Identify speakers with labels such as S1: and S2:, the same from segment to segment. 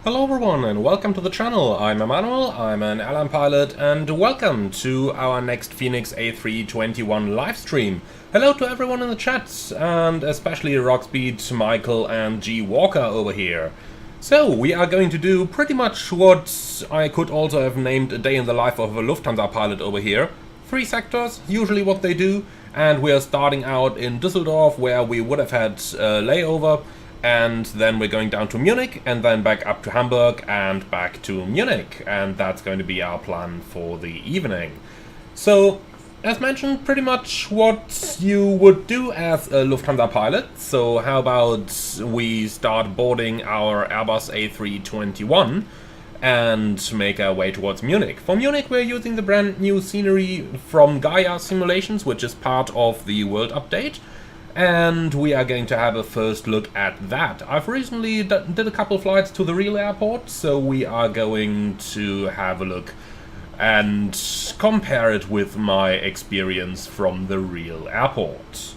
S1: Hello everyone and welcome to the channel. I'm Emmanuel, I'm an airline pilot, and welcome to our next Fenix A321 livestream. Hello to everyone in the chat, and especially Rockspeed, Michael and G Walker over here. So we are going to do pretty much what I could also have named a day in the life of a Lufthansa pilot over here. 3 sectors, usually what they do, and we are starting out in Düsseldorf where we would have had a layover. And then we're going down to Munich, and then back up to Hamburg, and back to Munich. And that's going to be our plan for the evening. So, as mentioned, pretty much what you would do as a Lufthansa pilot. So how about we start boarding our Airbus A321 and make our way towards Munich. For Munich we're using the brand new scenery from Gaia Simulations, which is part of the World Update. And we are going to have a first look at that. I've recently did a couple flights to the real airport, so we are going to have a look and compare it with my experience from the real airport.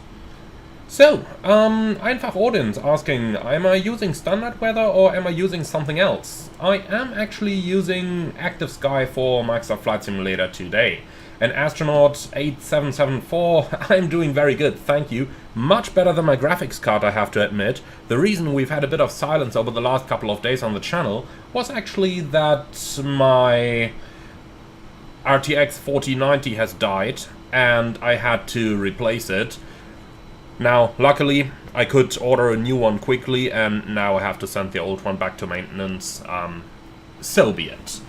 S1: So, Einfach Odin's asking, am I using standard weather or am I using something else? I am actually using Active Sky for Microsoft Flight Simulator today. An Astronaut 8774, I'm doing very good, thank you. Much better than my graphics card, I have to admit. The reason we've had a bit of silence over the last couple of days on the channel was actually that my RTX 4090 has died and I had to replace it. Now, luckily, I could order a new one quickly and now I have to send the old one back to maintenance. So be it.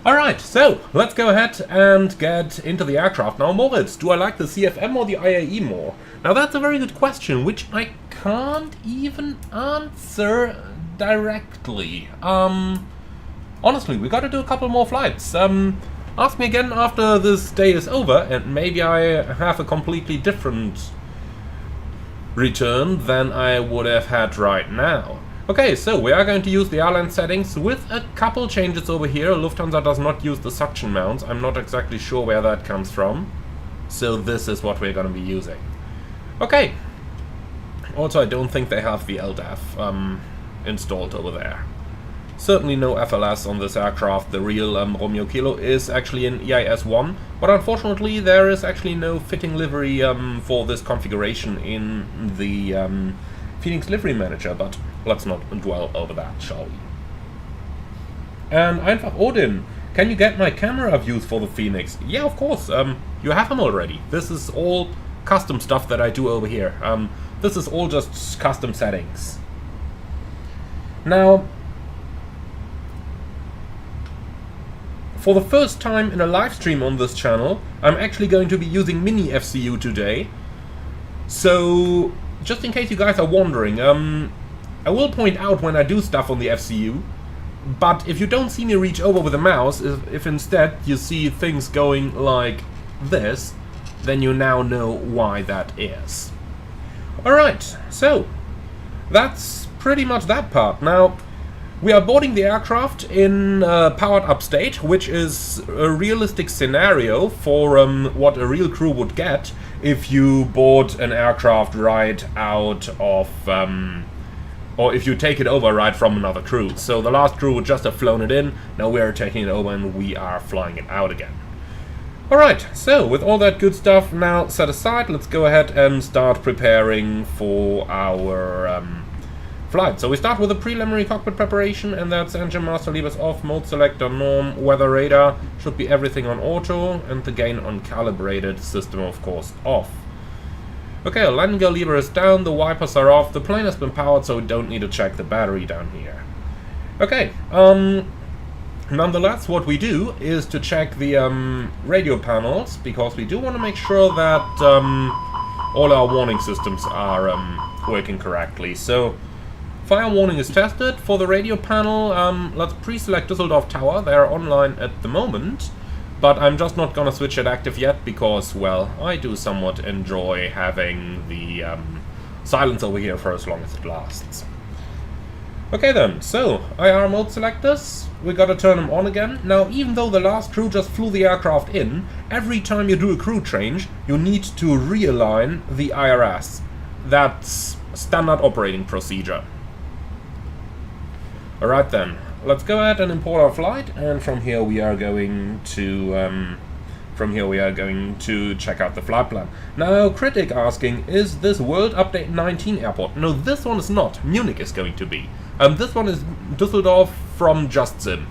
S1: Alright, so let's go ahead and get into the aircraft. Now Moritz, do I like the CFM or the IAE more? Now that's a very good question, which I can't even answer directly. Honestly, we gotta do a couple more flights. Ask me again after this day is over and maybe I have a completely different return than I would have had right now. Okay, so we are going to use the airline settings with a couple changes over here. Lufthansa does not use the suction mounts. I'm not exactly sure where that comes from. So this is what we're going to be using. Okay. Also, I don't think they have the LDAF installed over there. Certainly no FLS on this aircraft. The real Romeo Kilo is actually in EIS-1. But unfortunately, there is actually no fitting livery for this configuration in the Fenix Livery Manager, but let's not dwell over that, shall we? And Einfach Odin, can you get my camera views for the Fenix? Yeah, of course, you have them already. This is all custom stuff that I do over here. This is all just custom settings. Now, for the first time in a live stream on this channel, I'm actually going to be using Mini FCU today. So, just in case you guys are wondering, I will point out when I do stuff on the FCU, but if you don't see me reach over with a mouse, if instead you see things going like this, then you now know why that is. Alright, so that's pretty much that part. Now, we are boarding the aircraft in powered up state, which is a realistic scenario for what a real crew would get if you board an aircraft right out of, or if you take it over right from another crew. So the last crew would just have flown it in, now we are taking it over and we are flying it out again. Alright, so with all that good stuff now set aside, let's go ahead and start preparing for our flight. So we start with a preliminary cockpit preparation, and that's engine master levers off, mode selector, norm, weather radar, should be everything on auto, and the gain on calibrated, system of course off. Okay, landing gear lever is down, the wipers are off, the plane has been powered, so we don't need to check the battery down here. Okay, nonetheless, what we do is to check the radio panels, because we do want to make sure that all our warning systems are working correctly. So, fire warning is tested. For the radio panel, let's pre-select Düsseldorf Tower. They're online at the moment, but I'm just not gonna switch it active yet because, well, I do somewhat enjoy having the silence over here for as long as it lasts. Okay then, so IR mode selectors, we gotta turn them on again. Now, even though the last crew just flew the aircraft in, every time you do a crew change, you need to realign the IRS. That's standard operating procedure. Alright then, let's go ahead and import our flight, and from here we are going to check out the flight plan. Now, critic asking, is this World Update 19 airport? No, this one is not. Munich is going to be. This one is Düsseldorf from JustSim.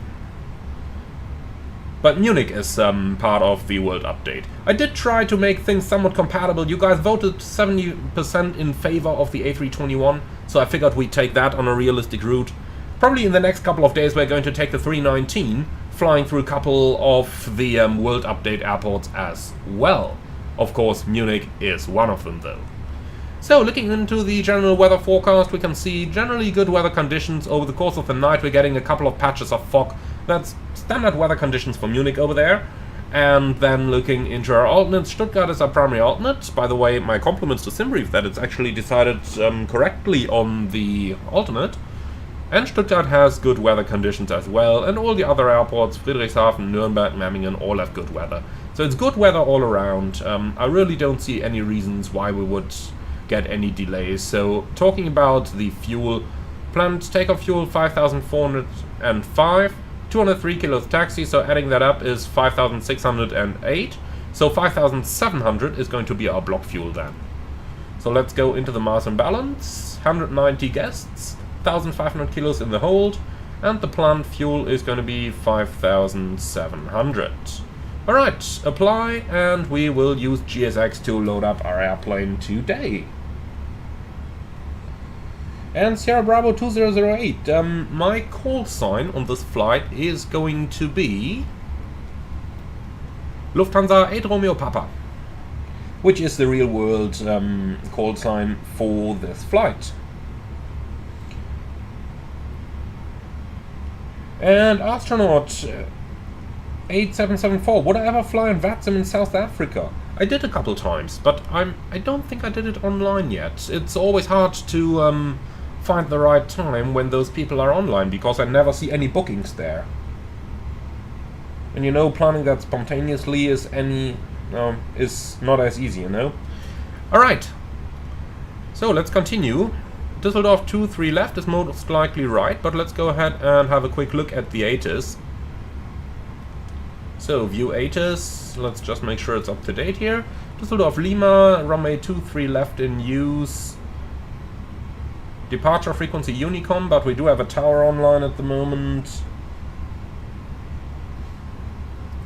S1: But Munich is part of the World Update. I did try to make things somewhat compatible. You guys voted 70% in favor of the A321, so I figured we'd take that on a realistic route. Probably in the next couple of days we're going to take the 319, flying through a couple of the World Update airports as well. Of course, Munich is one of them though. So, looking into the general weather forecast, we can see generally good weather conditions. Over the course of the night we're getting a couple of patches of fog. That's standard weather conditions for Munich over there. And then looking into our alternates, Stuttgart is our primary alternate. By the way, my compliments to Simbrief that it's actually decided correctly on the alternate. And Stuttgart has good weather conditions as well, and all the other airports, Friedrichshafen, Nuremberg, Memmingen, all have good weather. So it's good weather all around. I really don't see any reasons why we would get any delays. So talking about the fuel, planned takeoff fuel 5,405, 203 kilos taxi, so adding that up is 5,608. So 5,700 is going to be our block fuel then. So let's go into the mass and balance, 190 guests. 1,500 kilos in the hold, and the planned fuel is going to be 5,700. Alright, apply, and we will use GSX to load up our airplane today. And Sierra Bravo 2008, my call sign on this flight is going to be Lufthansa 8 Romeo Papa, which is the real world call sign for this flight. And astronaut 8774, would I ever fly in VATSIM in South Africa? I did a couple times, but I don't think I did it online yet. It's always hard to find the right time when those people are online, because I never see any bookings there. And you know, planning that spontaneously is not as easy, you know? Alright, so let's continue. Düsseldorf 2-3 left is most likely right, but let's go ahead and have a quick look at the ATIS. So, view ATIS, let's just make sure it's up to date here. Düsseldorf Lima, runway 23 left in use. Departure frequency Honeycomb, but we do have a tower online at the moment.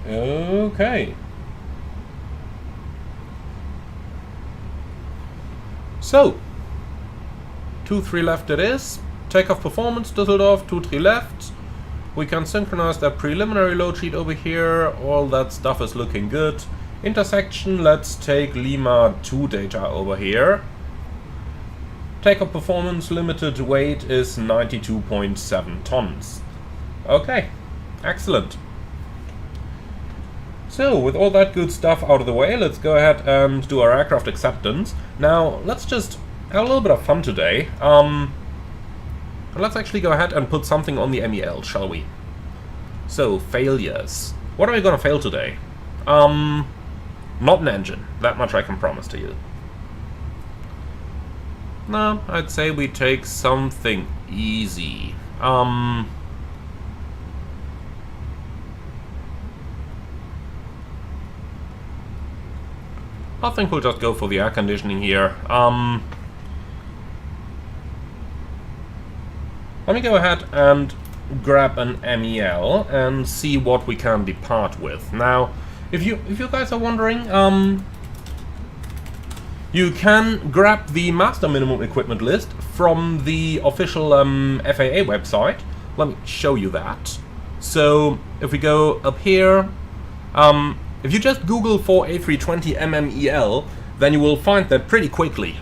S1: Okay. So, 2-3 left it is. Takeoff performance, Düsseldorf, 2-3 left. We can synchronize that preliminary load sheet over here. All that stuff is looking good. Intersection, let's take Lima 2 data over here. Takeoff performance, limited weight is 92.7 tons. Okay, excellent. So, with all that good stuff out of the way, let's go ahead and do our aircraft acceptance. Now, let's just have a little bit of fun today. Let's actually go ahead and put something on the MEL, shall we? So, failures. What are we gonna fail today? Not an engine. That much I can promise to you. No, I'd say we take something easy. I think we'll just go for the air conditioning here. Let me go ahead and grab an MEL and see what we can depart with. Now, if you guys are wondering, you can grab the master minimum equipment list from the official FAA website. Let me show you that. So, if we go up here, if you just Google for A320 MMEL, then you will find that pretty quickly.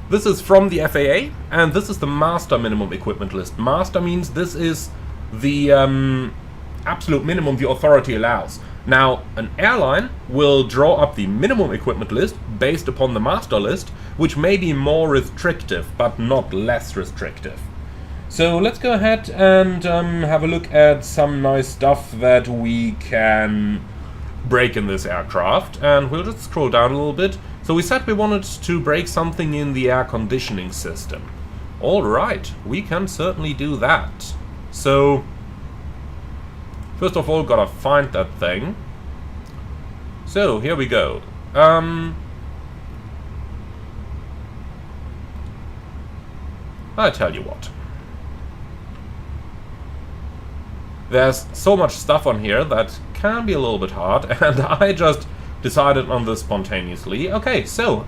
S1: This is from the FAA, and this is the master minimum equipment list. Master means this is the absolute minimum the authority allows. Now, an airline will draw up the minimum equipment list based upon the master list, which may be more restrictive, but not less restrictive. So let's go ahead and have a look at some nice stuff that we can break in this aircraft, and we'll just scroll down a little bit. So we said we wanted to break something in the air conditioning system. Alright, we can certainly do that. So, first of all, gotta find that thing. So, here we go. I tell you what. There's so much stuff on here that can be a little bit hard, and I just decided on this spontaneously. Okay, so,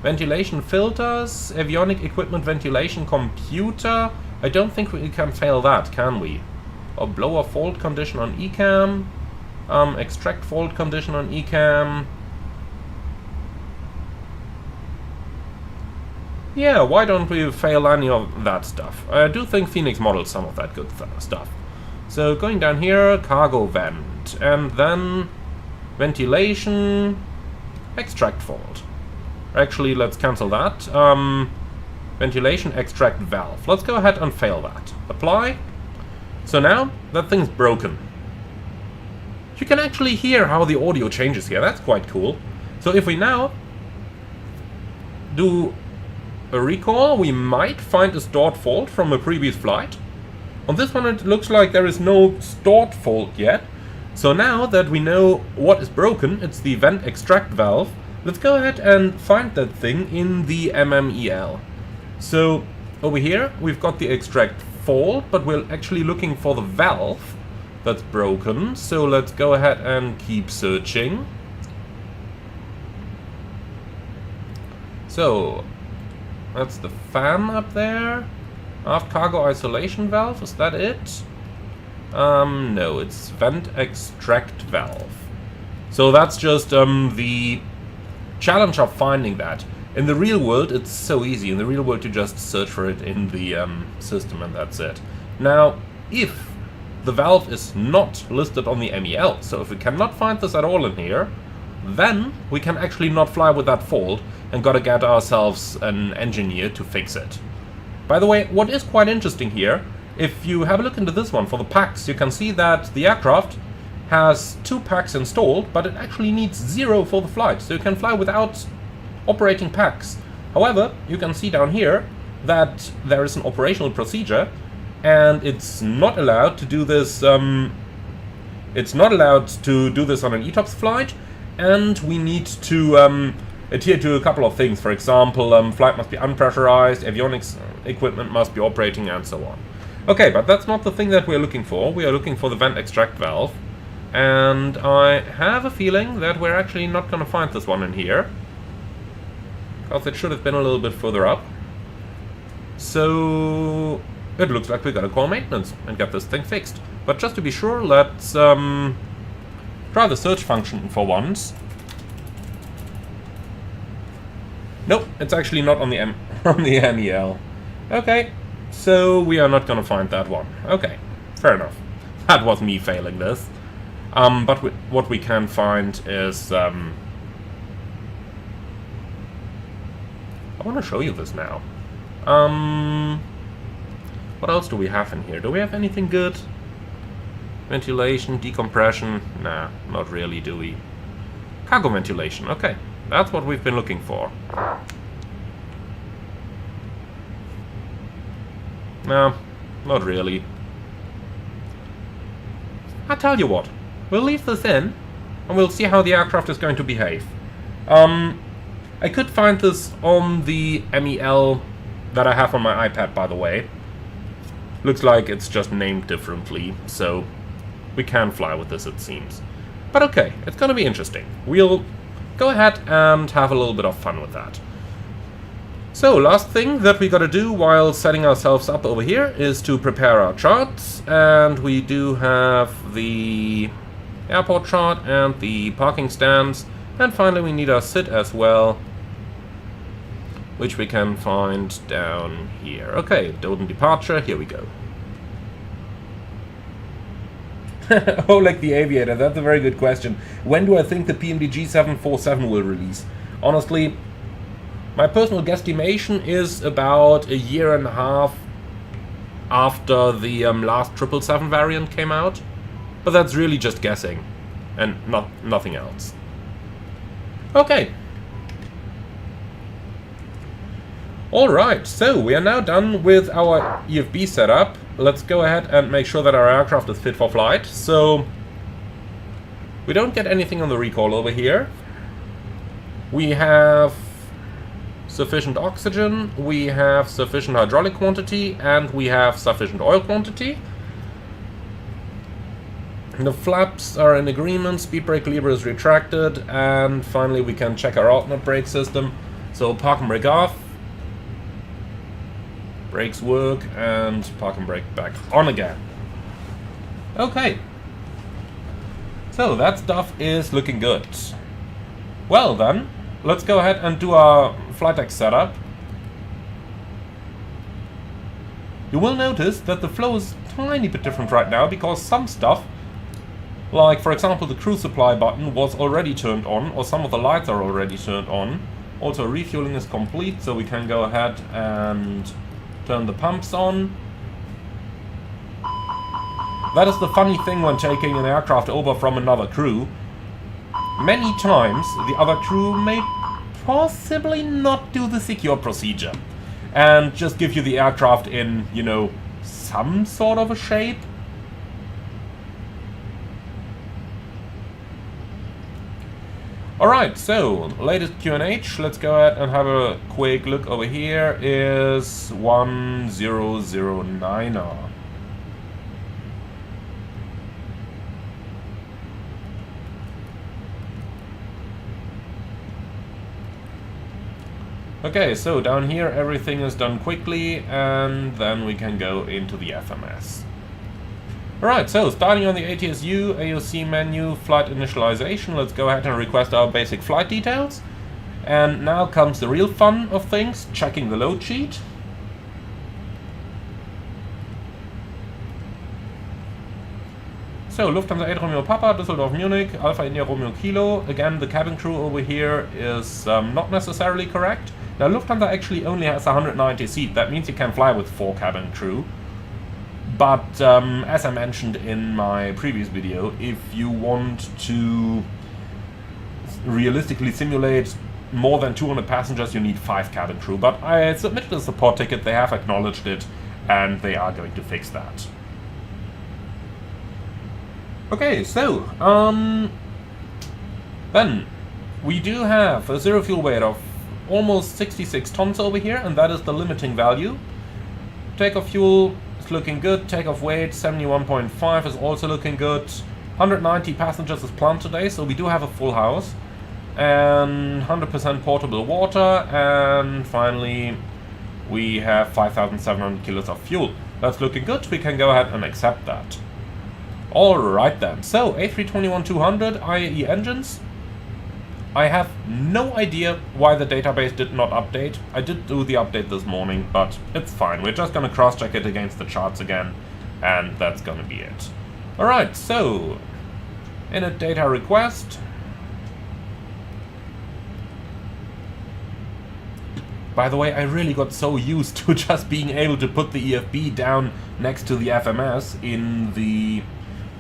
S1: ventilation filters, avionic equipment ventilation computer. I don't think we can fail that, can we? A blower fault condition on ECAM. Extract fault condition on ECAM. Yeah, why don't we fail any of that stuff? I do think Fenix modeled some of that good stuff. So going down here, cargo vent, and then ventilation, extract fault. Actually, let's cancel that. Ventilation extract valve. Let's go ahead and fail that. Apply. So now that thing's broken. You can actually hear how the audio changes here. That's quite cool. So if we now do a recall, we might find a stored fault from a previous flight. On this one it looks like there is no stored fault yet. So now that we know what is broken, it's the vent extract valve, let's go ahead and find that thing in the MMEL. So over here we've got the extract fault, but we're actually looking for the valve that's broken. So let's go ahead and keep searching. So that's the fan up there. Aft cargo isolation valve, is that it? No, it's vent extract valve. So that's just the challenge of finding that. In the real world, it's so easy. In the real world, you just search for it in the system and that's it. Now, if the valve is not listed on the MEL, so if we cannot find this at all in here, then we can actually not fly with that fault and gotta get ourselves an engineer to fix it. By the way, what is quite interesting here, if you have a look into this one for the packs, you can see that the aircraft has 2 packs installed, but it actually needs 0 for the flight, so you can fly without operating packs. However, you can see down here that there is an operational procedure, and it's not allowed to do this. It's not allowed to do this on an ETOPS flight, and we need to adhere to a couple of things. For example, flight must be unpressurized, avionics equipment must be operating, and so on. Okay, but that's not the thing that we're looking for. We are looking for the vent extract valve, and I have a feeling that we're actually not going to find this one in here, because it should have been a little bit further up. So it looks like we gotta call maintenance and get this thing fixed. But just to be sure, let's try the search function for once. Nope, it's actually not on the on the MEL. Okay, so we are not gonna find that one. Okay, fair enough. That was me failing this. But what we can find is I want to show you this now. What else do we have in here? Do we have anything good? Ventilation, decompression? Nah, not really, do we? Cargo ventilation, okay. That's what we've been looking for. No, not really. I tell you what, we'll leave this in, and we'll see how the aircraft is going to behave. I could find this on the MEL that I have on my iPad, by the way. Looks like it's just named differently, so we can fly with this, it seems. But okay, it's gonna be interesting. We'll go ahead and have a little bit of fun with that. So, last thing that we gotta do while setting ourselves up over here is to prepare our charts, and we do have the airport chart and the parking stands, and finally we need our SID as well, which we can find down here. Okay, Doden departure, here we go. Oh, like the aviator, that's a very good question. When do I think the PMDG 747 will release? Honestly, my personal guesstimation is about 1.5 years after the last 777 variant came out. But that's really just guessing, and nothing else. Okay. Alright, so we are now done with our EFB setup. let's go ahead and make sure that our aircraft is fit for flight. So we don't get anything on the recall over here. We have sufficient oxygen, we have sufficient hydraulic quantity, and we have sufficient oil quantity. The flaps are in agreement, speed brake lever is retracted, and finally we can check our alternate brake system. So park and brake off, brakes work, and park and brake back on again. Okay, so that stuff is looking good. Well then, let's go ahead and do our flight deck setup. You will notice that the flow is a tiny bit different right now because some stuff, like for example the crew supply button, was already turned on, or some of the lights are already turned on. Also refueling is complete, so we can go ahead and turn the pumps on. That is the funny thing when taking an aircraft over from another crew. Many times the other crew may possibly not do the secure procedure and just give you the aircraft in, you know, some sort of a shape. Alright, so latest QNH, let's go ahead and have a quick look over here, is 1009er. Okay, so down here everything is done quickly, and then we can go into the FMS. Alright, so starting on the ATSU, AOC menu, flight initialization, let's go ahead and request our basic flight details. And now comes the real fun of things, checking the load sheet. So, Lufthansa 8 Romeo Papa, Düsseldorf Munich, Alpha India Romeo Kilo. Again, the cabin crew over here is not necessarily correct. Now, Lufthansa actually only has 190 seats. That means you can fly with 4 cabin crew. But, as I mentioned in my previous video, if you want to realistically simulate more than 200 passengers, you need 5 cabin crew. But I submitted a support ticket, they have acknowledged it, and they are going to fix that. Okay, so, then we do have a zero fuel weight of almost 66 tons over here, and that is the limiting value. Takeoff fuel is looking good, takeoff weight 71.5 is also looking good. 190 passengers is planned today, so we do have a full house. And 100% portable water, and finally we have 5,700 kilos of fuel. That's looking good, we can go ahead and accept that. Alright then, so A321-200 IAE engines. I have no idea why the database did not update. I did do the update this morning, but it's fine. We're just gonna cross-check it against the charts again, and that's gonna be it. Alright, so init data request. By the way, I really got so used to just being able to put the EFB down next to the FMS in the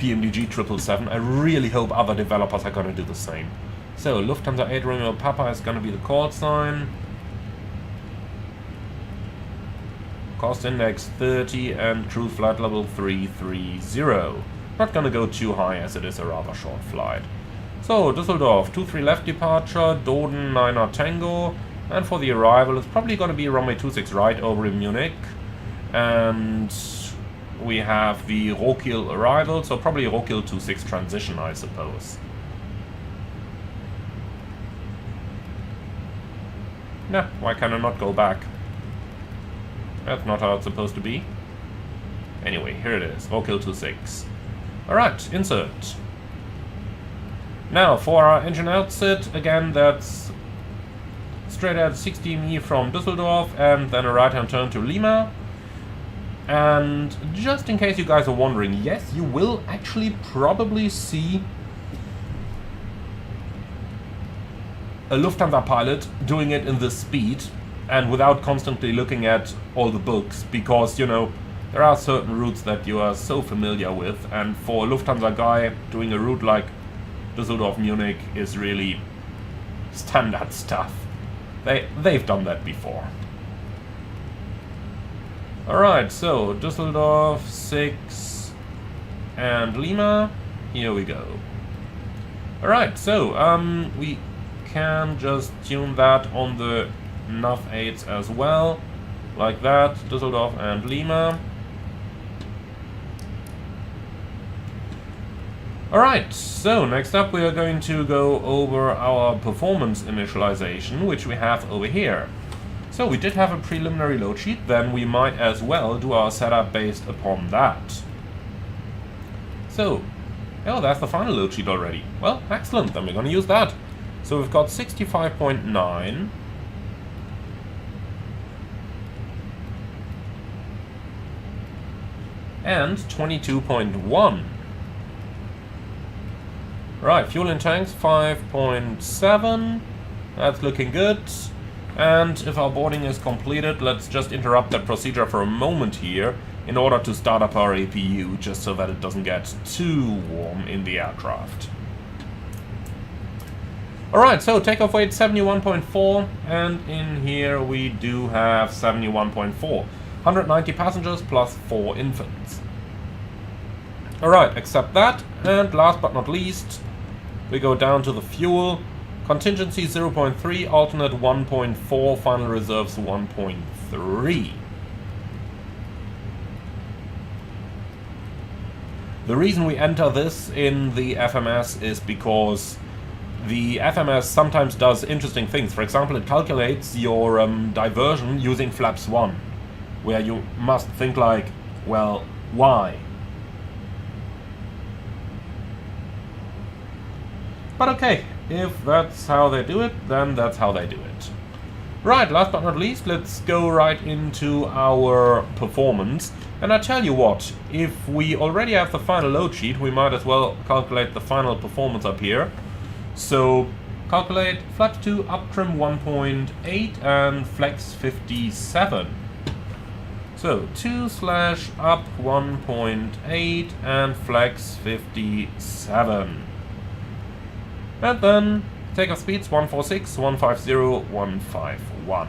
S1: PMDG 777. I really hope other developers are gonna do the same. So, Lufthansa 8 Romeo Papa is gonna be the call sign. Cost index 30 and crew flight level 330. Not gonna go too high as it is a rather short flight. So, Düsseldorf, 23 left departure, Doden 9er Tango. And for the arrival, it's probably gonna be runway 26 right over in Munich. And we have the Rokiel arrival, so probably Rokiel 26 transition, I suppose. Nah, why can I not go back? That's not how it's supposed to be. Anyway, here it is, Rokiel 26. Alright, insert. Now, for our engine outset, again, that's straight at 16E from Düsseldorf, and then a right-hand turn to Lima. And just in case you guys are wondering, yes, you will actually probably see a Lufthansa pilot doing it in this speed and without constantly looking at all the books, because, you know, there are certain routes that you are so familiar with, and for a Lufthansa guy, doing a route like Düsseldorf-Munich is really standard stuff. They've done that before. Alright, so Düsseldorf 6 and Lima. Here we go. Alright, so we can just tune that on the nav 8s as well. Like that, Düsseldorf and Lima. Alright, so next up we are going to go over our performance initialization, which we have over here. So we did have a preliminary load sheet, then we might as well do our setup based upon that. So, oh, that's the final load sheet already. Well, excellent, then we're going to use that. So we've got 65.9. And 22.1. Right, fuel in tanks 5.7. That's looking good. And if our boarding is completed, let's just interrupt that procedure for a moment here in order to start up our APU, just so that it doesn't get too warm in the aircraft. Alright, so takeoff weight 71.4, and in here we do have 71.4. 190 passengers plus 4 infants. Alright, accept that, and last but not least, we go down to the fuel. Contingency 0.3, alternate 1.4, final reserves 1.3. The reason we enter this in the FMS is because the FMS sometimes does interesting things. For example, it calculates your diversion using flaps 1, where you must think like, well, why? But okay, if that's how they do it, then that's how they do it. Right, last but not least, let's go right into our performance. And I tell you what, if we already have the final load sheet, we might as well calculate the final performance up here. So, calculate flaps 2, up trim 1.8 and flex 57. So, 2/up 1.8 and flex 57. And then takeoff speeds 146, 150, 151.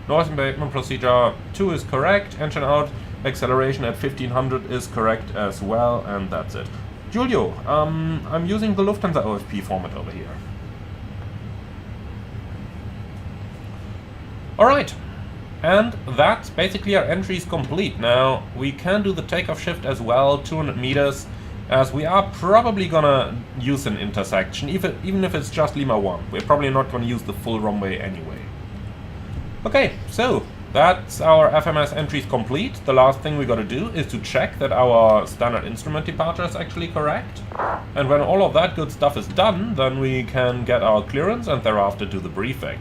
S1: Noise abatement procedure 2 is correct. Engine out, acceleration at 1500 is correct as well, and that's it. Giulio, I'm using the Lufthansa OFP format over here. Alright. And that's basically our entries complete. Now, we can do the takeoff shift as well, 200 meters, as we are probably gonna use an intersection, even if it's just Lima 1. We're probably not gonna use the full runway anyway. Okay, so that's our FMS entries complete. The last thing we gotta do is to check that our standard instrument departure is actually correct. And when all of that good stuff is done, then we can get our clearance and thereafter do the briefing.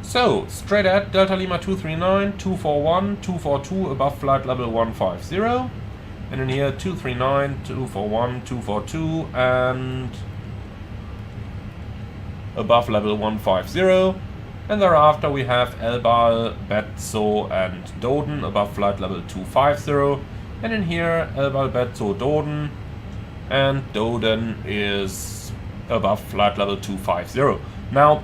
S1: So, straight at Delta Lima 239, 241, 242 above flight level 150. And in here 239, 241, 242 and above level 150. And thereafter we have Elbal, Betzo and Doden above flight level 250. And in here Elbal, Betzo, Doden, and Doden is above flight level 250. Now,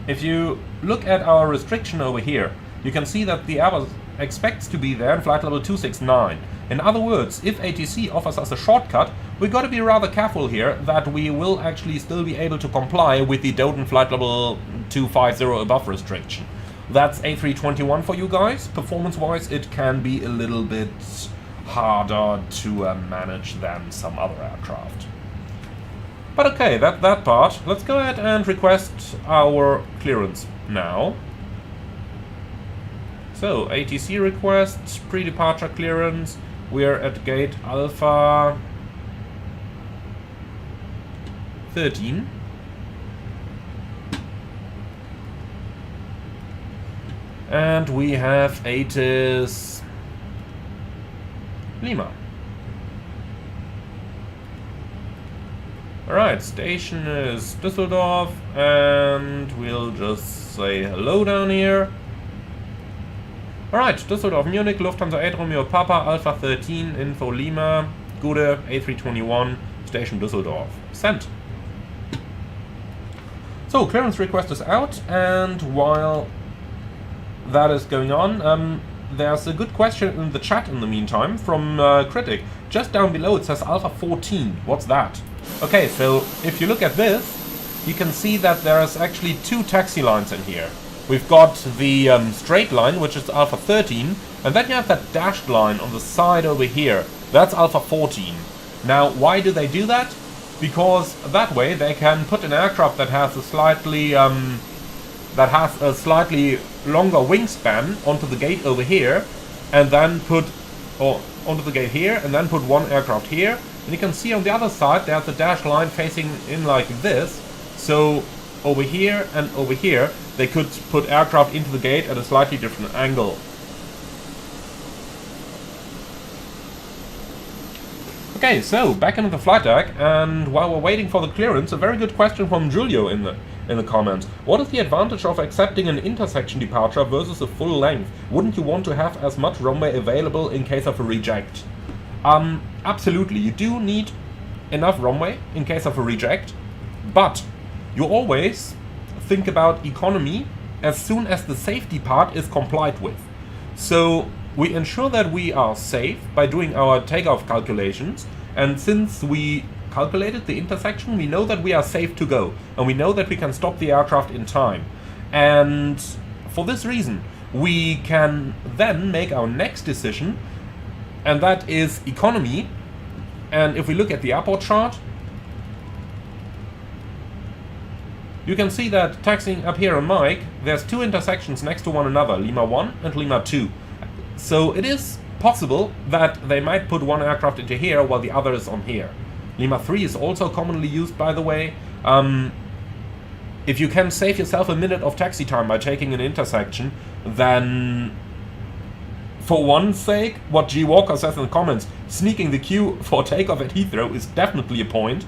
S1: if you look at our restriction over here, you can see that the Airbus expects to be there in flight level 269. In other words, if ATC offers us a shortcut, we got to be rather careful here that we will actually still be able to comply with the Doden flight level 250 above restriction. That's A321 for you guys. Performance-wise, it can be a little bit harder to manage than some other aircraft. But okay, that part. Let's go ahead and request our clearance now. So, ATC request, pre-departure clearance. We're at gate Alpha 13. And we have ATIS Lima. Alright, station is Düsseldorf, and we'll just say hello down here. Alright, Düsseldorf, Munich, Lufthansa 8 Romeo Papa, Alpha 13, Info Lima. Gute, A321, Station Düsseldorf. Sent. So, clearance request is out, and while that is going on, there's a good question in the chat in the meantime from Critic. Just down below it says Alpha 14. What's that? Okay, so if you look at this, you can see that there's actually two taxi lines in here. We've got the straight line, which is Alpha 13, and then you have that dashed line on the side over here. That's Alpha 14. Now, why do they do that? Because that way they can put an aircraft that has a slightly longer wingspan onto the gate over here, and then put onto the gate here, and then put one aircraft here. And you can see on the other side there's a dashed line facing in like this. So over here and over here, they could put aircraft into the gate at a slightly different angle. Okay, so back into the flight deck, and while we're waiting for the clearance, a very good question from Giulio in the comments. What is the advantage of accepting an intersection departure versus a full length? Wouldn't you want to have as much runway available in case of a reject? Absolutely, you do need enough runway in case of a reject, but you always think about economy as soon as the safety part is complied with. So we ensure that we are safe by doing our takeoff calculations, and since we calculated the intersection, we know that we are safe to go, and we know that we can stop the aircraft in time. And for this reason, we can then make our next decision, and that is economy. And if we look at the airport chart, you can see that taxiing up here on Mike, there's two intersections next to one another, Lima 1 and Lima 2. So it is possible that they might put one aircraft into here while the other is on here. Lima 3 is also commonly used, by the way. If you can save yourself a minute of taxi time by taking an intersection, then for one's sake, what G. Walker says in the comments, sneaking the queue for takeoff at Heathrow is definitely a point.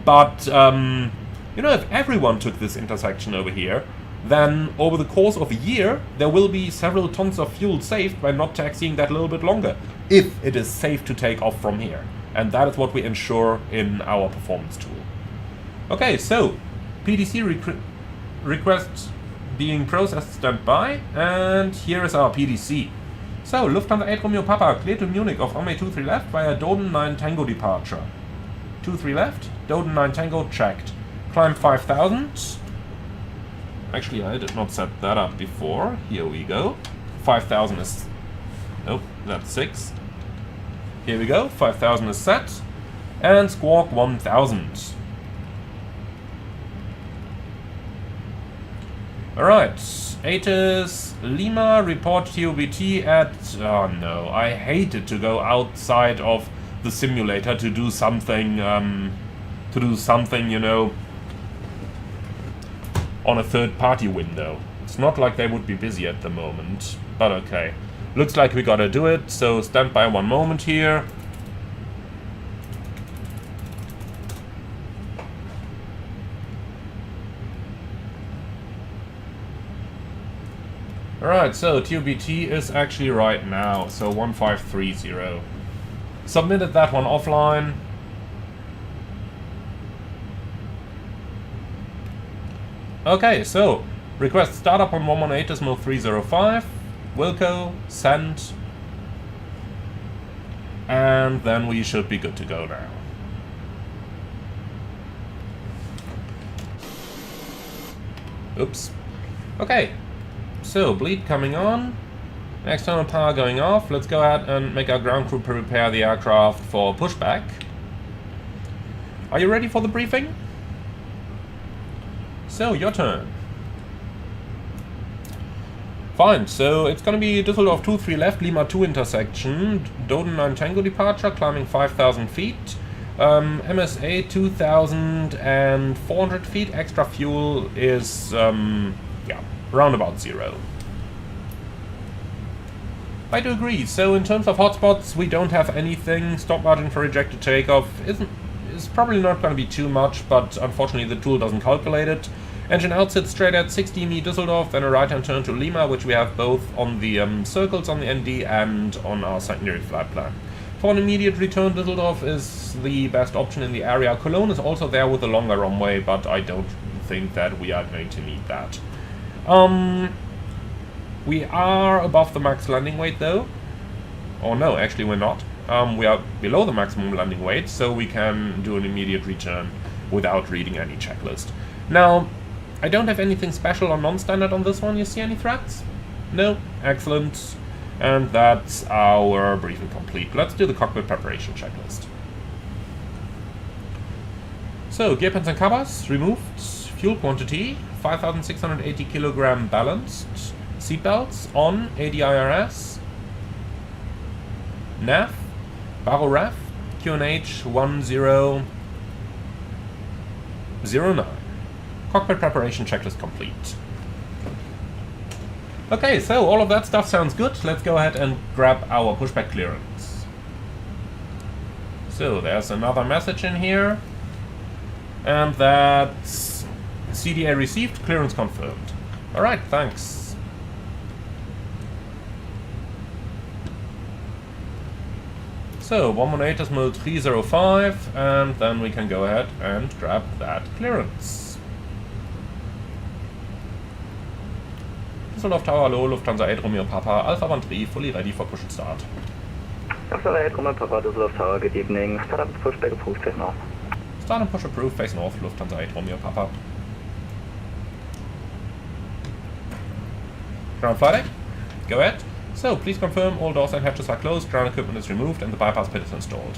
S1: But you know, if everyone took this intersection over here, then over the course of a year, there will be several tons of fuel saved by not taxiing that little bit longer, if it is safe to take off from here. And that is what we ensure in our performance tool. Okay, so PDC request being processed, standby, and here is our PDC. So, Lufthansa 8 Romeo Papa, clear to Munich of runway 23 left via Doden 9 Tango departure. 23 left, Doden 9 Tango checked. Climb 5000. Actually, I did not set that up before. Here we go. 5000 is... Nope, that's 6. Here we go. 5000 is set. And squawk 1000. Alright. ATIS Lima, report TOBT at... Oh no, I hated to go outside of the simulator to do something, you know, on a third-party window. It's not like they would be busy at the moment, but okay. Looks like we gotta do it, so stand by one moment here. Alright, so TOBT is actually right now, so 1530. Submitted that one offline. Okay, so request startup on 118 Desmo 305, Wilco, send, and then we should be good to go now. Oops. Okay, so bleed coming on, external power going off. Let's go ahead and make our ground crew prepare the aircraft for pushback. Are you ready for the briefing? So, your turn. Fine, so it's gonna be Düsseldorf 23 left, Lima 2 intersection, Doden 9 Tango departure, climbing 5,000 feet, MSA 2,400 feet, extra fuel is, yeah, round about 0. I do agree, so in terms of hotspots, we don't have anything. Stop margin for rejected takeoff is probably not going to be too much, but unfortunately the tool doesn't calculate it. Engine outsits straight at 60 me Düsseldorf, then a right-hand turn to Lima, which we have both on the circles on the ND and on our secondary flight plan. For an immediate return, Düsseldorf is the best option in the area. Cologne is also there with a longer runway, but I don't think that we are going to need that. We are above the max landing weight though. Or no, actually we're not. We are below the maximum landing weight, so we can do an immediate return without reading any checklist. Now, I don't have anything special or non-standard on this one. You see any threats? No? Excellent. And that's our briefing complete. Let's do the cockpit preparation checklist. So, gear pins and covers removed. Fuel quantity 5,680 kilogram balanced. Seatbelts on. ADIRS. nav. Baro ref. QNH 1009. Cockpit preparation checklist complete. Okay, so all of that stuff sounds good. Let's go ahead and grab our pushback clearance. So there's another message in here. And that's CDA received, clearance confirmed. Alright, thanks. So, 118 is mode 305, and then we can go ahead and grab that clearance. Düsseldorf Tower, hello, Lufthansa 8 Romeo Papa, Alpha 13, fully ready for push and start.
S2: Lufthansa 8 Romeo Papa, Düsseldorf Tower, good evening. Start up pushback approved, face north.
S1: Start and push approved, face north, Lufthansa 8 Romeo Papa. Ground flight deck, go ahead. So, please confirm all doors and hatches are closed, ground equipment is removed, and the bypass pit is installed.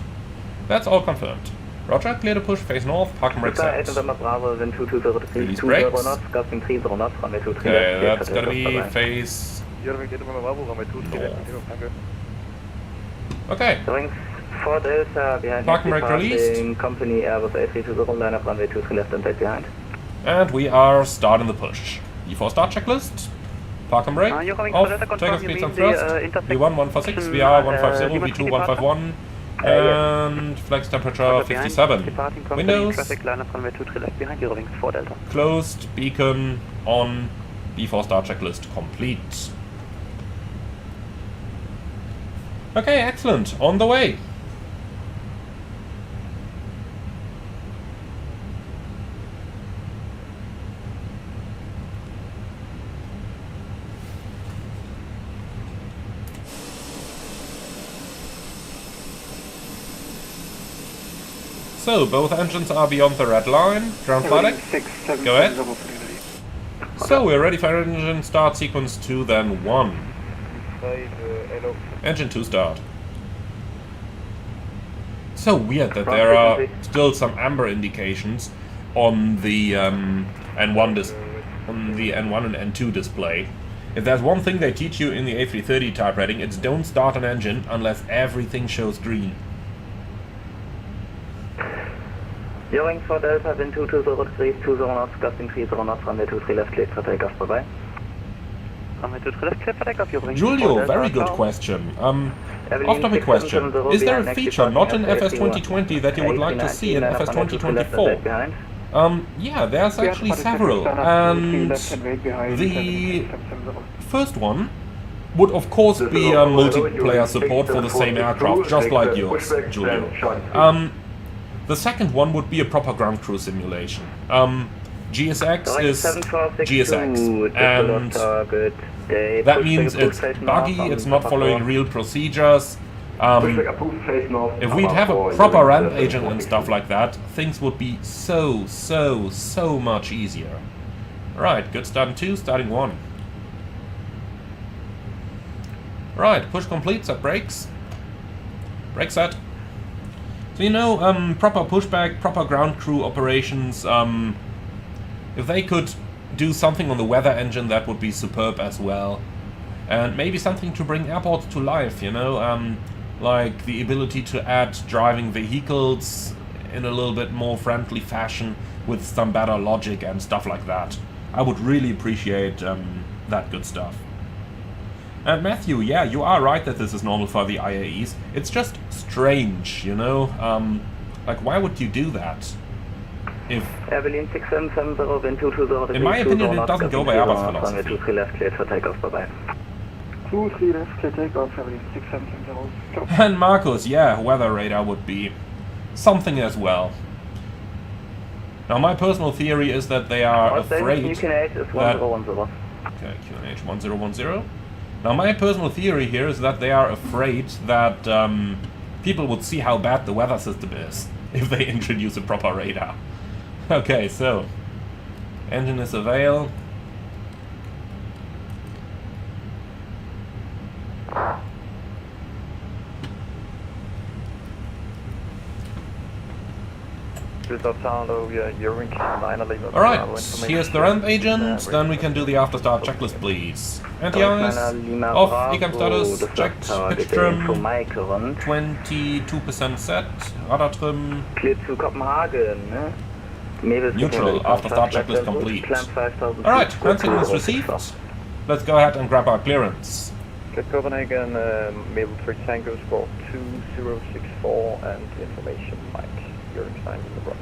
S1: That's all confirmed. Roger, clear to push, face north, park and brake set. Release brakes. Okay, that's gotta be face north. Okay. Park and brake released.
S2: Company Airbus A321 line up runway 23 left and take behind.
S1: And we are starting the push. Before start checklist. Park and brake. Off. Takeoff speeds and thrust. V1 146, VR 150, V2 151. And flex temperature 57. Windows. Closed. Beacon on. Before start checklist complete. Okay, excellent. On the way. So, both engines are beyond the red line. Ground flight deck. Go ahead. So, we're ready for engine start sequence 2, then 1. Engine 2 start. So weird that there are still some amber indications on the N1 and N2 display. If there's one thing they teach you in the A330 type rating, it's don't start an engine unless everything shows green.
S2: Yoke for Delta, wind 220 20 knots, gusting 30 knots, runway 23 left, clear for takeoff, bye-bye. Runway 23 left, clear for takeoff,
S1: Julio, very good question. Off-topic question. Is there a feature not in FS 2020 that you would like to see in FS 2024? Yeah, there's actually several, and the first one would of course be multiplayer support for the same aircraft, just like yours, Julio. The second one would be a proper ground crew simulation. GSX is GSX, and that means it's buggy, it's not following real procedures. If we'd have a proper ramp agent and stuff like that, things would be so much easier. Right, good starting 2, starting 1. Right, push complete, set brakes. Brake set. So you know, proper pushback, proper ground crew operations, if they could do something on the weather engine, that would be superb as well. And maybe something to bring airports to life, you know, like the ability to add driving vehicles in a little bit more friendly fashion with some better logic and stuff like that. I would really appreciate that good stuff. And Matthew, yeah, you are right that this is normal for the IAEs. It's just strange, you know? Like, why would you do that? If, in my opinion, it doesn't go by Airbus philosophy.
S2: 23 left, clear takeoff, heavily 6770. Go.
S1: And Marcus, yeah, weather radar would be something as well. Now my personal theory is that they are afraid
S2: QNH is 1010.
S1: Okay, QNH 1010. Now my personal theory here is that they are afraid that people would see how bad the weather system is if they introduce a proper radar. Okay, so engine is avail.
S2: Alright,
S1: here's the ramp agent, then we can do the after start checklist, please. Anti-ice, off, ecam status, checked, pitch trim, 22% set, radar trim,
S2: clear to Copenhagen,
S1: neutral, after start checklist complete. Alright, hand signal is received, let's go ahead and grab our clearance.
S2: Copenhagen, Maple 3 Tango, score 2064, and information Mike. Your time in the run.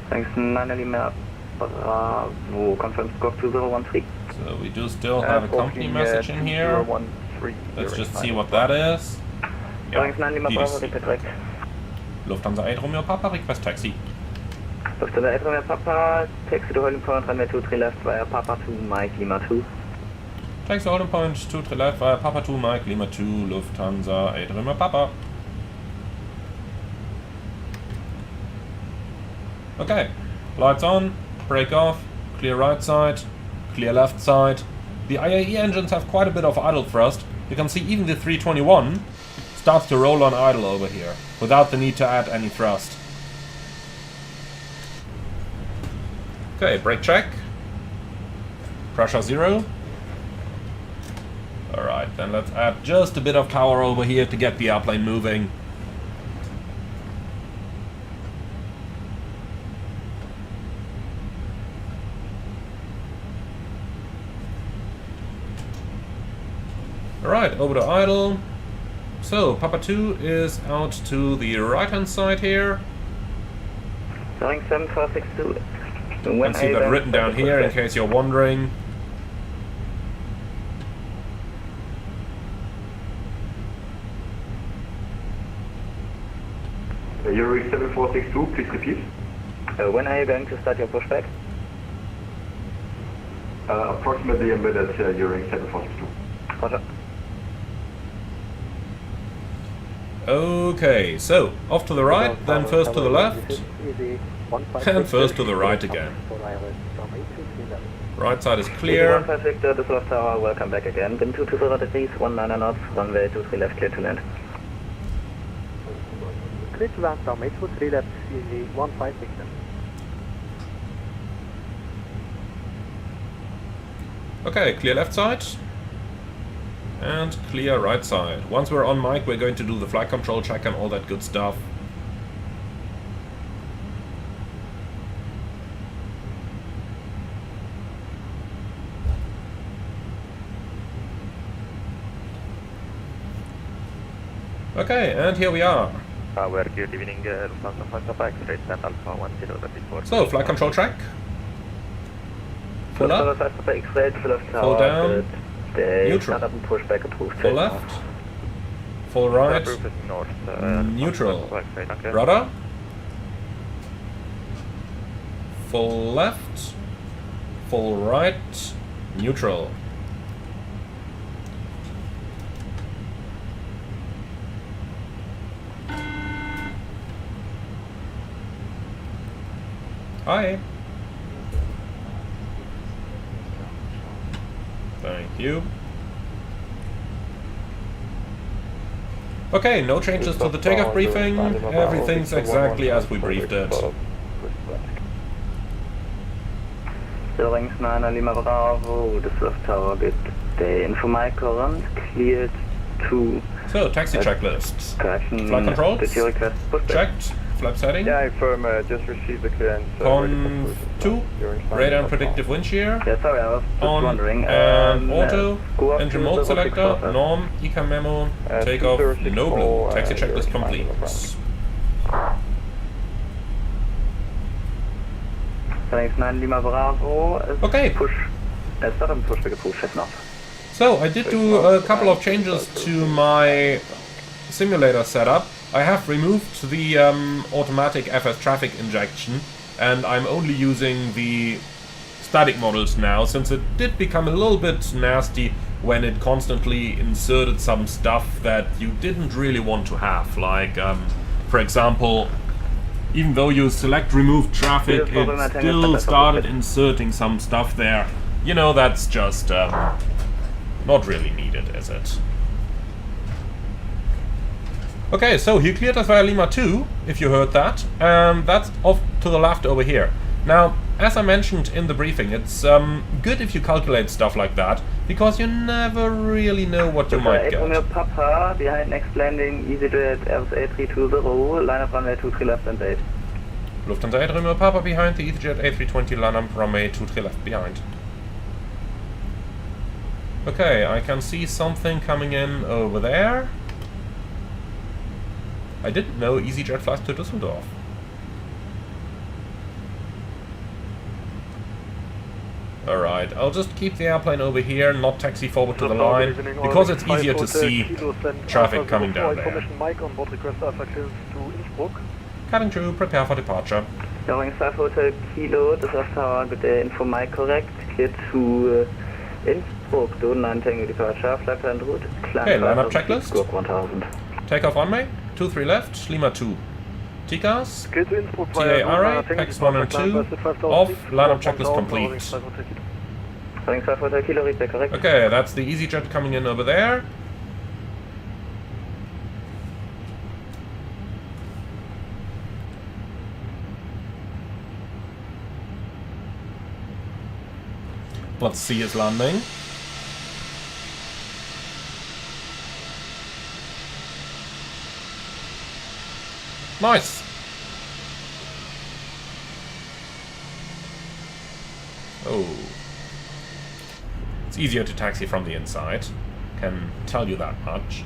S2: Thanks, 9 Lima, Bravo, confirm score 2013.
S1: So we do still have a company message in here. Let's just see what that is.
S2: Thanks, 9 Lima, Bravo, repeat correct.
S1: Lufthansa 8 Romeo Papa, request taxi.
S2: Lufthansa 8 Romeo Papa, taxi to holding point, runway 23 left via Papa 2, Mike Lima 2.
S1: Taxi holding point 23 left via Papa 2, Mike Lima 2, Lufthansa 8 Romeo Papa. Okay, lights on, brake off, clear right side, clear left side. The IAE engines have quite a bit of idle thrust. You can see even the 321 starts to roll on idle over here, without the need to add any thrust. Okay, brake check. Pressure 0. Alright, then let's add just a bit of power over here to get the airplane moving. Alright, over to idle. So, Papa 2 is out to the right hand side here.
S2: Boeing 7462.
S1: You can see that written down here in case you're wondering.
S2: Yoke 7462, please repeat. When are you going to start your pushback?
S3: Approximately a minute, Yoke 7462.
S2: Roger.
S1: Okay, so off to the right, then first to the left, and first to the right again. Right side is clear.
S2: 15 Victor, Düsseldorf Tower, welcome back again. Wind 220 degrees, 19 knots, runway 23 left, clear to land.
S4: Clear to land, runway 23 left, easy 15 Victor.
S1: Okay, clear left side. And clear right side. Once we're on mic, we're going to do the flight control check and all that good stuff. Okay, and here we are.
S2: We're good evening, Lufthansa 5 straight stand Alpha 1034.
S1: So, flight control check. Full up. Full down. Neutral. Full left. Full right. Neutral. Rudder. Full left. Full right. Neutral. Hi. Thank you. Okay, no changes to the takeoff briefing. Everything's exactly as we briefed it.
S2: Wings 9 Lima Bravo, Düsseldorf Tower, good day. Info Mike current, cleared to...
S1: So, taxi checklists.
S2: Correction.
S1: Flight controls.
S2: Did you request pushback?
S1: Checked. Flap setting.
S3: Yeah, I confirm, just received the clearance.
S1: On 2. Radar and predictive wind shear.
S2: Yeah, sorry, I was just
S1: On
S2: wondering.
S1: and auto.
S2: Go
S1: Engine mode selector. Norm. Ecam memo. Takeoff. No blue. Taxi checklist complete.
S2: Fenix 9 Lima Bravo is
S1: Okay.
S2: push. Start and push the push heading up.
S1: So, I did do a couple of changes to my simulator setup. I have removed the automatic FS traffic injection, and I'm only using the static models now, since it did become a little bit nasty when it constantly inserted some stuff that you didn't really want to have. Like, for example, even though you select remove traffic, it still started inserting some stuff there. You know, that's just not really needed, is it? Okay, so he cleared us via Lima 2, if you heard that, and that's off to the left over here. Now, as I mentioned in the briefing, it's good if you calculate stuff like that, because you never really know what you might get.
S2: Romeo Papa, behind next landing, EasyJet A320, line up runway 23 left and 8.
S1: Lufthansa 8 Romeo Papa behind the EasyJet A320, line up runway 23 left behind. Okay, I can see something coming in over there. I didn't know EasyJet flies to Düsseldorf. Alright, I'll just keep the airplane over here, not taxi forward to the line, because it's easier to see traffic coming down there. Cutting through, prepare for departure.
S2: Going South Hotel Kilo, this is tower, good day, info Mike correct, clear to Innsbruck, do 9 tango departure, flight plan route,
S1: Okay, line-up checklist.
S2: Squawk 1000.
S1: Takeoff runway, 23 left, Lima 2. TCAS, TARA, PAX 1 and 2, off, line-up checklist complete.
S2: Going South Hotel Kilo, read correct.
S1: Okay, that's the EasyJet coming in over there. Let's see his landing. Nice! Oh. It's easier to taxi from the inside. Can tell you that much.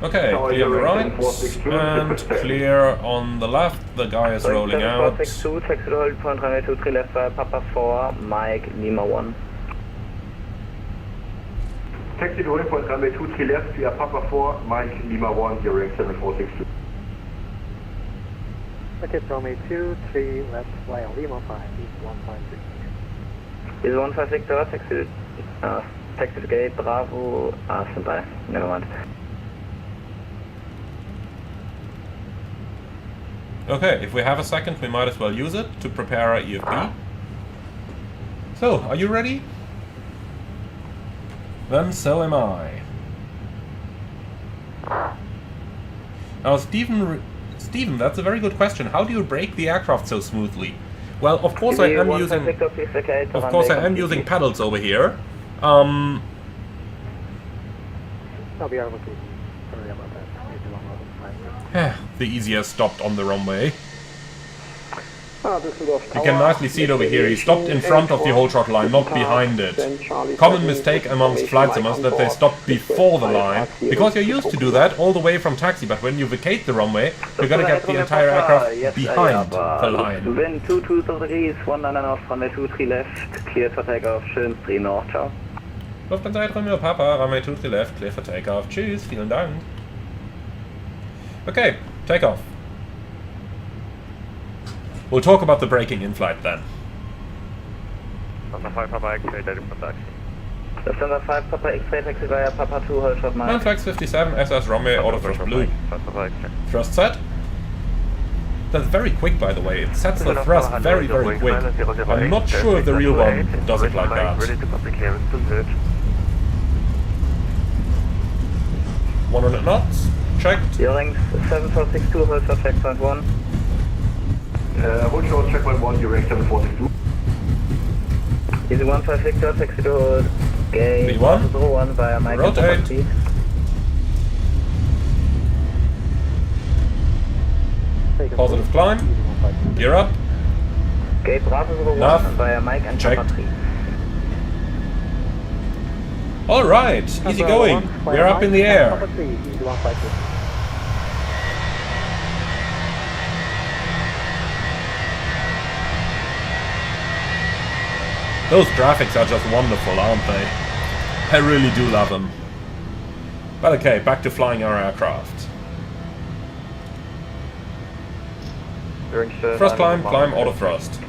S1: Okay, clear on the right, and clear on the left. The guy is rolling out.
S2: 462, taxi to hold point runway 23 left via Papa 4, Mike Lima 1.
S3: Taxi to hold point runway 23 left via Papa 4, Mike Lima 1, during 7462.
S4: Okay, runway 23 left via Lima 5, East 156.
S2: Is 15 Victor, taxi to gate, Bravo, standby, never mind.
S1: Okay, if we have a second, we might as well use it to prepare our EFB. So, are you ready? Then so am I. Now, Stephen, that's a very good question. How do you brake the aircraft so smoothly? Well, of course I am using pedals over here.
S4: I'll be able to. Sorry about that.
S1: The easier stopped on the runway.
S4: Düsseldorf
S1: You can nicely see it over here. He stopped in front of the whole throttle line, not behind it. Common mistake amongst flight simmers that they stop before the line, because you're used to do that all the way from taxi, but when you vacate the runway, you gotta get the entire aircraft behind the line.
S2: Wind 220 degrees, 19 off, runway 23 left, clear for takeoff, schön, 3 North, ciao.
S1: Lufthansa 8 Romeo Papa, runway 23 left, clear for takeoff. Tschüss, vielen Dank. Okay, takeoff. We'll talk about the braking in flight then.
S3: Lufthansa 5 Papa X-ray, ready for taxi.
S2: Lufthansa 5 Papa X-ray, taxi via Papa 2, hold short mile.
S1: Flex 57, SS runway, auto thrust blue. Thrust set. That's very quick, by the way. It sets the thrust very, very quick. I'm not sure if the real one does it like that. 100 knots. Checked.
S2: Yoke 7462, hold short checkpoint 1.
S3: Hold short checkpoint 1, during 7462.
S2: Easy 15 Victor, taxi to hold. Gate
S1: V1.
S2: 1 via Mike.
S1: Rotate.
S2: Speed.
S1: Positive climb. Gear up.
S2: Gate Bravo 01
S1: Nav.
S2: via Mike and
S1: Check.
S2: Papa 3.
S1: Alright, easy going. We're up in the air. Those graphics are just wonderful, aren't they? I really do love them. But okay, back to flying our aircraft. Thrust climb, climb, auto thrust.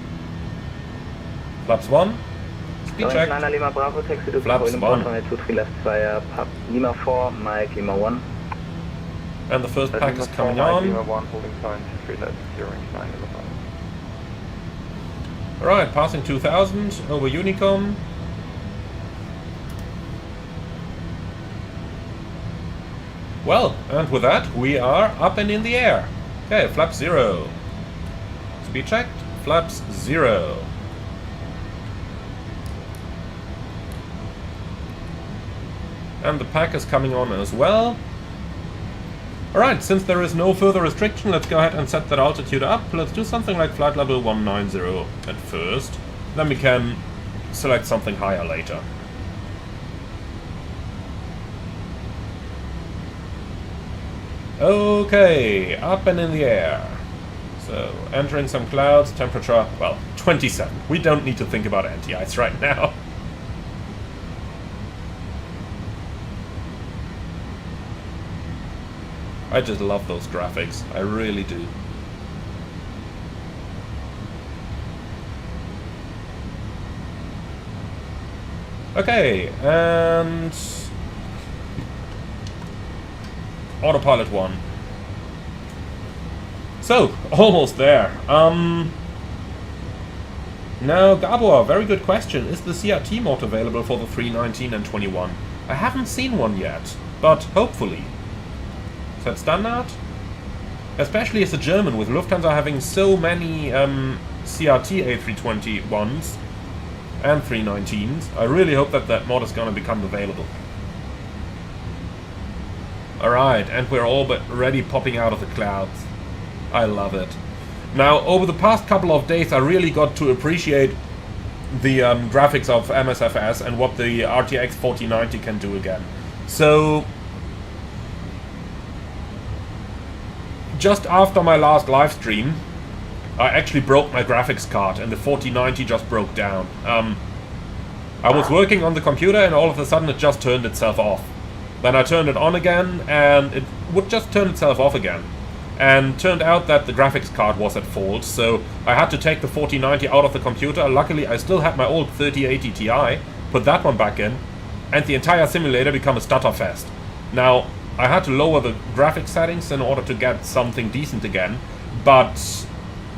S1: Flaps 1. Speed check. Flaps 1.
S2: Lima 4, Mike Lima 1.
S1: And the first pack is coming on.
S3: Lima 1, holding time, 3 left, steering 9 Lima 5.
S1: Alright, passing 2000 over Honeycomb. Well, and with that, we are up and in the air. Okay, flaps 0. Speed checked, flaps 0. And the pack is coming on as well. Alright, since there is no further restriction, let's go ahead and set that altitude up. Let's do something like flight level 190 at first. Then we can select something higher later. Okay, up and in the air. So, entering some clouds, temperature, well, 27. We don't need to think about anti-ice right now. I just love those graphics. I really do. Okay, and autopilot 1. So, almost there. Now, Gabor, very good question. Is the CRT mod available for the 319 and 21? I haven't seen one yet, but hopefully. Is that standard? Especially as a German, with Lufthansa having so many CRT A321s and 319s, I really hope that that mod is going to become available. Alright, and we're all but ready popping out of the clouds. I love it. Now, over the past couple of days, I really got to appreciate the graphics of MSFS and what the RTX 4090 can do again. So, just after my last live stream, I actually broke my graphics card and the 4090 just broke down. I was working on the computer and all of a sudden it just turned itself off. Then I turned it on again and it would just turn itself off again. And turned out that the graphics card was at fault, so I had to take the 4090 out of the computer. Luckily I still had my old 3080 Ti, put that one back in, and the entire simulator became a stutterfest. Now, I had to lower the graphics settings in order to get something decent again, but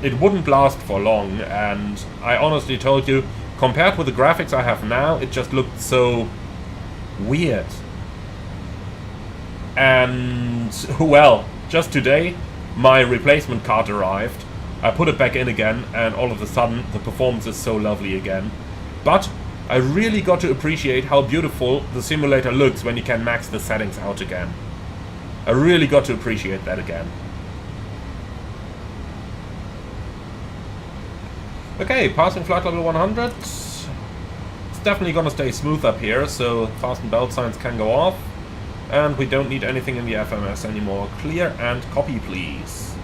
S1: it wouldn't last for long, and I honestly told you, compared with the graphics I have now, it just looked so weird. And, well, just today, my replacement card arrived. I put it back in again, and all of a sudden, the performance is so lovely again. But I really got to appreciate how beautiful the simulator looks when you can max the settings out again. I really got to appreciate that again. Okay, passing flight level 100. It's definitely gonna stay smooth up here, so fasten belt signs can go off. And we don't need anything in the FMS anymore. Clear and copy, please.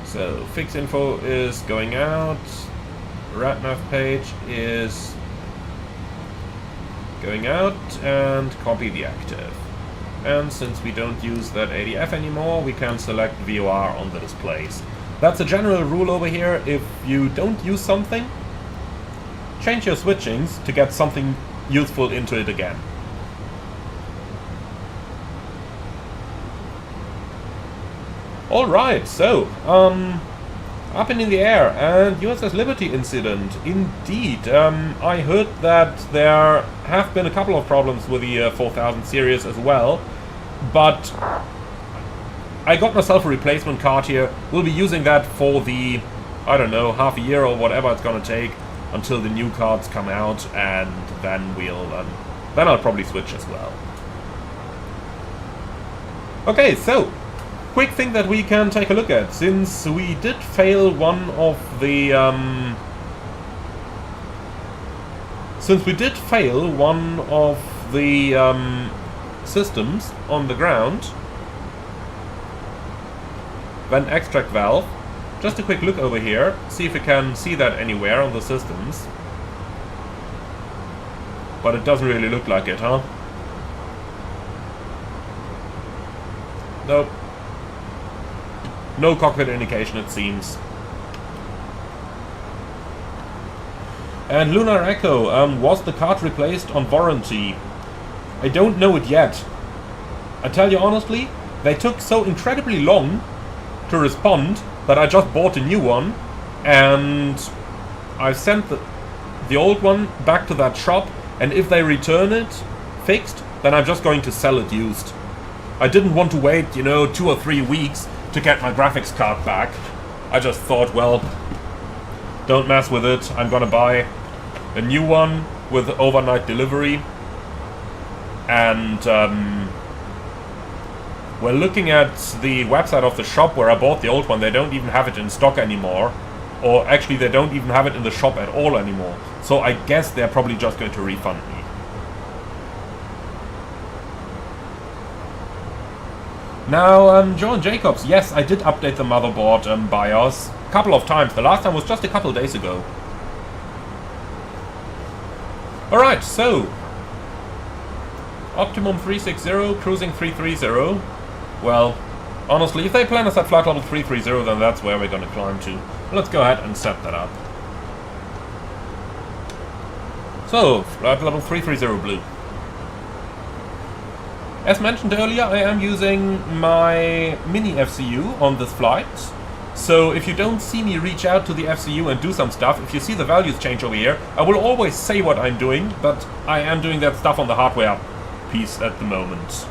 S1: So, fix info is going out. RATNAV page is going out, and copy the active. And since we don't use that ADF anymore, we can select VOR on the displays. That's a general rule over here. If you don't use something, change your switchings to get something useful into it again. Alright, so, up and in the air, and USS Liberty incident. Indeed, I heard that there have been a couple of problems with the 4000 series as well, but I got myself a replacement card here. We'll be using that for the, I don't know, half a year or whatever it's gonna take until the new cards come out, and then then I'll probably switch as well. Okay, so quick thing that we can take a look at, since we did fail one of the since we did fail one of the systems on the ground, vent extract valve, just a quick look over here, see if we can see that anywhere on the systems. But it doesn't really look like it, huh? Nope. No cockpit indication, it seems. And Lunar Echo, was the card replaced on warranty? I don't know it yet. I tell you honestly, they took so incredibly long to respond that I just bought a new one, and I sent the old one back to that shop, and if they return it fixed, then I'm just going to sell it used. I didn't want to wait, you know, 2 or 3 weeks to get my graphics card back. I just thought, well, don't mess with it. I'm gonna buy a new one with overnight delivery. And we're looking at the website of the shop where I bought the old one. They don't even have it in stock anymore. Or actually, they don't even have it in the shop at all anymore. So I guess they're probably just going to refund me. Now, John Jacobs, yes, I did update the motherboard BIOS a couple of times. The last time was just a couple days ago. Alright, so Optimum 360, cruising 330. Well, honestly, if they plan us at flight level 330, then that's where we're going to climb to. Let's go ahead and set that up. So, flight level 330 blue. As mentioned earlier, I am using my mini FCU on this flight. So if you don't see me reach out to the FCU and do some stuff, if you see the values change over here, I will always say what I'm doing, but I am doing that stuff on the hardware piece at the moment.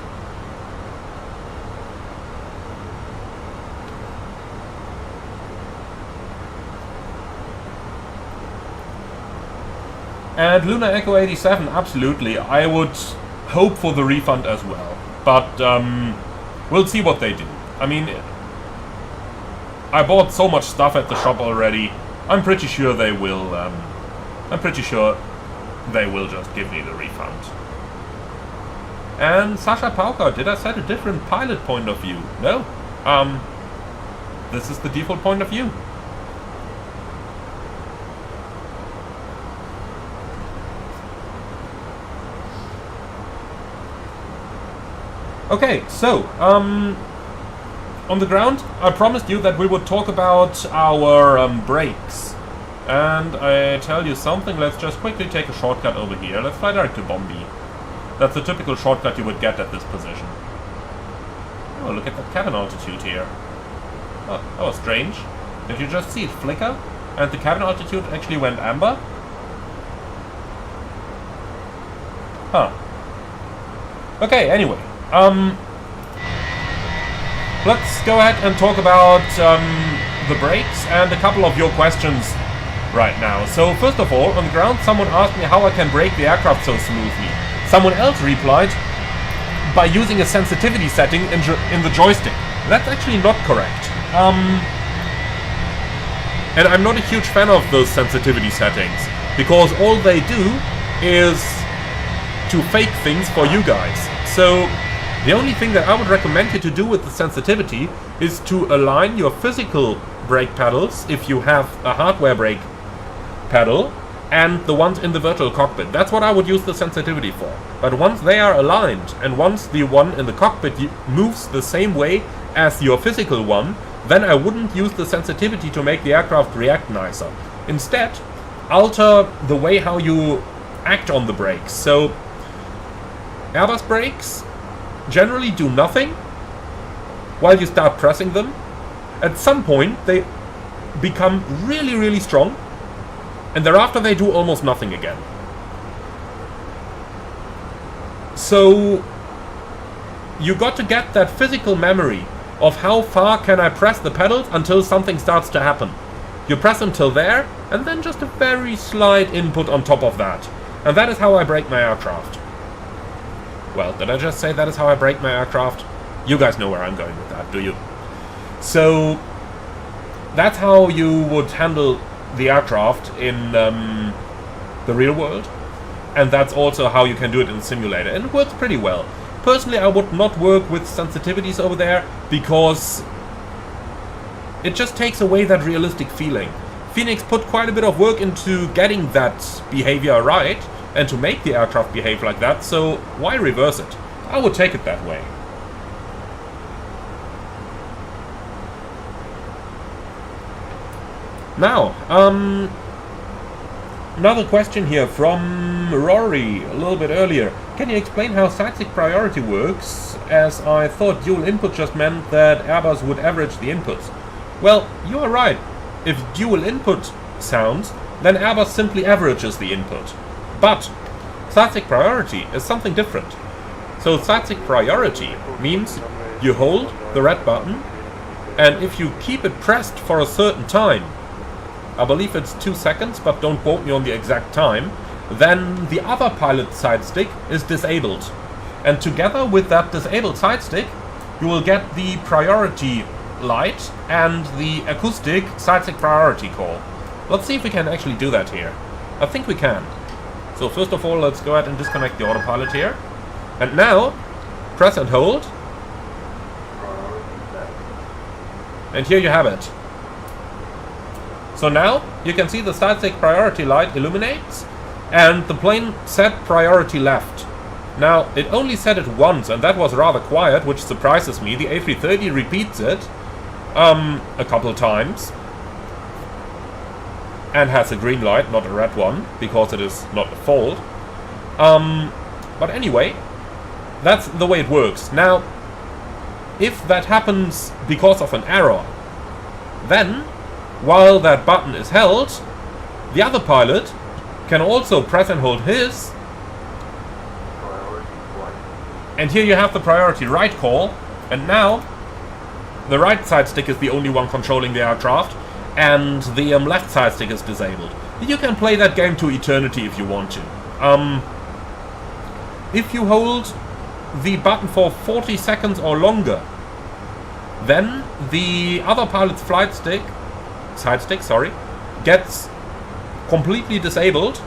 S1: And Lunar Echo 87, absolutely. I would hope for the refund as well. But we'll see what they do. I mean, I bought so much stuff at the shop already. I'm pretty sure they will. I'm pretty sure they will just give me the refund. And Sasha Pauker, did I set a different pilot point of view? No. This is the default point of view. Okay, so, on the ground, I promised you that we would talk about our brakes. And I tell you something, let's just quickly take a shortcut over here. Let's fly direct to Bombi. That's the typical shortcut you would get at this position. Oh, look at that cabin altitude here. Oh, that was strange. Did you just see it flicker? And the cabin altitude actually went amber? Huh. Okay, anyway. Let's go ahead and talk about the brakes and a couple of your questions right now. So first of all, on the ground, someone asked me how I can brake the aircraft so smoothly. Someone else replied by using a sensitivity setting in the joystick. That's actually not correct. And I'm not a huge fan of those sensitivity settings, because all they do is to fake things for you guys. So the only thing that I would recommend you to do with the sensitivity is to align your physical brake pedals, if you have a hardware brake pedal, and the ones in the virtual cockpit. That's what I would use the sensitivity for. But once they are aligned, and once the one in the cockpit moves the same way as your physical one, then I wouldn't use the sensitivity to make the aircraft react nicer. Instead, alter the way how you act on the brakes. So Airbus brakes generally do nothing while you start pressing them. At some point they become really, really strong, and thereafter they do almost nothing again. So you got to get that physical memory of how far can I press the pedals until something starts to happen. You press them till there, and then just a very slight input on top of that. And that is how I brake my aircraft. Well, did I just say that is how I brake my aircraft? You guys know where I'm going with that, do you? So that's how you would handle the aircraft in the real world. And that's also how you can do it in the simulator, and it works pretty well. Personally, I would not work with sensitivities over there, because it just takes away that realistic feeling. Fenix put quite a bit of work into getting that behavior right, and to make the aircraft behave like that, so why reverse it? I would take it that way. Now, another question here from Rory a little bit earlier. Can you explain how side-stick priority works, as I thought dual input just meant that Airbus would average the inputs? Well, you are right. If dual input sounds, then Airbus simply averages the input. But side-stick priority is something different. So side-stick priority means you hold the red button, and if you keep it pressed for a certain time, I believe it's 2 seconds, but don't quote me on the exact time, then the other pilot side stick is disabled. And together with that disabled side stick, you will get the priority light and the acoustic side stick priority call. Let's see if we can actually do that here. I think we can. So first of all, let's go ahead and disconnect the autopilot here. And now, press and hold. And here you have it. So now, you can see the side stick priority light illuminates, and the plane set priority left. Now, it only said it once, and that was rather quiet, which surprises me. The A330 repeats it a couple times, and has a green light, not a red one, because it is not a fault. But anyway, that's the way it works. Now, if that happens because of an error, then while that button is held, the other pilot can also press and hold his. And here you have the priority right call. And now, the right side stick is the only one controlling the aircraft, and the left side stick is disabled. You can play that game to eternity if you want to. If you hold the button for 40 seconds or longer, then the other pilot's side stick, gets completely disabled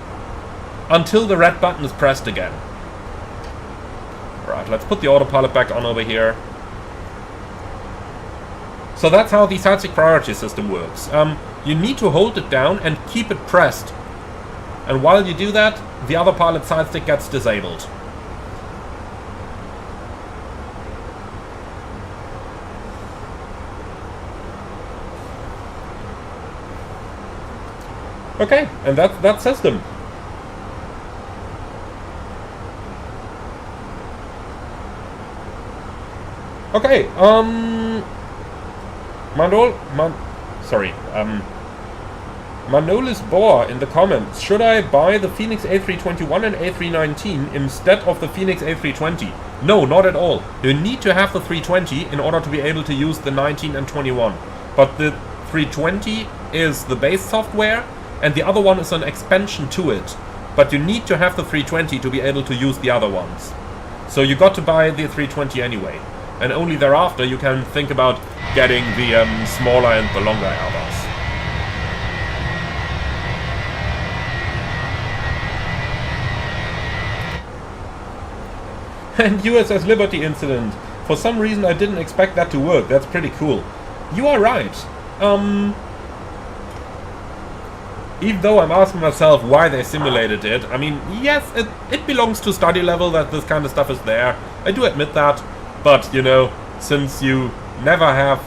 S1: until the red button is pressed again. Alright, let's put the autopilot back on over here. So that's how the side stick priority system works. You need to hold it down and keep it pressed. And while you do that, the other pilot's side stick gets disabled. Okay, and that's that system. Okay, Manolis Boar in the comments. Should I buy the Fenix A321 and A319 instead of the Fenix A320? No, not at all. You need to have the 320 in order to be able to use the 19 and 21. But the 320 is the base software, and the other one is an expansion to it. But you need to have the 320 to be able to use the other ones. So you got to buy the 320 anyway. And only thereafter you can think about getting the smaller and the longer Airbus. And USS Liberty incident. For some reason I didn't expect that to work. That's pretty cool. You are right. Even though I'm asking myself why they simulated it, I mean, yes, it belongs to study level that this kind of stuff is there. I do admit that. But, you know, since you never have...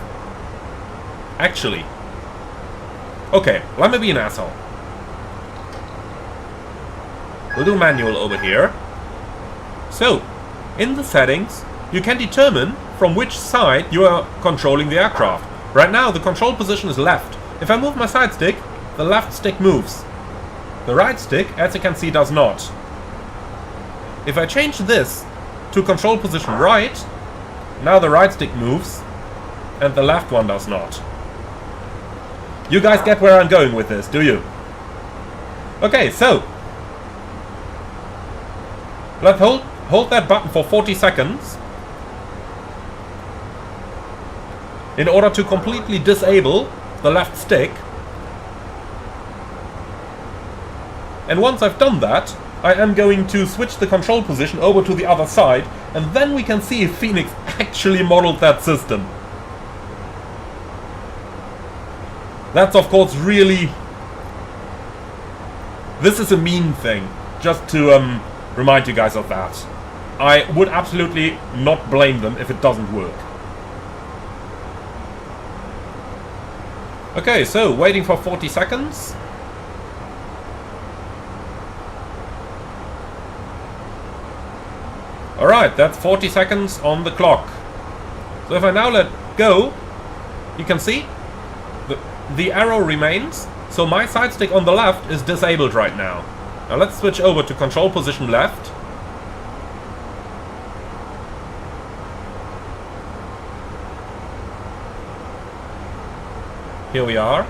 S1: Actually. Okay, let me be an asshole. We'll do manual over here. So, in the settings, you can determine from which side you are controlling the aircraft. Right now, the control position is left. If I move my side stick, the left stick moves. The right stick, as you can see, does not. If I change this to control position right, now the right stick moves, and the left one does not. You guys get where I'm going with this, do you? Okay, so let's hold that button for 40 seconds in order to completely disable the left stick. And once I've done that, I am going to switch the control position over to the other side, and then we can see if Fenix actually modeled that system. That's of course really... This is a mean thing, just to remind you guys of that. I would absolutely not blame them if it doesn't work. Okay, so waiting for 40 seconds. Alright, that's 40 seconds on the clock. So if I now let go, you can see the arrow remains. So my side stick on the left is disabled right now. Now let's switch over to control position left. Here we are.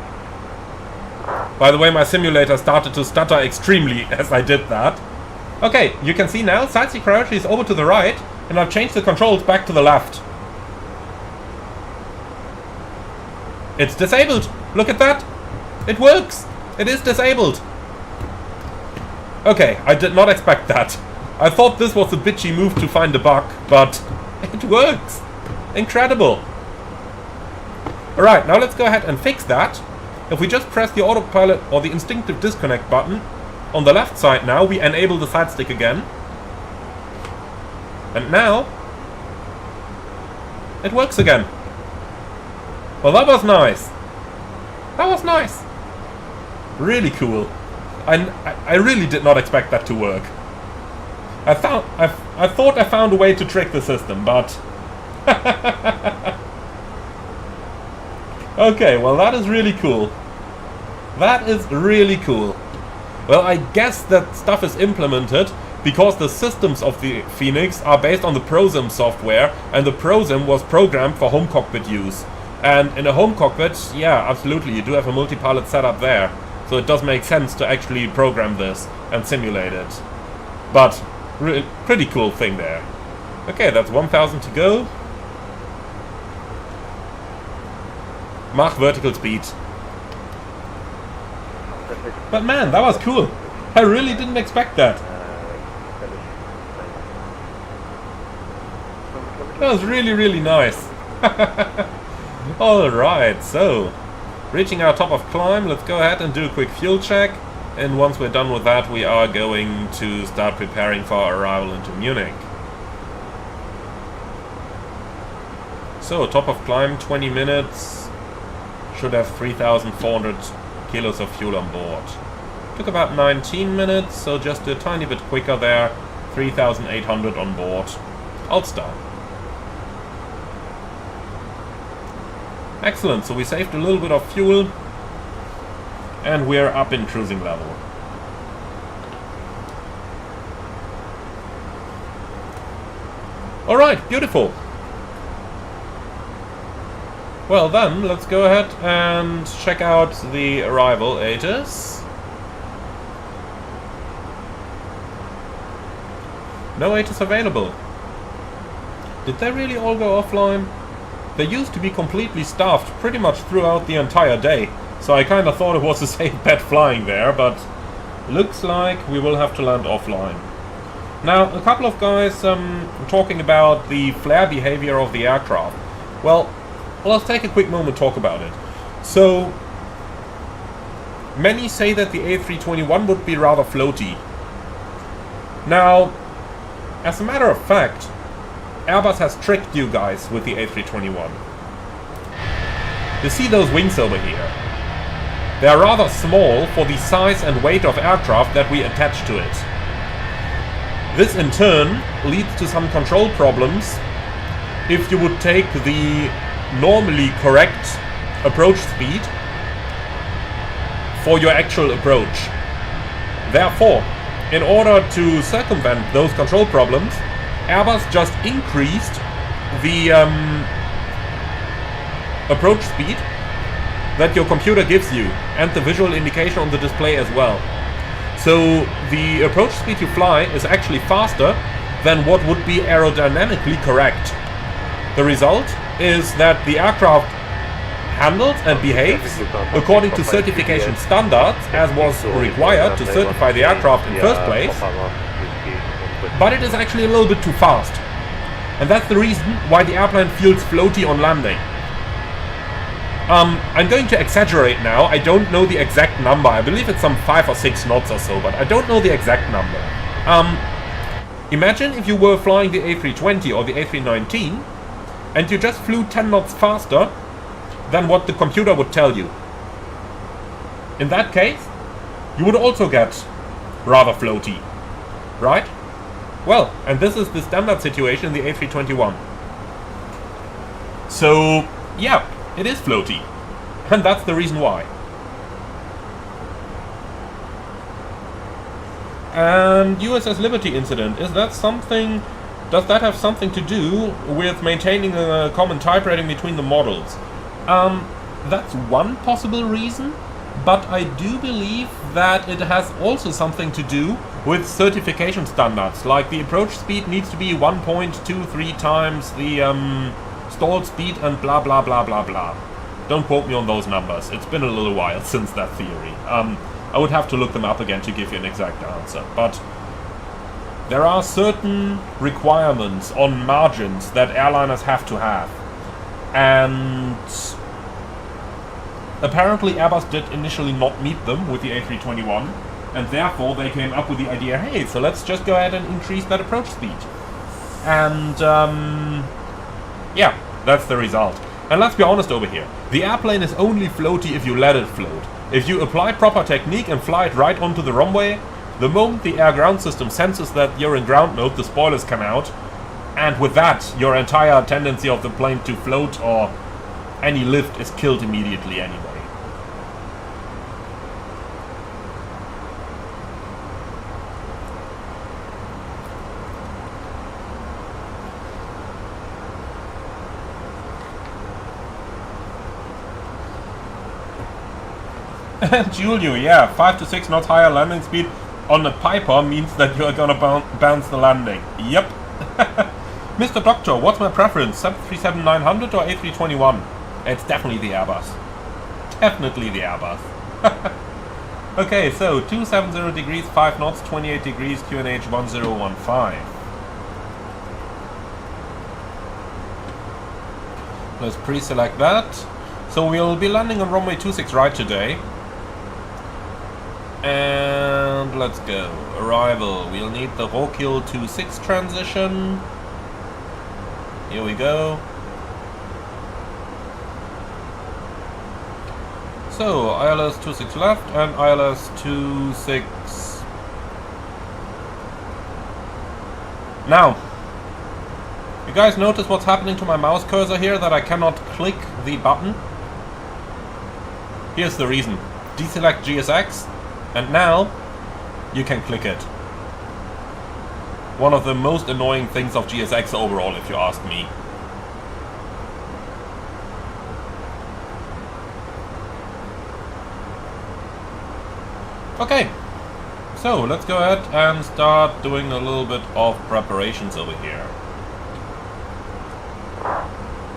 S1: By the way, my simulator started to stutter extremely as I did that. Okay, you can see now side stick priority is over to the right, and I've changed the controls back to the left. It's disabled. Look at that. It works. It is disabled. Okay, I did not expect that. I thought this was a bitchy move to find a bug, but it works. Incredible. Alright, now let's go ahead and fix that. If we just press the autopilot or the instinctive disconnect button on the left side now, we enable the side stick again. And now it works again. Well, that was nice. That was nice. Really cool. I really did not expect that to work. I thought I found a way to trick the system, but okay, well that is really cool. That is really cool. Well, I guess that stuff is implemented because the systems of the Fenix are based on the ProSim software, and the ProSim was programmed for home cockpit use. And in a home cockpit, yeah, absolutely, you do have a multi-pilot setup there. So it does make sense to actually program this and simulate it. But, pretty cool thing there. Okay, that's 1000 to go. Mach vertical speed. But man, that was cool. I really didn't expect that. That was really, really nice. Alright, so reaching our top of climb, let's go ahead and do a quick fuel check. And once we're done with that, we are going to start preparing for our arrival into Munich. So, top of climb, 20 minutes. Should have 3,400 kilos of fuel on board. Took about 19 minutes, so just a tiny bit quicker there. 3,800 on board. Alt start. Excellent, so we saved a little bit of fuel. And we're up in cruising level. Alright, beautiful. Well then, let's go ahead and check out the arrival ATIS. No ATIS available. Did they really all go offline? They used to be completely staffed pretty much throughout the entire day. So I kind of thought it was a safe bet flying there, but looks like we will have to land offline. Now, a couple of guys talking about the flare behavior of the aircraft. Well, let's take a quick moment to talk about it. So, many say that the A321 would be rather floaty. Now, as a matter of fact, Airbus has tricked you guys with the A321. You see those wings over here? They are rather small for the size and weight of aircraft that we attach to it. This in turn leads to some control problems if you would take the normally correct approach speed for your actual approach. Therefore, in order to circumvent those control problems, Airbus just increased the approach speed that your computer gives you, and the visual indication on the display as well. So the approach speed you fly is actually faster than what would be aerodynamically correct. The result is that the aircraft handles and behaves according to certification standards as was required to certify the aircraft in the first place, but it is actually a little bit too fast. And that's the reason why the airplane feels floaty on landing. I'm going to exaggerate now. I don't know the exact number. I believe it's some 5 or 6 knots or so, but I don't know the exact number. Imagine if you were flying the A320 or the A319 and you just flew 10 knots faster than what the computer would tell you. In that case, you would also get rather floaty, right? Well, and this is the standard situation in the A321. So, yeah, it is floaty. And that's the reason why. And USS Liberty incident, is that something... Does that have something to do with maintaining a common type rating between the models? That's one possible reason, but I do believe that it has also something to do with certification standards, like the approach speed needs to be 1.23 times the stalled speed and blah blah blah blah blah. Don't quote me on those numbers, it's been a little while since that theory. I would have to look them up again to give you an exact answer, but there are certain requirements on margins that airliners have to have, and apparently Airbus did initially not meet them with the A321, and therefore they came up with the idea, hey, so let's just go ahead and increase that approach speed. And yeah, that's the result. And let's be honest over here, the airplane is only floaty if you let it float. If you apply proper technique and fly it right onto the runway, the moment the air-ground system senses that you're in ground mode, the spoilers come out, and with that, your entire tendency of the plane to float or any lift is killed immediately anyway. And Julio, yeah, 5 to 6 knots higher landing speed on a Piper means that you're gonna bounce the landing. Yep. Mr. Doctor, what's my preference? 737-900 or A321? It's definitely the Airbus. Definitely the Airbus. Okay, so 270 degrees, 5 knots, 28 degrees, QNH 1015. Let's pre-select that. So we'll be landing on runway 26 right today. And let's go. Arrival. We'll need the Rokiel 26 transition. Here we go. So, ILS 26 left and ILS 26. Now, you guys notice what's happening to my mouse cursor here, that I cannot click the button? Here's the reason. Deselect GSX, and now you can click it. One of the most annoying things of GSX overall, if you ask me. Okay, so let's go ahead and start doing a little bit of preparations over here.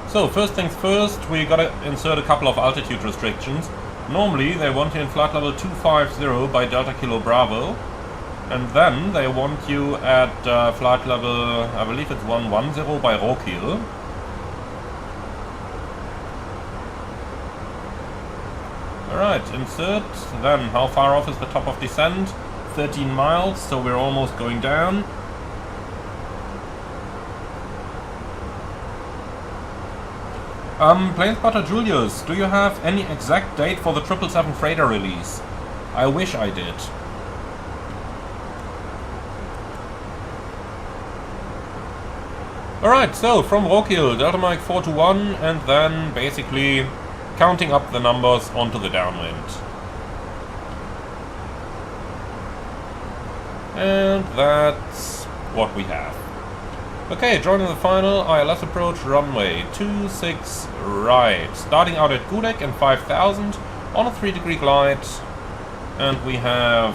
S1: So first things first, we gotta insert a couple of altitude restrictions. Normally they want you in flight level 250 by Delta Kilo Bravo, and then they want you at flight level, I believe it's 110 by Rokiel. Alright, insert. Then how far off is the top of descent? 13 miles, so we're almost going down. Plane spotter Julius, do you have any exact date for the 777 freighter release? I wish I did. Alright, so from Rokiel, Delta Mike 421, and then basically counting up the numbers onto the downwind. And that's what we have. Okay, joining the final ILS approach, runway 26 right. Starting out at Gudek and 5000 on a 3-degree glide. And we have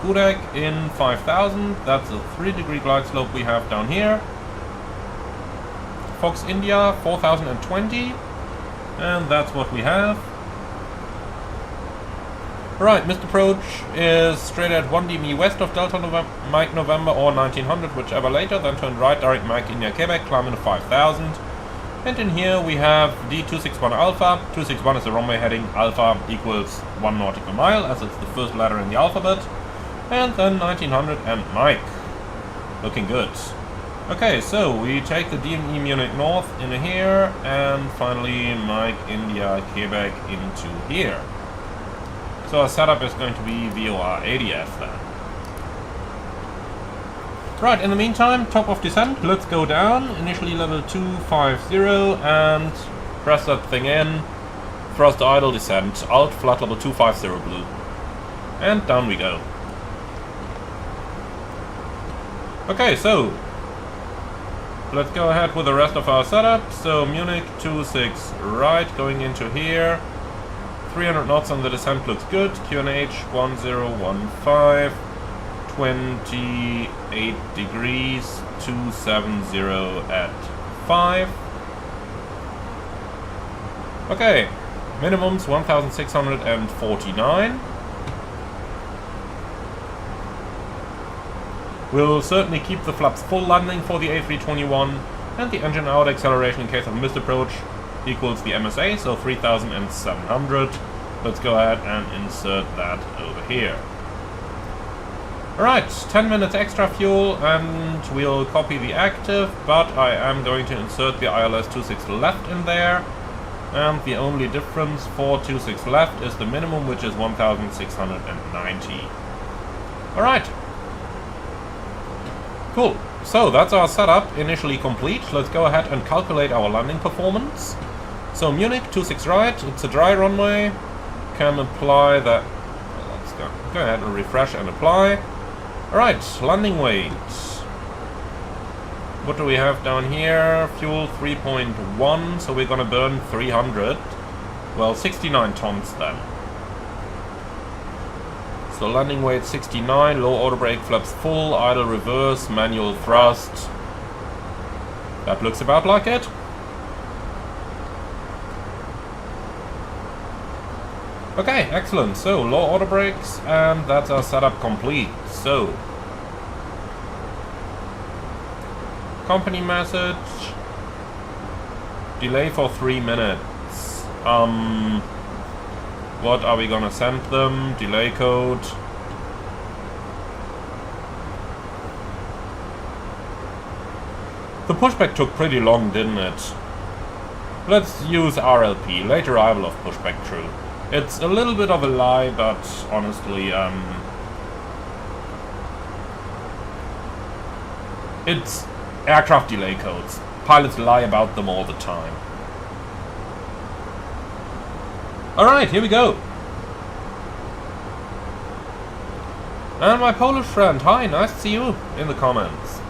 S1: Gudek in 5000. That's a 3-degree glide slope we have down here. Fox India 4020. And that's what we have. Right, Mr. Approach is straight at 1 DME west of Delta Mike November or 1900, whichever later, then turn right, direct Mike India Quebec, climb into 5000. And in here we have D261 Alpha. 261 is the runway heading, Alpha equals 1 nautical mile, as it's the first letter in the alphabet. And then 1900 and Mike. Looking good. Okay, so we take the DME Munich North into here, and finally Mike India Quebec into here. So our setup is going to be VOR ADF then. Right, in the meantime, top of descent, let's go down. Initially level 250 and press that thing in. Thrust idle descent, alt flat level 250 blue. And down we go. Okay, so let's go ahead with the rest of our setup. So Munich 26 right, going into here. 300 knots on the descent looks good. QNH 1015, 28 degrees, 270 at 5. Okay, minimums 1649. We'll certainly keep the flaps full landing for the A321, and the engine out acceleration in case of missed approach equals the MSA, so 3700. Let's go ahead and insert that over here. Alright, 10 minutes extra fuel, and we'll copy the active, but I am going to insert the ILS 26 left in there, and the only difference for 26 left is the minimum, which is 1690. Alright. Cool. So that's our setup initially complete. Let's go ahead and calculate our landing performance. So Munich 26 right, it's a dry runway. Can apply that. Well, let's go ahead and refresh and apply. Alright, landing weight. What do we have down here? Fuel 3.1, so we're gonna burn 300. Well, 69 tons then. So landing weight 69, low auto brake, flaps full, idle reverse, manual thrust. That looks about like it. Okay, excellent. So low auto brakes, and that's our setup complete. So company message. Delay for 3 minutes. What are we gonna send them? Delay code. The pushback took pretty long, didn't it? Let's use RLP, late arrival of pushback crew. It's a little bit of a lie, but honestly, it's aircraft delay codes. Pilots lie about them all the time. Alright, here we go. And my Polish friend, hi, nice to see you in the comments.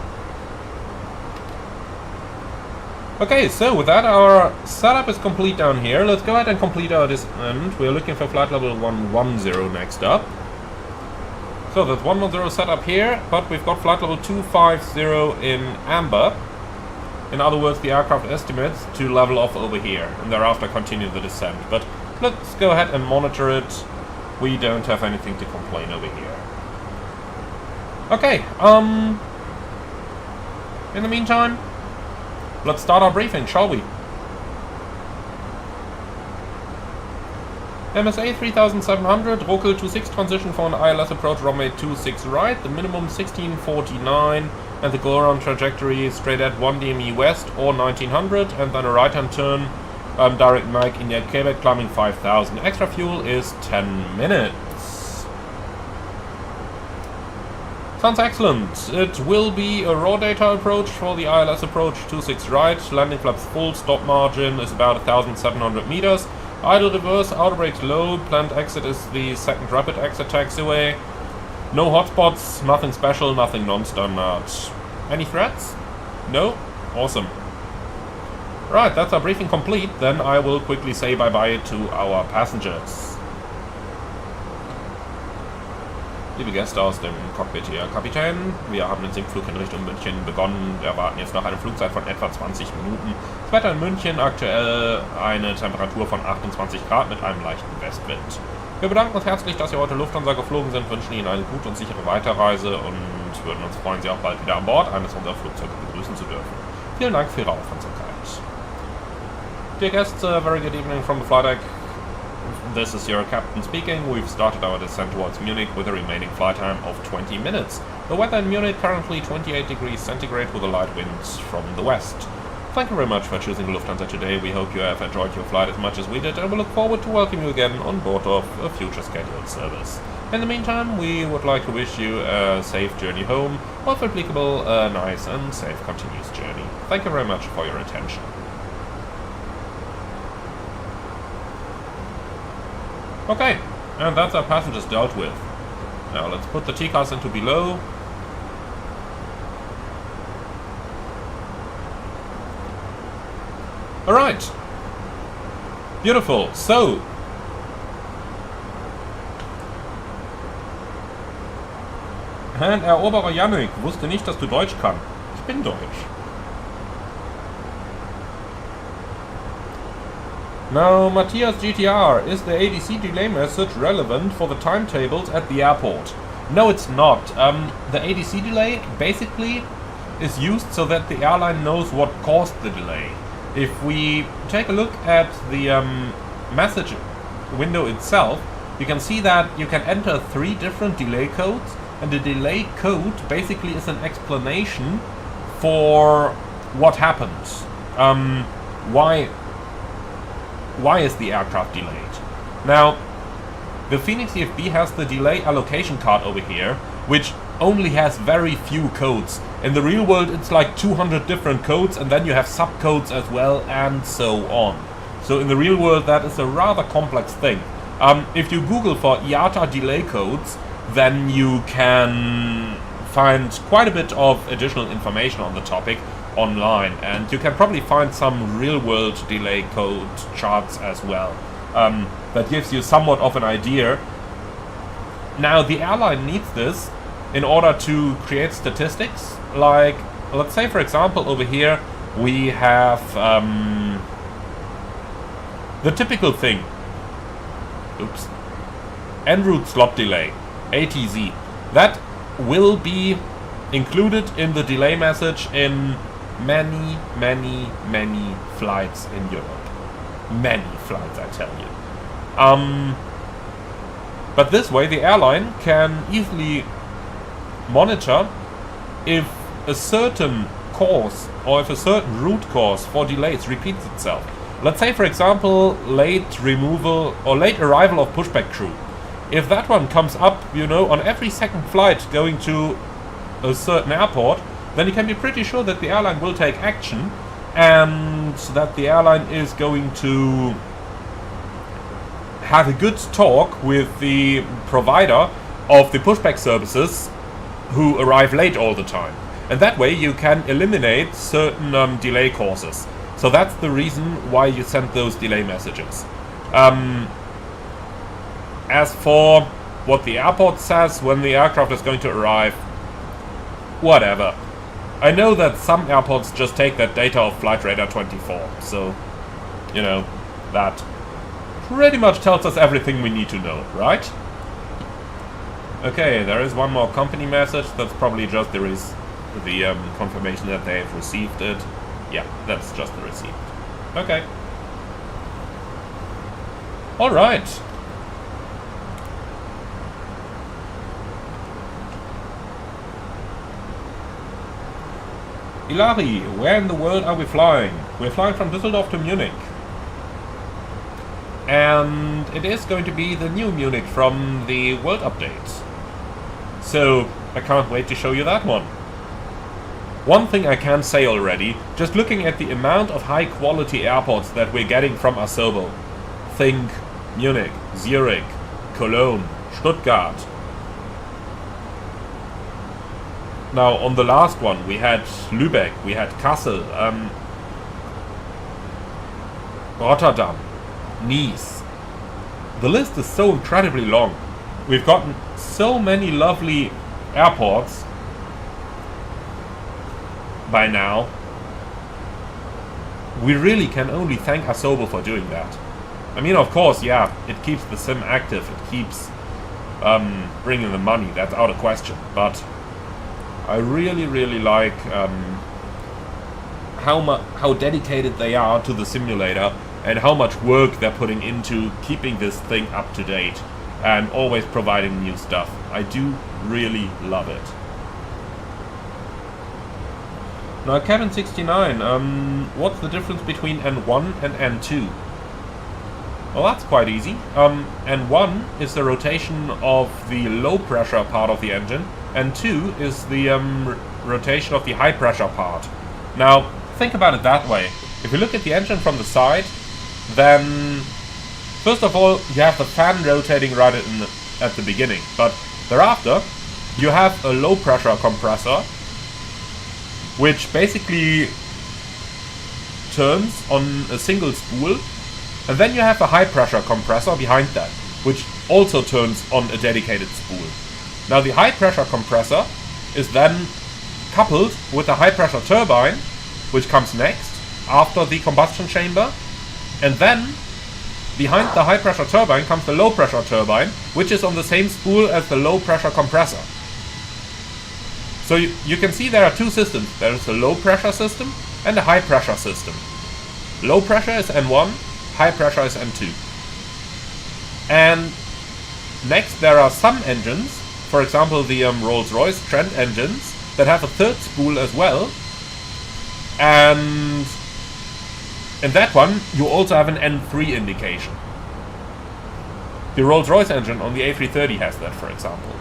S1: Okay, so with that, our setup is complete down here. Let's go ahead and complete our descent. We're looking for flight level 110 next up. So that's 110 setup here, but we've got flight level 250 in amber. In other words, the aircraft estimates to level off over here, and thereafter continue the descent. But let's go ahead and monitor it. We don't have anything to complain over here. Okay, in the meantime, let's start our briefing, shall we? MSA 3700, Rokel 26 transition for an ILS approach runway 26 right, the minimum 1649, and the go around trajectory is straight at 1 DME west or 1900, and then a right hand turn, direct Mike India Quebec climbing 5000. Extra fuel is 10 minutes. Sounds excellent. It will be a raw data approach for the ILS approach 26 right. Landing flaps full, stop margin is about 1700 meters. Idle reverse, outer brakes low. Planned exit is the second rapid exit taxiway. No hotspots, nothing special, nothing non-standard. Any threats? No? Awesome. Right, that's our briefing complete. Then I will quickly say bye-bye to our passengers. Liebe Gäste aus dem Cockpit hier, Kapitän, wir haben den Sinkflug in Richtung München begonnen. Wir erwarten jetzt noch eine Flugzeit von etwa 20 Minuten. Das Wetter in München aktuell eine Temperatur von 28 Grad mit einem leichten Westwind. Wir bedanken uns herzlich, dass Sie heute Lufthansa geflogen sind, wünschen Ihnen eine gute und sichere Weiterreise und würden uns freuen, Sie auch bald wieder an Bord eines unserer Flugzeuge begrüßen zu dürfen. Vielen Dank für Ihre Aufmerksamkeit. Dear guests, very good evening from the flight deck. This is your captain speaking. We've started our descent towards Munich with a remaining flight time of 20 minutes. The weather in Munich currently 28 degrees centigrade with a light wind from the west. Thank you very much for choosing Lufthansa today. We hope you have enjoyed your flight as much as we did and we look forward to welcoming you again on board of a future scheduled service. In the meantime, we would like to wish you a safe journey home, or if applicable, a nice and safe continuous journey. Thank you very much for your attention. Okay, and that's our passengers dealt with. Now let's put the TCAS into below. Alright. Beautiful. So. Herrn Eroberer Yannick, wusste nicht, dass du Deutsch kannst. Ich bin Deutsch. Now, Matthias GTR, is the ADC delay message relevant for the timetables at the airport? No, it's not. The ADC delay basically is used so that the airline knows what caused the delay. If we take a look at the message window itself, you can see that you can enter 3 different delay codes, and the delay code basically is an explanation for what happened. Why is the aircraft delayed? Now, the Fenix CFB has the delay allocation card over here, which only has very few codes. In the real world, it's like 200 different codes, and then you have subcodes as well, and so on. So in the real world, that is a rather complex thing. If you Google for IATA delay codes, then you can find quite a bit of additional information on the topic online, and you can probably find some real-world delay code charts as well. That gives you somewhat of an idea. Now, the airline needs this in order to create statistics. Like, let's say, for example, over here we have the typical thing. Oops. En route slot delay, ATZ. That will be included in the delay message in many flights in Europe. Many flights, I tell you. But this way the airline can easily monitor if a certain course or if a certain route course for delays repeats itself. Let's say, for example, late removal or late arrival of pushback crew. If that one comes up, you know, on every second flight going to a certain airport, then you can be pretty sure that the airline will take action and that the airline is going to have a good talk with the provider of the pushback services who arrive late all the time. And that way you can eliminate certain delay causes. So that's the reason why you send those delay messages. As for what the airport says when the aircraft is going to arrive, whatever. I know that some airports just take that data of Flight Radar 24, so, you know, that pretty much tells us everything we need to know, right? Okay, there is one more company message. That's probably just the confirmation that they've received it. Yeah, that's just the receipt. Okay. Alright. Ilari, where in the world are we flying? We're flying from Düsseldorf to Munich. And it is going to be the new Munich from the World Update. So, I can't wait to show you that one. One thing I can say already, just looking at the amount of high quality airports that we're getting from Asobo. Think Munich, Zurich, Cologne, Stuttgart. Now, on the last one, we had Lübeck, we had Kassel, Rotterdam, Nice. The list is so incredibly long. We've gotten so many lovely airports by now. We really can only thank Asobo for doing that. I mean, of course, yeah, it keeps the sim active, it keeps bringing the money, that's out of question. But I really, really like how dedicated they are to the simulator and how much work they're putting into keeping this thing up to date and always providing new stuff. I do really love it. Now, Cabin 69, what's the difference between N1 and N2? Well, that's quite easy. N1 is the rotation of the low pressure part of the engine, N2 is the rotation of the high pressure part. Now, think about it that way. If you look at the engine from the side, then first of all, you have the fan rotating right at the beginning, but thereafter, you have a low pressure compressor, which basically turns on a single spool, and then you have a high pressure compressor behind that, which also turns on a dedicated spool. Now the high pressure compressor is then coupled with a high pressure turbine, which comes next after the combustion chamber, and then behind the high pressure turbine comes the low pressure turbine, which is on the same spool as the low pressure compressor. So you can see there are two systems. There is a low pressure system and a high pressure system. Low pressure is N1, high pressure is N2. And next there are some engines, for example the Rolls-Royce Trent engines, that have a third spool as well. And in that one you also have an N3 indication. The Rolls-Royce engine on the A330 has that, for example.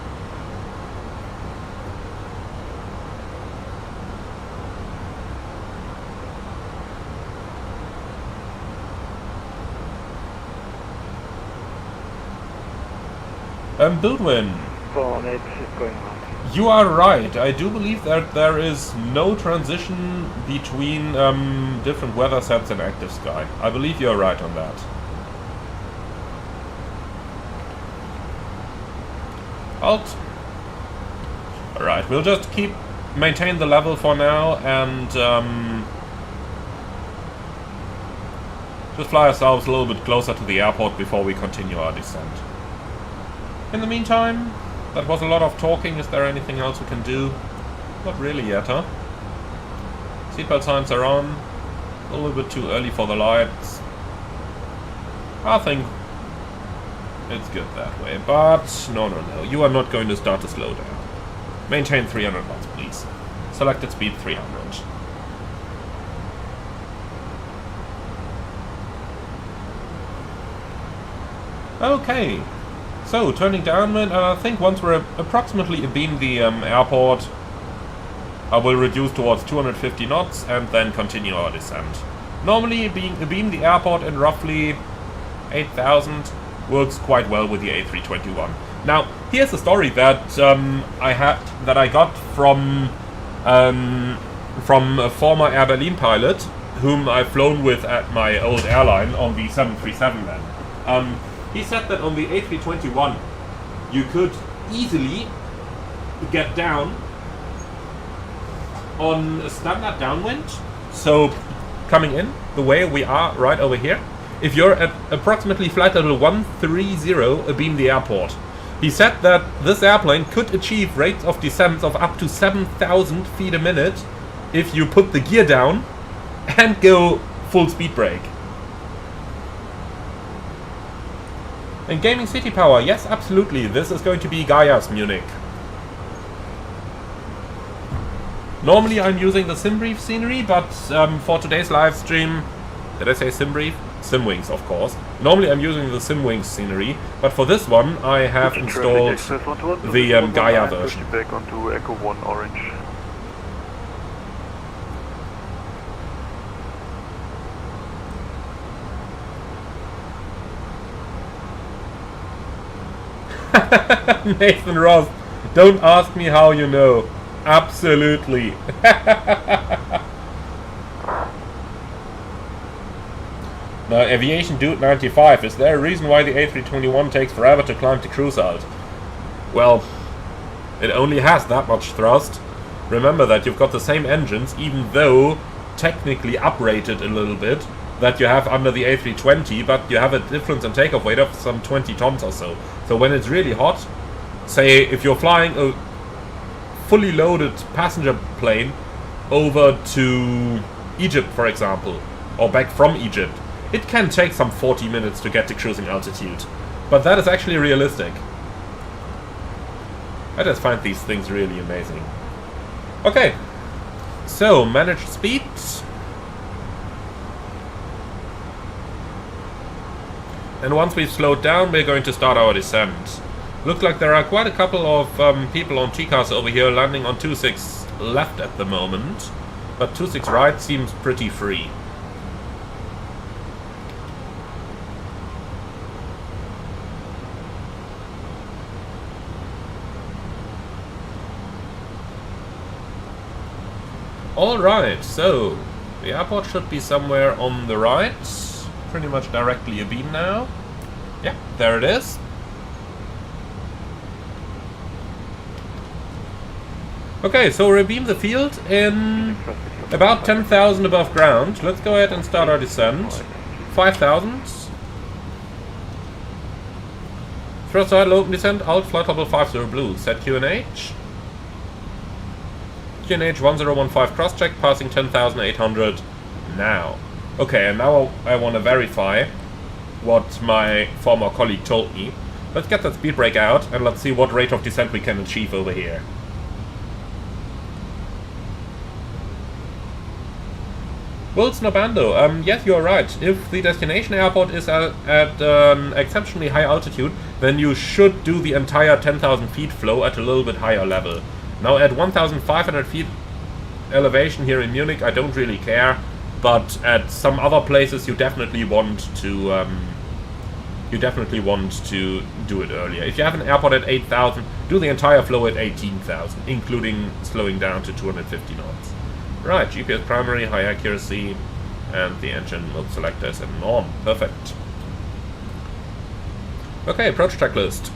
S1: Buildwin, you are right. I do believe that there is no transition between different weather sets in Active Sky. I believe you're right on that. Alt. Alright, we'll just maintain the level for now and just fly ourselves a little bit closer to the airport before we continue our descent. In the meantime, that was a lot of talking. Is there anything else we can do? Not really yet, huh? Seatbelt signs are on. A little bit too early for the lights. I think it's good that way. But no. You are not going to start to slow down. Maintain 300 knots, please. Selected speed 300. Okay. So, turning downwind, and I think once we're approximately abeam the airport, I will reduce towards 250 knots and then continue our descent. Normally, abeam the airport in roughly 8,000 works quite well with the A321. Now, here's a story that I got from a former Air Berlin pilot, whom I've flown with at my old airline on the 737 then. He said that on the A321 you could easily get down on a standard downwind, so coming in the way we are right over here, if you're at approximately flight level 130 abeam the airport. He said that this airplane could achieve rates of descent of up to 7,000 feet a minute if you put the gear down and go full speed brake. And Gaming City Power, yes, absolutely. This is going to be Gaia's Munich. Normally I'm using the SimBrief scenery, but for today's live stream, did I say SimBrief? SimWings, of course. Normally I'm using the SimWings scenery, but for this one I have installed the Gaia version.
S5: Back onto Echo 1 Orange.
S1: Nathan Ross, don't ask me how you know. Absolutely. Now, Aviation Dude 95, is there a reason why the A321 takes forever to climb to cruise alt? Well, it only has that much thrust. Remember that you've got the same engines, even though technically uprated a little bit, that you have under the A320, but you have a difference in takeoff weight of some 20 tons or so. So when it's really hot, say if you're flying a fully loaded passenger plane over to Egypt, for example, or back from Egypt, it can take some 40 minutes to get to cruising altitude. But that is actually realistic. I just find these things really amazing. Okay, so managed speeds. And once we've slowed down, we're going to start our descent. Looks like there are quite a couple of people on T-cars over here landing on 26 left at the moment. But 26 right seems pretty free. Alright, so the airport should be somewhere on the right. Pretty much directly abeam now. Yeah, there it is. Okay, so we'll beam the field in about 10,000 above ground. Let's go ahead and start our descent. 5,000. Thrust side low descent, alt flight level 50 blue. Set QNH. QNH 1015 cross check, passing 10,800 now. Okay, and now I want to verify what my former colleague told me. Let's get that speed brake out and let's see what rate of descent we can achieve over here. Well, Snobando, yes, you're right. If the destination airport is at an exceptionally high altitude, then you should do the entire 10,000 feet flow at a little bit higher level. Now at 1,500 feet elevation here in Munich, I don't really care, but at some other places you definitely want to do it earlier. If you have an airport at 8,000, do the entire flow at 18,000, including slowing down to 250 knots. Right, GPS primary, high accuracy, and the engine mode selector is in norm. Perfect. Okay, approach checklist.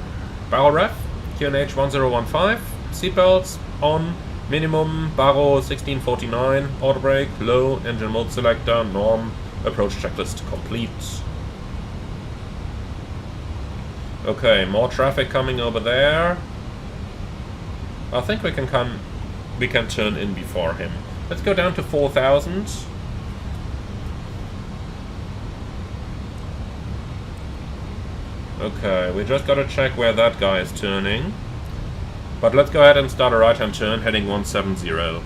S1: Barrel ref, QNH 1015, seatbelts on, minimum, baro 1649, auto brake, low, engine mode selector, norm, approach checklist complete. Okay, more traffic coming over there. I think we can turn in before him. Let's go down to 4,000. Okay, we just gotta check where that guy is turning. But let's go ahead and start a right-hand turn, heading 170.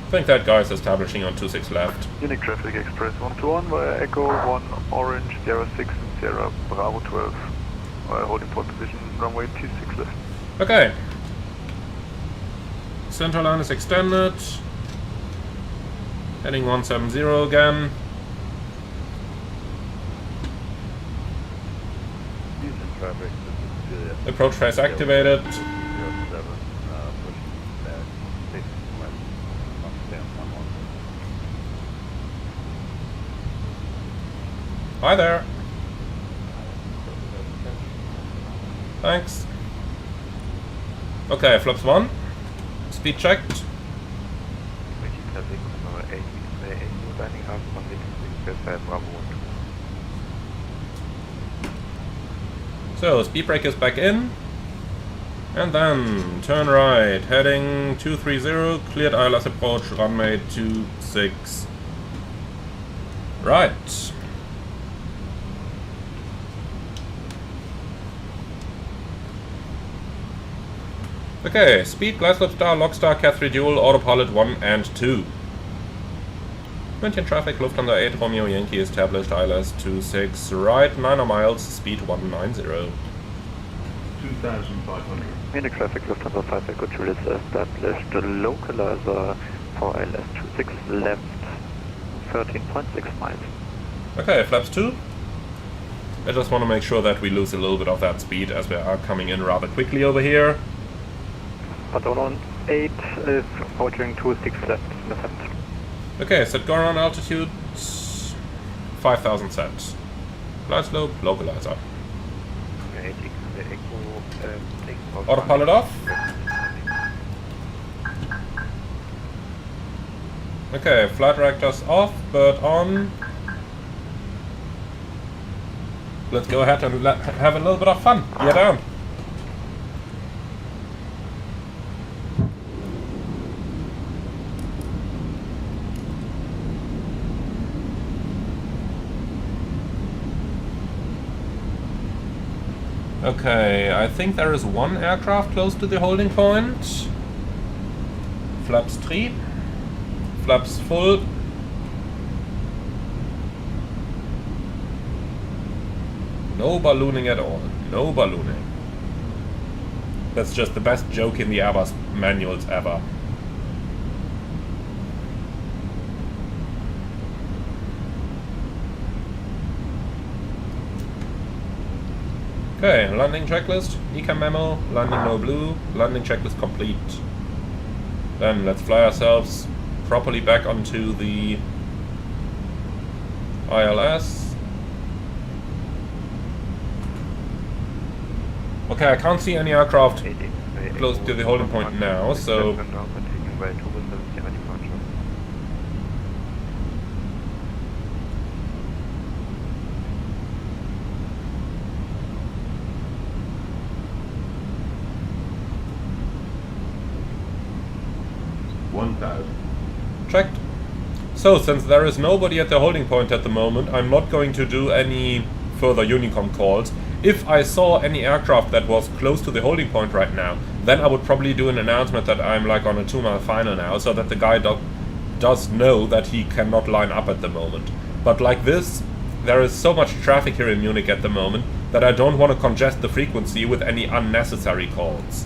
S1: I think that guy is establishing on 26 left.
S5: Munich Traffic Express 121 via Echo 1 Orange Sierra 6 and Sierra Bravo 12 via holding port position runway 26 left.
S1: Okay. Center line is extended. Heading 170 again.
S6: Traffic.
S1: Approach phase activated. Hi there. Thanks. Okay, flaps 1. Speed checked. So, speed brake is back in. And then, turn right, heading 230, cleared ILS approach, runway 26. Right. Okay, speed, glide slope star, log star, Cat 3 dual, autopilot 1 and 2. München traffic, Lufthansa 8, Romeo Yankee established, ILS 26, right, 9 miles, speed 190.
S3: 2,500.
S2: Munich traffic, Lufthansa 5, Echo Julius established, localizer for ILS 26 left, 13.6 miles.
S1: Okay, flaps 2. I just want to make sure that we lose a little bit of that speed as we are coming in rather quickly over here.
S4: Patrol 8 is approaching 26 left, descent.
S1: Okay, set go around altitude 5,000 set. Flight slope, localizer. Autopilot off. Okay, flight directors off, but on. Let's go ahead and have a little bit of fun. Gear down. Okay, I think there is one aircraft close to the holding point. Flaps 3. Flaps full. No ballooning at all. No ballooning. That's just the best joke in the Airbus manuals ever. Okay, landing checklist, ECAM memo, landing no blue, landing checklist complete. Then let's fly ourselves properly back onto the ILS. Okay, I can't see any aircraft close to the holding point now, so... Checked. So, since there is nobody at the holding point at the moment, I'm not going to do any further Unicom calls. If I saw any aircraft that was close to the holding point right now, then I would probably do an announcement that I'm like on a 2-mile final now, so that the guy does know that he cannot line up at the moment. But like this, there is so much traffic here in Munich at the moment that I don't want to congest the frequency with any unnecessary calls.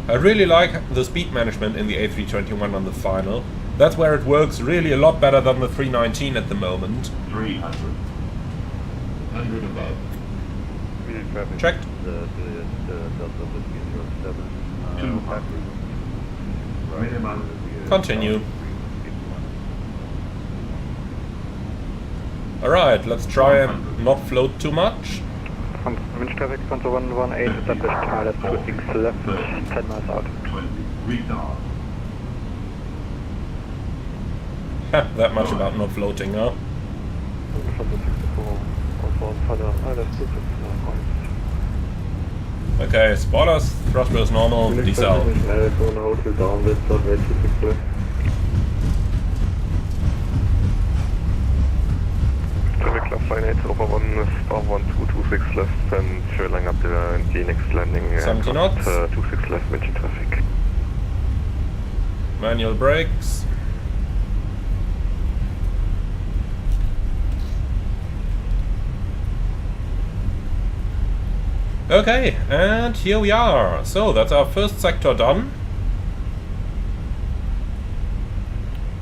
S1: I really like the speed management in the A321 on the final. That's where it works really a lot better than the 319 at the moment.
S3: 300. 100 above.
S1: Checked. Continue. Alright, let's try and not float too much.
S4: Wind traffic, Contour 118, established pilot 26 left, 10 miles out.
S3: 20. Retard.
S1: That much about not floating, huh? Okay, spoilers, thrust is normal, decel.
S5: Traffic left line 8 over 1 is star 1226 left and trailing up the next landing.
S1: 70 knots.
S5: 26 left, mention traffic.
S1: Manual brakes. Okay, and here we are. So that's our first sector done.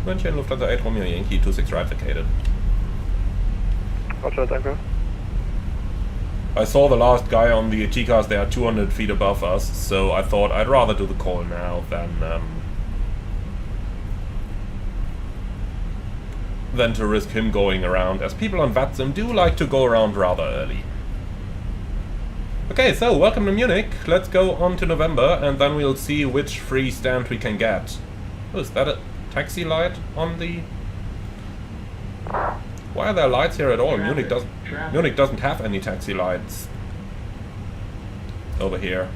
S1: München, Lufthansa 8 Romeo Yankee 26 right vacated.
S5: Roger, danke.
S1: I saw the last guy on the TCAS, they are 200 feet above us, so I thought I'd rather do the call now than to risk him going around, as people on VATSIM do like to go around rather early. Okay, so welcome to Munich. Let's go on to November, and then we'll see which free stand we can get. Oh, is that a taxi light on the... Why are there lights here at all? Munich doesn't have any taxi lights over here,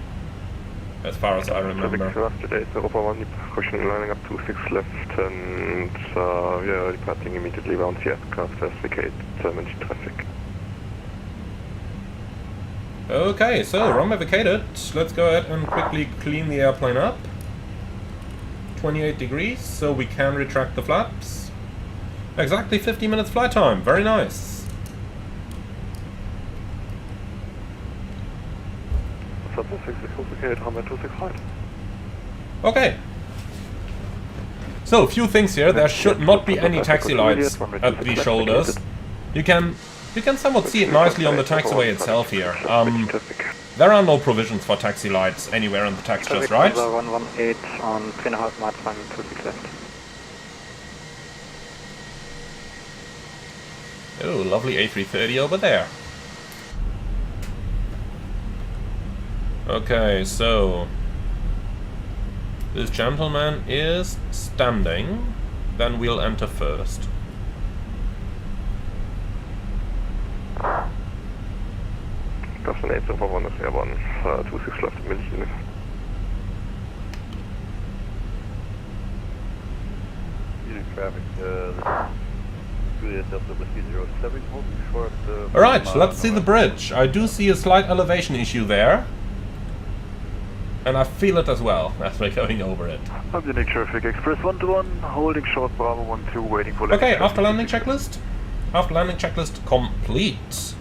S1: as far as I remember.
S5: Traffic today, so over 1 pushing lining up 26 left and yeah, departing immediately around the aircraft as vacate mention traffic.
S1: Okay, so runway vacated. Let's go ahead and quickly clean the airplane up. 28 degrees, so we can retract the flaps. Exactly 50 minutes flight time, very nice. Okay. So, a few things here. There should not be any taxi lights at the shoulders. You can somewhat see it nicely on the taxiway itself here. There are no provisions for taxi lights anywhere in the textures, right?
S2: 118 on 3.5 miles, 26 left.
S1: Oh, lovely A330 over there. Okay, so this gentleman is standing, then we'll enter first.
S5: Destination for 1 26 left in München. Traffic,
S1: Alright, let's see the bridge. I do see a slight elevation issue there. And I feel it as well, as we're going over it.
S5: Munich traffic, Express 121, holding short Bravo 12, waiting for landing.
S1: Okay, after landing checklist. After landing checklist complete.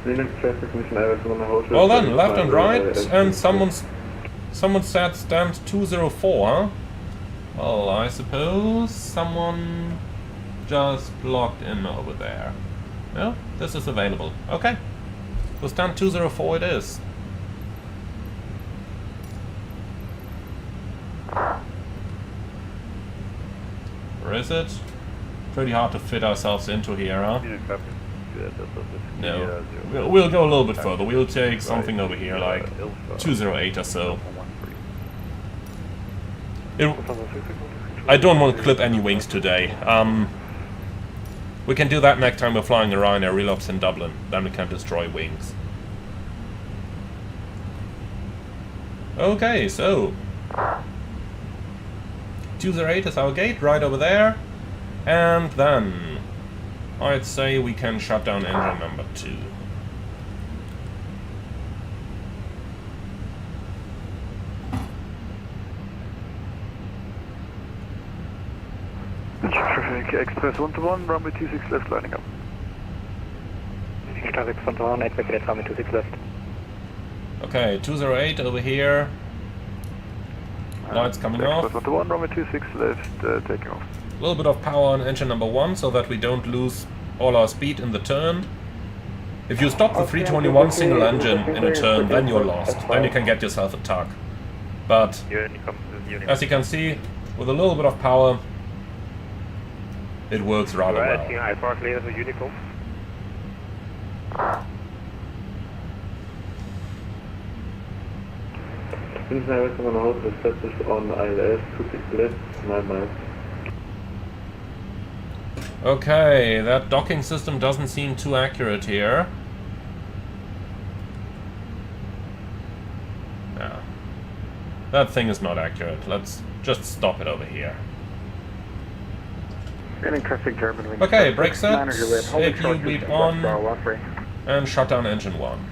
S1: Well then, left and right, and someone said stand 204, huh? Well, I suppose someone just logged in over there. No, this is available. Okay, so stand 204 it is. Where is it? Pretty hard to fit ourselves into here, huh? No, we'll go a little bit further. We'll take something over here, like 208 or so. I don't want to clip any wings today. We can do that next time we're flying a Ryanair Relops in Dublin. Then we can destroy wings. Okay, so 208 is our gate, right over there. And then I'd say we can shut down engine number 2.
S5: Traffic Express 121, runway 26 left, lining up.
S2: Traffic 121, 8 back, runway 26 left.
S1: Okay, 208 over here. Lights coming off.
S5: Express 121, runway 26 left, taking off.
S1: A little bit of power on engine number 1 so that we don't lose all our speed in the turn. If you stop the 321 single engine in a turn, then you're lost. Then you can get yourself a tug. But as you can see, with a little bit of power, it works rather well. Okay, that docking system doesn't seem too accurate here. Yeah. That thing is not accurate. Let's just stop it over here. Okay, brake set, APU bleed on, and shut down engine 1.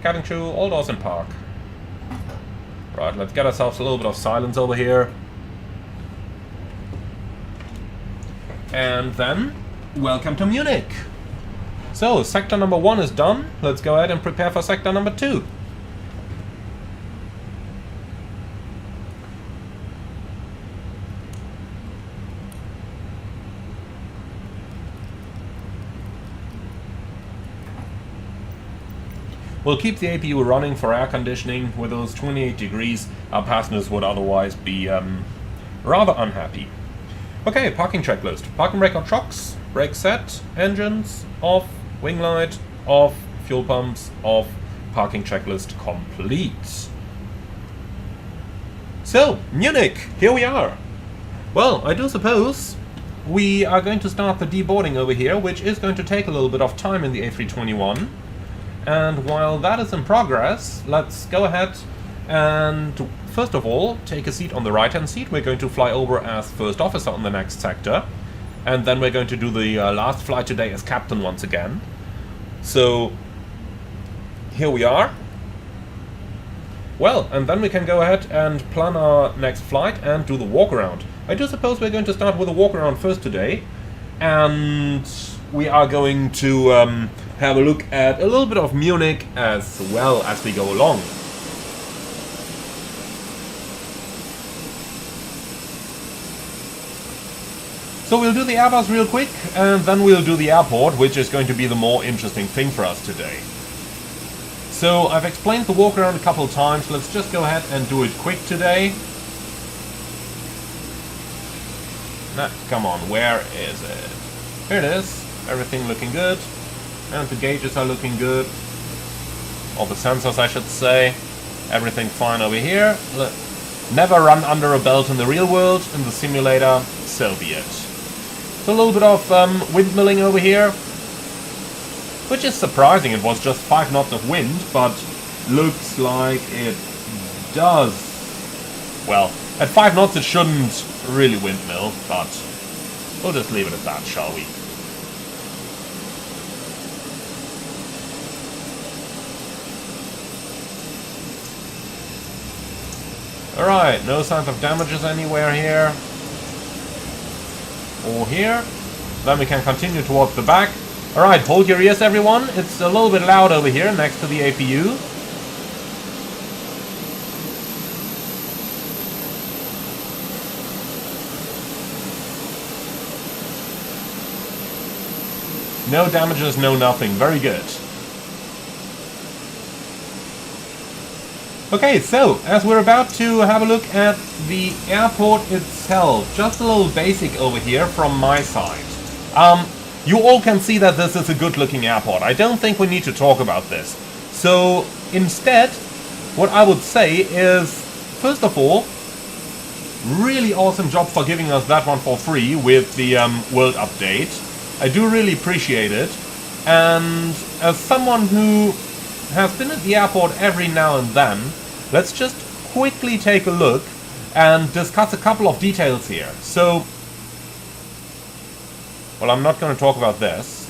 S1: Cabin crew, all doors in park. Right, let's get ourselves a little bit of silence over here. And then, welcome to Munich! So, sector number 1 is done. Let's go ahead and prepare for sector number 2. We'll keep the APU running for air conditioning. With those 28 degrees, our passengers would otherwise be rather unhappy. Okay, parking checklist. Parking brake on trucks, brake set, engines, off, wing light, off, fuel pumps, off, parking checklist complete. So, Munich, here we are. Well, I do suppose we are going to start the deboarding over here, which is going to take a little bit of time in the A321. And while that is in progress, let's go ahead and first of all take a seat on the right hand seat. We're going to fly over as first officer on the next sector, and then we're going to do the last flight today as captain once again. So here we are. Well, and then we can go ahead and plan our next flight and do the walk around. I do suppose we're going to start with a walk around first today, and we are going to have a look at a little bit of Munich as well as we go along. So we'll do the Airbus real quick, and then we'll do the airport, which is going to be the more interesting thing for us today. So I've explained the walk around a couple times. Let's just go ahead and do it quick today. Nah, come on, where is it? Here it is. Everything looking good. And the gauges are looking good. All the sensors, I should say. Everything fine over here. Never run under a belt in the real world. In the simulator, so be it. So a little bit of windmilling over here. Which is surprising. It was just 5 knots of wind, but looks like it does. Well, at 5 knots it shouldn't really windmill, but we'll just leave it at that, shall we? Alright, no signs of damages anywhere here. Or here. Then we can continue towards the back. Alright, hold your ears everyone. It's a little bit loud over here next to the APU. No damages, no nothing. Very good. Okay, so, as we're about to have a look at the airport itself, just a little basic over here from my side. You all can see that this is a good-looking airport. I don't think we need to talk about this. So, instead, what I would say is, first of all, really awesome job for giving us that one for free with the world update. I do really appreciate it. And as someone who has been at the airport every now and then, let's just quickly take a look and discuss a couple of details here. So, well, I'm not going to talk about this.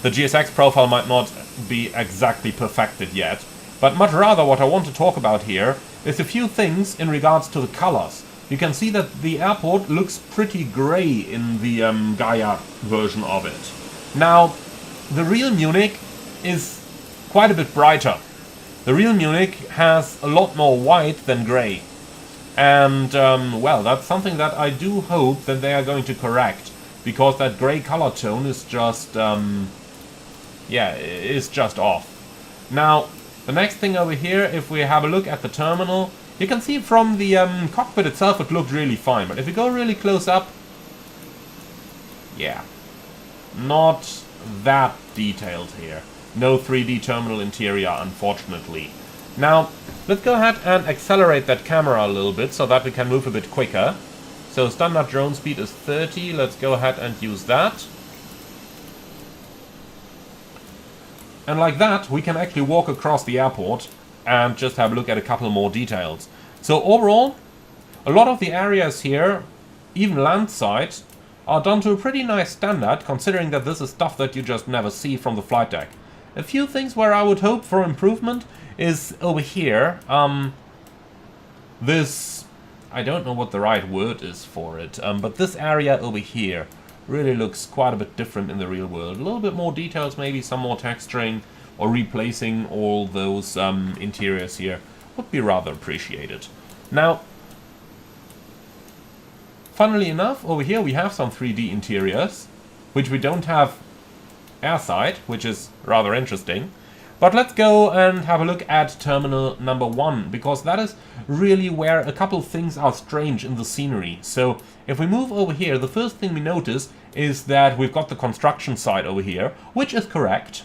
S1: The GSX profile might not be exactly perfected yet, but much rather what I want to talk about here is a few things in regards to the colors. You can see that the airport looks pretty grey in the Gaia version of it. Now, the real Munich is quite a bit brighter. The real Munich has a lot more white than grey. And, well, that's something that I do hope that they are going to correct. Because that grey color tone is just, yeah, is just off. Now, the next thing over here, if we have a look at the terminal, you can see from the cockpit itself it looked really fine. But if we go really close up, yeah, not that detailed here. No 3D terminal interior, unfortunately. Now, let's go ahead and accelerate that camera a little bit so that we can move a bit quicker. So standard drone speed is 30. Let's go ahead and use that. And like that, we can actually walk across the airport and just have a look at a couple more details. So overall, a lot of the areas here, even landside, are done to a pretty nice standard, considering that this is stuff that you just never see from the flight deck. A few things where I would hope for improvement is over here. This, I don't know what the right word is for it, but this area over here really looks quite a bit different in the real world. A little bit more details, maybe some more texturing, or replacing all those interiors here would be rather appreciated. Now, funnily enough, over here we have some 3D interiors, which we don't have airside, which is rather interesting. But let's go and have a look at terminal number 1, because that is really where a couple things are strange in the scenery. So if we move over here, the first thing we notice is that we've got the construction site over here, which is correct.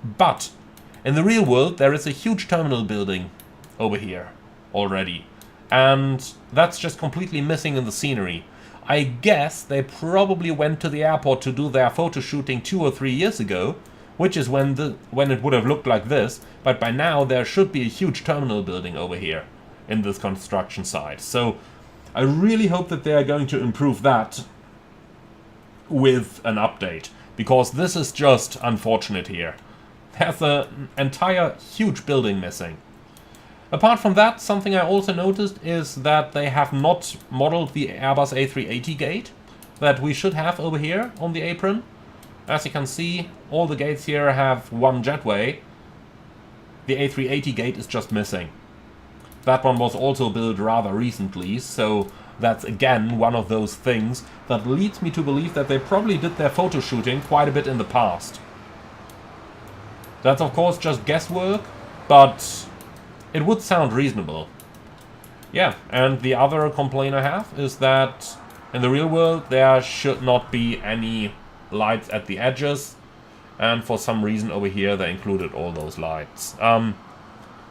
S1: But in the real world there is a huge terminal building over here already. And that's just completely missing in the scenery. I guess they probably went to the airport to do their photo shooting 2 or 3 years ago, which is when it would have looked like this, but by now there should be a huge terminal building over here in this construction site. So I really hope that they are going to improve that with an update, because this is just unfortunate here. There's an entire huge building missing. Apart from that, something I also noticed is that they have not modeled the Airbus A380 gate that we should have over here on the apron. As you can see, all the gates here have one jetway. The A380 gate is just missing. That one was also built rather recently, so that's again one of those things that leads me to believe that they probably did their photo shooting quite a bit in the past. That's of course just guesswork, but it would sound reasonable. Yeah, and the other complaint I have is that in the real world there should not be any lights at the edges, and for some reason over here they included all those lights.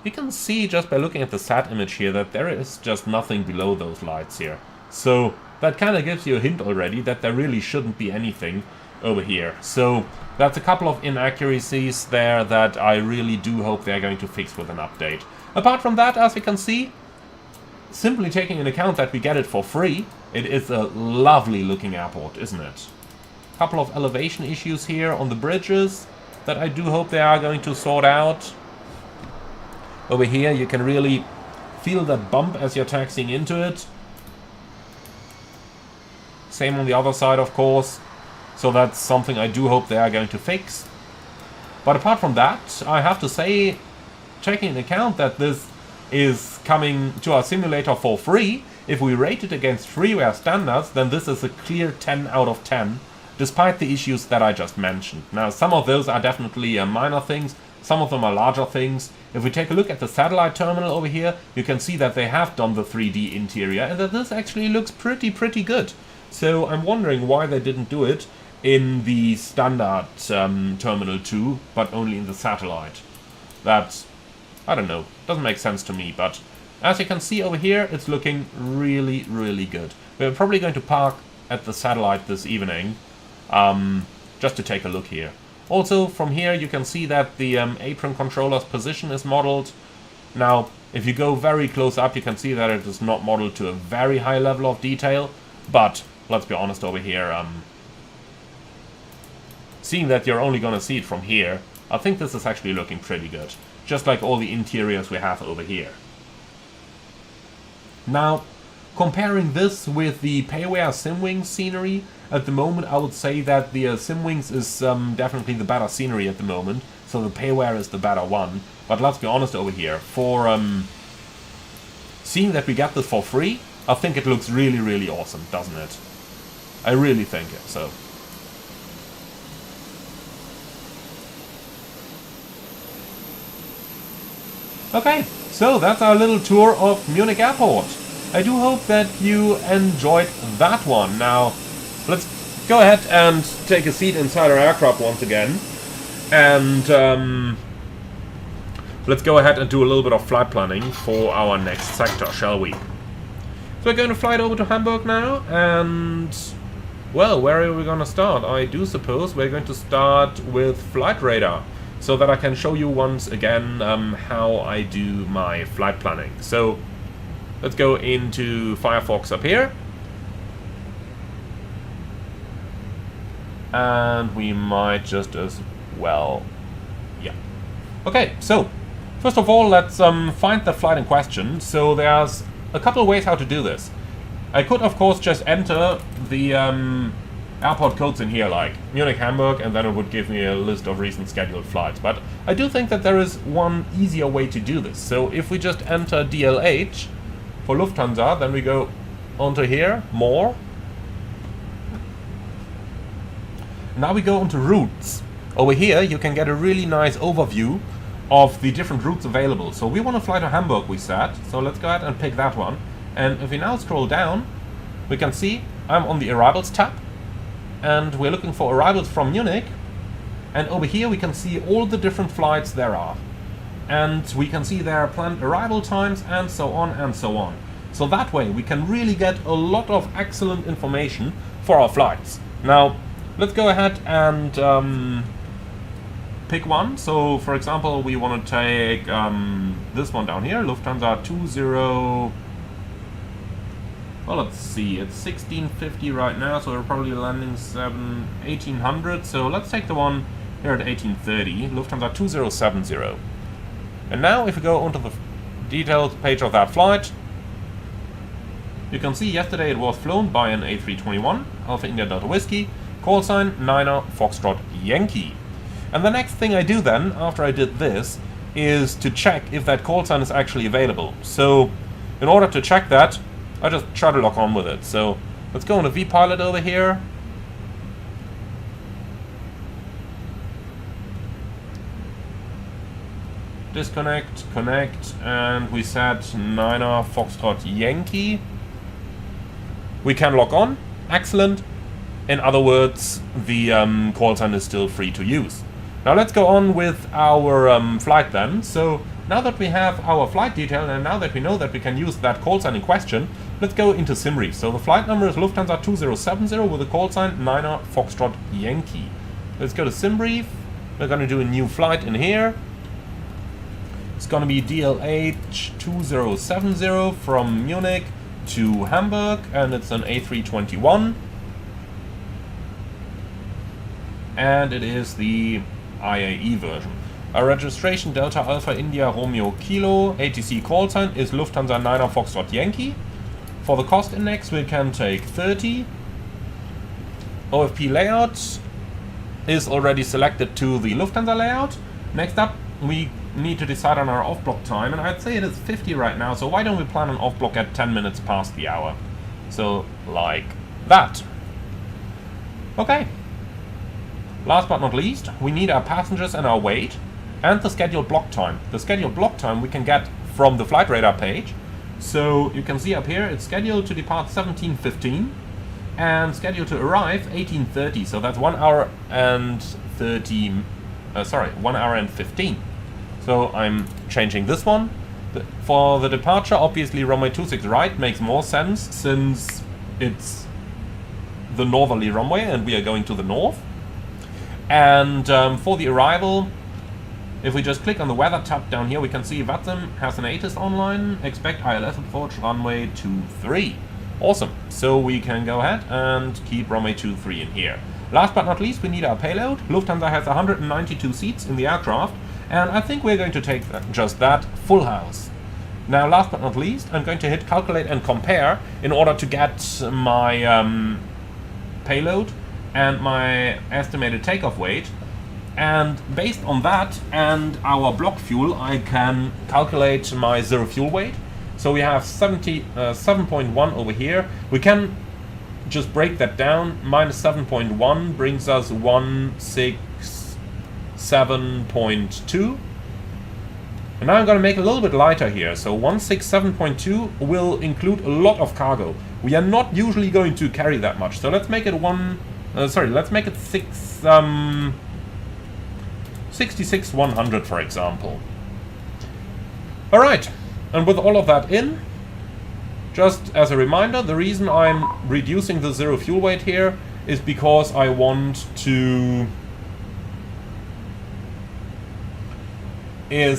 S1: You can see just by looking at the sat image here that there is just nothing below those lights here. So that kind of gives you a hint already that there really shouldn't be anything over here. So that's a couple of inaccuracies there that I really do hope they're going to fix with an update. Apart from that, as you can see, simply taking into account that we get it for free, it is a lovely looking airport, isn't it? Couple of elevation issues here on the bridges that I do hope they are going to sort out. Over here you can really feel that bump as you're taxiing into it. Same on the other side, of course. So that's something I do hope they are going to fix. But apart from that, I have to say, taking into account that this is coming to our simulator for free, if we rate it against freeware standards, then this is a clear 10 out of 10, despite the issues that I just mentioned. Now, some of those are definitely minor things, some of them are larger things. If we take a look at the satellite terminal over here, you can see that they have done the 3D interior and that this actually looks pretty good. So I'm wondering why they didn't do it in the standard Terminal 2, but only in the satellite. That, I don't know, doesn't make sense to me, but as you can see over here, it's looking really good. We're probably going to park at the satellite this evening, just to take a look here. Also, from here you can see that the apron controller's position is modeled. Now, if you go very close up, you can see that it is not modeled to a very high level of detail, but let's be honest over here, seeing that you're only gonna see it from here, I think this is actually looking pretty good. Just like all the interiors we have over here. Now, comparing this with the Payware SimWings scenery, at the moment I would say that the SimWings is definitely the better scenery at the moment, so the Payware is the better one. But let's be honest over here, for seeing that we get this for free, I think it looks really awesome, doesn't it? I really think so. Okay, so that's our little tour of Munich Airport. I do hope that you enjoyed that one. Now, let's go ahead and take a seat inside our aircraft once again. And let's go ahead and do a little bit of flight planning for our next sector, shall we? So we're going to fly over to Hamburg now, and well, where are we going to start? I do suppose we're going to start with Flight Radar, so that I can show you once again how I do my flight planning. So let's go into Firefox up here. And we might just as well, yeah. Okay, so first of all, let's find the flight in question. So there's a couple of ways how to do this. I could, of course, just enter the airport codes in here, like Munich, Hamburg, and then it would give me a list of recent scheduled flights. But I do think that there is one easier way to do this. So if we just enter DLH for Lufthansa, then we go onto here, more. Now we go onto routes. Over here you can get a really nice overview of the different routes available. So we want to fly to Hamburg, we said, so let's go ahead and pick that one. And if we now scroll down, we can see I'm on the arrivals tab, and we're looking for arrivals from Munich, and over here we can see all the different flights there are, and we can see their planned arrival times and so on and so on. So that way we can really get a lot of excellent information for our flights. Now let's go ahead and pick one. So for example, we want to take this one down here, Lufthansa 20. Well, let's see, it's 1650 right now, so we're probably landing 1800. So let's take the one here at 1830, Lufthansa 2070. And now if we go onto the detailed page of that flight, you can see yesterday it was flown by an A321, Alpha India Delta Whiskey, call sign Niner Foxtrot Yankee. And the next thing I do then, after I did this, is to check if that call sign is actually available. So in order to check that, I just try to lock on with it. So let's go on the V-Pilot over here. Disconnect, connect, and we set Niner Foxtrot Yankee. We can lock on. Excellent. In other words, the call sign is still free to use. Now let's go on with our flight then. So now that we have our flight detail and now that we know that we can use that call sign in question, let's go into SimRief. So the flight number is Lufthansa 2070 with the call sign Niner Foxtrot Yankee. Let's go to SimRief. We're going to do a new flight in here. It's going to be DLH 2070 from Munich to Hamburg, and it's an A321. And it is the IAE version. Our registration Delta Alpha India Romeo Kilo, ATC call sign is Lufthansa Niner Foxtrot Yankee. For the cost index we can take 30. OFP layout is already selected to the Lufthansa layout. Next up we need to decide on our off-block time, and I'd say it is 50 right now, so why don't we plan an off-block at 10 minutes past the hour? So, like that. Okay. Last but not least, we need our passengers and our weight, and the scheduled block time. The scheduled block time we can get from the flight radar page. So, you can see up here, it's scheduled to depart 17:15, and scheduled to arrive 18:30, so that's 1 hour and 1 hour and 15. So I'm changing this one. For the departure, obviously runway 26 right makes more sense since it's the northerly runway and we are going to the north. And for the arrival, if we just click on the weather tab down here, we can see VATSIM has an ATIS online. Expect ILS approach runway 23. Awesome. So we can go ahead and keep runway 23 in here. Last but not least, we need our payload. Lufthansa has 192 seats in the aircraft, and I think we're going to take just that, full house. Now, last but not least, I'm going to hit calculate and compare in order to get my payload and my estimated takeoff weight. And based on that and our block fuel, I can calculate my zero fuel weight. So we have 7.1 over here. We can just break that down. Minus 7.1 brings us 167.2. And now I'm going to make it a little bit lighter here. So 167.2 will include a lot of cargo. We are not usually going to carry that much. So let's make it let's make it 66,100 for example. Alright, and with all of that in, just as a reminder, the reason I'm reducing the zero fuel weight here is because I want to I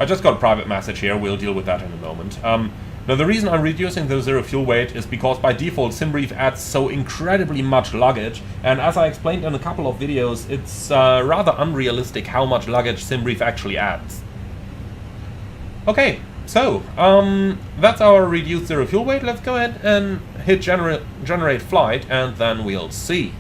S1: just got a private message here, we'll deal with that in a moment. Now the reason I'm reducing the zero fuel weight is because by default SimRief adds so incredibly much luggage, and as I explained in a couple of videos, it's rather unrealistic how much luggage SimRief actually adds. Okay, so that's our reduced zero fuel weight. Let's go ahead and hit generate flight, and then we'll see.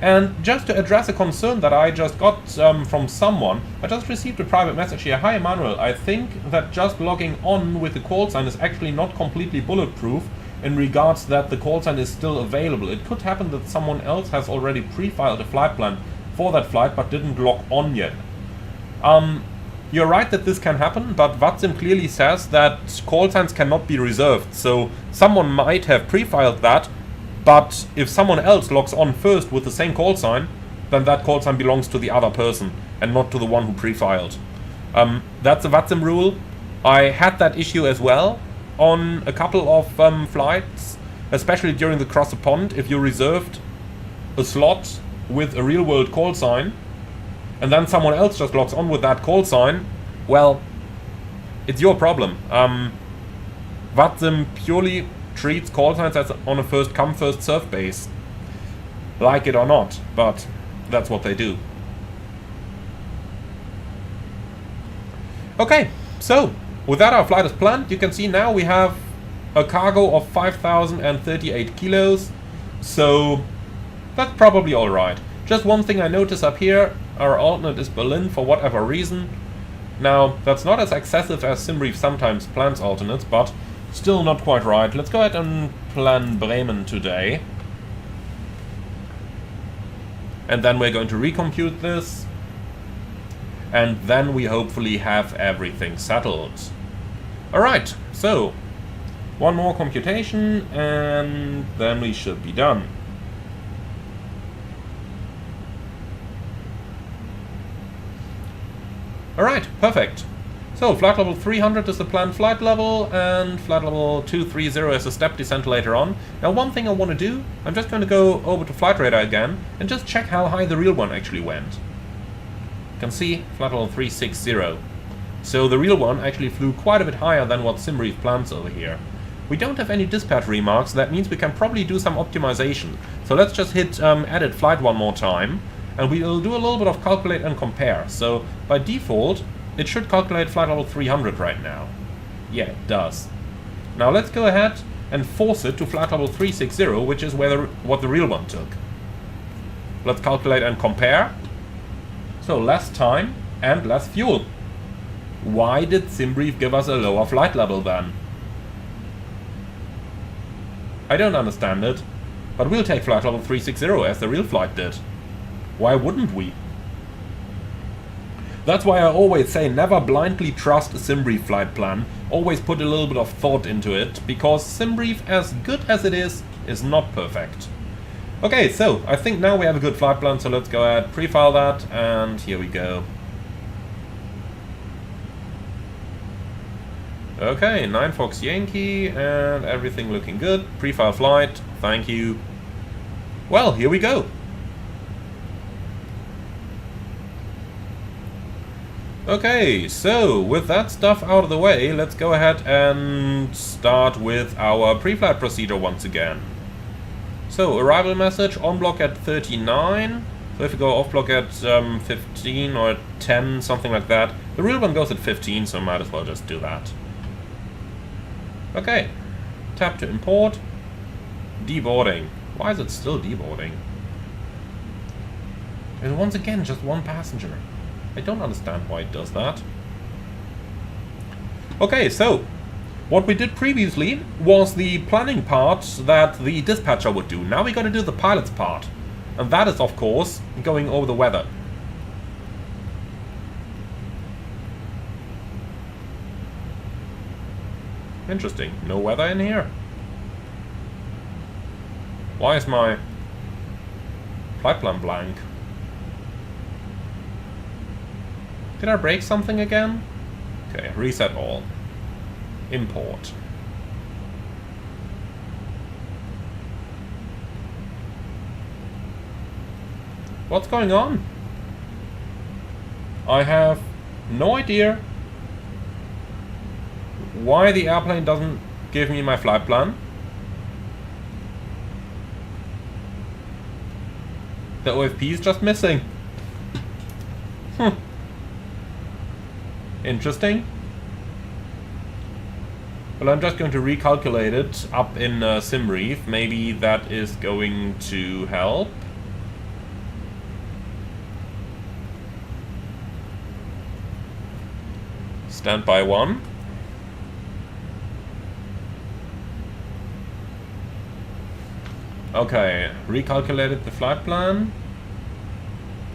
S1: And just to address a concern that I just got from someone, I just received a private message here. Hi Emmanuel, I think that just logging on with the call sign is actually not completely bulletproof in regards that the call sign is still available. It could happen that someone else has already pre-filed a flight plan for that flight but didn't log on yet. You're right that this can happen, but VATSIM clearly says that call signs cannot be reserved. So someone might have pre-filed that, but if someone else logs on first with the same call sign, then that call sign belongs to the other person and not to the one who pre-filed. That's a VATSIM rule. I had that issue as well on a couple of flights, especially during the cross the pond. If you reserved a slot with a real-world call sign and then someone else just logs on with that call sign, well, it's your problem. VATSIM purely treats call signs as on a first come first serve base, like it or not, but that's what they do. Okay, so with that our flight is planned. You can see now we have a cargo of 5,038 kilos, so that's probably alright. Just one thing I notice up here, Our alternate is Berlin for whatever reason. Now, that's not as excessive as SimReef sometimes plans alternates, but still not quite right. Let's go ahead and plan Bremen today. And then we're going to recompute this. And then we hopefully have everything settled. Alright, so one more computation and then we should be done. Alright, perfect. So flight level 300 is the planned flight level and flight level 230 is a step descent later on. Now one thing I want to do, I'm just going to go over to flight radar again and just check how high the real one actually went. You can see flight level 360. So the real one actually flew quite a bit higher than what SimReef plans over here. We don't have any dispatch remarks, that means we can probably do some optimization. So let's just hit edit flight one more time, and we'll do a little bit of calculate and compare. So by default, it should calculate flight level 300 right now. Yeah, it does. Now let's go ahead and force it to flight level 360, which is where what the real one took. Let's calculate and compare. So less time and less fuel. Why did SimReef give us a lower flight level then? I don't understand it, but we'll take flight level 360 as the real flight did. Why wouldn't we? That's why I always say never blindly trust a SimReef flight plan. Always put a little bit of thought into it, because SimReef, as good as it is not perfect. Okay, so I think now we have a good flight plan, so let's go ahead, pre-file that, and here we go. Okay, 9 Fox Yankee, and everything looking good. Pre-file flight, thank you. Well, here we go. Okay, so with that stuff out of the way, let's go ahead and start with our pre-flight procedure once again. So, arrival message, on block at 39. So if you go off block at 15 or 10, something like that. The real one goes at 15, so might as well just do that. Okay, tap to import. Deboarding. Why is it still deboarding? And once again, just one passenger. I don't understand why it does that. Okay, so what we did previously was the planning part that the dispatcher would do. Now we got to do the pilot's part. And that is, of course, going over the weather. Interesting. No weather in here. Why is my flight plan blank? Did I break something again? Okay, reset all. Import. What's going on? I have no idea why the airplane doesn't give me my flight plan. The OFP is just missing. Interesting. Well, I'm just going to recalculate it up in SimReef. Maybe that is going to help. Standby 1. Okay, recalculated the flight plan.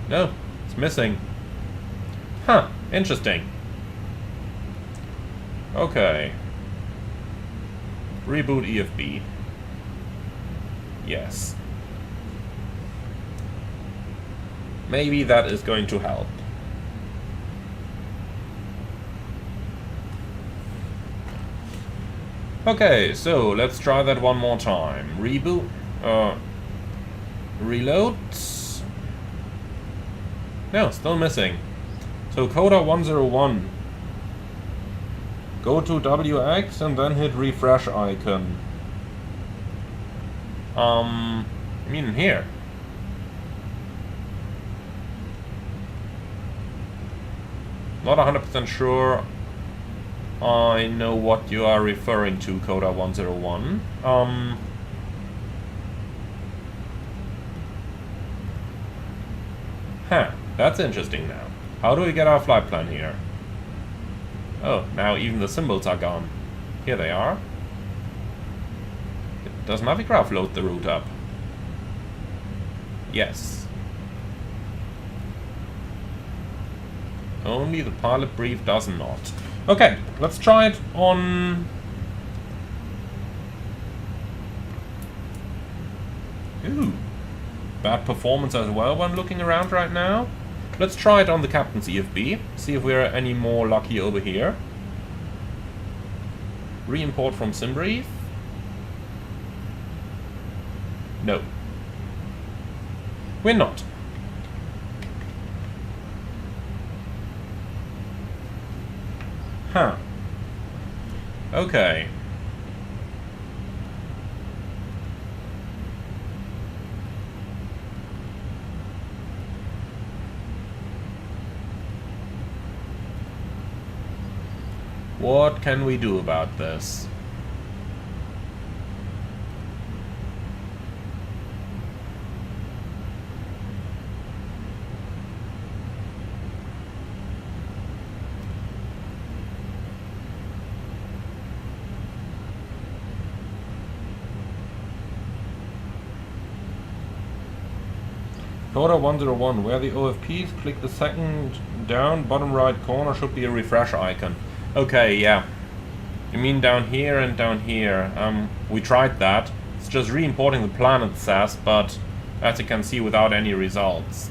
S1: No, it's missing. Huh, interesting. Okay. Reboot EFB. Yes. Maybe that is going to help. Okay, so let's try that one more time. Reboot. Reload. No, still missing. So Coda 101. Go to WX and then hit refresh icon. I mean here. Not 100% sure I know what you are referring to, Coda 101. That That's interesting now. How do we get our flight plan here? Oh, now even the symbols are gone. Here they are. Does Navigraph load the route up? Yes. Only the pilot brief does not. Okay, let's try it on... Ooh. Bad performance as well when looking around right now. Let's try it on the Captain's EFB. See if we're any more lucky over here. Re-import from SimBrief. No. We're not. Huh. Okay. What can we do about this? Order 101, where the OFPs, click the second down, bottom right corner should be a refresh icon. Okay, yeah. You mean down here and down here. We tried that. It's just re-importing the plan, it says, but as you can see, without any results.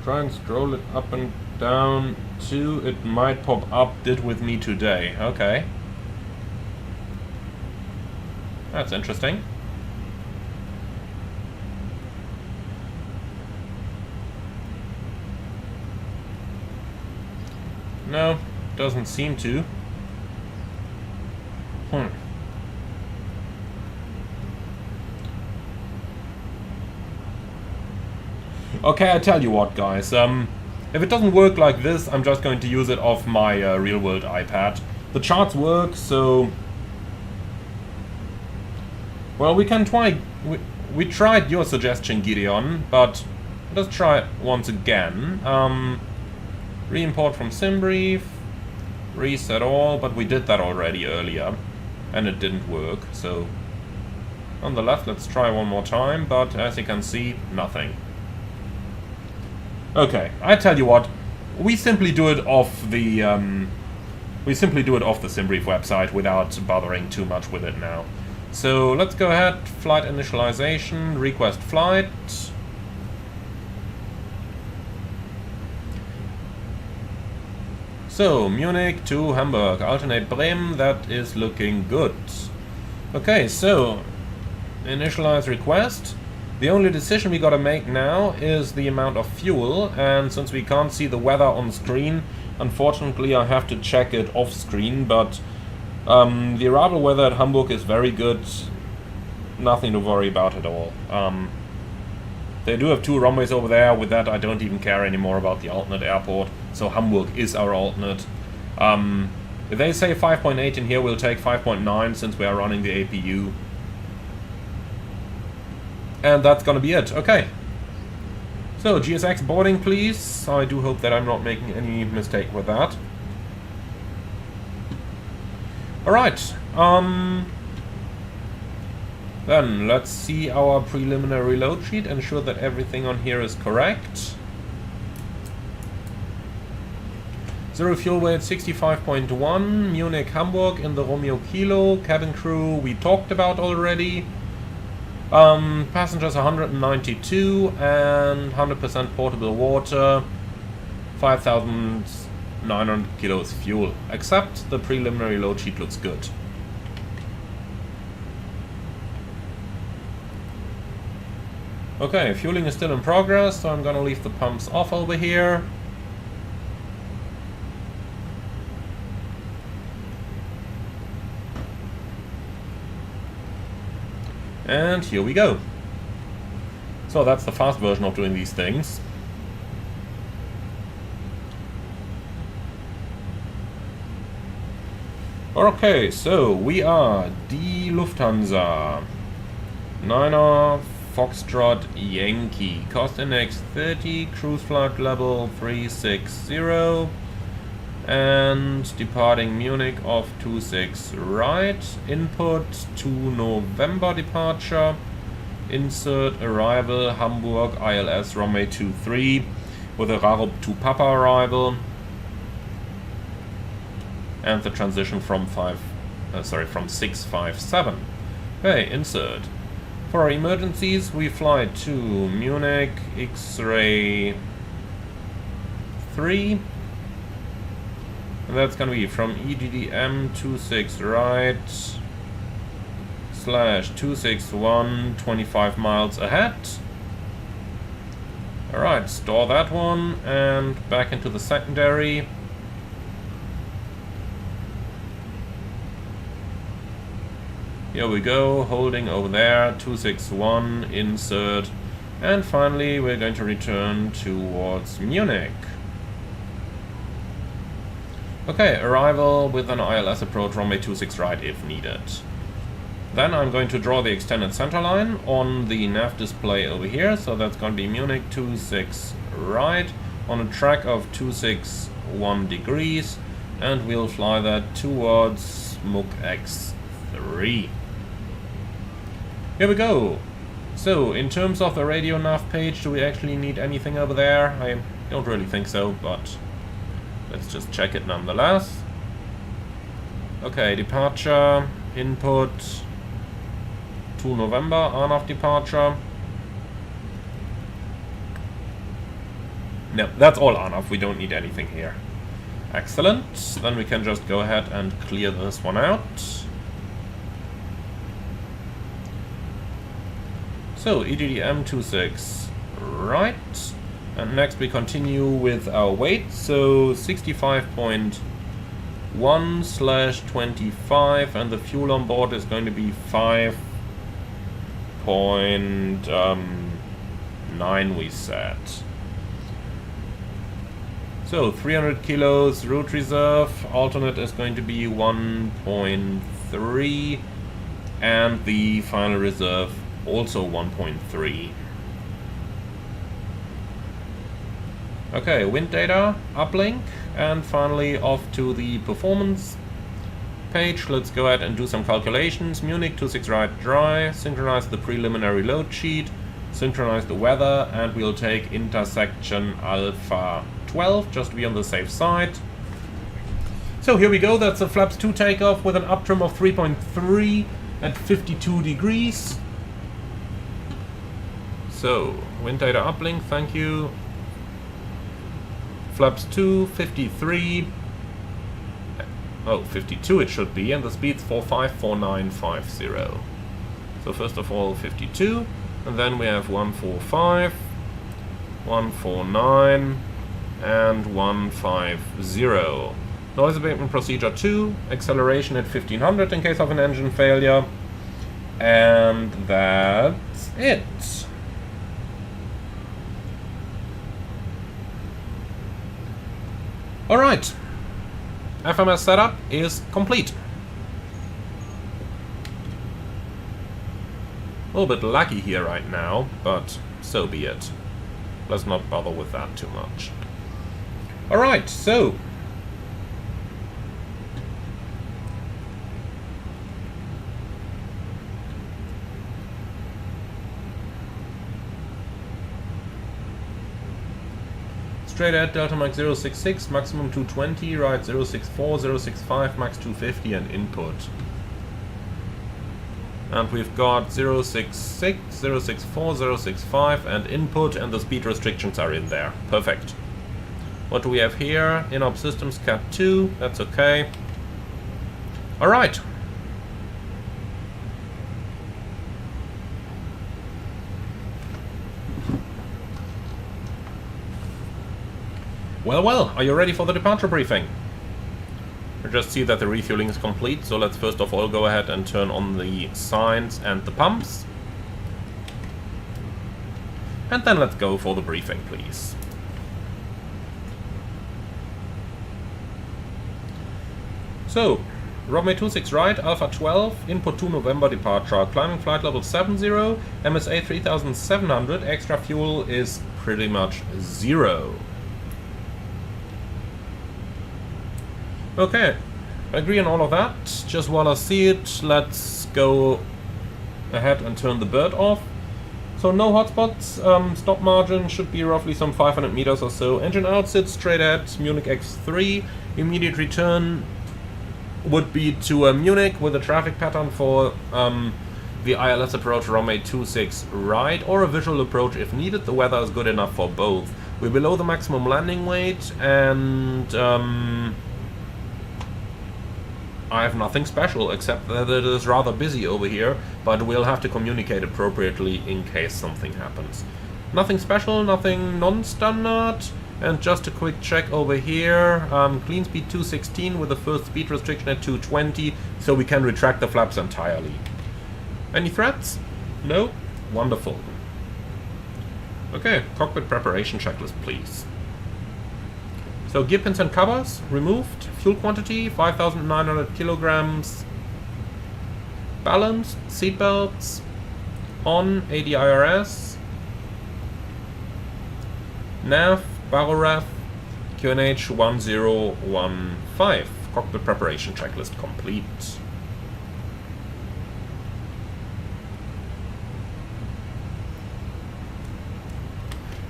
S1: Try and scroll it up and down too. It might pop up, did with me today. Okay. That's interesting. No, doesn't seem to. Okay, I tell you what, guys. If it doesn't work like this, I'm just going to use it off my real-world iPad. The charts work, so... Well, we can try... We tried your suggestion, Gideon, but let's try it once again. Re-import from SimBrief, reset all, but we did that already earlier, and it didn't work, so... On the left, let's try one more time, but as you can see, nothing. Okay, I tell you what, we simply do it off the... SimBrief website without bothering too much with it now. So let's go ahead, flight initialization, request flight. So, Munich to Hamburg, alternate Bremen, that is looking good. Okay, so, initialize request. The only decision we gotta make now is the amount of fuel, and since we can't see the weather on screen, unfortunately I have to check it off screen, but the arrival weather at Hamburg is very good, nothing to worry about at all. They do have 2 runways over there. With that, I don't even care anymore about the alternate airport. So Hamburg is our alternate. If they say 5.8 in here, we'll take 5.9 since we are running the APU. And that's gonna be it. Okay. So GSX boarding, please. I do hope that I'm not making any mistake with that. Alright. Then let's see our preliminary load sheet, ensure that everything on here is correct. 0 fuel weight 65.1, Munich, Hamburg in the Romeo Kilo, cabin crew we talked about already. Passengers 192 and 100% portable water, 5,900 kilos fuel, except the preliminary load sheet looks good. Okay, fueling is still in progress, so I'm gonna leave the pumps off over here. And here we go. So that's the fast version of doing these things. Okay, so we are the Lufthansa 9er Foxtrot Yankee, cost index 30, cruise flight level 360, and departing Munich off 26 right, input to November departure, insert arrival Hamburg ILS runway 23 with a Raro to Papa arrival, and the transition from 657. Okay, insert. For our emergencies, we fly to Munich X-ray 3, and that's gonna be from EGDM 26 right /261, 25 miles ahead. Alright, store that one and back into the secondary. Here we go, holding over there, 261, insert, and finally we're going to return towards Munich. Okay, arrival with an ILS approach runway 26 right if needed. Then I'm going to draw the extended center line on the nav display over here, so that's going to be Munich 26 right on a track of 261 degrees, and we'll fly that towards Muk X3. Here we go. So, in terms of the radio nav page, do we actually need anything over there? I don't really think so, but let's just check it nonetheless. Okay, departure, input to November, RNAV departure. No, that's all RNAV, we don't need anything here. Excellent, then we can just go ahead and clear this one out. So, EGDM 26 right, and next we continue with our weight, so 65.1/25, and the fuel on board is going to be 5.9 we set. So 300 kilos route reserve, alternate is going to be 1.3, and the final reserve also 1.3. Okay, wind data, uplink, and finally off to the performance page. Let's go ahead and do some calculations. Munich 26 right dry, synchronize the preliminary load sheet, synchronize the weather, and we'll take intersection Alpha 12 just to be on the safe side. So here we go, that's a flaps 2 takeoff with an uptrim of 3.3 at 52 degrees. So, wind data uplink, thank you. Flaps 2, 53. Oh, 52 it should be, and the speed's 454950. So first of all 52, and then we have 145, 149, and 150. Noise abatement procedure 2, acceleration at 1500 in case of an engine failure, and that's it. Alright, FMS setup is complete. A little bit laggy here right now, but so be it. Let's not bother with that too much. Alright, so straight ahead Delta Mach 066, maximum 220, right 064, 065, max 250 and input. And we've got 066, 064, 065 and input, and the speed restrictions are in there. Perfect. What do we have here? In-op systems Cat 2, that's okay. Alright. Well, are you ready for the departure briefing? You just see that the refueling is complete, so let's first of all go ahead and turn on the signs and the pumps. And then let's go for the briefing, please. So, Runway 26 right, Alpha 12, input 2 November departure, climbing flight level 70, MSA 3700, extra fuel is pretty much 0. Okay, I agree on all of that. Just while I see it, let's go ahead and turn the bird off. So no hotspots, stop margin should be roughly some 500 meters or so. Engine out, sit straight at Munich X3. Immediate return would be to Munich with a traffic pattern for the ILS approach runway 26 right, or a visual approach if needed. The weather is good enough for both. We're below the maximum landing weight, and I have nothing special except that it is rather busy over here, but we'll have to communicate appropriately in case something happens. Nothing special, nothing non-standard. And just a quick check over here, clean speed 216 with the first speed restriction at 220, so we can retract the flaps entirely. Any threats? No? Wonderful. Okay, cockpit preparation checklist, please. So gear pins and covers removed, fuel quantity 5,900 kilograms, balanced, seat belts on, ADIRS, nav, Baroref, QNH 1015. Cockpit preparation checklist complete.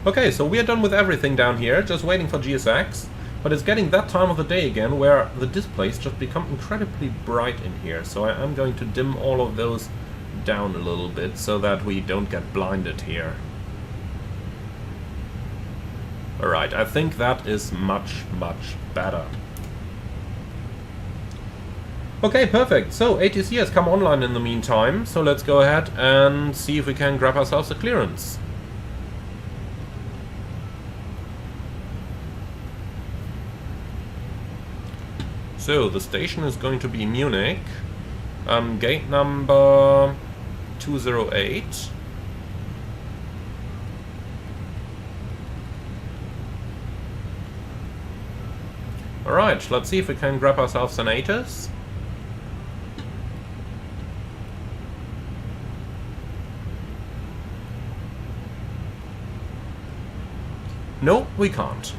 S1: Okay, so we are done with everything down here, just waiting for GSX. But it's getting that time of the day again where the displays just become incredibly bright in here. So I am going to dim all of those down a little bit so that we don't get blinded here. Alright, I think that is much, much better. Okay, perfect. So ATC has come online in the meantime, so let's go ahead and see if we can grab ourselves a clearance. So the station is going to be Munich, gate number 208. Alright, let's see if we can grab ourselves an ATIS. No, we can't.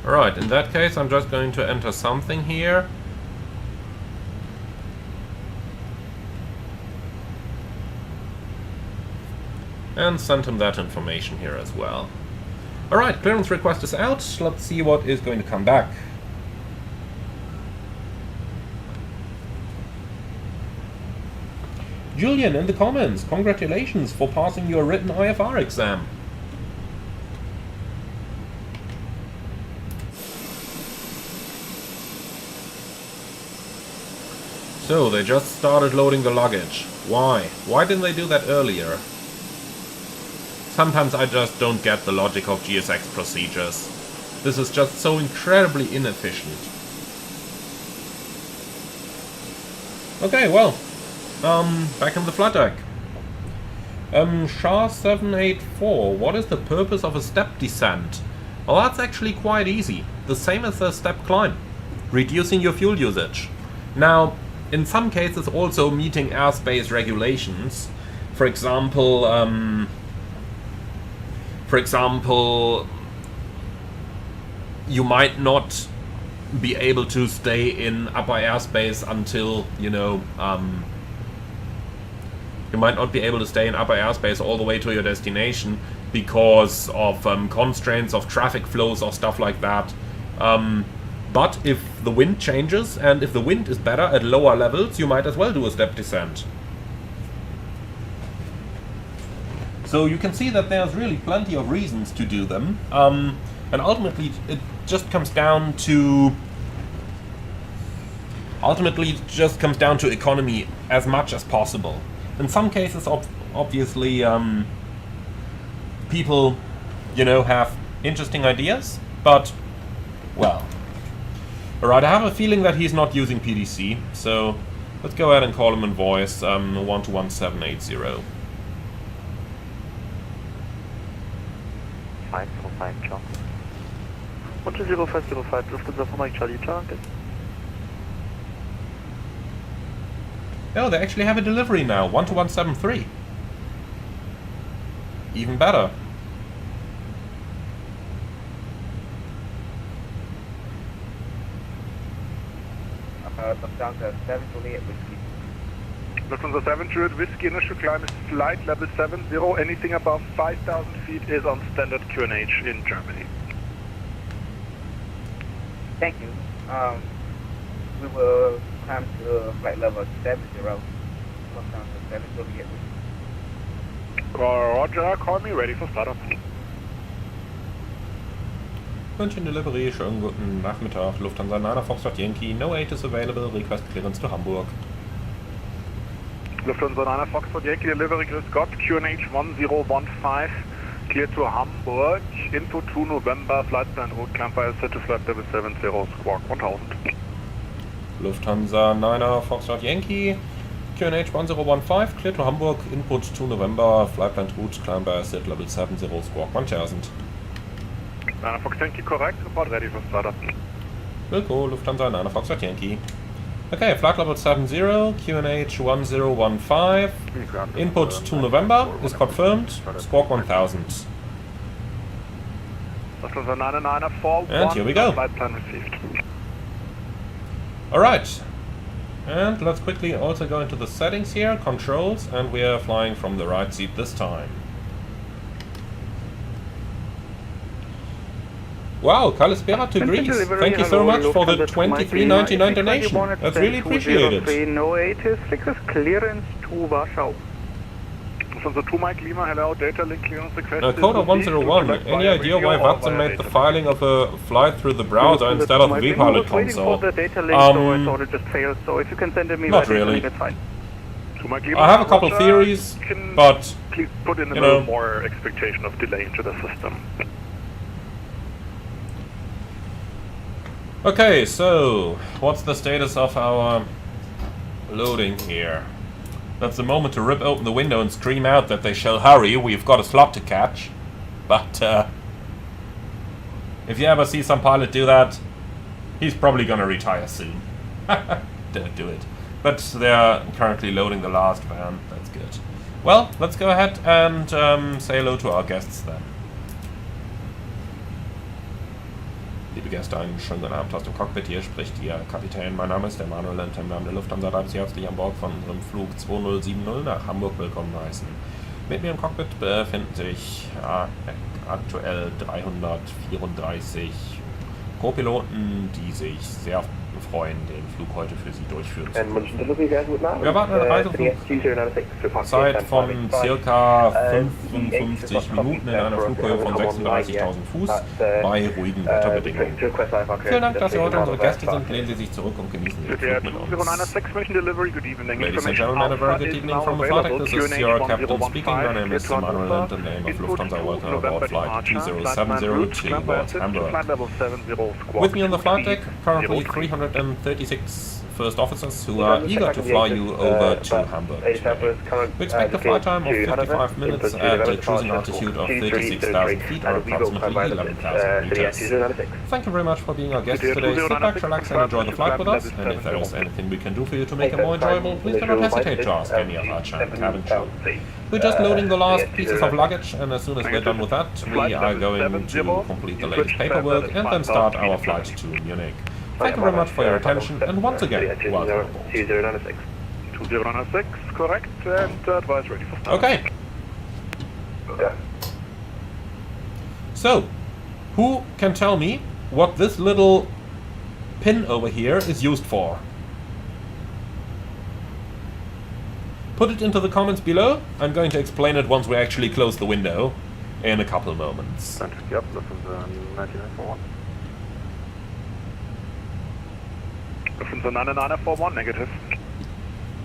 S1: Alright, in that case I'm just going to enter something here. And send him that information here as well. Alright, clearance request is out. Let's see what is going to come back. Julian in the comments, congratulations for passing your written IFR exam. So, they just started loading the luggage. Why? Why didn't they do that earlier? Sometimes I just don't get the logic of GSX procedures. This is just so incredibly inefficient. Okay, well, back in the flight deck. SHA 784, what is the purpose of a step descent? Well, that's actually quite easy. The same as a step climb. Reducing your fuel usage. Now, in some cases also meeting airspace regulations. For example, you might not be able to stay in upper airspace until, you know, you might not be able to stay in upper airspace all the way to your destination because of constraints of traffic flows or stuff like that. But if the wind changes and if the wind is better at lower levels, you might as well do a step descent. So you can see that there's really plenty of reasons to do them, and ultimately it just comes down to economy as much as possible. In some cases, obviously, people, you know, have interesting ideas, but well, all right. I have a feeling that he's not using PDC, so let's go ahead and call him in voice. 121780.
S2: 545 John.
S5: 120505, Lufthansa for Mike Charlie target.
S1: Oh, they actually have a delivery now, 12173. Even better.
S6: Lufthansa 7 Juliet Whiskey.
S5: Lufthansa 7 Juliet Whiskey, initial climb is flight level 70. Anything above 5,000 feet is on standard QNH in Germany.
S6: Thank you. We will climb to flight level 70. Lufthansa 7 Juliet Whiskey.
S5: Roger, call me ready for startup.
S1: München Delivery, schönen guten Nachmittag. Lufthansa 9 Foxtrot Yankee, no 8 is available, request clearance to Hamburg.
S5: Lufthansa 9 Foxtrot Yankee Delivery, grüß Gott, QNH 1015, clear to Hamburg, info 2 November, flight plan route, climb via set to flight level 70, squawk 1000.
S1: Lufthansa 9 Foxtrot Yankee, QNH 1015, clear to Hamburg, input 2 November, flight plan route, climb via set level 70, squawk 1000.
S5: Fox Yankee correct, report ready for startup.
S1: Wilco, Lufthansa 9 Foxtrot Yankee. Okay, flight level 70, QNH 1015, input 2 November is confirmed, squawk 1000.
S5: Lufthansa 9941,
S1: and here we go.
S5: Flight plan received.
S1: Alright, and let's quickly also go into the settings here, controls, and we are flying from the right seat this time. Wow, Kalispera to Greece. Thank you so much for the $23.99 donation. That's really appreciated.
S2: No 86 clearance to Warsaw.
S5: Lufthansa 2 Mike Lima, hello, data link clearance request.
S1: Coda 101, any idea why Watson made the filing of a flight through the browser instead of the vPilot console?
S2: The data link, so I thought it just failed, so if you can send it me,
S1: not really.
S2: It's fine.
S1: I have a couple theories, but,
S5: please put in a little more expectation of delay into the system.
S1: Okay, so what's the status of our loading here? That's the moment to rip open the window and scream out that they shall hurry, we've got a slot to catch. But if you ever see some pilot do that, he's probably gonna retire soon. Don't do it. But they're currently loading the last van, that's good. Well, let's go ahead and say hello to our guests then. Liebe Gäste, einen schönen guten Abend aus dem Cockpit. Hier spricht Ihr Kapitän. Mein Name ist der Manuel und im Namen der Lufthansa darf ich Sie herzlich an Bord von unserem Flug 2070 nach Hamburg willkommen heißen. Mit mir im Cockpit befinden sich aktuell 334 Co-Piloten, die sich sehr freuen, den Flug heute für Sie durchführen zu können. Wir erwarten eine Reisezeit von ca. 55 Minuten in einer Flughöhe von 36.000 Fuß bei ruhigen Wetterbedingungen. Vielen Dank, dass Sie heute unsere Gäste sind. Lehnen Sie sich zurück und genießen Ihren Flug mit uns. Ladies and gentlemen, a very good evening from the flight. This is your captain speaking. My name is Manuel and in the name of Lufthansa, welcome aboard flight 2070 towards Hamburg. With me on the flight deck, currently 336 first officers who are eager to fly you over to Hamburg today. We expect a flight time of 55 minutes at a cruising altitude of 36,000 feet or approximately 11,000 meters. Thank you very much for being our guest today. Sit back, relax and enjoy the flight with us, and if there is anything we can do for you to make it more enjoyable, please do not hesitate to ask any of our cabin crew. We're just loading the last pieces of luggage, and as soon as we're done with that, we are going to complete the latest paperwork and then start our flight to Munich. Thank you very much for your attention, and once again, welcome aboard.
S5: 2096, correct, and advise ready for start.
S1: Okay. So, who can tell me what this little pin over here is used for? Put it into the comments below. I'm going to explain it once we actually close the window in a couple of moments.
S5: Yep, this is 9941. Lufthansa 9941, negative.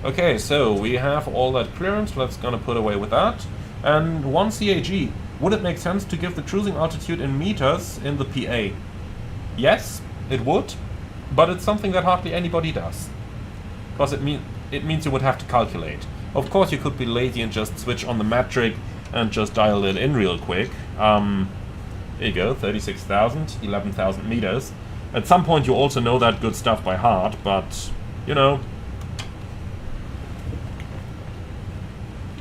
S1: Okay, so we have all that clearance. Let's gonna put away with that. And one CAG. Would it make sense to give the cruising altitude in meters in the PA? Yes, it would, but it's something that hardly anybody does. Because it means you would have to calculate. Of course, you could be lazy and just switch on the metric and just dial it in real quick. Here you go, 36,000, 11,000 meters. At some point you also know that good stuff by heart, but, you know.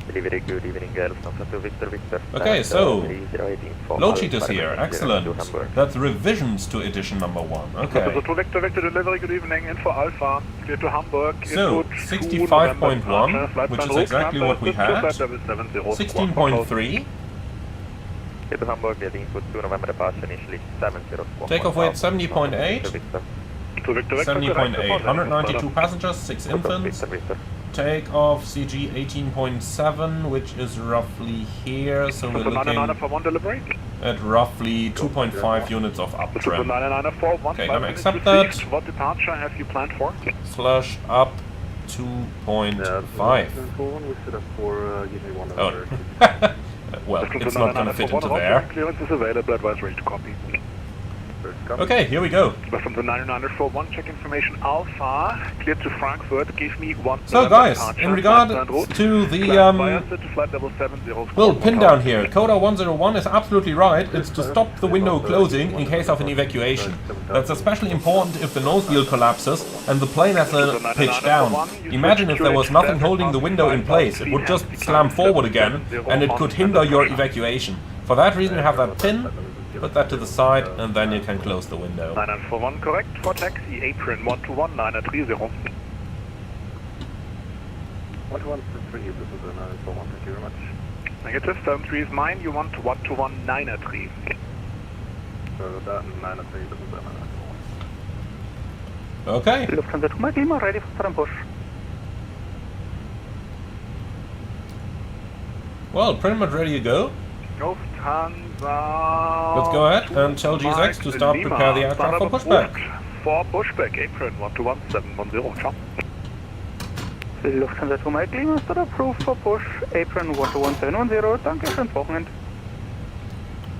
S2: Good evening, Lufthansa to Victor.
S1: Okay, so,
S2: 3018 for
S1: load
S2: Alpha,
S1: sheet is here,
S2: November,
S1: excellent.
S2: to Hamburg.
S1: That's revisions to edition number 1, okay.
S5: So to Victor delivery, good evening, info Alpha, clear to Hamburg.
S1: So, 65.1, which is exactly what we had. 16.3.
S2: Clear to Hamburg, the input to November departure initially 70 squawk.
S1: Takeoff weight 70.8.
S5: To Victor,
S1: 70.8, 192 passengers, 6 infants. Takeoff CG 18.7, which is roughly here, so we're looking
S5: for one delivery.
S1: at roughly 2.5 units of uptrim.
S5: 994,
S1: Okay, gonna accept that.
S5: What departure have you planned for?
S1: Slash up 2.5.
S3: We set up for
S1: Oh. Well, it's not gonna fit into there.
S5: Clearance is available, advisory to copy.
S1: Okay, here we go.
S5: From the 941, check information Alpha, cleared to Frankfurt, give me one.
S1: So guys, in regard to the little pin down here, Coda 101 is absolutely right. It's to stop the window closing in case of an evacuation. That's especially important if the nose wheel collapses and the plane has a pitch down. Imagine if there was nothing holding the window in place. It would just slam forward again and it could hinder your evacuation. For that reason you have that pin. Put that to the side, and then you can close the window.
S5: 9941, correct. For taxi, apron 121, 930.
S3: 121 this is a 941, thank you very much.
S5: Negative, term 3 is mine, you want 121, 930.
S3: So that 903, this is a 941.
S1: Okay.
S6: Lufthansa to my Lima, ready for sudden push.
S1: Well, pretty much ready to go.
S5: Lufthansa.
S1: Let's go ahead and tell GSX to start prepare the aircraft for pushback.
S5: For pushback, apron 121-710, ciao.
S6: Lufthansa to my Lima, start approved for push, apron 121-710, danke, schönes Wochenende.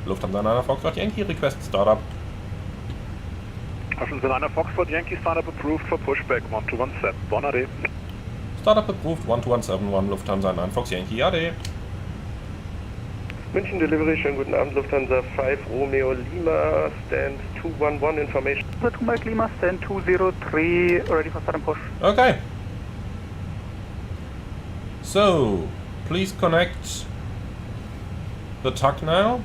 S1: Lufthansa 9 Foxtrot Yankee, request startup.
S5: Lufthansa 9 Foxtrot Yankee, startup approved for pushback 1217, bon AD.
S1: Startup approved 12171 Lufthansa 9 Fox Yankee, AD.
S7: München Delivery, schönen guten Abend, Lufthansa 5 Romeo Lima, stand 211 information.
S6: To my Lima, stand 203, ready for sudden push.
S1: Okay. So, please connect the tuck now.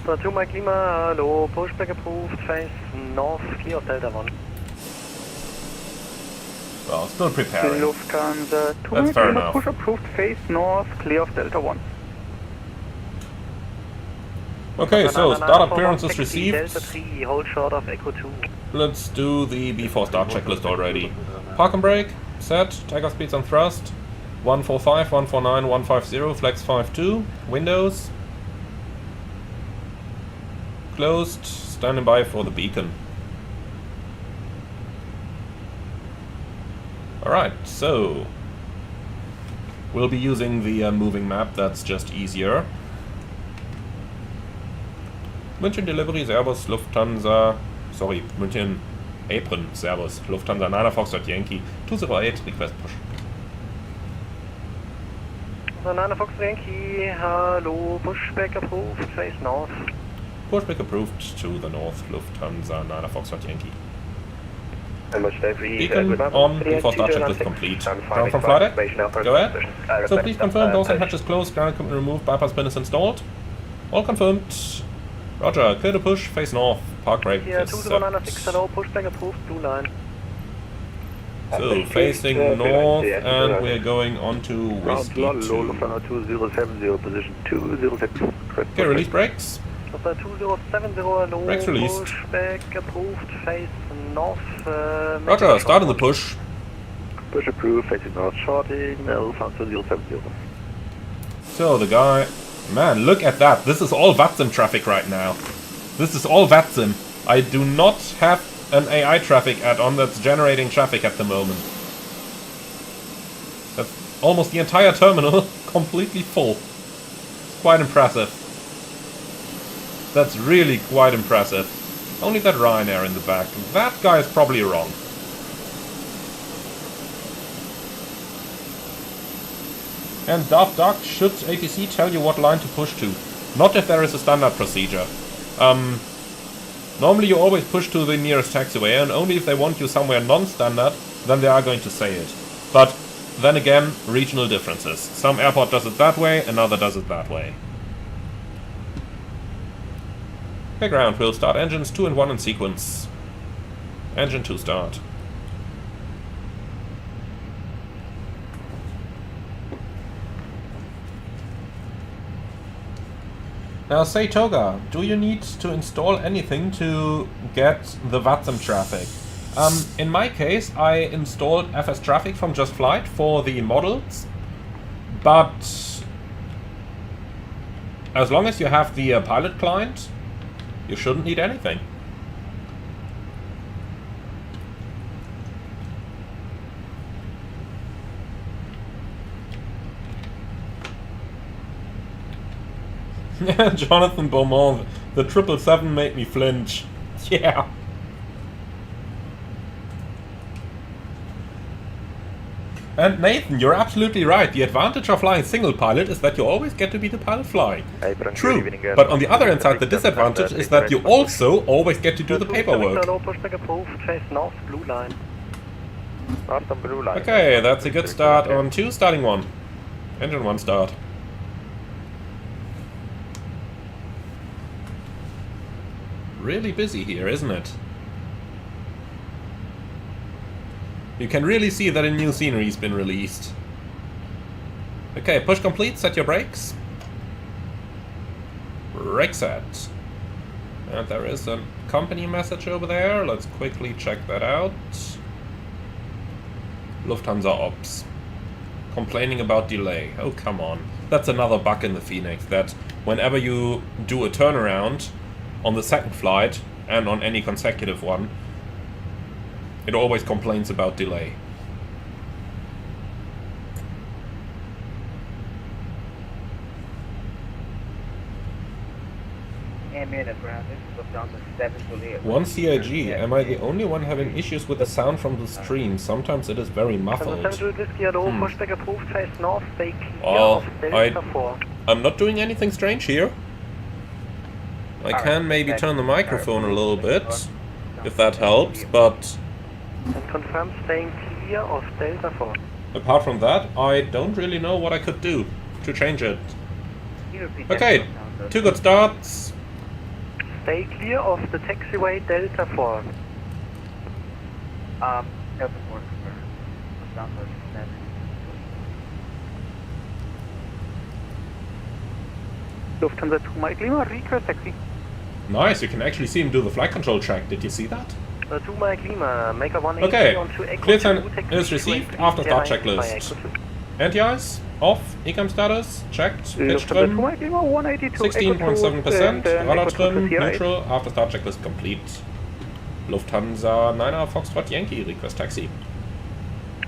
S2: So to Mike Lima, hello, pushback approved, face north, clear of Delta 1.
S1: Well, still preparing.
S6: Lufthansa to
S1: That's
S6: my
S1: fair
S6: Lima,
S1: enough.
S6: push approved, face north, clear of Delta 1.
S1: Okay, so startup clearance is
S2: Delta
S1: received.
S2: 3, hold short of Echo 2.
S1: Let's do the before start checklist already. Park and brake, set, takeoff speeds and thrust. 145, 149, 150, flex 52, windows. Closed, standing by for the beacon. Alright, so we'll be using the moving map, that's just easier. München Delivery, Servus, Lufthansa, sorry, München Apron, Servus, Lufthansa 9 Foxtrot Yankee, 208, request push.
S2: So 9 Fox Yankee, hello, pushback approved, face north.
S1: Pushback approved to the north, Lufthansa 9 Foxtrot Yankee. Beacon on, before start checklist complete. Ground from flight deck, go ahead. So please confirm doors and hatches closed, ground equipment removed, bypass pin is installed. All confirmed. Roger, clear to push, face north, park brake
S2: Here,
S1: is
S2: 2096, hello, pushback approved, blue line.
S1: So, facing north, and we're going on to Whiskey 2.
S3: Lufthansa 2070, position 206.
S1: Okay, release brakes.
S2: Lufthansa 2070, hello,
S1: Brakes released.
S2: pushback approved, face north.
S1: Roger, starting the push.
S3: Push approved, facing north, shorting, Lufthansa 070.
S1: So, the guy... Man, look at that. This is all VATSIM traffic right now. This is all VATSIM. I do not have an AI traffic add-on that's generating traffic at the moment. That's almost the entire terminal completely full. It's quite impressive. That's really quite impressive. Only that Ryanair in the back. That guy is probably wrong. And Daft Duck, should ATC tell you what line to push to? Not if there is a standard procedure. Normally you always push to the nearest taxiway, and only if they want you somewhere non-standard, then they are going to say it. But then again, regional differences. Some airport does it that way, another does it that way. Okay, ground, we'll start engines 2 and 1 in sequence. Engine 2 start. Now say Toga, do you need to install anything to get the VATSIM traffic? In my case, I installed FS traffic from Just Flight for the models, but as long as you have the pilot client, you shouldn't need anything. Jonathan Beaumont, the 777 made me flinch. Yeah. And Nathan, you're absolutely right. The advantage of flying single pilot is that you always get to be the pilot flying. True, but on the other hand side, the disadvantage is that you also always get to do the paperwork. Okay, that's a good start on 2, starting 1. Engine 1 start. Really busy here, isn't it? You can really see that a new scenery's been released. Okay, push complete, set your brakes. Brake set. And there is a company message over there. Let's quickly check that out. Lufthansa Ops. Complaining about delay. Oh, come on. That's another bug in the Fenix, that whenever you do a turnaround on the second flight and on any consecutive one, it always complains about delay. One CIG, am I the only one having issues with the sound from the stream? Sometimes it is very muffled. Well, I'm not doing anything strange here. I can maybe turn the microphone a little bit, if that helps, but
S2: And confirm staying clear of Delta 4.
S1: Apart from that, I don't really know what I could do to change it. Okay, 2 good starts.
S2: Stay clear of the taxiway Delta 4.
S6: Lufthansa 2 Mike Lima, request taxi.
S1: Nice, you can actually see him do the flight control check. Did you see that?
S2: 2 Mike Lima, make a 180
S1: Okay,
S2: on 2 Echo
S1: clear
S2: 2,
S1: sign
S2: taxi
S1: is received
S2: 283,
S1: after start
S2: Airline by
S1: checklist.
S2: Echo 2.
S1: Anti-ice, off, ECAM status, checked, pitch
S6: Lufthansa 2
S1: trim,
S6: Mike Lima, 182,
S1: 16.7%, radar
S6: Echo 2
S1: trim,
S6: to CRA.
S1: neutral, after start checklist complete. Lufthansa 9er Foxtrot Yankee, request taxi.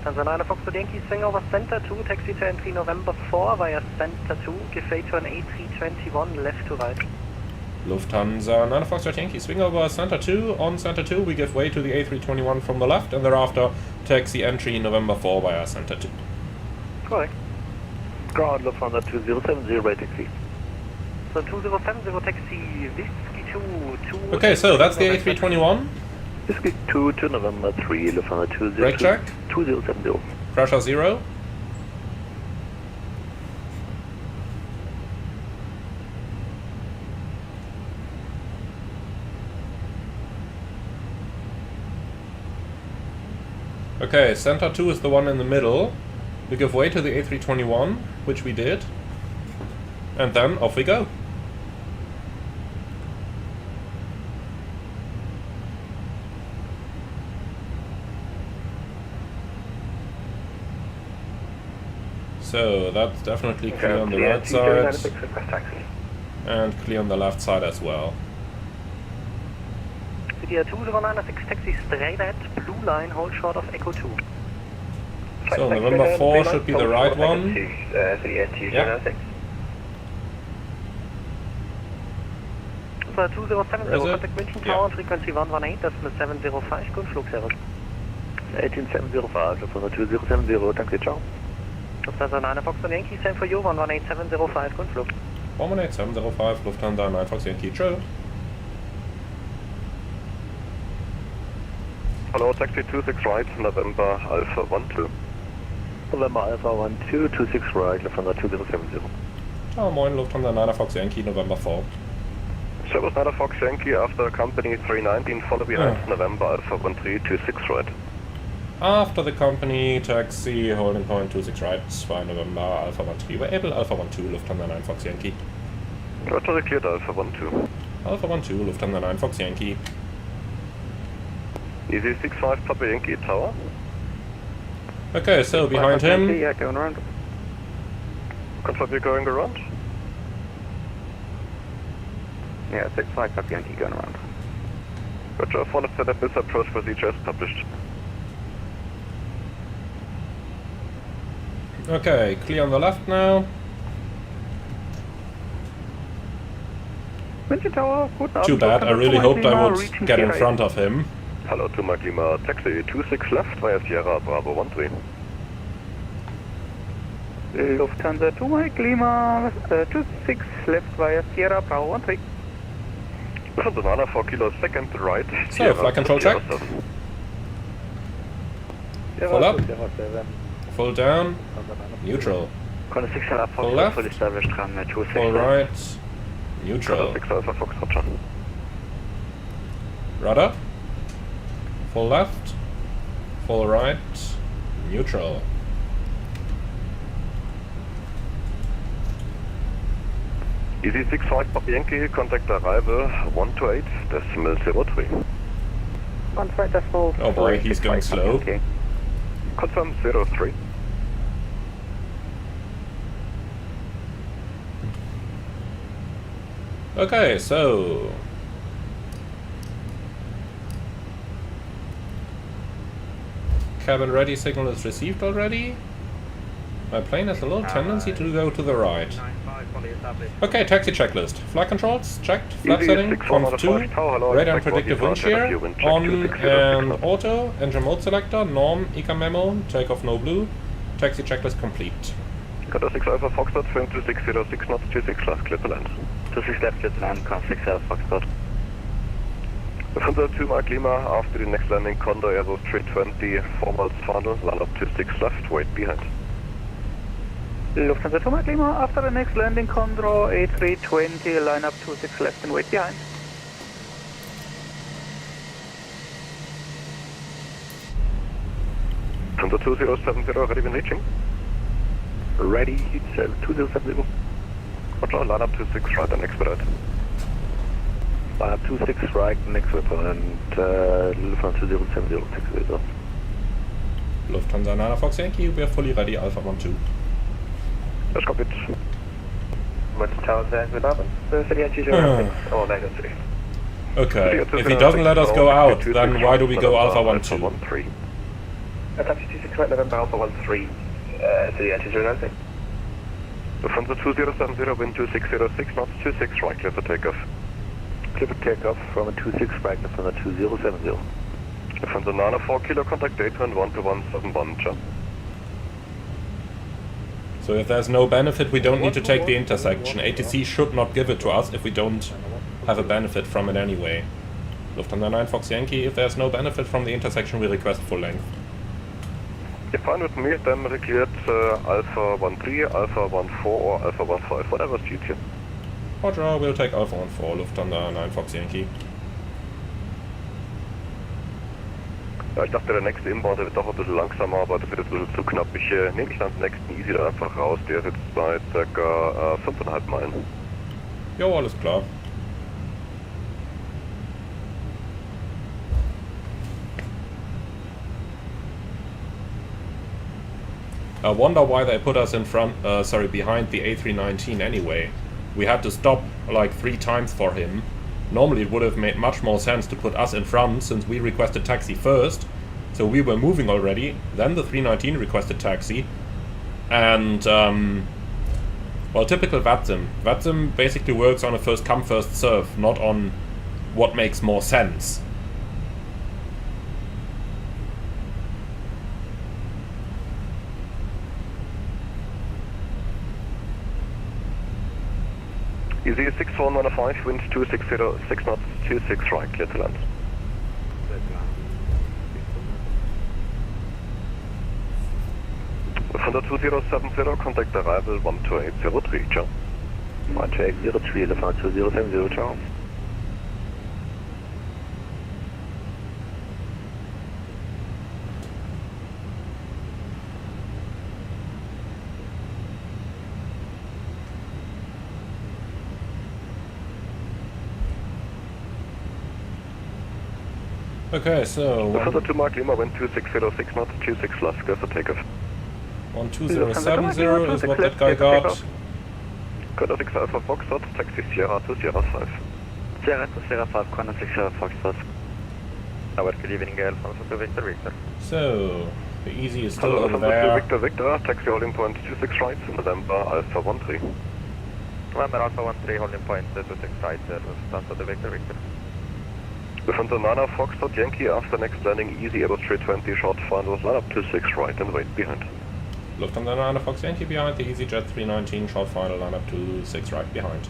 S2: Lufthansa 9 Foxtrot Yankee, swing over Center 2, taxi to entry November 4 via Center 2, give way to an A321 left to right.
S1: Lufthansa 9 Foxtrot Yankee, swing over Center 2, on Center 2 we give way to the A321 from the left, and thereafter taxi entry November 4 via Center 2.
S2: Correct.
S7: Ground Lufthansa 2070, right taxi.
S2: So 2070 taxi, Whiskey 2, 2...
S1: Okay, so that's the A321.
S7: Whiskey 2 to November 3, Lufthansa 2070.
S1: Brake check.
S7: 2070.
S1: Pressure 0. Okay, Center 2 is the one in the middle. We give way to the A321, which we did. And then off we go. So that's definitely clear on the right side. And clear on the left side as well.
S2: CDR 2096 taxi straight at blue line, hold short of Echo 2.
S1: So November 4 should be the right one. Yeah.
S2: So 2070,
S1: Where is it?
S2: contact München
S1: Yeah.
S2: Tower, frequency 118, decimal 705, good Flugservice.
S7: 18705, Lufthansa 2070, danke, ciao.
S2: Lufthansa 9 Foxtrot Yankee, same for you, 118705, good Flug.
S1: 118-705, Lufthansa 9 Fox Yankee, true.
S7: Hello, taxi 26 right, November Alpha 12.
S2: November Alpha 12, 26 right, Lufthansa 2070.
S1: Oh, moin, Lufthansa 9 Fox Yankee, November 4.
S7: Service 9 Fox Yankee after company 319, follow behind, November Alpha 13, 26 right.
S1: After the company, taxi, holding point 26 right, 2 November, Alpha 13, we're able, Alpha 12, Lufthansa 9 Fox Yankee.
S7: Roger, cleared Alpha 12.
S1: Alpha 12, Lufthansa 9 Fox Yankee.
S7: Easy 65 Papa Yankee Tower.
S1: Okay, so behind him,
S6: Yeah, going around.
S7: Confirm you're going around?
S2: Yeah, 65 Papa Yankee going around.
S7: Roger, followed setup this approach procedure as published.
S1: okay, clear on the left now.
S6: Windsor Tower, guten Abend.
S1: Too bad, I really hoped I would get in front of him.
S7: Hello to Mike Lima, taxi 26 left via Sierra Bravo 13.
S6: Lufthansa 2 Mike Lima, 26 left via Sierra Bravo 13.
S7: Lufthansa 9 4 kilo second right.
S1: So,
S7: Sierra
S1: flight control check.
S7: Sierra 7.
S1: Full up, full down, neutral.
S2: Contact 6 Alpha
S1: Full
S2: Fox,
S1: left.
S2: fully established, runway 26
S1: Full
S2: right.
S1: right, neutral.
S7: 6 Alpha Fox Roger.
S1: Rudder. Full left, full right, neutral.
S7: Easy 65 Papa Yankee, contact arrival 128 decimal 03.
S6: 15 decimal.
S1: Oh boy, he's going slow.
S6: Okay.
S7: Confirm 03.
S1: Okay, so cabin ready signal is received already. My plane has a little tendency to go to the right. Okay, taxi checklist. Flight controls checked. Flap
S7: Easy
S1: setting,
S7: 61
S1: conf 2,
S7: hello,
S1: radar and
S7: expect
S1: predictive wind
S7: 45,
S1: shear,
S7: wind check
S1: on
S7: 260,
S1: and
S7: 6
S1: auto, engine mode selector, norm, ECA memo, takeoff no blue, taxi checklist complete.
S7: Contact 6 Alpha Foxtrot, swing 2606 knots, 26 left, clear to land.
S2: 26 left, clear to land, contact 6 Alpha Foxtrot.
S7: Lufthansa 2 Mike Lima, after the next landing, Condor Airbus 320, forward funnel, line up 26 left, wait behind.
S6: Lufthansa 2 Mike Lima, after the next landing, Condor A320, line up 26 left and wait behind.
S7: Lufthansa 2070, ready when reaching.
S2: Ready, 2070.
S7: Roger, line up 26 right and expedite.
S2: Line up 26 right, next weapon, and Lufthansa 2070, taxi off.
S1: Lufthansa 9 Fox Yankee, we are fully ready, Alpha 12.
S7: That's copied.
S2: Much tower says with up. Oh, negative.
S1: Okay, if he doesn't let us go out, then why do we go Alpha 12?
S7: 13.
S2: Taxi 26 right, November Alpha 13. City altitude nothing.
S7: Lufthansa 2070, wind 2606 knots, 26 right, clear for takeoff.
S2: Clear for takeoff from a 26 right, from a 2070.
S7: Lufthansa 9 4 kilo, contact data and 12171, jump.
S1: So if there's no benefit, we don't need to take the intersection. ATC should not give it to us if we don't have a benefit from it anyway. Lufthansa 9 Fox Yankee, if there's no benefit from the intersection, we request full length.
S7: You're fine with me, then cleared Alpha 13, Alpha 14 or Alpha 15, whatever suits you.
S1: Roger, we'll take Alpha 14, Lufthansa 9 Fox Yankee.
S7: Ja, ich dachte, der nächste Inbound, der wird doch ein bisschen langsamer, aber das wird jetzt ein bisschen zu knapp. Ich nehme mich dann den nächsten Easy da einfach raus, der ist jetzt bei ca. 5,5 Meilen.
S1: Jo, alles klar. I wonder why they put us in front, behind the A319 anyway. We had to stop like 3 times for him. Normally it would have made much more sense to put us in front since we requested taxi first. So we were moving already, then the 319 requested taxi. And, well, typical VATSIM. VATSIM basically works on a first come first serve, not on what makes more sense.
S7: Easy 6495, wind 2606 knots, 26 right, clear to land. Lufthansa 2070, contact arrival 12803, ciao.
S2: 12803, Lufthansa 2070, ciao.
S1: Okay, so
S7: Lufthansa 2 Mark Lima, wind 2606 knots, 26 left, go for takeoff.
S1: 12070 is what that guy got.
S7: Contact 6 Alpha Foxtrot, taxi Sierra to Sierra 5.
S2: Sierra to Sierra 5, contact 6 Sierra Foxtrot.
S8: Good evening, Alpha to Victor Victor.
S1: So, the easy is still
S7: Hello,
S1: over
S7: Alpha
S1: there.
S7: Victor Victor, taxi holding point 26 right, November Alpha 13.
S8: November Alpha 13, holding point 26 right, Lufthansa to Victor Victor.
S7: Lufthansa Nana Foxtrot Yankee, after next landing, easy Airbus 320, short final, line up 26 right and wait behind.
S1: Lufthansa 9 Fox Yankee behind, the EasyJet 319, short final, line up to 6 right behind.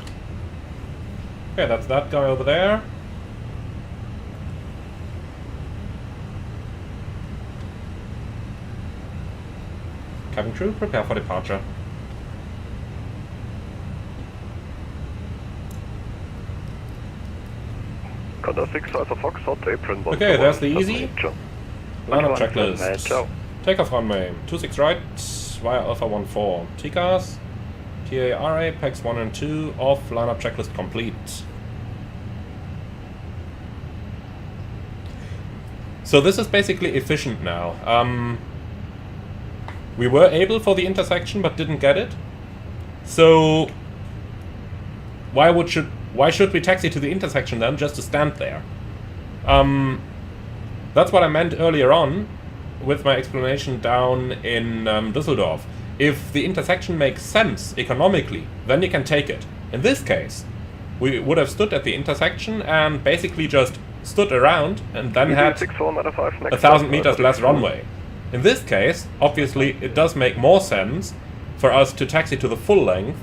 S1: Okay, that's that guy over there. Cabin crew, prepare for departure.
S7: Contact 6 Alpha Foxtrot, apron 1.
S1: Okay, there's the easy. Line up
S2: Ciao.
S1: checklist. Takeoff runway, 26 right, via Alpha 14. TCAS, TARA, PAX 1 and 2, off, line up checklist complete. So this is basically efficient now. We were able for the intersection but didn't get it. So why should we taxi to the intersection then, just to stand there? That's what I meant earlier on with my explanation down in Düsseldorf. If the intersection makes sense economically, then you can take it. In this case, we would have stood at the intersection and basically just stood around and then had 1,000 meters less runway. In this case, obviously, it does make more sense for us to taxi to the full length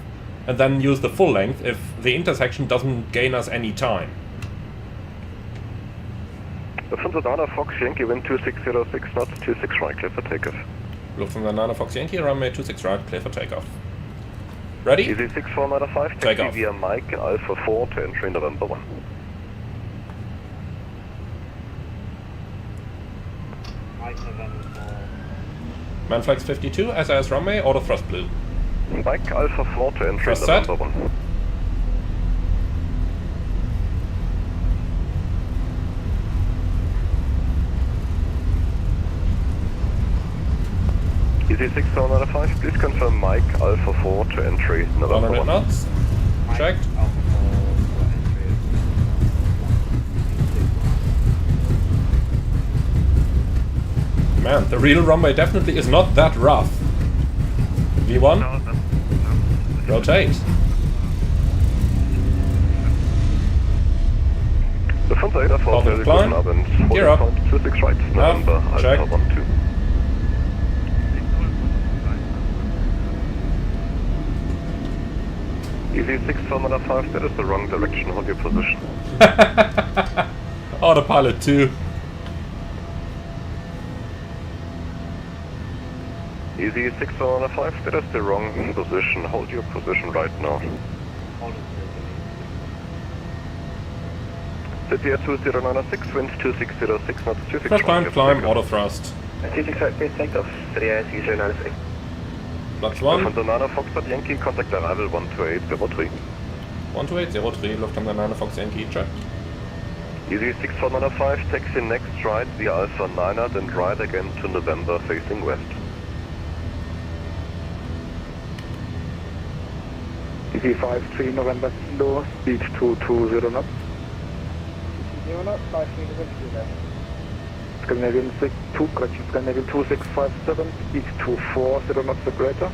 S1: and then use the full length if the intersection doesn't gain us any time.
S7: Lufthansa Nana Fox Yankee, wind 2606 knots, 26 right, clear for takeoff.
S1: Lufthansa Nana Fox Yankee, runway 26 right, clear for takeoff. Ready?
S7: Easy 6495,
S1: Take
S7: taxi
S1: off.
S7: via Mike, Alpha 4 to entry November 1.
S1: Manflex 52, SAS runway, auto thrust blue.
S7: Mike, Alpha 4 to entry
S1: Thrust set.
S7: November 1. Easy 6495, please confirm Mike, Alpha 4 to entry November
S1: 100
S7: 1.
S1: knots. Checked. Man, the real runway definitely is not that rough. V1. Rotate.
S7: Lufthansa 8 4
S1: Northern climb. Gear up.
S7: 26 right, November
S1: check.
S7: Alpha 1 2. Easy 6495, that is the wrong direction, hold your position.
S1: Autopilot 2.
S7: Easy 6495, that is the wrong position, hold your position right now. City at 2096, wind 2606 knots, 26
S1: First time climb, auto thrust.
S2: 26 right, please take off. City at 2096.
S1: Flux 1.
S7: Lufthansa Nana Foxtrot Yankee, contact arrival 12803.
S1: 12803, Lufthansa 9 Fox Yankee, check.
S7: Easy 6495, taxi next right via Alpha 9 and right again to November facing west.
S5: Easy 53 November Kilo, speed 220 knots.
S4: 0 knots, 53 to wind left.
S5: Scandinavian 62, correction, Scandinavian 2657, speed 240 knots or greater.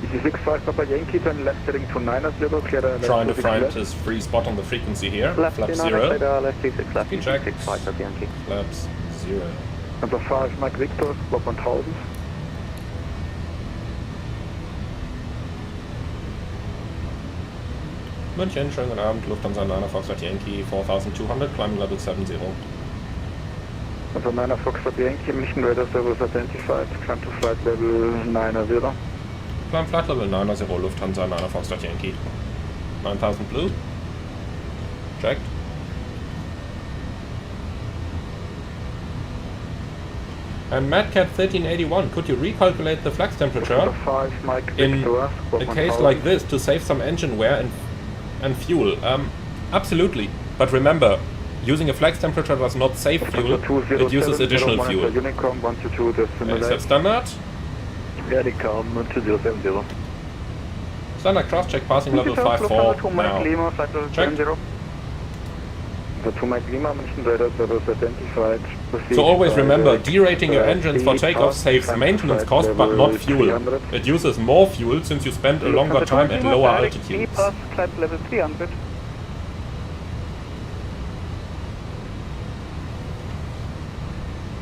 S5: Easy 65 Papa Yankee, turn left heading to 90, clear the left.
S1: Trying to find his free spot on the frequency here.
S2: Left
S1: Flaps
S2: 0.
S1: 0.
S2: Left 26 left,
S1: Speed check.
S2: 65 at Yankee.
S1: Flaps 0.
S5: Number 5 Mike Victor, block 1000.
S1: München, schönen guten Abend, Lufthansa 9 Foxtrot Yankee 4200, climbing level 70.
S6: Also 9 Foxtrot Yankee, Mission radar service identified, climb to flight level 90.
S1: Climb flight level 90, Lufthansa 9 Foxtrot Yankee. 9000 blue. Checked. And Madcat 1381, could you recalculate the flax temperature in a case like this to save some engine wear and fuel? Absolutely. But remember, using a flax temperature does not save fuel, it uses additional fuel. Is that standard?
S2: Honeycomb 2070.
S1: Standard cross-check passing level 5-4 now. Check.
S6: The 2 Mike Lima, Mission radar service identified.
S1: So always remember, derating your engines for takeoff saves maintenance cost but not fuel. It uses more fuel since you spend a longer time at lower altitudes.
S6: Climb level 300.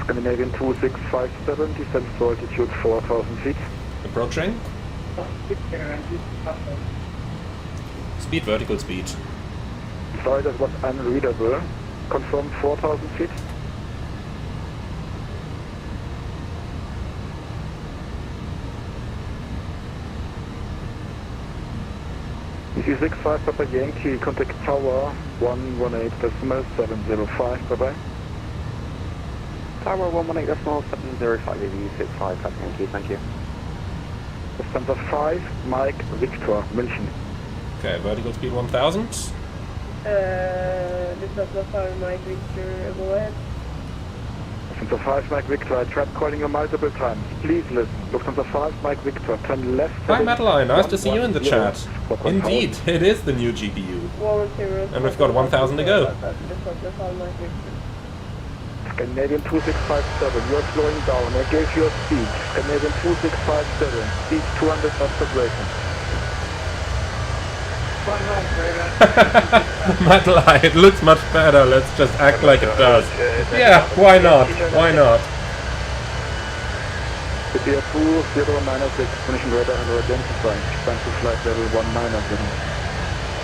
S6: Scandinavian 2657, descent to altitude 4000 feet.
S1: Approaching. Speed, vertical speed.
S6: Sorry, that was unreadable. Confirm 4000 feet. EC65 Papa Yankee, contact tower 118.705, bye-bye.
S2: Tower 118.705, EC65 Papa Yankee, thank you.
S6: Lufthansa 5, Mike Victor, München.
S1: Okay, vertical speed 1000.
S9: Lufthansa 5, Mike Victor, go ahead.
S6: Lufthansa 5, Mike Victor, I tried calling you multiple times. Please listen. Lufthansa 5, Mike Victor, turn left.
S1: Hi Madeline, nice to see you in the chat. Indeed, it is the new GPU. And we've got 1000 to go.
S9: Lufthansa 5, Mike Victor.
S6: Canadian 2657, you're slowing down. I gave you a speed. Canadian 2657, speed 200 knots per breaking.
S1: Madeline, it looks much better, let's just act like it does. Yeah, why not? Why not?
S6: India 2096, Mission radar identified. Climb to flight level 190.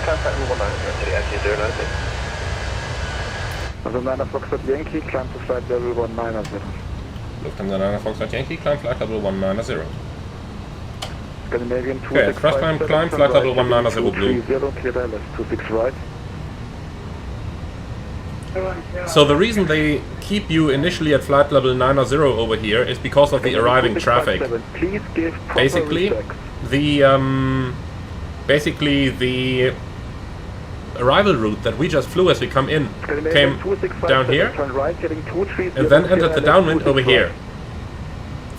S7: Climb flight level 190, actually 096.
S6: Also 9 Foxtrot Yankee, climb to flight level 190.
S1: Lufthansa 9 Foxtrot Yankee, climb flight level 190.
S6: Scandinavian
S1: Okay, thrust climb flight level 190 blue.
S6: 30, clear left, 26 right.
S1: So the reason they keep you initially at flight level 90 over here is because of the arriving traffic. Basically, the arrival route that we just flew as we come in came down here and then entered the downwind over here.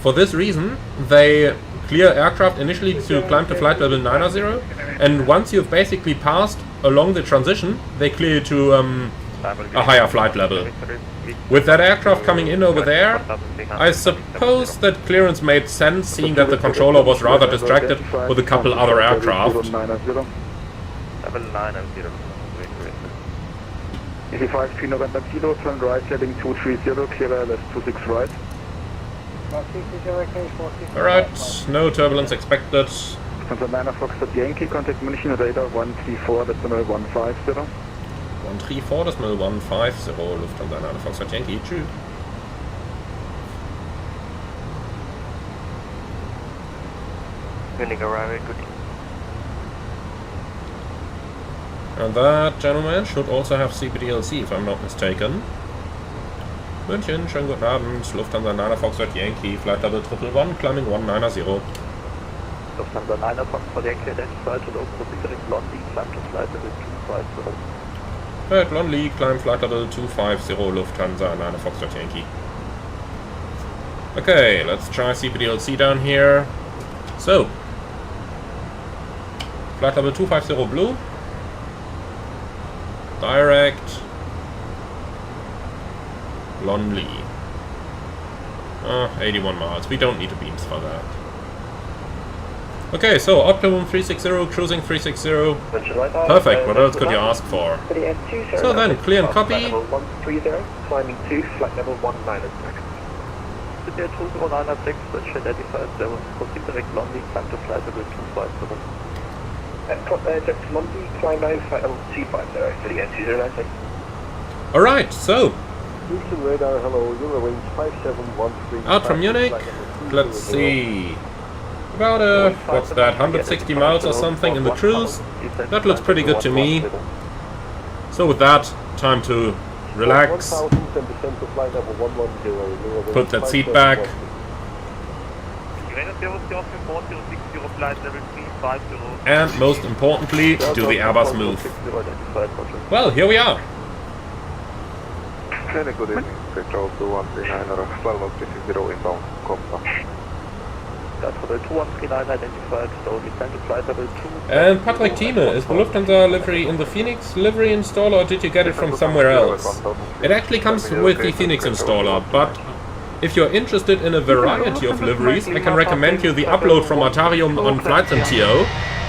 S1: For this reason, they clear aircraft initially to climb to flight level 90, and once you've basically passed along the transition, they clear you to a higher flight level. With that aircraft coming in over there, I suppose that clearance made sense, seeing that the controller was rather distracted with a couple other aircraft.
S8: Level 9 and 0.
S6: EC5 P November Kilo, turn right, heading 230, clear left 26 right.
S1: Alright, no turbulence expected.
S6: Lufthansa 9 Foxtrot Yankee, contact München radar 134.150.
S1: 134.150, Lufthansa 9 Foxtrot Yankee, tschüss.
S8: Winning arrival, good.
S1: And that gentleman should also have CPDLC, if I'm not mistaken. München, schönen guten Abend, Lufthansa 9 Foxtrot Yankee, flight level 111, climbing 190.
S2: Lufthansa 9 Foxtrot Yankee, identified to local proceeding Blondie, climb to flight level 250.
S1: Right, Blondie, climb flight level 250, Lufthansa 9 Foxtrot Yankee. Okay, let's try CPDLC down here. So, flight level 250 blue. Direct. Lonely. 81 miles. We don't need the beams for that. Okay, so Optimum 360, cruising 360. Perfect, what else could you ask for? So then, clear and copy.
S2: 130, climbing 2, flight level 196. India 2096, which identified there was proceed direct Blondie, climb to flight level 250.
S6: Just Monday, climb now, C50 for the NC096.
S1: Alright, so,
S6: Houston radar, hello, Eurowings 5713.
S1: out from Munich, let's see. About, what's that, 160 miles or something in the cruise. That looks pretty good to me. So with that, time to relax, put that seat back, and most importantly, do the Airbus move. Well, here we are.
S6: Good evening, Control 2139 or 1250 inbound, Compa. Throttle 2139 identified, so descend to flight level 2.
S1: And Patrick Thieme, is the Lufthansa livery in the Phoenix livery installer, or did you get it from somewhere else? It actually comes with the Phoenix installer, but if you're interested in a variety of liveries, I can recommend you the upload from Artarium on FlightsMTO,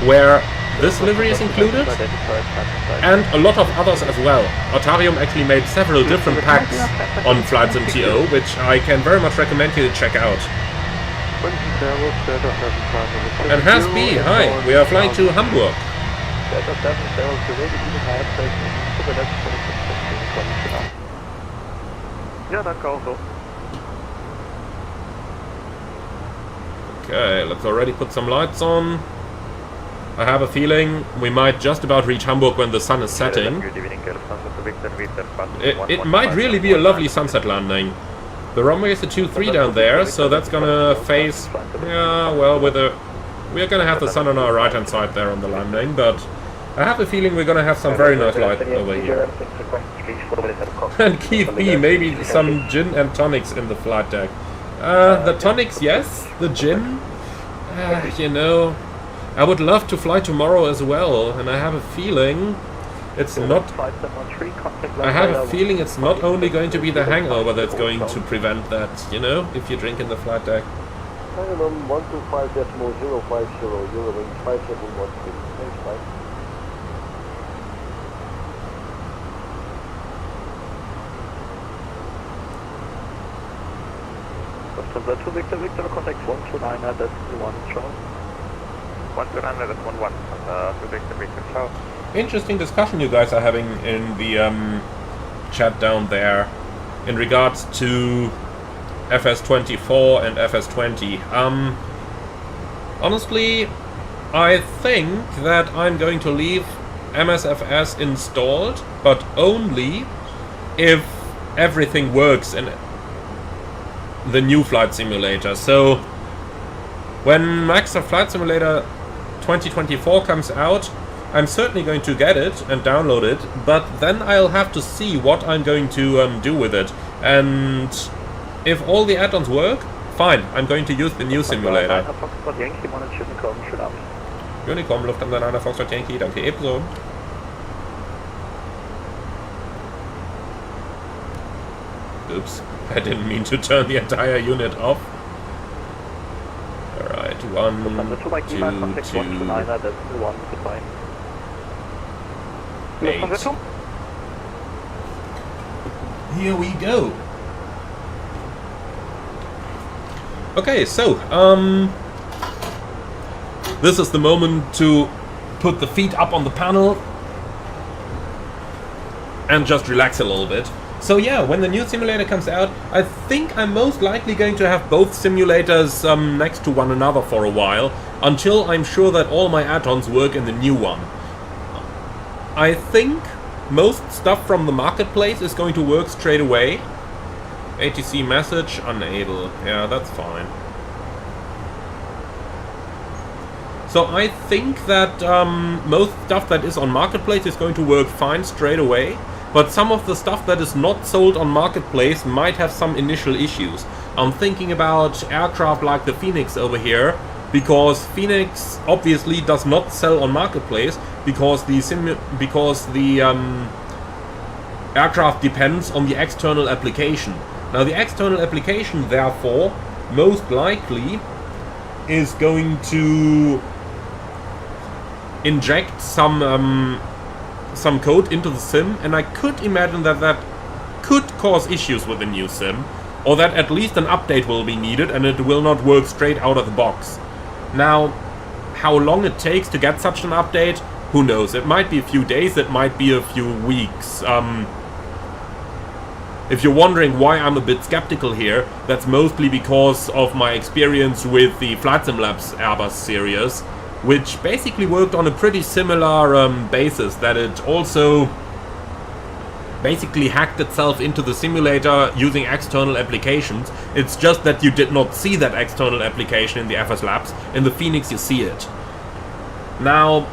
S1: where this livery is included, and a lot of others as well. Artarium actually made several different packs on FlightsMTO, which I can very much recommend you to check out. And Hasby, hi, we are flying to Hamburg.
S8: Ja, danke auch so.
S1: Okay, let's already put some lights on. I have a feeling we might just about reach Hamburg when the sun is setting. It might really be a lovely sunset landing. The runway is a 2-3 down there, so that's gonna face, yeah, well, we're gonna have the sun on our right hand side there on the landing, but I have a feeling we're gonna have some very nice light over here. And Keith B, maybe some gin and tonics in the flight deck. The tonics, yes, the gin, you know, I would love to fly tomorrow as well, and I have a feeling it's not. I have a feeling it's not only going to be the hangover that's going to prevent that, you know, if you drink in the flight deck.
S6: 125.050, Eurowings 5713. Thanks, bye.
S2: Lufthansa 2 Victor Victor, contact 129, that's the one, Charles.
S8: 129, that's 11, 2 Victor Victor, Charles.
S1: Interesting discussion you guys are having in the chat down there in regards to FS24 and FS20. Honestly, I think that I'm going to leave MSFS installed, but only if everything works in the new flight simulator. So when Microsoft Flight Simulator 2024 comes out, I'm certainly going to get it and download it, but then I'll have to see what I'm going to do with it. And if all the add-ons work, fine, I'm going to use the new simulator. Unicom, Lufthansa 9 Foxtrot Yankee, danke ebenso. Oops, I didn't mean to turn the entire unit off. Alright, 1, 2, 2. 8. Here we go. Okay, so this is the moment to put the feet up on the panel and just relax a little bit. So yeah, when the new simulator comes out, I think I'm most likely going to have both simulators next to one another for a while, until I'm sure that all my add-ons work in the new one. I think most stuff from the marketplace is going to work straight away. ATC message unable. Yeah, that's fine. So I think that most stuff that is on marketplace is going to work fine straight away. But some of the stuff that is not sold on marketplace might have some initial issues. I'm thinking about aircraft like the Fenix over here, because Fenix obviously does not sell on marketplace because the aircraft depends on the external application. Now the external application, therefore, most likely is going to inject some code into the sim, and I could imagine that that could cause issues with the new sim, or that at least an update will be needed and it will not work straight out of the box. Now, how long it takes to get such an update, who knows? It might be a few days, it might be a few weeks. If you're wondering why I'm a bit skeptical here, that's mostly because of my experience with the Flight Sim Labs Airbus series, which basically worked on a pretty similar basis, that it also basically hacked itself into the simulator using external applications. It's just that you did not see that external application in the FS Labs. In the Fenix you see it. Now,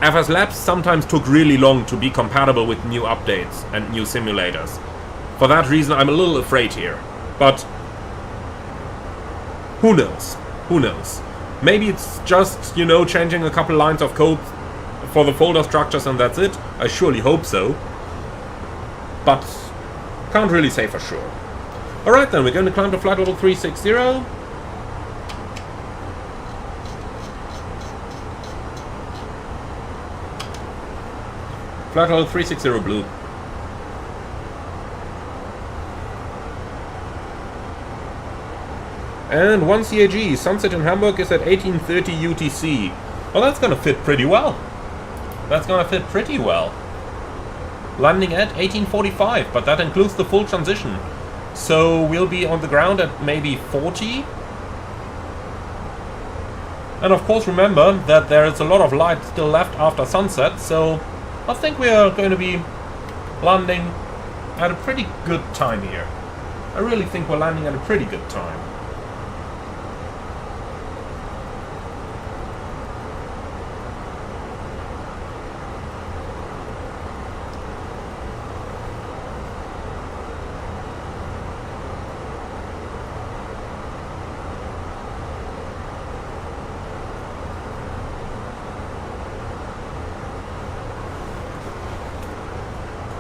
S1: FS Labs sometimes took really long to be compatible with new updates and new simulators. For that reason I'm a little afraid here. But who knows? Who knows? Maybe it's just, you know, changing a couple lines of code for the folder structures and that's it. I surely hope so. But can't really say for sure. Alright then, we're going to climb to flight level 360. Flight level 360 blue. And 1 CAG, sunset in Hamburg is at 18:30 UTC. Well, that's gonna fit pretty well. That's gonna fit pretty well. Landing at 18:45, but that includes the full transition. So we'll be on the ground at maybe 40. And of course remember that there is a lot of light still left after sunset, so I think we are going to be landing at a pretty good time here. I really think we're landing at a pretty good time.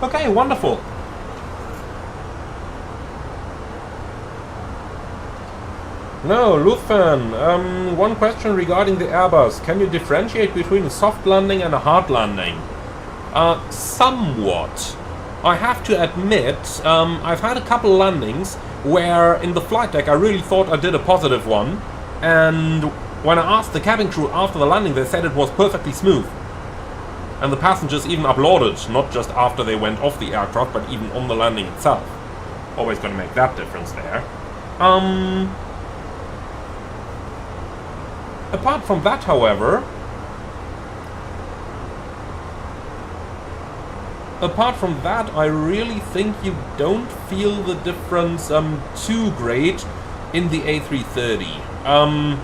S1: Okay, wonderful. Now, Lufthansa, one question regarding the Airbus. Can you differentiate between a soft landing and a hard landing? Somewhat. I have to admit, I've had a couple landings where in the flight deck I really thought I did a positive one, and when I asked the cabin crew after the landing, they said it was perfectly smooth. And the passengers even applauded, not just after they went off the aircraft, but even on the landing itself. Always going to make that difference there. Apart from that, however, I really think you don't feel the difference too great in the A330.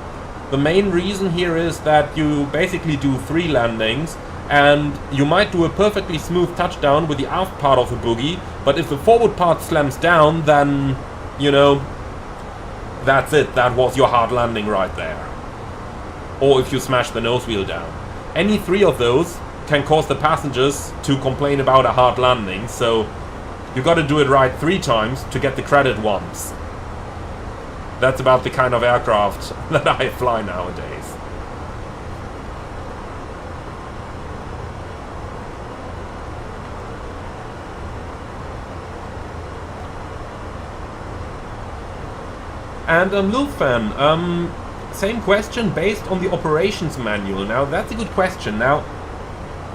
S1: The main reason here is that you basically do 3 landings, and you might do a perfectly smooth touchdown with the aft part of the boogie, but if the forward part slams down, then, you know, that's it. That was your hard landing right there. Or if you smash the nose wheel down. Any 3 of those can cause the passengers to complain about a hard landing, so you got to do it right 3 times to get the credit once. That's about the kind of aircraft that I fly nowadays. And Lufthansa, same question based on the operations manual. Now, that's a good question. Now,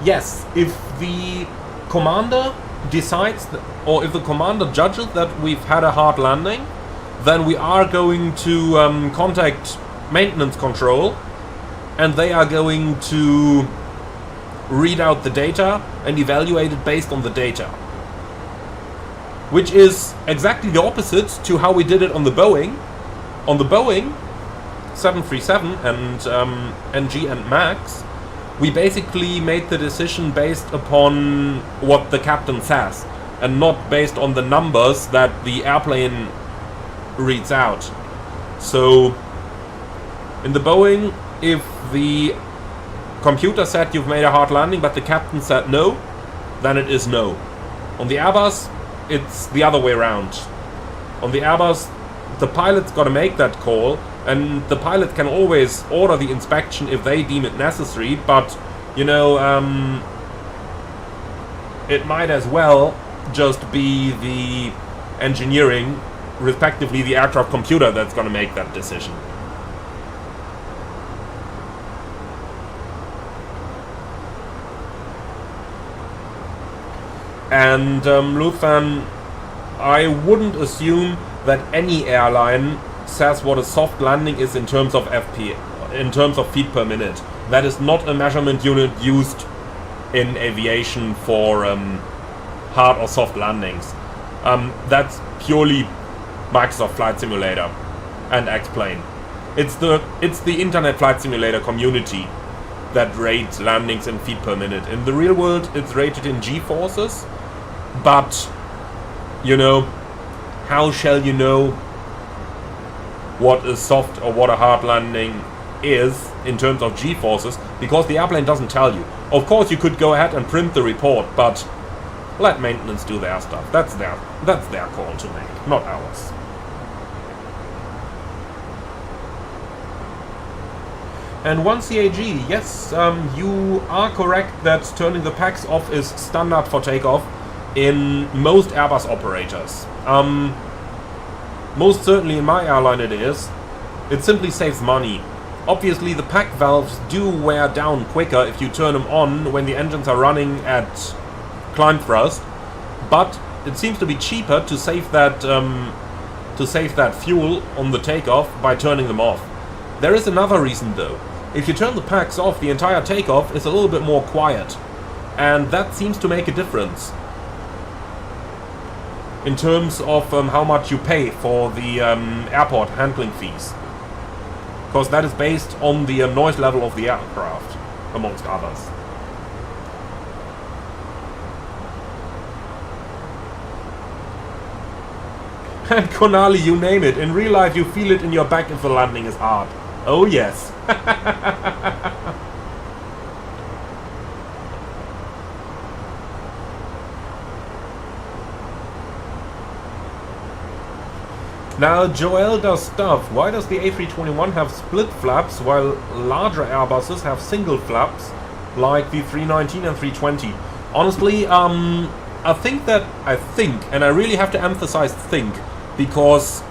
S1: yes, if the commander decides, or if the commander judges that we've had a hard landing, then we are going to contact maintenance control, and they are going to read out the data and evaluate it based on the data. Which is exactly the opposite to how we did it on the Boeing. On the Boeing 737 and NG and MAX, we basically made the decision based upon what the captain says, and not based on the numbers that the airplane reads out. So, in the Boeing, if the computer said you've made a hard landing, but the captain said no, then it is no. On the Airbus, it's the other way around. On the Airbus, the pilot's got to make that call, and the pilot can always order the inspection if they deem it necessary, but, you know, it might as well just be the engineering, respectively the aircraft computer, that's going to make that decision. And Lufthansa, I wouldn't assume that any airline says what a soft landing is in terms of FP, in terms of feet per minute. That is not a measurement unit used in aviation for hard or soft landings. That's purely Microsoft Flight Simulator and X-Plane. It's the Internet Flight Simulator community that rates landings in feet per minute. In the real world, it's rated in G-forces, but you know, how shall you know what a soft or what a hard landing is in terms of G-forces, because the airplane doesn't tell you. Of course, you could go ahead and print the report, but let maintenance do their stuff. That's their call to make, not ours. And one CAG, yes, you are correct that turning the packs off is standard for takeoff in most Airbus operators. Most certainly in my airline it is. It simply saves money. Obviously the pack valves do wear down quicker if you turn them on when the engines are running at climb thrust, but it seems to be cheaper to save that fuel on the takeoff by turning them off. There is another reason though. If you turn the packs off, the entire takeoff is a little bit more quiet, and that seems to make a difference in terms of how much you pay for the airport handling fees, because that is based on the noise level of the aircraft, amongst others. And Konali, you name it. In real life, you feel it in your back if the landing is hard. Oh yes. Now, Joel does stuff. Why does the A321 have split flaps while larger Airbuses have single flaps like the 319 and 320? Honestly, I think, and I really have to emphasize think, because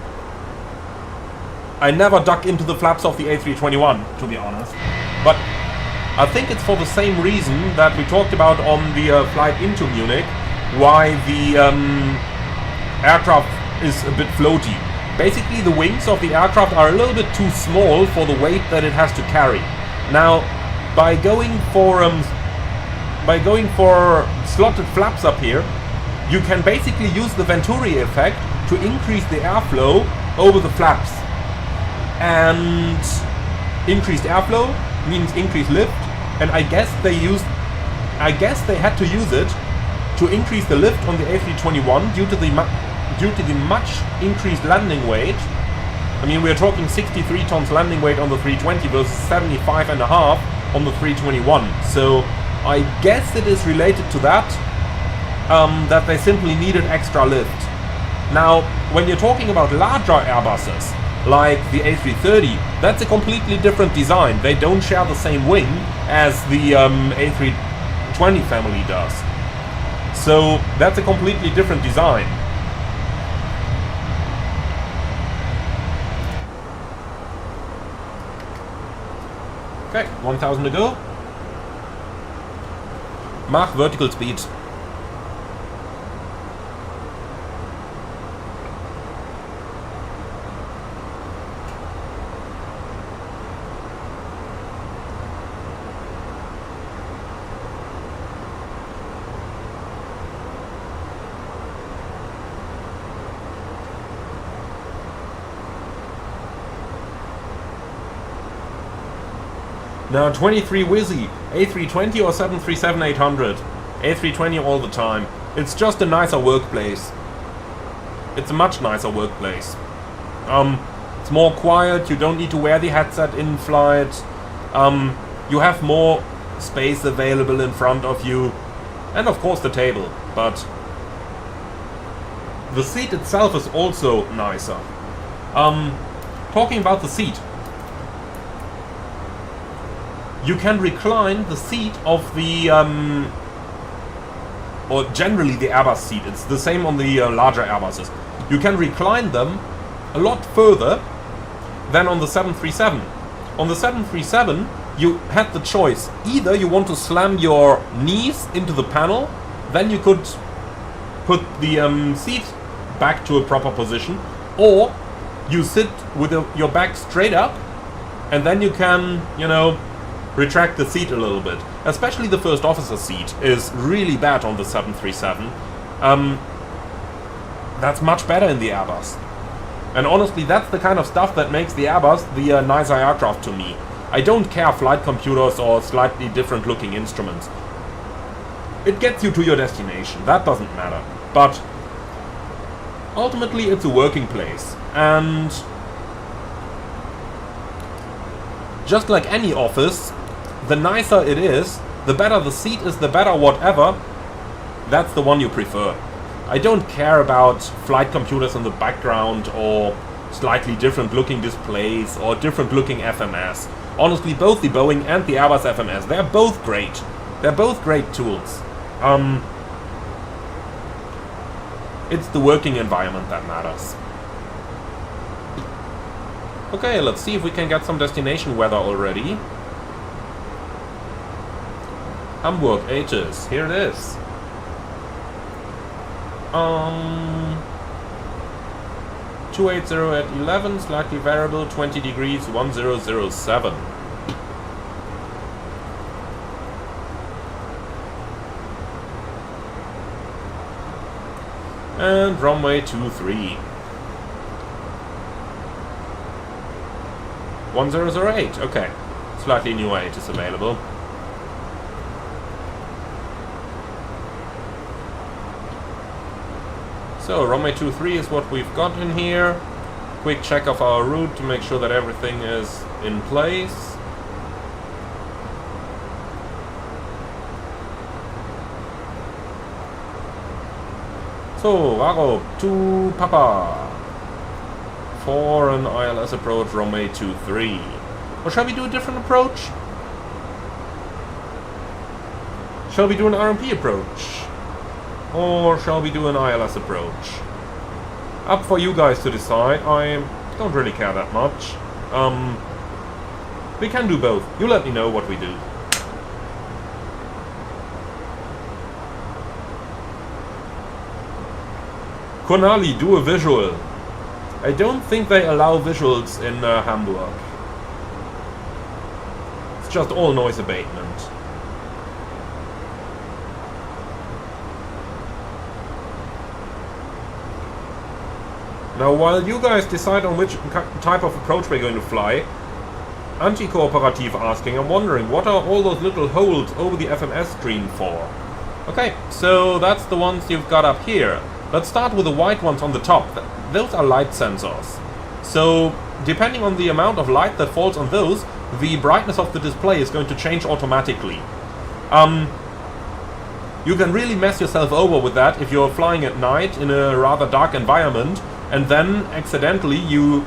S1: I never dug into the flaps of the A321, to be honest. But I think it's for the same reason that we talked about on the flight into Munich, why the aircraft is a bit floaty. Basically, the wings of the aircraft are a little bit too small for the weight that it has to carry. Now, by going for slotted flaps up here, you can basically use the Venturi effect to increase the airflow over the flaps. And increased airflow means increased lift, and I guess they had to use it to increase the lift on the A321 due to the much increased landing weight. I mean, we're talking 63 tons landing weight on the 320 versus 75.5 on the 321. So I guess it is related to that, that they simply needed extra lift. Now, when you're talking about larger Airbuses, like the A330, that's a completely different design. They don't share the same wing as the A320 family does. So that's a completely different design. Okay, 1000 to go. Mach vertical speed. Now 23 Wizzy, A320 or 737-800? A320 all the time. It's just a nicer workplace. It's a much nicer workplace. It's more quiet, you don't need to wear the headset in flight. You have more space available in front of you. And of course the table, but the seat itself is also nicer. Talking about the seat. You can recline the seat of the, or generally the Airbus seat. It's the same on the larger Airbuses. You can recline them a lot further than on the 737. On the 737, you had the choice. Either you want to slam your knees into the panel, then you could put the seat back to a proper position, or you sit with your back straight up, and then you can, you know, retract the seat a little bit. Especially the first officer seat is really bad on the 737. That's much better in the Airbus. And honestly, that's the kind of stuff that makes the Airbus the nicer aircraft to me. I don't care flight computers or slightly different looking instruments. It gets you to your destination, that doesn't matter. But ultimately it's a working place. And just like any office, the nicer it is, the better the seat is, the better whatever, that's the one you prefer. I don't care about flight computers in the background or slightly different looking displays or different looking FMS. Honestly, both the Boeing and the Airbus FMS, they're both great. They're both great tools. It's the working environment that matters. Okay, let's see if we can get some destination weather already. Hamburg, Aegis, here it is. 280 at 11, slightly variable, 20 degrees, 1007. And runway 23. 1008, okay. Slightly newer Aegis available. So, runway 23 is what we've got in here. Quick check of our route to make sure that everything is in place. So, Varo to Papa. For an ILS approach, runway 23. Or shall we do a different approach? Shall we do an RMP approach? Or shall we do an ILS approach? Up for you guys to decide. I don't really care that much. We can do both. You let me know what we do. Konali, do a visual. I don't think they allow visuals in Hamburg. It's just all noise abatement. Now, while you guys decide on which type of approach we're going to fly, Anti-Cooperative asking, I'm wondering, what are all those little holes over the FMS screen for? Okay, so that's the ones you've got up here. Let's start with the white ones on the top. Those are light sensors. So, depending on the amount of light that falls on those, the brightness of the display is going to change automatically. You can really mess yourself over with that if you're flying at night in a rather dark environment, and then accidentally you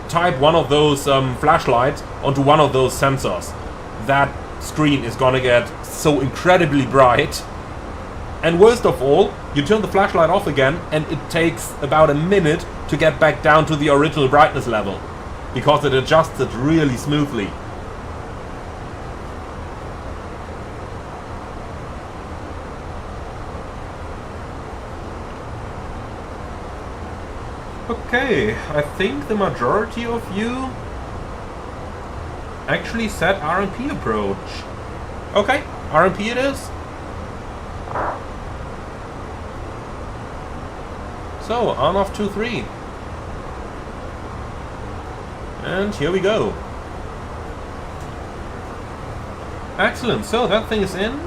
S1: type one of those flashlights onto one of those sensors. That screen is gonna get so incredibly bright. And worst of all, you turn the flashlight off again and it takes about a minute to get back down to the original brightness level, because it adjusts it really smoothly. Okay, I think the majority of you actually said RMP approach. Okay, RMP it is. So, on off 2-3. And here we go. Excellent, so that thing is in.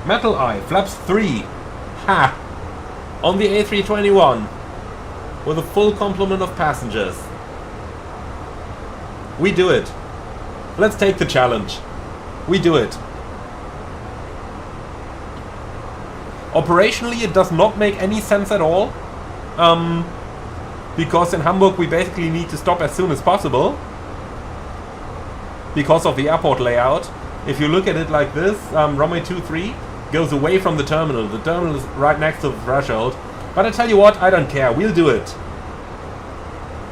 S1: Metal Eye, flaps 3. Ha! On the A321. With a full complement of passengers. We do it. Let's take the challenge. We do it. Operationally, it does not make any sense at all. Because in Hamburg we basically need to stop as soon as possible. Because of the airport layout. If you look at it like this, runway 23 goes away from the terminal. The terminal is right next to the threshold. But I tell you what, I don't care. We'll do it.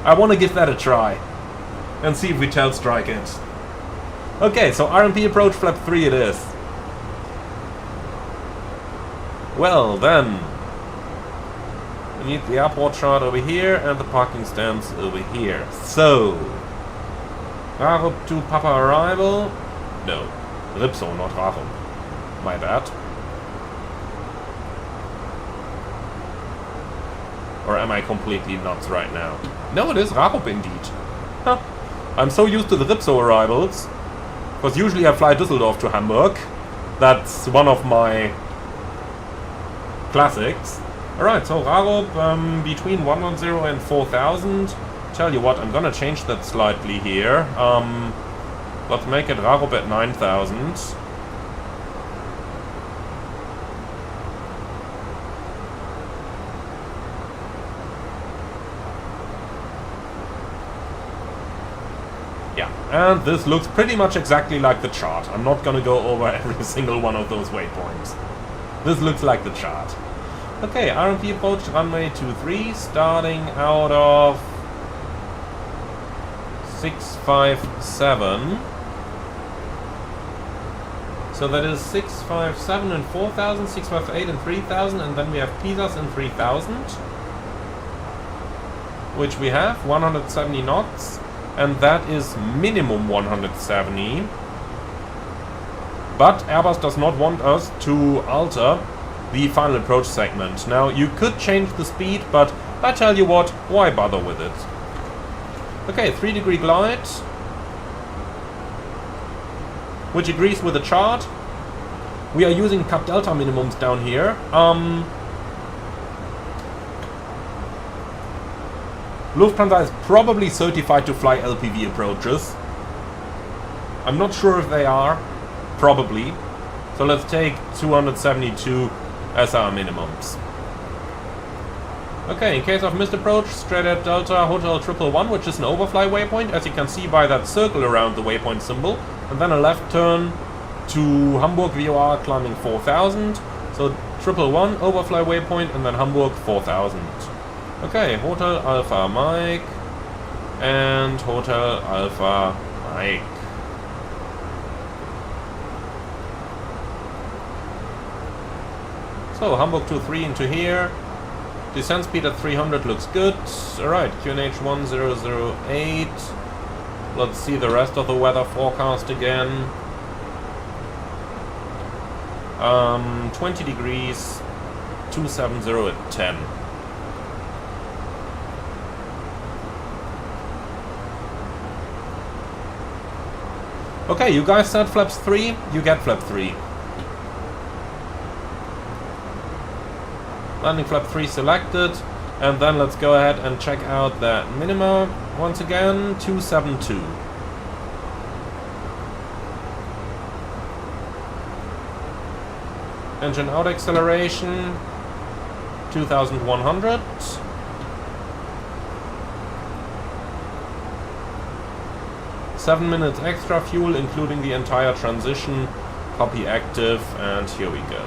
S1: I want to give that a try. And see if we tail strike it. Okay, so RMP approach flap 3 it is. Well, then, we need the airport chart over here and the parking stands over here. So, Rarup to Papa arrival. No, Ripso, not Rarup. My bad. Or am I completely nuts right now? No, it is Rarup indeed. Huh. I'm so used to the Ripso arrivals. Because usually I fly Düsseldorf to Hamburg. That's one of my classics. Alright, so Rarup between 110 and 4000. Tell you what, I'm gonna change that slightly here. Let's make it Rarup at 9000. Yeah, and this looks pretty much exactly like the chart. I'm not gonna go over every single one of those waypoints. This looks like the chart. Okay, RMP approach runway 23, starting out of 657. So that is 657 and 4000, 658 and 3000, and then we have Pisas in 3000. Which we have, 170 knots. And that is minimum 170. But Airbus does not want us to alter the final approach segment. Now, you could change the speed, but I tell you what, why bother with it? Okay, 3-degree glide. Which agrees with the chart. We are using Cap Delta minimums down here. Lufthansa is probably certified to fly LPV approaches. I'm not sure if they are. Probably. So let's take 272 as our minimums. Okay, in case of missed approach, straight at Delta Hotel 111, which is an overfly waypoint, as you can see by that circle around the waypoint symbol. And then a left turn to Hamburg VOR climbing 4000. So 111 overfly waypoint and then Hamburg 4000. Okay, Hotel Alpha Mike and Hotel Alpha Mike. So Hamburg 23 into here. Descent speed at 300 looks good. Alright, QNH 1008. Let's see the rest of the weather forecast again. 20 degrees, 270 at 10. Okay, you guys said flaps 3, you get flap 3. Landing flap 3 selected, and then let's go ahead and check out that minima once again, 272. Engine out acceleration, 2100. Seven minutes extra fuel, including the entire transition. Copy active, and here we go.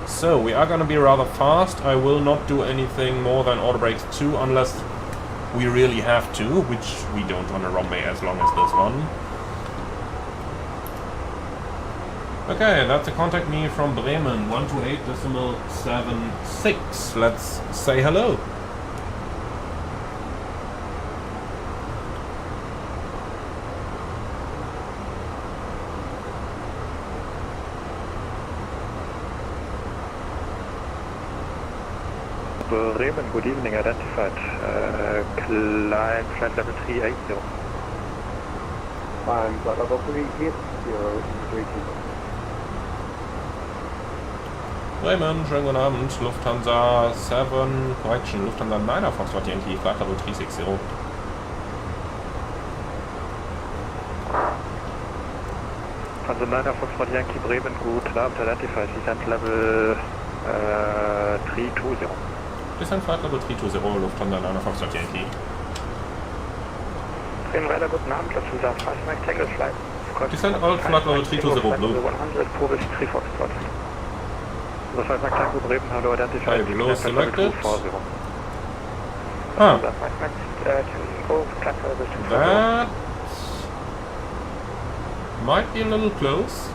S1: So, we are going to be rather fast. I will not do anything more than auto brakes 2 unless we really have to, which we don't on a runway as long as this one. Okay, that's a contact me from Bremen, 128.76. Let's say hello.
S8: Bremen, good evening, identified. Climb flight level 380.
S6: Climb flight level 380, 320.
S1: Bremen, schönen guten Abend. Lufthansa 7, correction, Lufthansa 9er Foxtrot Yankee, flight level 360.
S8: Lufthansa 9er Foxtrot Yankee, Bremen, good Abend, identified. Descent level 320.
S1: Descent flight level 320, Lufthansa 9er Foxtrot Yankee.
S8: Bremen, Radar, guten Abend, Lufthansa Fastmax, Tangle Flight.
S1: Descent flight level 320, blue.
S8: 100, Provis 3 Foxtrot. The Fastmax Tango Bremen, hello, identified.
S1: Blue selected.
S8: Ah.
S1: That might be a little close.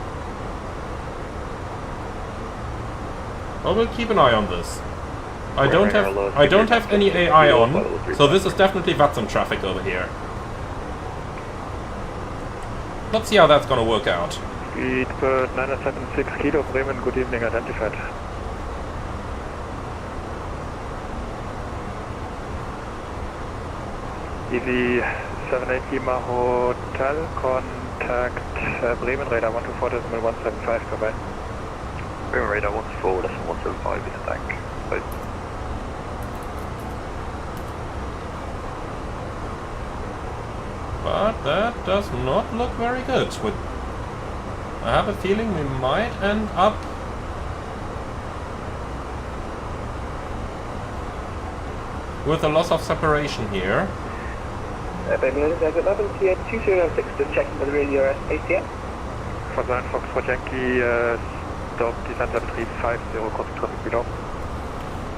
S1: Well, we'll keep an eye on this. I don't have any AI on, so this is definitely Watson traffic over here. Let's see how that's gonna work out.
S8: Speedbird 976 Kilo Bremen, good evening, identified. EV78 Lima Hotel, contact Bremen radar 124.175, goodbye.
S7: Bremen radar 124.175 is attack. Bye.
S1: But that does not look very good. I have a feeling we might end up with a loss of separation here.
S2: Bremen is 11, CA 2006, just checking for the radio ATM.
S8: For Foxtrot Yankee, stop descent level 350, crossing traffic below.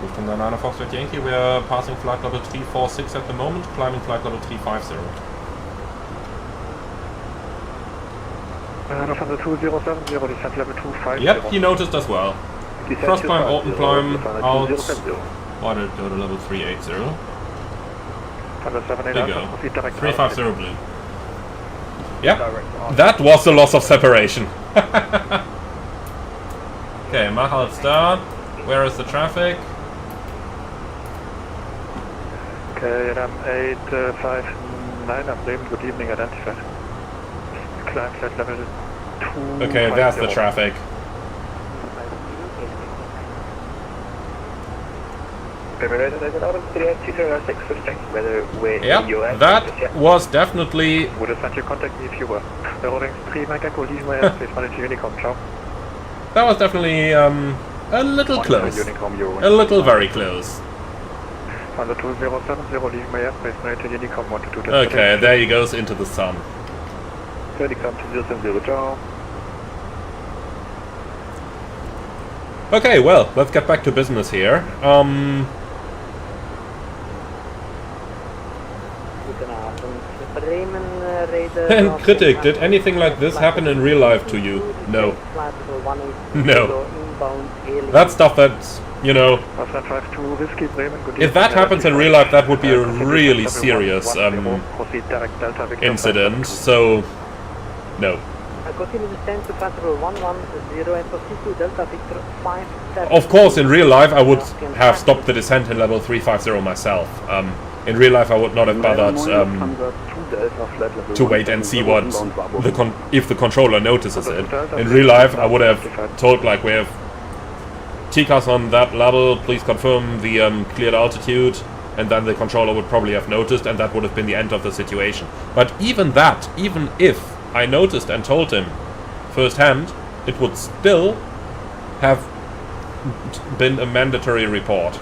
S1: Lufthansa 9 Foxtrot Yankee, we are passing flight level 346 at the moment, climbing flight level 350.
S8: Lufthansa 2070, descent level 250.
S1: Yep, he noticed as well. Cross climb, open climb, out. Why did it go to level 380? There you go. 350 blue. Yep, that was the loss of separation. Okay, Mahal start. Where is the traffic?
S8: Okay, I'm 859, I'm Bremen, good evening, identified. Climb flight level 2.
S1: Okay, there's the traffic. Yep, that was definitely...
S8: Would have sent you contact me if you were. The holding 3 Mike Echo, leave my airspace, manage Unicom, ciao.
S1: That was definitely a little close. A little very close.
S8: On the 2070, leave my airspace, manage Unicom, 122.
S1: Okay, there he goes into the sun.
S8: Unicom 2070, ciao.
S1: Okay, well, let's get back to business here. And Critic, did anything like this happen in real life to you? No. No. That stuff that's, you know... If that happens in real life, that would be a really serious incident, so... No. Of course, in real life I would have stopped the descent in level 350 myself. In real life I would not have bothered to wait and see what if the controller notices it. In real life I would have told, like, we have TCAS on that level, please confirm the cleared altitude, and then the controller would probably have noticed, and that would have been the end of the situation. But even that, even if I noticed and told him firsthand, it would still have been a mandatory report.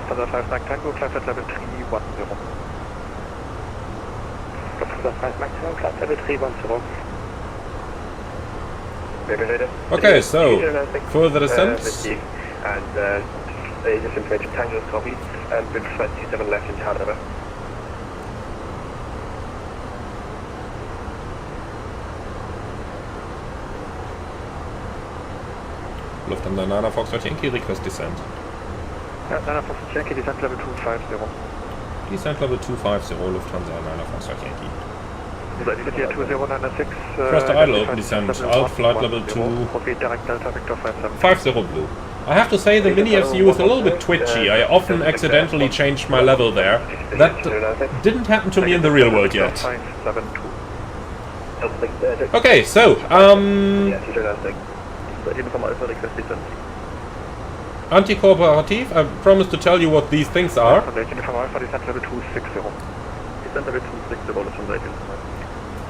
S8: Lufthansa 5 Mach Tango, climb flight level 310. Lufthansa 5 Mach Tango, climb level 310.
S1: Okay, so for the descent.
S2: And just information Tango copy, and with flight 27 left into Hanover.
S1: Lufthansa 9 Foxtrot Yankee, request descent.
S8: Yeah, 9 Foxtrot Yankee, descent level 250.
S1: Descent level 250, Lufthansa 9 Foxtrot Yankee.
S8: City 2096.
S1: First idle open descent, alt flight level 250 blue. I have to say the Mini FCU is a little bit twitchy. I often accidentally changed my level there. That didn't happen to me in the real world yet. Okay, so, anti-cooperative, I promised to tell you what these things are.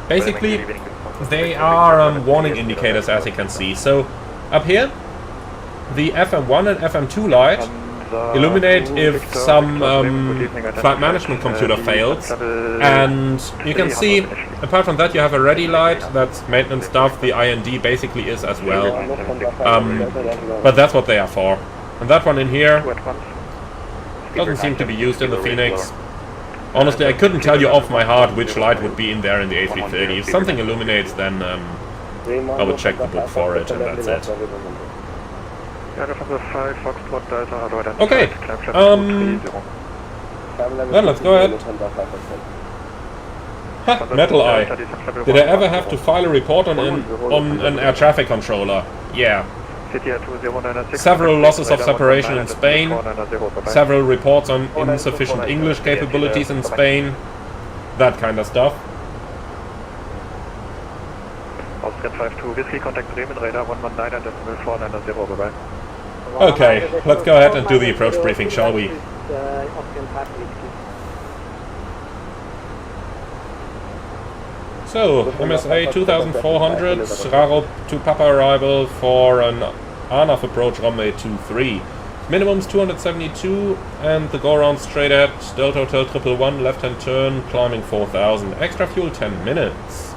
S1: Basically, they are warning indicators, as you can see. So, up here, the FM1 and FM2 light illuminate if some flight management computer fails, and you can see, apart from that, you have a ready light, that's maintenance stuff, the IND basically is as well, but that's what they are for. And that one in here doesn't seem to be used in the Phoenix. Honestly, I couldn't tell you off my heart which light would be in there in the A330. If something illuminates, then I would check the book for it, and that's it. Okay, then let's go ahead. Ha, Metal Eye. Did I ever have to file a report on an air traffic controller? Yeah. Several losses of separation in Spain, several reports on insufficient English capabilities in Spain, that kind of stuff. Okay, let's go ahead and do the approach briefing, shall we? So, MSA 2400, Raro to Papa arrival for an ANAF approach runway 23. Minimum's 272 and the go around straight at Delta Hotel 111, left hand turn, climbing 4000. Extra fuel 10 minutes.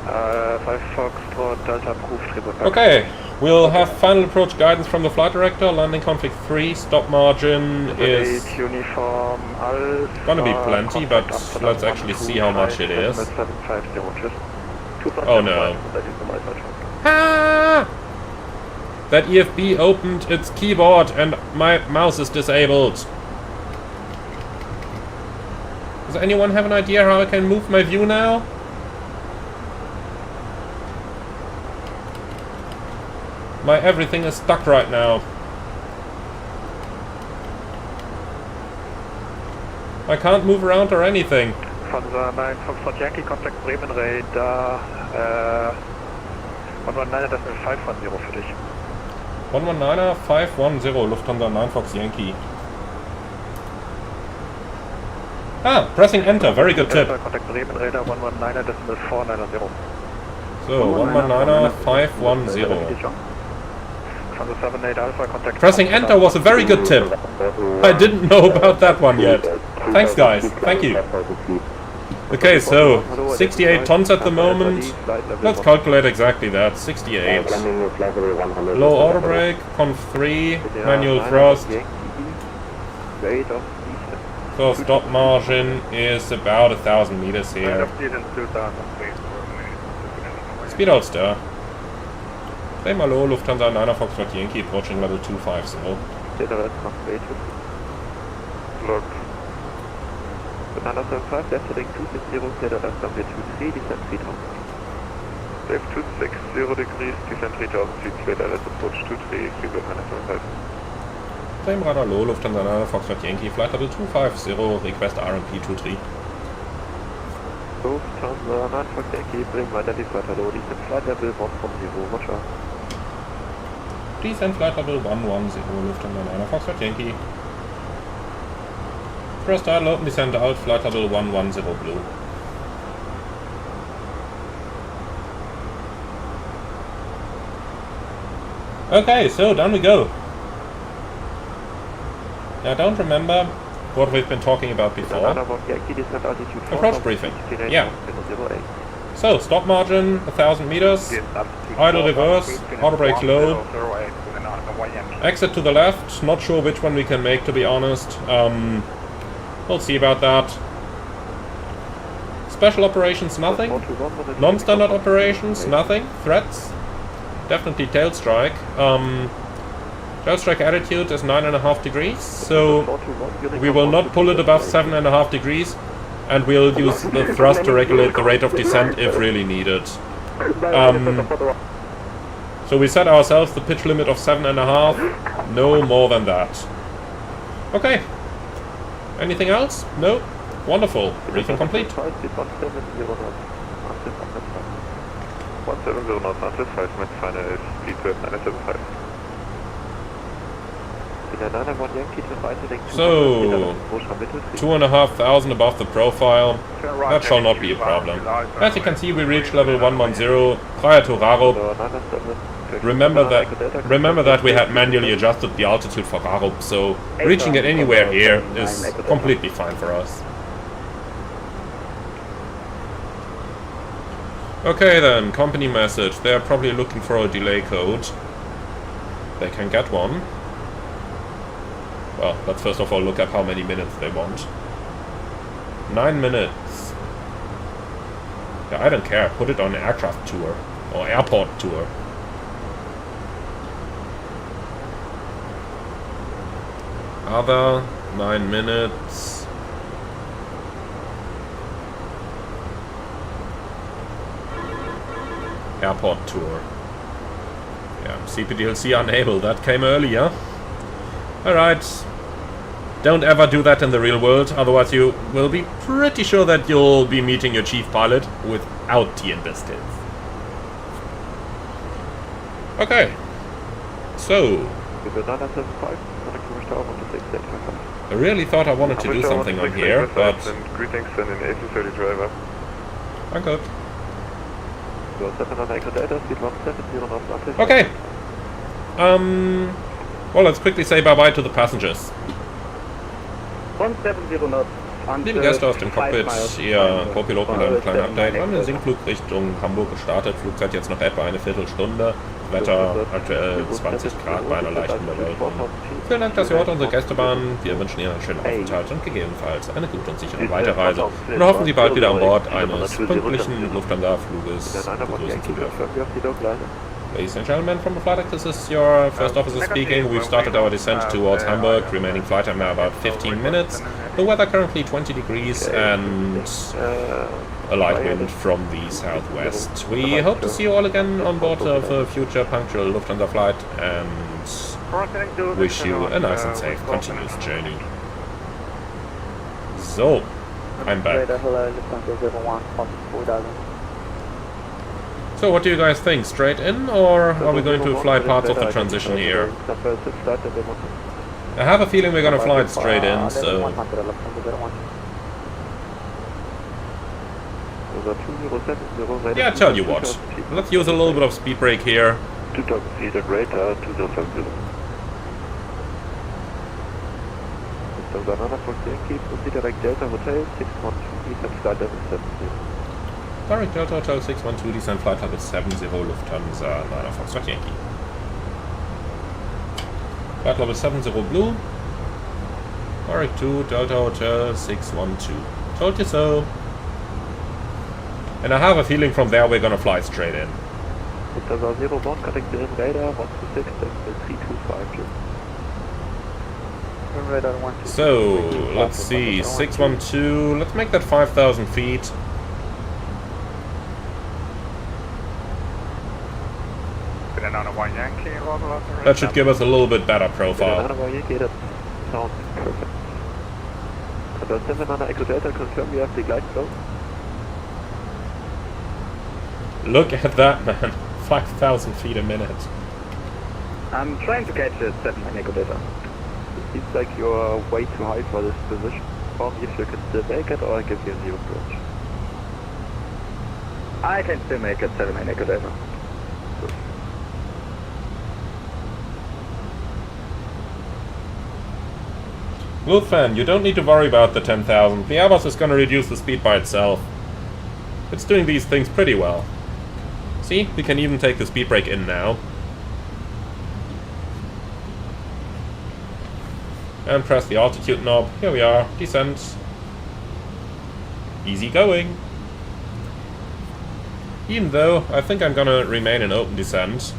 S8: 5 Foxtrot, Delta approved.
S1: Okay, we'll have final approach guidance from the flight director. Landing config 3, stop margin is
S8: uniform
S1: gonna be plenty, but let's actually see how much it is. Oh no. Ah! That EFB opened its keyboard and my mouse is disabled. Does anyone have an idea how I can move my view now? My everything is stuck right now. I can't move around or anything.
S8: Lufthansa 9 Foxtrot Yankee, contact Bremen Radar 119.510 für dich.
S1: 119er 510 Lufthansa 9 Fox Yankee. Ah, pressing enter, very good tip.
S8: Contact Bremen Radar 119.490.
S1: So, 119er 510.
S8: Lufthansa 78 Alpha, contact.
S1: Pressing enter was a very good tip. I didn't know about that one yet. Thanks guys, thank you. Okay, so 68 tons at the moment. Let's calculate exactly that. 68. Low auto brake, conf 3, manual thrust. So stop margin is about 1000 meters here. Speed out stir. Claim hello, Lufthansa 9 Foxtrot Yankee approaching level 250.
S7: Look. Banana 75, left heading 260, clear left runway 23, descent 3000. Left 260 degrees, descent 3000 feet, clear left approach 23, clear Banana 75.
S1: Claim radar low, Lufthansa 9 Foxtrot Yankee, flight level 250, request RMP 23.
S7: Lufthansa 9 Foxtrot Yankee, bring identity flight hello, descent flight level 110, roger.
S1: Descent flight level 110, Lufthansa 9 Foxtrot Yankee. First idle open descent out, flight level 110 blue. Okay, so down we go. Now I don't remember what we've been talking about before. Approach briefing. Yeah. So, stop margin, 1000 meters. Idle reverse, auto brake low. Exit to the left, not sure which one we can make to be honest. We'll see about that. Special operations, nothing. Non-standard operations, nothing. Threats, definitely tail strike. Tail strike attitude is 9.5 degrees, so we will not pull it above 7.5 degrees, and we'll use the thrust to regulate the rate of descent if really needed. So we set ourselves the pitch limit of 7.5, no more than that. Okay. Anything else? No? Wonderful. Briefing complete.
S7: 170 knots, 5 mit final speed 975.
S1: So, 2,500 above the profile. That shall not be a problem. As you can see, we reached level 110 prior to Raro. Remember that we had manually adjusted the altitude for Raro, so reaching it anywhere here is completely fine for us. Okay then, company message. They are probably looking for a delay code. They can get one. Well, let's first of all look at how many minutes they want. 9 minutes. Yeah, I don't care. Put it on aircraft tour. Or airport tour. Other 9 minutes. Airport tour. Yeah, CPDLC unable. That came earlier. Alright. Don't ever do that in the real world, otherwise you will be pretty sure that you'll be meeting your chief pilot without tea and biscuits. Okay. So. I really thought I wanted to do something on here, but...
S7: Greetings and an A330 driver.
S1: I'm good. Okay. Well, let's quickly say bye-bye to the passengers.
S2: 170 knots.
S1: Liebe Gäste aus dem Cockpit, Ihr Co-Pilot mit einem kleinen Update. Wir haben den Sinkflug Richtung Hamburg gestartet. Flugzeit jetzt noch etwa eine Viertelstunde. Wetter aktuell 20 Grad bei einer leichten Bewölkung. Vielen Dank, dass Sie heute unsere Gäste waren. Wir wünschen Ihnen einen schönen Aufenthalt und gegebenenfalls eine gute und sichere Weiterreise. Und hoffen Sie bald wieder an Bord eines pünktlichen Lufthansa-Fluges begrüßen zu dürfen. Ladies and gentlemen, from the flight deck, this is your first officer speaking. We've started our descent towards Hamburg, remaining flight time now about 15 minutes. The weather currently 20 degrees and a light wind from the southwest. We hope to see you all again on board of a future punctual Lufthansa flight and wish you a nice and safe continuous journey. So, I'm back. So what do you guys think? Straight in, or are we going to fly parts of the transition here? I have a feeling we're gonna fly it straight in, so... Yeah, I tell you what. Let's use a little bit of speed brake here.
S7: 2000 feet or greater, 2070. Banana Fox Yankee, proceed direct Delta Hotel, 612, descent flight level 70.
S1: Direct Delta Hotel 612, descent flight level 70, Lufthansa, Banana Fox Yankee. Flight level 70 blue. Direct 2, Delta Hotel 612. Told you so. And I have a feeling from there we're gonna fly straight in.
S7: Lufthansa 01, connected in radar, 126, 325.
S1: So, let's see, 612, let's make that 5,000 feet. That should give us a little bit better profile. Look at that, man. 5,000 feet a minute.
S2: I'm trying to catch a 7 Echo Delta.
S7: It seems like you're way too high for this position. Or if you can still make it, or I give you a new approach.
S2: I can still make it 7 Echo Delta.
S1: Wolfan, you don't need to worry about the 10,000. The Airbus is going to reduce the speed by itself. It's doing these things pretty well. See, we can even take the speed brake in now. And press the altitude knob. Here we are. Descent. Easy going. Even though, I think I'm gonna remain in open descent.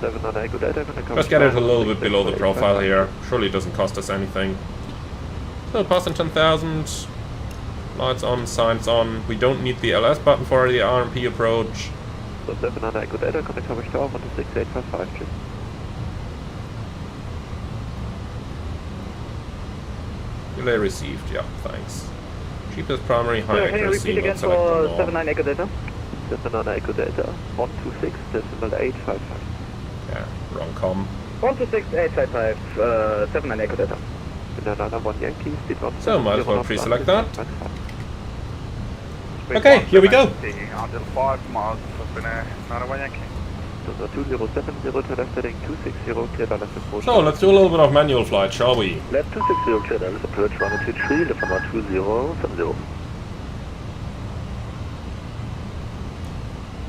S1: Let's get it a little bit below the profile here. Surely it doesn't cost us anything. So, passing 10,000. Lights on, signs on. We don't need the LS button for the RMP approach. Relay received, yeah, thanks. Cheapest primary, high accuracy,
S2: repeat again for 79 Echo Delta?
S7: 79 Echo Delta, 126, decimal 855.
S1: Yeah, wrong com.
S2: 126.855, 79 Echo Delta.
S1: So, might as well pre-select that. Okay, here we go. So, let's do a little bit of manual flight, shall we?
S7: Left 260, clear Dallas approach, runway 23, lift on 12070.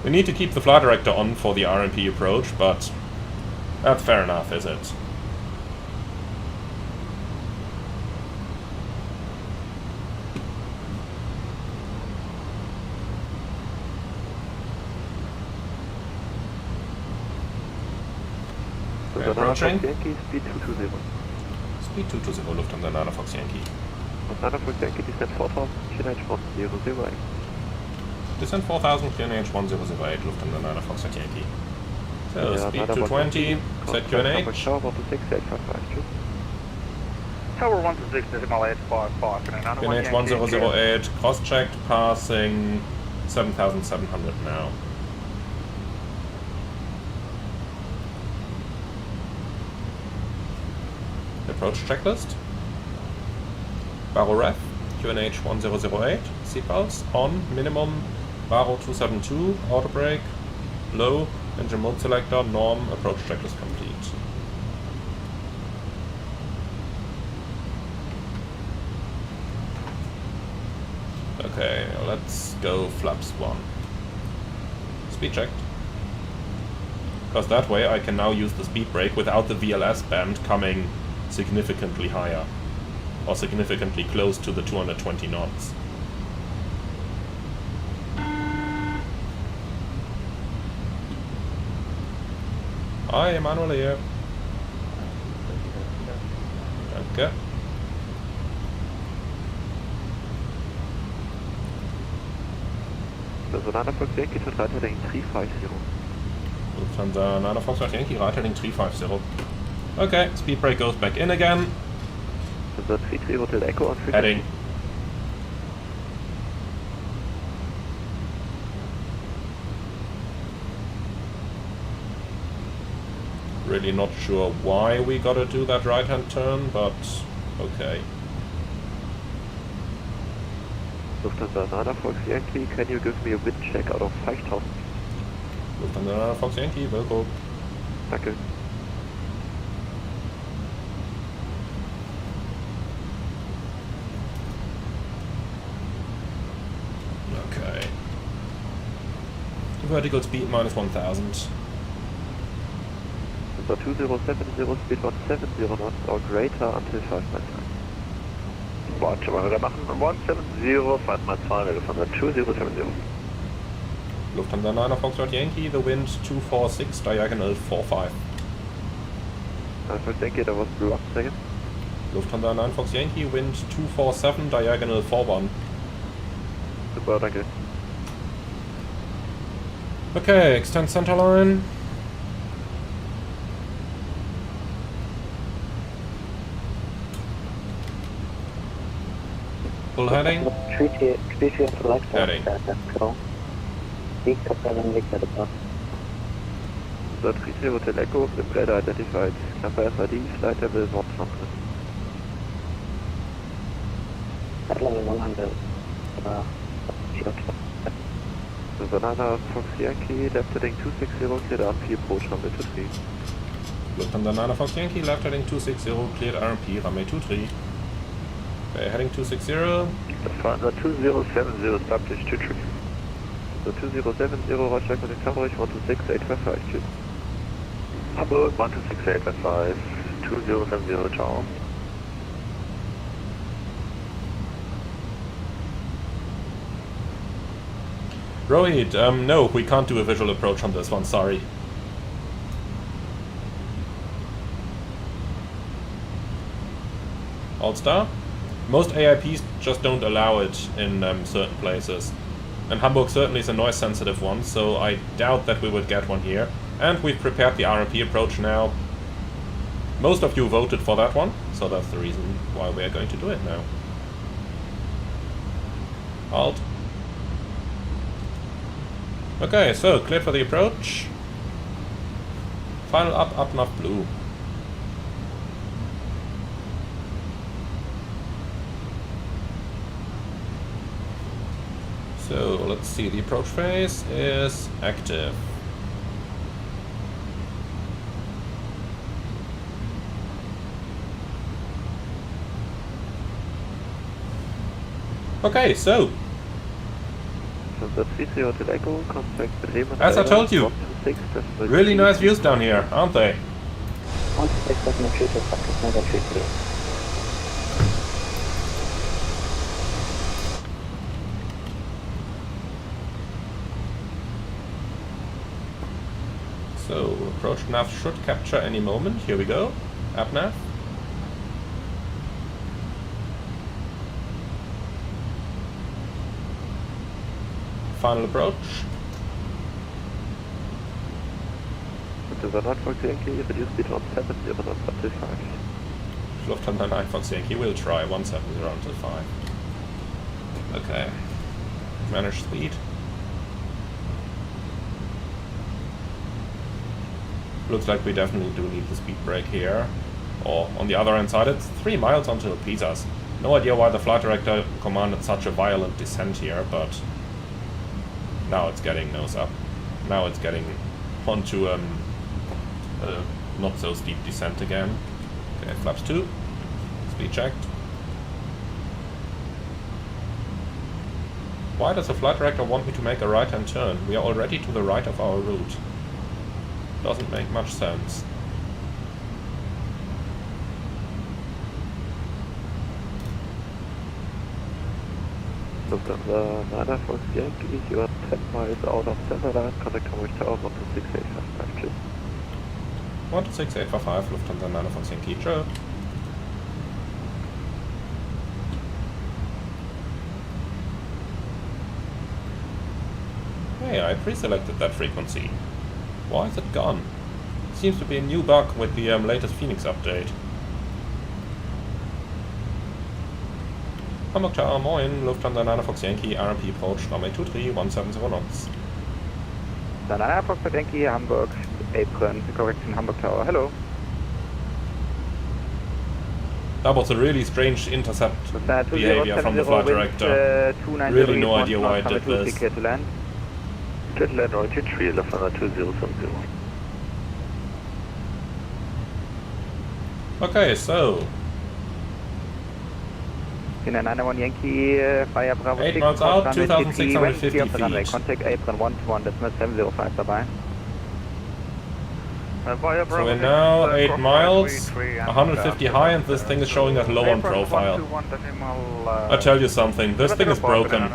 S1: We need to keep the flight director on for the RMP approach, but that's fair enough, is it? Approaching.
S7: Yankee, speed 220.
S1: Speed 220, Lufthansa Nana Fox Yankee.
S7: Nana Fox Yankee, descent 4000, QNH 1008.
S1: Descent 4000, QNH 1008, Lufthansa Nana Fox Yankee. So, speed 220, set QNH.
S7: Tower 126, 855,
S8: Tower 126.855,
S1: QNH 1008, cross-checked, passing 7,700 now. Approach checklist. Baro ref, QNH 1008, seatbelts on, minimum, Baro 272, auto brake, low, engine mode selector, norm, approach checklist complete. Okay, let's go flaps 1. Speed checked. Because that way I can now use the speed brake without the VLS band coming significantly higher. Or significantly close to the 220 knots. Hi, Emanuel here. Danke.
S7: Nana Fox Yankee to Reiterding 350.
S1: Lufthansa Nana Fox Yankee, Reiterding 350. Okay, speed brake goes back in again.
S7: So 33 Hotel Echo on frequency.
S1: Heading. Really not sure why we gotta do that right-hand turn, but okay.
S7: Lufthansa Nana Fox Yankee, can you give me a wind check out of 5000?
S1: Lufthansa Nana Fox Yankee, will go.
S7: Danke.
S1: Okay. Vertical speed minus 1000.
S7: So 2070, speed 170 knots or greater until 5 miles.
S5: Warte mal, wir machen 170, 5 mal 2, Lufthansa 2070.
S1: Lufthansa Nana Foxtrot Yankee, the wind 246, diagonal 45.
S7: Fox Yankee, that was blue up second.
S1: Lufthansa 9 Fox Yankee, wind 247, diagonal 41.
S7: Super, danke.
S1: Okay, extend center line. Full heading. Heading.
S7: So 33 Hotel Echo, the radar identified. Number FID, flight level 100.
S2: Airline 100.
S7: So Banana Fox Yankee, left heading 260, cleared RP, approach runway 23.
S1: Lufthansa Nana Fox Yankee, left heading 260, cleared RMP, runway 23. Okay, heading 260.
S5: Lufthansa 2070, established 23.
S7: So 2070, Roger, connect Hamburg 126855, tschüss.
S5: Hamburg 126855, 2070, ciao.
S1: Rohit, no, we can't do a visual approach on this one, sorry. All-star? Most AIPs just don't allow it in certain places. And Hamburg certainly is a noise-sensitive one, so I doubt that we would get one here. And we've prepared the RMP approach now. Most of you voted for that one, so that's the reason why we're going to do it now. Halt. Okay, so cleared for the approach. Final up enough blue. So let's see, the approach phase is active. Okay, so as I told you, really nice views down here, aren't they? So, approach nav should capture any moment. Here we go. App nav. Final approach.
S7: Lufthansa 9 Fox Yankee, reduce speed on 70 knots up to 5.
S1: Lufthansa 9 Fox Yankee will try 170 on to 5. Okay. Manage speed. Looks like we definitely do need the speed brake here. Or on the other hand side, it's 3 miles onto Pisas. No idea why the flight director commanded such a violent descent here, but now it's getting nose up. Now it's getting onto not so steep descent again. Okay, flaps 2. Speed checked. Why does the flight director want me to make a right-hand turn? We are already to the right of our route. Doesn't make much sense.
S7: Lufthansa 9 Fox Yankee, you are 10 miles out of center line, contact Hamburg Tower 12685, please.
S1: 12685, Lufthansa 9 Fox Yankee, Joe. Hey, I pre-selected that frequency. Why is it gone? Seems to be a new bug with the latest Fenix update. Hamburg Tower, moin, Lufthansa 9 Fox Yankee, RMP approach, runway 23, 170 knots.
S2: 9 Fox Yankee, Hamburg, apron, correction, Hamburg Tower, hello.
S1: That was a really strange intercept behavior from the flight director. Really no idea why it did this.
S2: Clear to land.
S7: Clear to land, altitude 3, Lufthansa 2070.
S1: Okay, so...
S2: 991 Yankee, fire Bravo
S1: 8
S2: 6,
S1: miles out,
S2: runway
S1: 2,650
S2: clear of the runway,
S1: feet.
S2: contact apron 121, decimal 705 dabei.
S1: So we're now 8 miles, 150 high, and this thing is showing us low on profile. I tell you something, this thing is broken.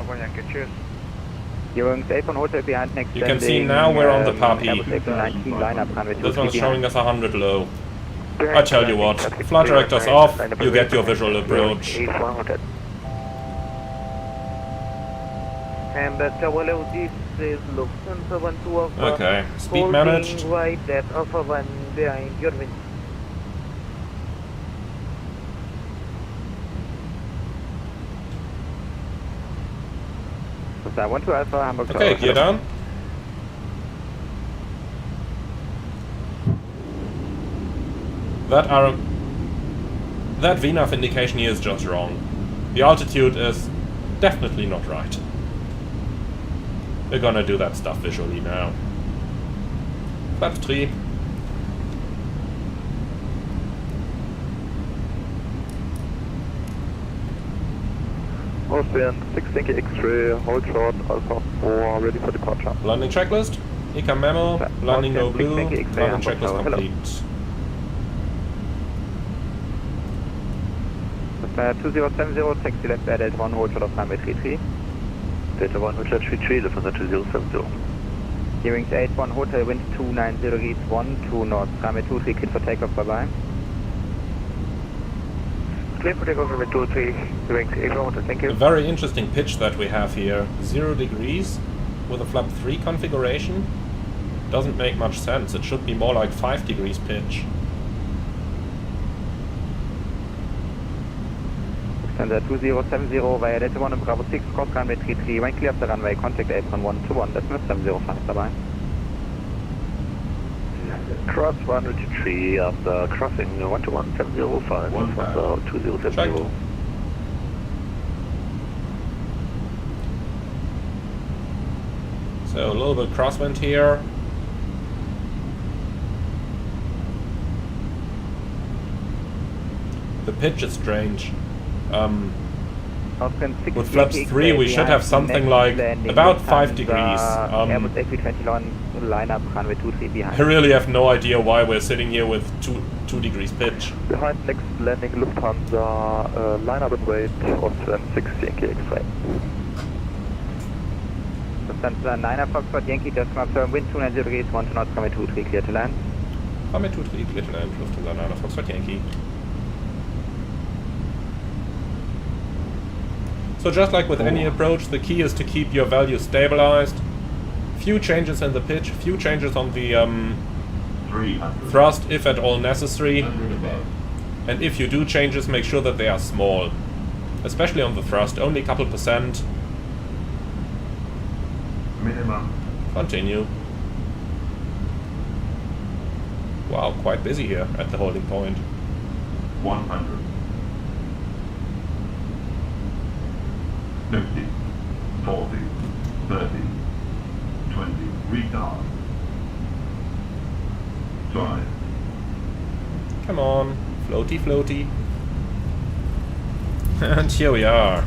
S2: Yoke, apron hotel behind next.
S1: You can see now we're on the puppy.
S2: 19 lineup, runway
S1: This
S2: 23
S1: one's showing us 100 low. I tell you what, flight director's off, you get your visual approach.
S9: this is Lufthansa 125.
S1: Okay, speed managed.
S9: Right at Alpha 1 behind your wind.
S2: So 1 to Alpha, Hamburg Tower.
S1: Okay, gear down. That VNAV indication here is just wrong. The altitude is definitely not right. We're gonna do that stuff visually now. Flaps 3.
S7: Austrian 6 Yankee X-ray, hold short, Alpha 4, ready for departure.
S1: Landing checklist. ECAM memo. Landing no blue. Landing checklist complete.
S2: 2070, taxi left air Delta 1, hold short of runway 33.
S7: Delta 1, hold short 33, Lufthansa 2070.
S2: Hearings 81, hotel, wind 290 degrees 12 knots, runway 23, clear for takeoff, bye bye.
S8: Clear for takeoff, runway 23, hearings 81, hotel, thank you.
S1: A very interesting pitch that we have here. 0 degrees with a flap 3 configuration. Doesn't make much sense. It should be more like 5 degrees pitch.
S2: Lufthansa 2070 via Delta 1 and Bravo 6, cross runway 33, when clear of the runway, contact apron 121, decimal 705, bye-bye.
S7: Cross 123 after crossing 121 705, Lufthansa 2070.
S1: So a little bit crosswind here. The pitch is strange. With flaps 3 we should have something like about 5 degrees.
S2: Airbus A321 lineup, runway 23 behind.
S1: I really have no idea why we're sitting here with 2 degrees pitch.
S7: Behind next landing Lufthansa, line up and wait, Austrian 6 Yankee X-ray.
S9: Lufthansa 9 Foxtrot Yankee, just confirm wind 290 degrees, 1 knots, runway 23, clear to land.
S1: Runway 23, clear to land, Lufthansa 9 Foxtrot Yankee. So just like with any approach, the key is to keep your value stabilized. Few changes in the pitch, few changes on the thrust, if at all necessary. And if you do changes, make sure that they are small. Especially on the thrust, only a couple percent.
S3: Minimum.
S1: Continue. Wow, quite busy here at the holding point.
S3: 100. 50. 40. 30. 20. Retard. 5.
S1: Come on, floaty, floaty. And here we are.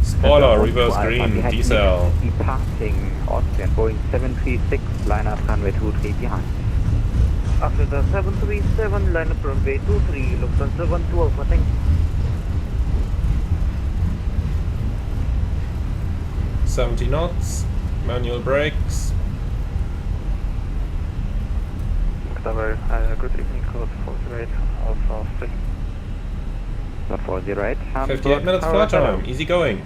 S1: Spoiler, reverse green, decel.
S9: Departing Austrian Boeing 736, line up runway 23 behind. After the 737, line up runway 23, Lufthansa 12, thank you.
S1: 70 knots, manual brakes.
S8: Good evening, code 48, Alpha 3.
S9: 48,
S1: 58 minutes flight time, easy going.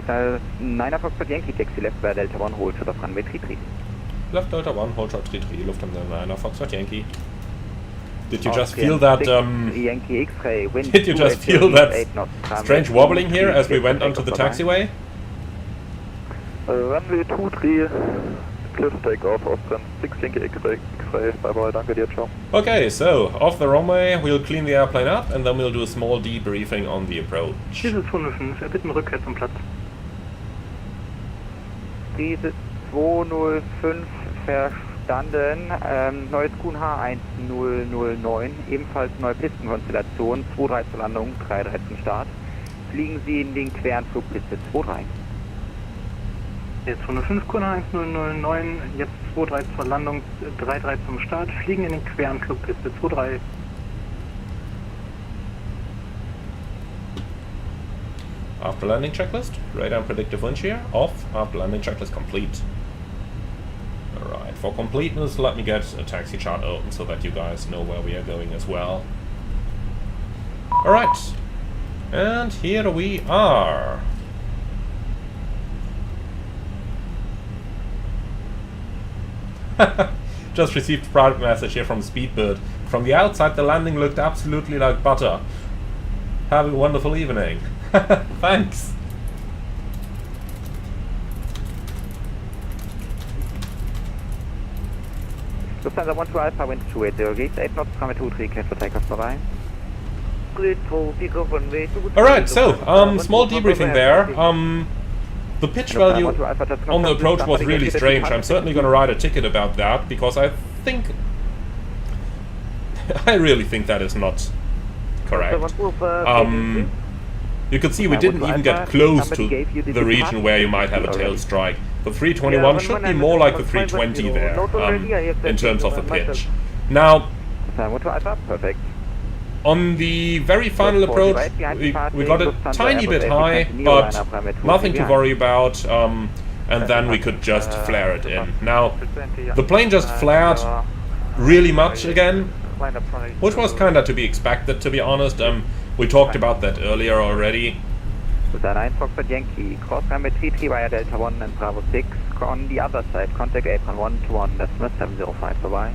S9: 9 Foxtrot Yankee, taxi left by Delta 1, hold short of runway 33.
S1: Left Delta 1, hold short 33, Lufthansa 9 Foxtrot Yankee. Did you just feel that,
S9: Yankee X-ray, wind
S1: did you just feel that strange wobbling here as we went onto the taxiway?
S7: Runway 23, clear to take off, Austrian 6 Yankee X-ray, bye bye, danke dir, ciao.
S1: Okay, so off the runway, we'll clean the airplane up and then we'll do a small debriefing on the approach.
S8: Diese 205, erbitten Rückkehr zum Platz.
S9: Diese 205 verstanden, neues QNH 1009, ebenfalls neue Pistenkonstellation, 23 zur Landung, 33 zum Start. Fliegen Sie in den Queranflug Piste 23.
S8: Jetzt 205 QNH 1009, jetzt 23 zur Landung, 33 zum Start, fliegen in den Queranflug Piste 23.
S1: After landing checklist, radar and predictive wind shear off. After landing checklist complete. Alright, for completeness, let me get a taxi chart open so that you guys know where we are going as well. Alright, and here we are. Just received a private message here from Speedbird. From the outside, the landing looked absolutely like butter. Have a wonderful evening. Thanks.
S9: Lufthansa 12 Alpha, wind 280 degrees, 8 knots, runway 23, clear for takeoff, bye-bye.
S1: Alright, so, small debriefing there. The pitch value on the approach was really strange. I'm certainly going to write a ticket about that, because I think... I really think that is not correct. You could see we didn't even get close to the region where you might have a tail strike. The 321 should be more like the 320 there, in terms of the pitch. Now, on the very final approach, we got a tiny bit high, but nothing to worry about, and then we could just flare it in. Now, the plane just flared really much again, which was kinda to be expected, to be honest. We talked about that earlier already.
S9: 9 Foxtrot Yankee, cross runway 33 via Delta 1 and Bravo 6. On the other side, contact Airline 121, that's 705, bye-bye.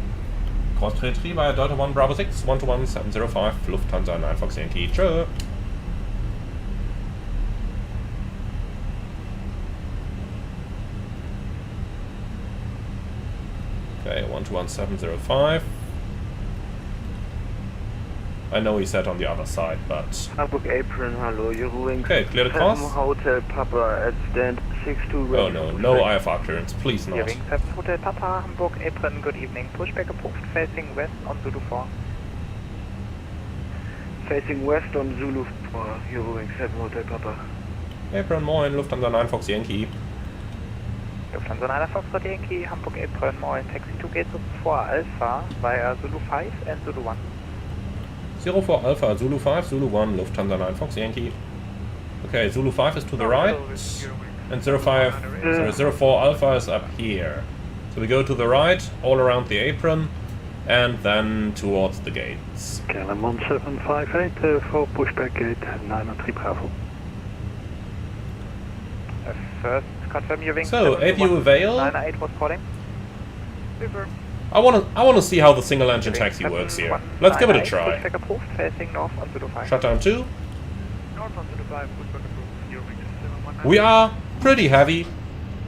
S1: Cross 33 via Delta 1 Bravo 6, 121 705, Lufthansa 9 Fox Yankee, tschö. Okay, 121 705. I know he said on the other side, but...
S6: Hamburg Apron, hello, Eurowings.
S1: Okay, clear the cross.
S6: Hotel Papa at stand 62.
S1: Oh no, no IFR clearance, please not.
S8: Eurowings 7 Hotel Papa, Hamburg Apron, good evening. Pushback approved, facing west on Zulu 4.
S6: Facing west on Zulu 4, Eurowings 7 Hotel Papa.
S1: Apron, moin, Lufthansa 9 Fox Yankee.
S8: Lufthansa 9 Fox Yankee, Hamburg Apron, moin, taxi to gate 4 Alpha via Zulu 5 and Zulu 1.
S1: 04 Alpha, Zulu 5, Zulu 1, Lufthansa 9 Fox Yankee. Okay, Zulu 5 is to the right, and 04 Alpha is up here. So we go to the right, all around the apron, and then towards the gates.
S8: KLM 1758 for pushback gate 903 Bravo.
S9: First, confirm your wings.
S1: So, if you avail,
S9: 908 was calling.
S1: I wanna see how the single engine taxi works here. Let's give it a try.
S9: Pushback approved, facing north on Zulu 5.
S1: Shutdown 2.
S5: North on Zulu 5, pushback approved, your wings 719.
S1: We are pretty heavy.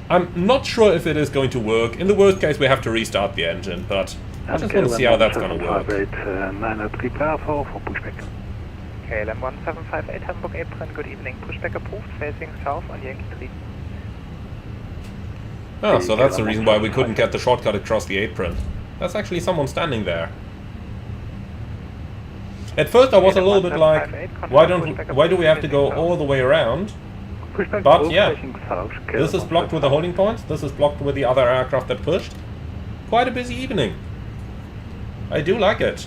S1: I'm not sure if it is going to work. In the worst case, we have to restart the engine, but I just want to see how that's going to work.
S8: 903 Bravo for pushback.
S9: KLM 1758 Hamburg apron, good evening. Pushback approved, facing south on Yankee 3.
S1: Oh, so that's the reason why we couldn't get the shortcut across the apron. That's actually someone standing there. At first I was a little bit like, why do we have to go all the way around? But yeah, this is blocked with the holding points, this is blocked with the other aircraft that pushed. Quite a busy evening. I do like it.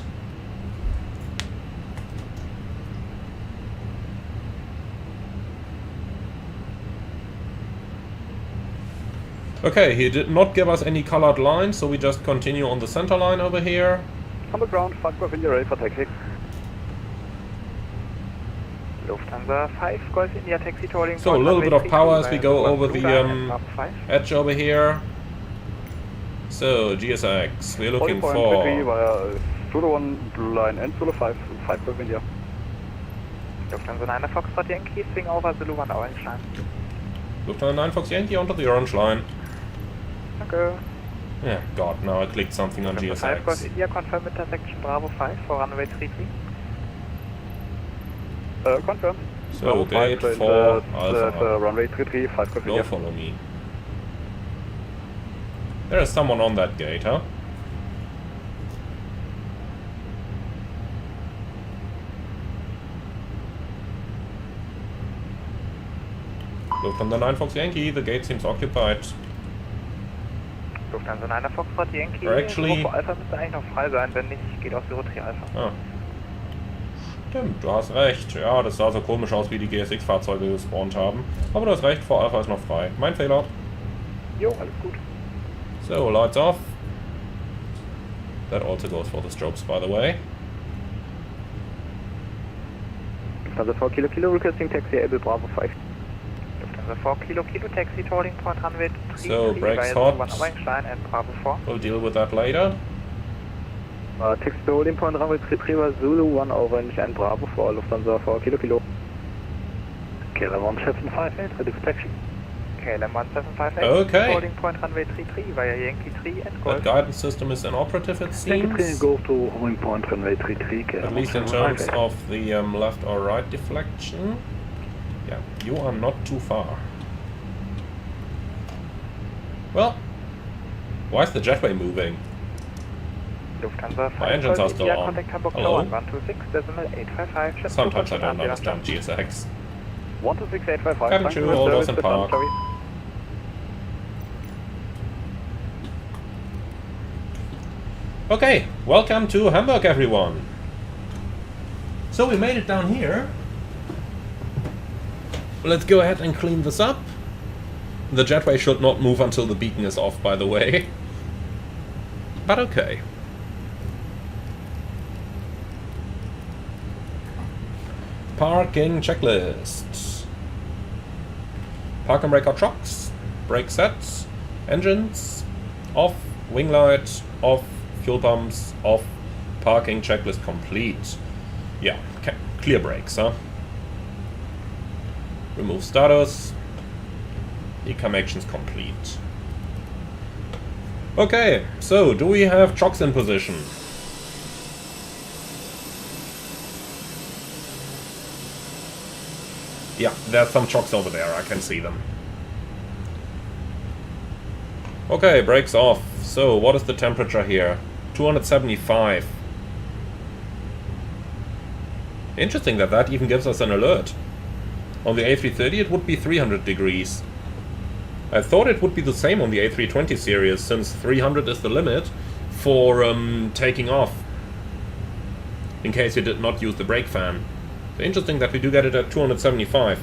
S1: Okay, he did not give us any colored lines, so we just continue on the center line over here.
S6: On the ground, 5 Golf India ready for taxi.
S9: Lufthansa 5, Golf India taxi tolling.
S1: So a little bit of power as we go over the edge over here. So GSX, we're looking for
S6: Zulu 1 blue line and Zulu 5, 5 Golf India.
S9: Lufthansa 9 Foxtrot Yankee, swing over Zulu 1 orange line.
S1: Lufthansa 9 Fox Yankee onto the orange line.
S9: Danke.
S1: Yeah, God, now I clicked something on GSX.
S9: 5 Golf India, confirm intersection Bravo 5 for runway 33.
S6: Confirmed.
S1: So gate 4 Alpha.
S6: Runway 33, 5 Golf India.
S1: Go follow me. There is someone on that gate, huh? Lufthansa 9 Fox Yankee, the gate seems occupied.
S9: Lufthansa 9 Foxtrot Yankee,
S1: Actually,
S9: Alpha müsste eigentlich noch frei sein, wenn nicht, geht auf 03 Alpha.
S1: Ah. Stimmt, du hast recht. Ja, das sah so komisch aus, wie die GSX-Fahrzeuge gespawnt haben. Aber du hast recht, vor Alpha ist noch frei. Mein Fehler.
S9: Jo, alles gut.
S1: So, lights off. That also goes for the strobes, by the way.
S2: Lufthansa 4 Kilo Kilo, requesting taxi able Bravo 5.
S9: Lufthansa 4 Kilo Kilo taxi tolling port runway 33
S1: So, brakes hot.
S9: 1 orange line and Bravo 4.
S1: We'll deal with that later.
S2: Taxi to holding point runway 33 was Zulu 1 orange and Bravo 4, Lufthansa 4 Kilo Kilo.
S8: KLM 1758 ready for taxi.
S9: KLM 1758
S1: Okay.
S9: holding point runway 33 via Yankee 3 and Golf.
S1: That guidance system is inoperative, it
S8: Yankee 3
S1: seems.
S8: go to holding point runway 33, KLM
S1: At least in terms
S8: 1758.
S1: of the left or right deflection. Yeah, you are not too far. Well, why is the jetway moving?
S9: Lufthansa 5
S1: My engines are still on.
S9: contact Hamburg
S1: Hello?
S9: 126.855.
S1: Sometimes I don't understand GSX.
S6: 126.855.
S1: Cabin crew, all doors in park. Okay, welcome to Hamburg, everyone. So we made it down here. Let's go ahead and clean this up. The jetway should not move until the beacon is off, by the way. But okay. Parking checklist. Park and brake our trucks. Brake sets. Engines. Off. Wing light. Off. Fuel pumps. Off. Parking checklist complete. Yeah, okay. Clear brakes, huh? Remove status. Decam actions complete. Okay, so do we have chocks in position? Yeah, there's some chocks over there, I can see them. Okay, brakes off. So, what is the temperature here? 275. Interesting that that even gives us an alert. On the A330 it would be 300 degrees. I thought it would be the same on the A320 series, since 300 is the limit for taking off. In case you did not use the brake fan. So interesting that we do get it at 275.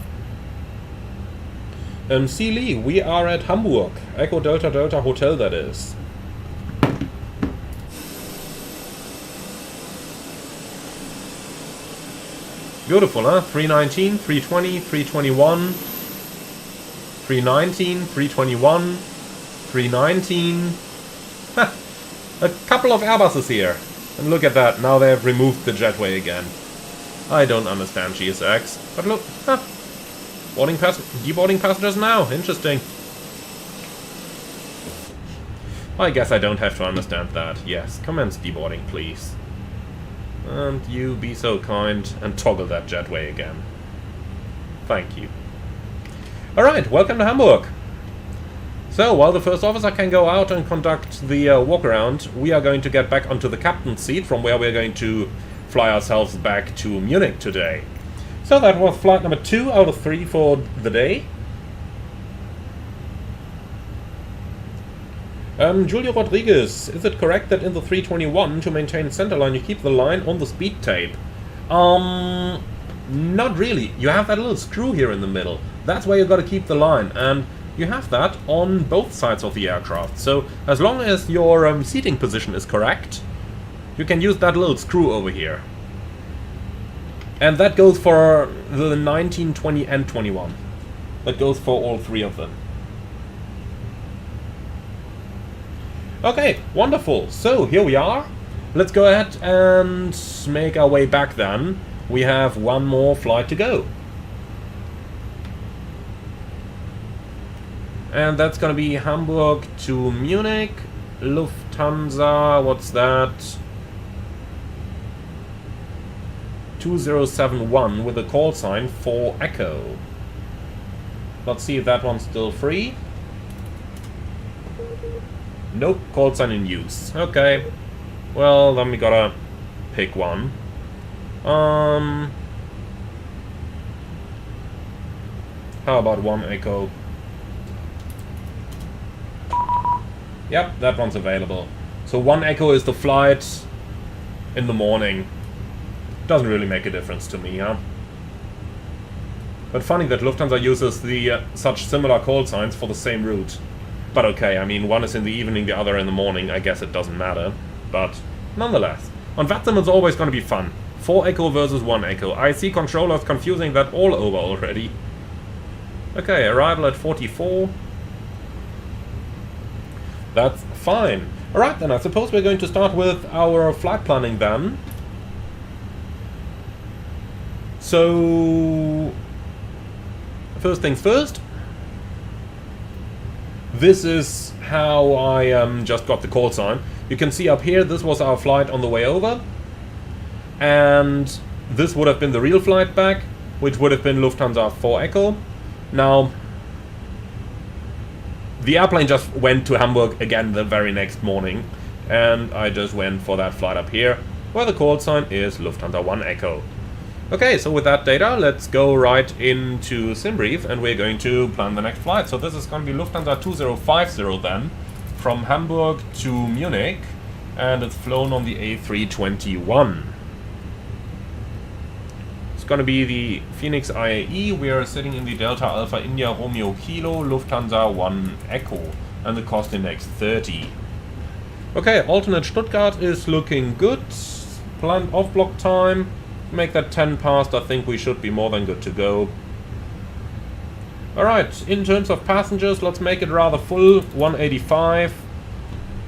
S1: C. Lee, we are at Hamburg. Echo Delta Delta Hotel, that is. Beautiful, huh? 319, 320, 321, 319, 321, 319. Ha! A couple of Airbuses here. And look at that, now they have removed the jetway again. I don't understand GSX. But look, huh. Deboarding passengers now. Interesting. I guess I don't have to understand that. Yes, commence deboarding, please. And you be so kind and toggle that jetway again. Thank you. Alright, welcome to Hamburg. So, while the first officer can go out and conduct the walk around, we are going to get back onto the captain's seat, from where we're going to fly ourselves back to Munich today. So that was flight number 2 out of 3 for the day. Julio Rodriguez, is it correct that in the 321, to maintain centerline, you keep the line on the speed tape? Not really. You have that little screw here in the middle. That's where you got to keep the line, and you have that on both sides of the aircraft. So as long as your seating position is correct, you can use that little screw over here. And that goes for the 19, 20, and 21. That goes for all 3 of them. Okay, wonderful. So, here we are. Let's go ahead and make our way back then. We have one more flight to go. And that's gonna be Hamburg to Munich. Lufthansa, what's that? 2071 with a call sign for Echo. Let's see if that one's still free. Nope, call sign in use. Okay. Well, then we gotta pick one. How about one Echo? Yep, that one's available. So one Echo is the flight in the morning. Doesn't really make a difference to me, huh? But funny that Lufthansa uses the such similar call signs for the same route. But okay, I mean, one is in the evening, the other in the morning. I guess it doesn't matter. But nonetheless, on VATSIM it's always going to be fun. 4 Echo versus 1 Echo. I see controllers confusing that all over already. Okay, arrival at 44. That's fine. Alright then, I suppose we're going to start with our flight planning then. So, first things first. This is how I just got the call sign. You can see up here, this was our flight on the way over. And this would have been the real flight back, which would have been Lufthansa 4 Echo. Now, the airplane just went to Hamburg again the very next morning. And I just went for that flight up here, where the call sign is Lufthansa 1 Echo. Okay, so with that data, let's go right into SimBrief, and we're going to plan the next flight. So this is going to be Lufthansa 2050 then, from Hamburg to Munich, and it's flown on the A321. It's going to be the Fenix IAE. We are sitting in the Delta Alpha India Romeo Kilo, Lufthansa 1 Echo, and the cost index 30. Okay, alternate Stuttgart is looking good. Planned off-block time. Make that 10 past, I think we should be more than good to go. Alright, in terms of passengers, let's make it rather full, 185,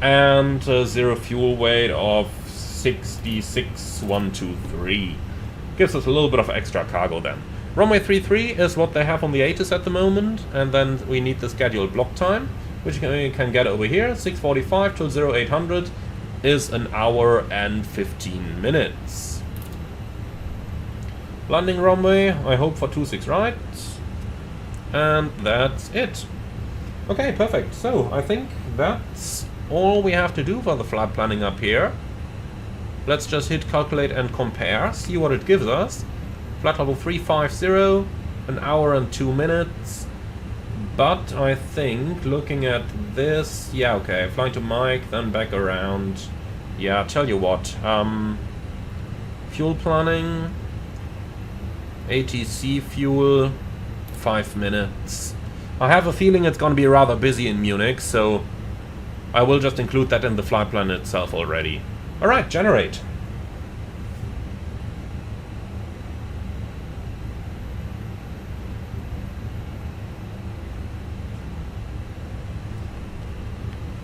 S1: and zero fuel weight of 66,123. Gives us a little bit of extra cargo then. Runway 33 is what they have on the Atus at the moment, and then we need the scheduled block time, which we can get over here, 6:45 till 0800 is an hour and 15 minutes. Landing runway, I hope for 26 right. And that's it. Okay, perfect. So, I think that's all we have to do for the flight planning up here. Let's just hit calculate and compare, see what it gives us. Flight level 350, an hour and 2 minutes. But I think, looking at this, yeah, okay, flying to Mike, then back around. Yeah, tell you what, fuel planning, ATC fuel, 5 minutes. I have a feeling it's going to be rather busy in Munich, so I will just include that in the flight plan itself already. Alright, generate.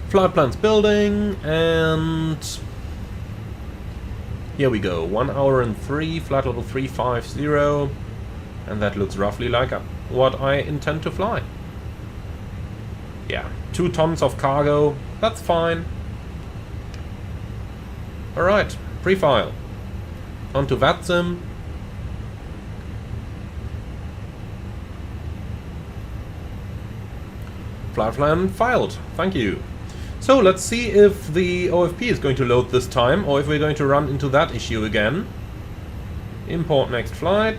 S1: Flight plan's building, and here we go. 1 hour and 3, flight level 350, and that looks roughly like what I intend to fly. Yeah, 2 tons of cargo, that's fine. Alright, pre-file. Onto VATSIM. Flight plan filed, thank you. So let's see if the OFP is going to load this time, or if we're going to run into that issue again. Import next flight.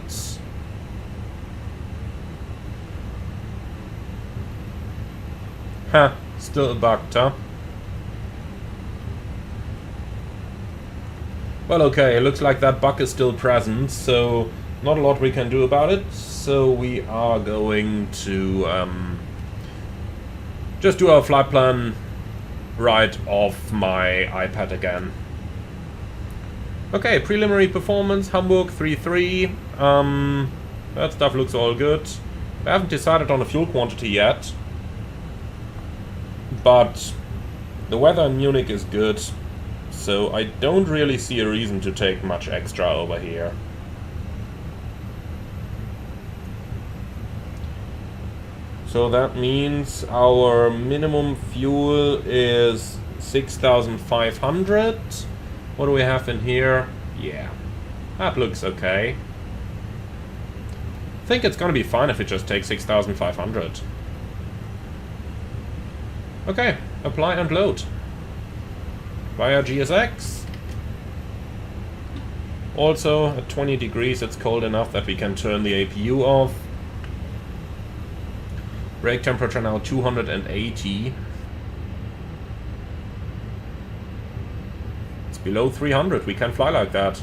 S1: Ha, still bugged, huh? Well, okay, it looks like that bug is still present, so not a lot we can do about it. So we are going to just do our flight plan right off my iPad again. Okay, preliminary performance, Hamburg 3.3. That stuff looks all good. I haven't decided on a fuel quantity yet, but the weather in Munich is good, so I don't really see a reason to take much extra over here. So that means our minimum fuel is 6,500. What do we have in here? Yeah, that looks okay. I think it's gonna be fine if it just takes 6,500. Okay, apply and load. Via GSX. Also, at 20 degrees it's cold enough that we can turn the APU off. Brake temperature now 280. It's below 300, we can fly like that.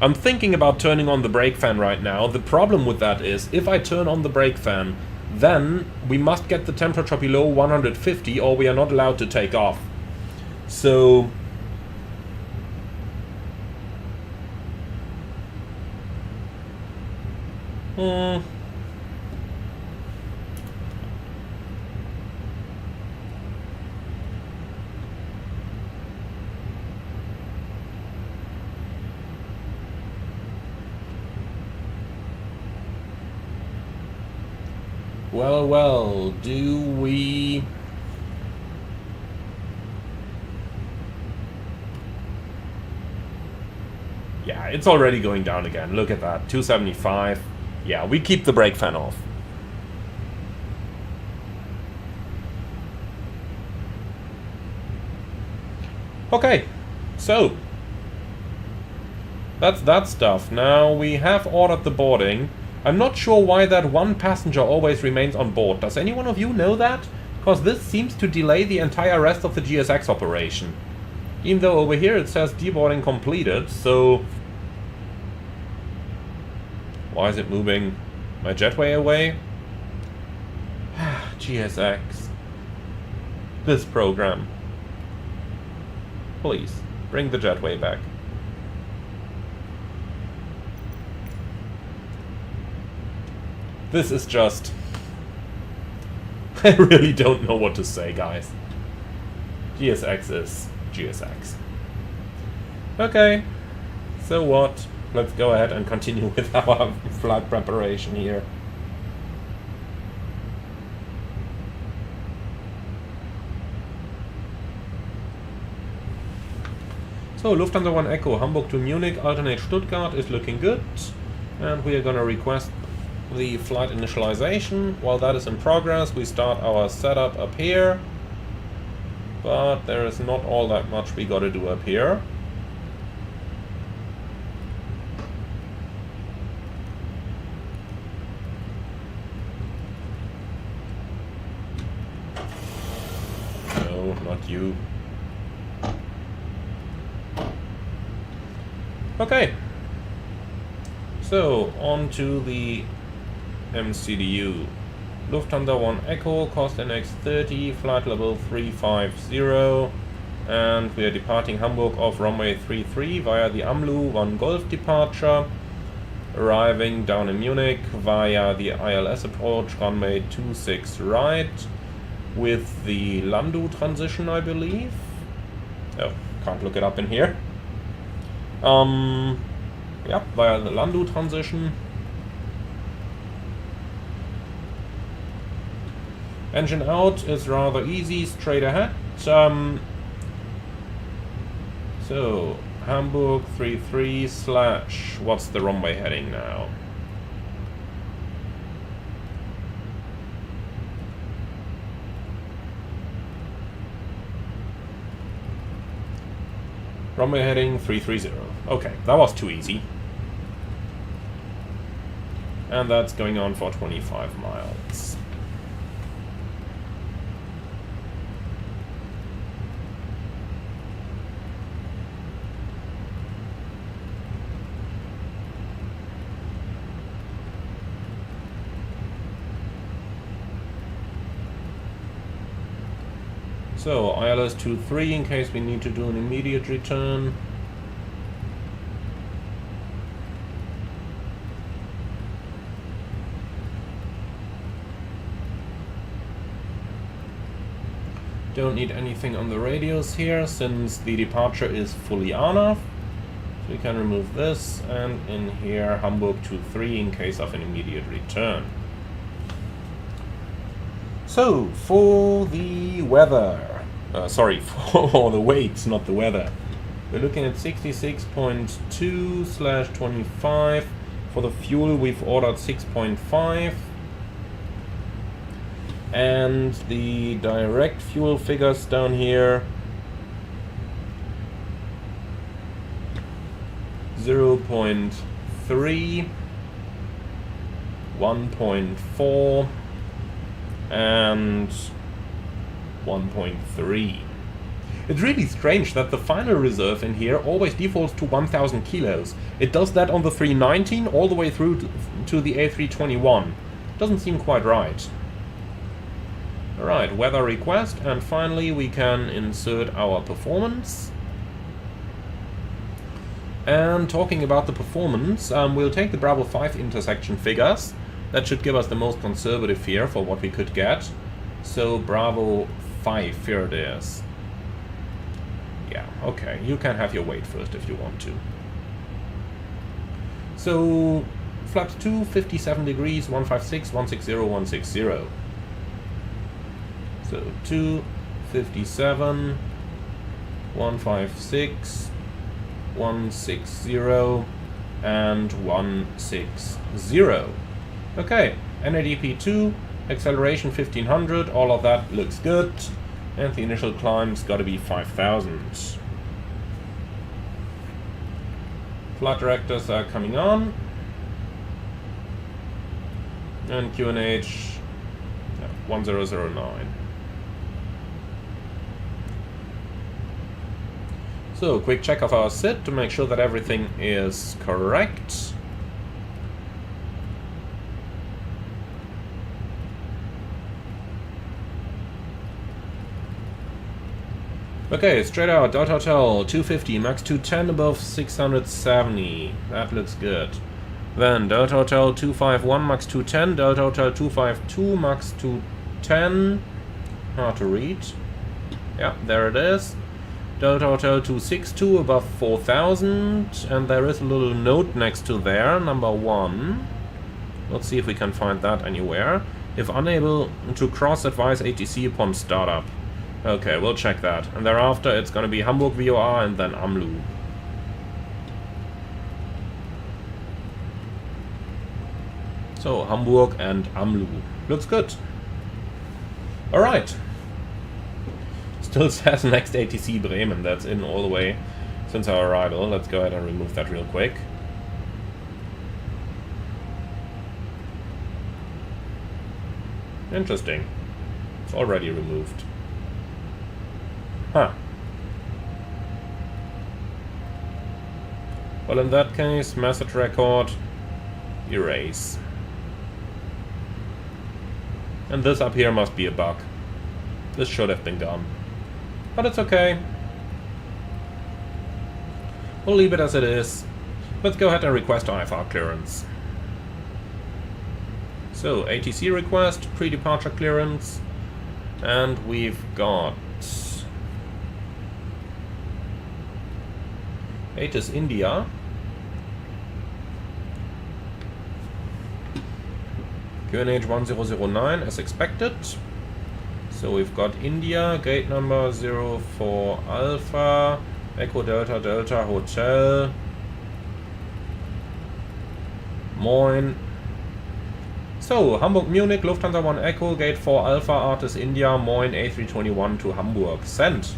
S1: I'm thinking about turning on the brake fan right now. The problem with that is, if I turn on the brake fan, then we must get the temperature below 150 or we are not allowed to take off. So well, do we... Yeah, it's already going down again. Look at that, 275. Yeah, we keep the brake fan off. Okay, so that's that stuff. Now we have ordered the boarding. I'm not sure why that one passenger always remains on board. Does any one of you know that? Because this seems to delay the entire rest of the GSX operation. Even though over here it says deboarding completed, so... Why is it moving my jetway away? GSX. This program. Please, bring the jetway back. This is just... I really don't know what to say, guys. GSX is GSX. Okay, so what? Let's go ahead and continue with our flight preparation here. So, Lufthansa 1 Echo, Hamburg to Munich, alternate Stuttgart is looking good. And we are going to request the flight initialization. While that is in progress, we start our setup up here. But there is not all that much we got to do up here. No, not you. Okay. So, on to the MCDU. Lufthansa 1 Echo, Corsair DDR5, flight level 350, and we are departing Hamburg off runway 33 via the AMLU 1 Golf departure, arriving down in Munich via the ILS approach runway 26 right with the Landu transition, I believe. Oh, can't look it up in here. Yeah, via the Landu transition. Engine out is rather easy, straight ahead. So, Hamburg 33 / what's the runway heading now? Runway heading 330. Okay, that was too easy. And that's going on for 25 miles. So, ILS 23 in case we need to do an immediate return. Don't need anything on the radios here since the departure is fully on off. So we can remove this, and in here Hamburg 23 in case of an immediate return. So, for the weather, sorry, for the weights, not the weather. We're looking at 66.2/25. For the fuel, we've ordered 6.5. And the direct fuel figures down here, 0.3, 1.4, and 1.3. It's really strange that the final reserve in here always defaults to 1000 kilos. It does that on the 319 all the way through to the A321. Doesn't seem quite right. Alright, weather request, and finally we can insert our performance. And talking about the performance, we'll take the Bravo 5 intersection figures. That should give us the most conservative here for what we could get. So Bravo 5, here it is. Yeah, okay, you can have your weight first if you want to. So, flaps 2, 57 degrees, 156, 160, 160. So 2, 57, 156, 160, and 160. Okay, NADP 2, acceleration 1500, all of that looks good, and the initial climb's got to be 5000. Flight directors are coming on, and QNH 1009. So, quick check of our SID to make sure that everything is correct. Okay, straight out, Delta Hotel 250, max 210 above 670. That looks good. Then Delta Hotel 251, max 210, Delta Hotel 252, max 210. Hard to read. Yeah, there it is. Delta Hotel 262 above 4000, and there is a little note next to there, number 1. Let's see if we can find that anywhere. If unable to cross, advise ATC upon startup. Okay, we'll check that. And thereafter it's gonna be Hamburg VOR and then AMLU. So, Hamburg and AMLU. Looks good. Alright. Still says next ATC Bremen. That's in all the way since our arrival. Let's go ahead and remove that real quick. Interesting. It's already removed. Huh. Well, in that case, message record, erase. And this up here must be a bug. This should have been gone. But it's okay. We'll leave it as it is. Let's go ahead and request IFR clearance. So, ATC request, pre-departure clearance. And we've got... Asus India. QNH 1009 as expected. So we've got India, gate number 04 Alpha, Echo Delta Delta Hotel, Moin. So, Hamburg Munich, Lufthansa 1 Echo, gate 4 Alpha, Artis India, Moin, A321 to Hamburg. Send.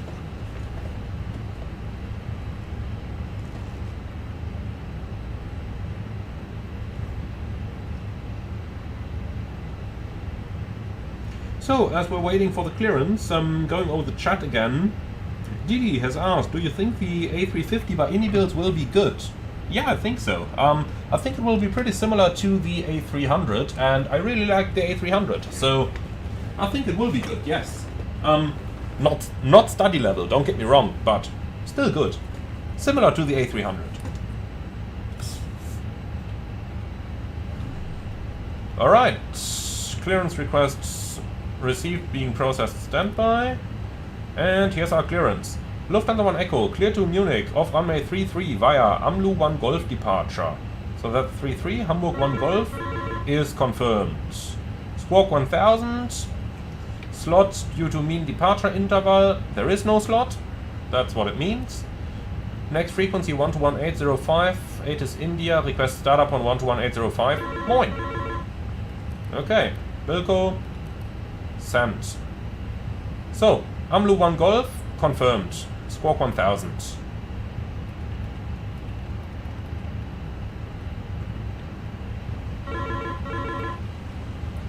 S1: So, as we're waiting for the clearance, I'm going over the chat again. Didi has asked, do you think the A350 by Inibuilds will be good? Yeah, I think so. I think it will be pretty similar to the A300, and I really like the A300, so I think it will be good, yes. Not study level, don't get me wrong, but still good. Similar to the A300. Alright, clearance requests received, being processed, standby. And here's our clearance. Lufthansa 1 Echo, clear to Munich, off runway 33 via AMLU 1 Golf departure. So that 33, Hamburg 1 Golf, is confirmed. Squawk 1000, slot due to mean departure interval, there is no slot, that's what it means. Next frequency 121.805, Atis India, request startup on 121.805, Moin! Okay, Wilco, send. So, AMLU 1 Golf, confirmed. Squawk 1000.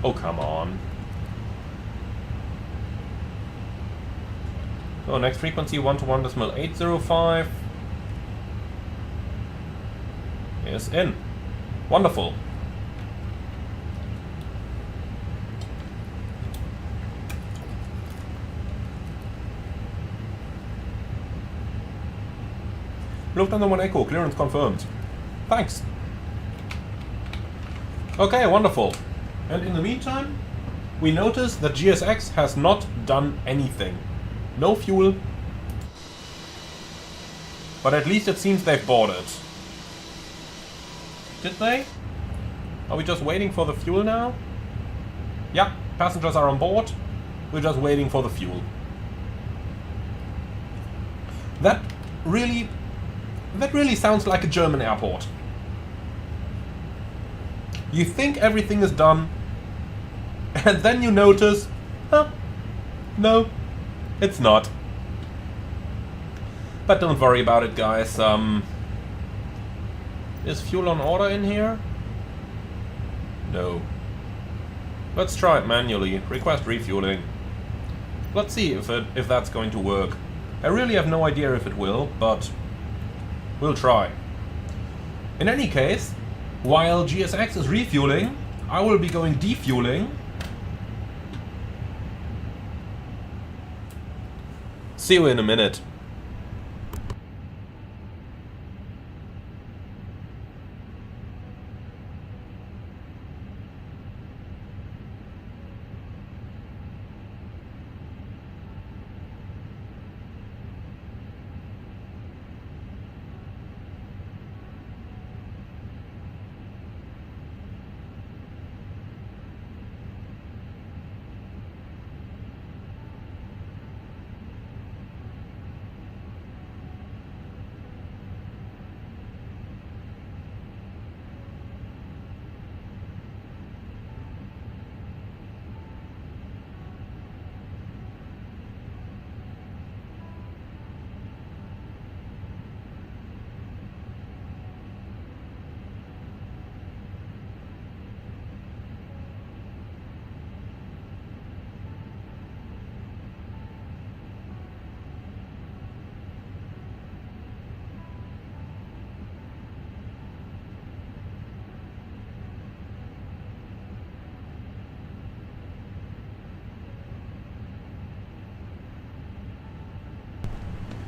S1: Oh, come on. So, next frequency 121.805 is in. Wonderful. Lufthansa 1 Echo, clearance confirmed. Thanks. Okay, wonderful. And in the meantime, we notice that GSX has not done anything. No fuel. But at least it seems they've boarded. Did they? Are we just waiting for the fuel now? Yeah, passengers are on board. We're just waiting for the fuel. That really sounds like a German airport. You think everything is done, and then you notice, huh, no, it's not. But don't worry about it, guys. Is fuel on order in here? No. Let's try it manually. Request refueling. Let's see if that's going to work. I really have no idea if it will, but we'll try. In any case, while GSX is refueling, I will be going defueling. See you in a minute.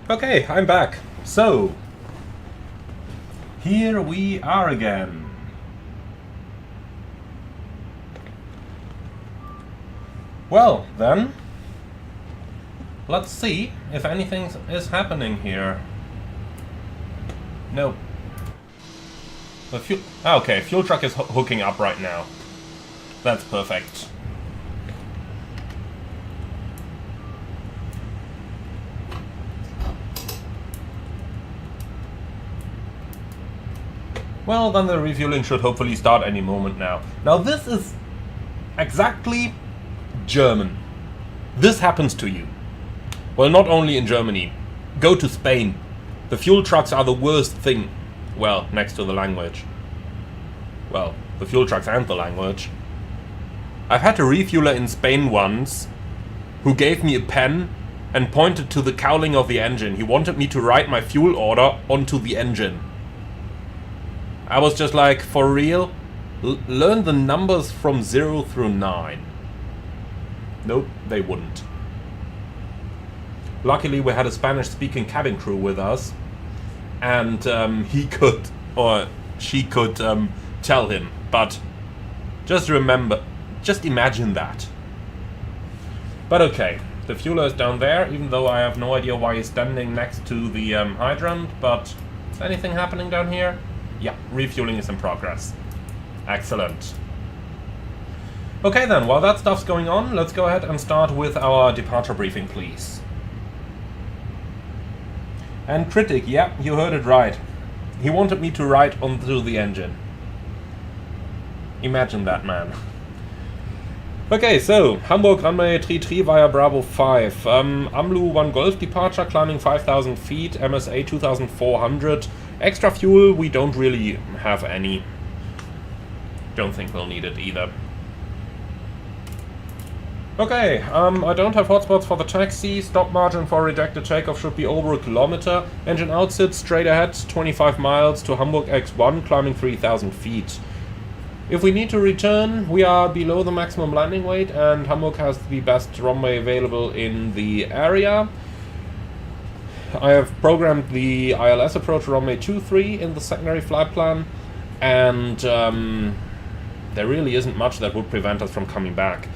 S1: Okay, I'm back. So, here we are again. Well, then, let's see if anything is happening here. No. The fuel... Okay, fuel truck is hooking up right now. That's perfect. Well, then the refueling should hopefully start any moment now. Now this is exactly German. This happens to you. Well, not only in Germany. Go to Spain. The fuel trucks are the worst thing. Well, next to the language. Well, the fuel trucks and the language. I've had a refueler in Spain once who gave me a pen and pointed to the cowling of the engine. He wanted me to write my fuel order onto the engine. I was just like, for real? Learn the numbers from 0 through 9. Nope, they wouldn't. Luckily, we had a Spanish-speaking cabin crew with us, and he could, or she could, tell him. But just remember, just imagine that. But okay, the fueler is down there, even though I have no idea why he's standing next to the hydrant. But is anything happening down here? Yeah, refueling is in progress. Excellent. Okay then, while that stuff's going on, let's go ahead and start with our departure briefing, please. And critic, yeah, you heard it right. He wanted me to write onto the engine. Imagine that, man. Okay, so, Hamburg runway 33 via Bravo 5. AMLU 1 Golf departure, climbing 5,000 feet, MSA 2,400. Extra fuel, we don't really have any. Don't think we'll need it either. Okay, I don't have hotspots for the taxi. Stop margin for rejected takeoff should be over 1 kilometer. Engine outsits straight ahead, 25 miles to Hamburg X1, climbing 3,000 feet. If we need to return, we are below the maximum landing weight, and Hamburg has the best runway available in the area. I have programmed the ILS approach runway 23 in the secondary flight plan, and there really isn't much that would prevent us from coming back.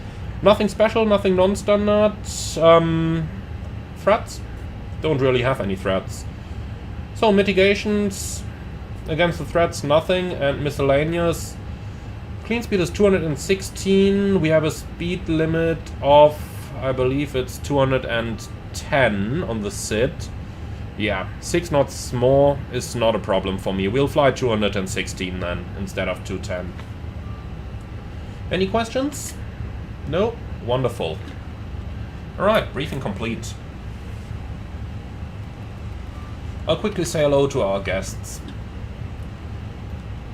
S1: Nothing special, nothing non-standard. Threats? Don't really have any threats. So mitigations against the threats, nothing, and miscellaneous. Clean speed is 216. We have a speed limit of, I believe it's 210 on the SID. Yeah, 6 knots more is not a problem for me. We'll fly 216 then, instead of 210. Any questions? No? Wonderful. Alright, briefing complete. I'll quickly say hello to our guests.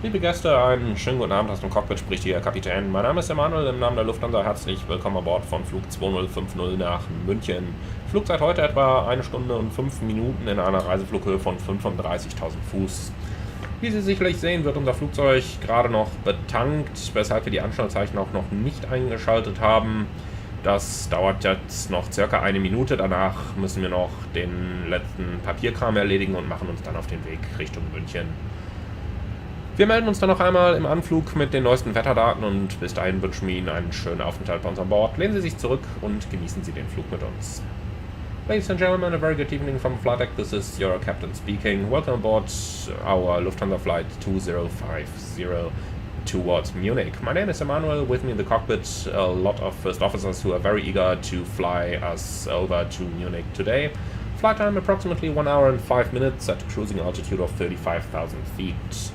S1: Liebe Gäste, einen schönen guten Abend aus dem Cockpit, spricht hier Kapitän. Mein Name ist Emanuel, im Namen der Lufthansa herzlich willkommen an Bord von Flug 2050 nach München. Flugzeit heute etwa 1 Stunde und 5 Minuten in einer Reiseflughöhe von 35.000 Fuß. Wie Sie sicherlich sehen, wird unser Flugzeug gerade noch betankt, weshalb wir die Anschnallzeichen auch noch nicht eingeschaltet haben. Das dauert jetzt noch circa 1 Minute, danach müssen wir noch den letzten Papierkram erledigen und machen uns dann auf den Weg Richtung München. Wir melden uns dann noch einmal im Anflug mit den neuesten Wetterdaten und bis dahin wünschen wir Ihnen einen schönen Aufenthalt bei uns an Bord. Lehnen Sie sich zurück und genießen Sie den Flug mit uns. Ladies and gentlemen, a very good evening from the flight deck. This is your captain speaking. Welcome aboard our Lufthansa flight 2050 towards Munich. My name is Emanuel. With me in the cockpit, a lot of first officers who are very eager to fly us over to Munich today. Flight time approximately 1 hour and 5 minutes at a cruising altitude of 35,000 feet.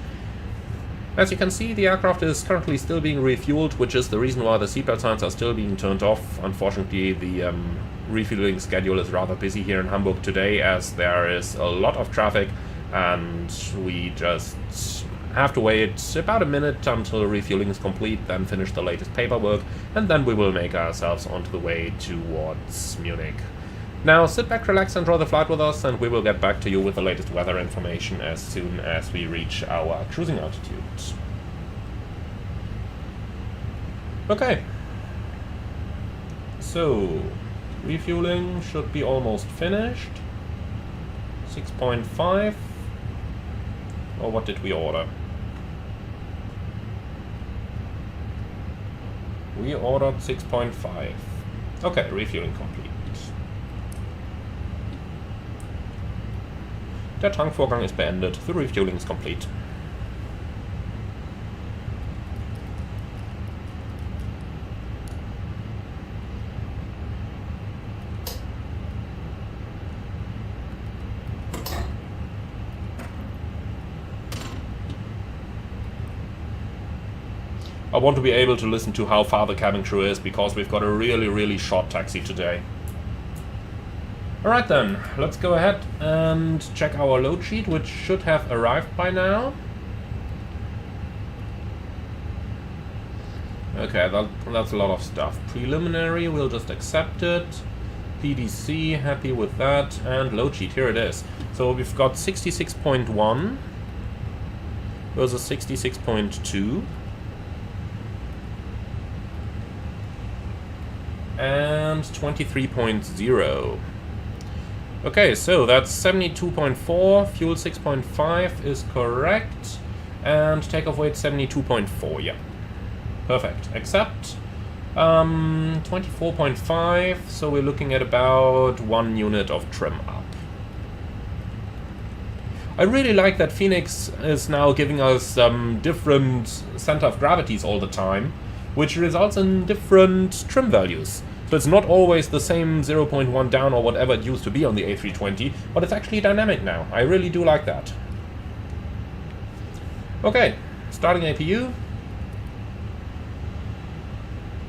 S1: As you can see, the aircraft is currently still being refueled, which is the reason why the seatbelt signs are still being turned off. Unfortunately, the refueling schedule is rather busy here in Hamburg today, as there is a lot of traffic, and we just have to wait about a minute until refueling is complete, then finish the latest paperwork, and then we will make ourselves onto the way towards Munich. Now sit back, relax, enjoy the flight with us, and we will get back to you with the latest weather information as soon as we reach our cruising altitude. Okay. So, refueling should be almost finished. 6.5. Or what did we order? We ordered 6.5. Okay, refueling complete. Der Tankvorgang ist beendet. The refueling is complete. I want to be able to listen to how far the cabin crew is, because we've got a really short taxi today. Alright then, let's go ahead and check our load sheet, which should have arrived by now. Okay, that's a lot of stuff. Preliminary, we'll just accept it. PDC, happy with that. And load sheet, here it is. So we've got 66.1 versus 66.2. And 23.0. Okay, so that's 72.4, fuel 6.5 is correct, and takeoff weight 72.4, yeah. Perfect. Accept. 24.5, so we're looking at about 1 unit of trim up. I really like that Fenix is now giving us different center of gravities all the time, which results in different trim values. So it's not always the same 0.1 down or whatever it used to be on the A320, but it's actually dynamic now. I really do like that. Okay, starting APU.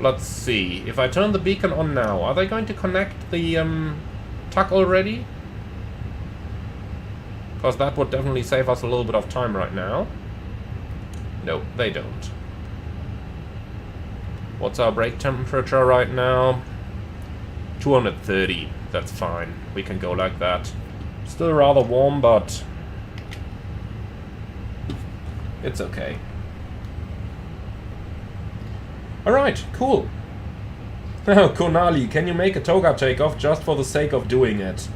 S1: Let's see, if I turn the beacon on now, are they going to connect the TUC already? Because that would definitely save us a little bit of time right now. No, they don't. What's our brake temperature right now? 230. That's fine. We can go like that. Still rather warm, but it's okay. Alright, cool. Now, Konali, can you make a toga takeoff just for the sake of doing it?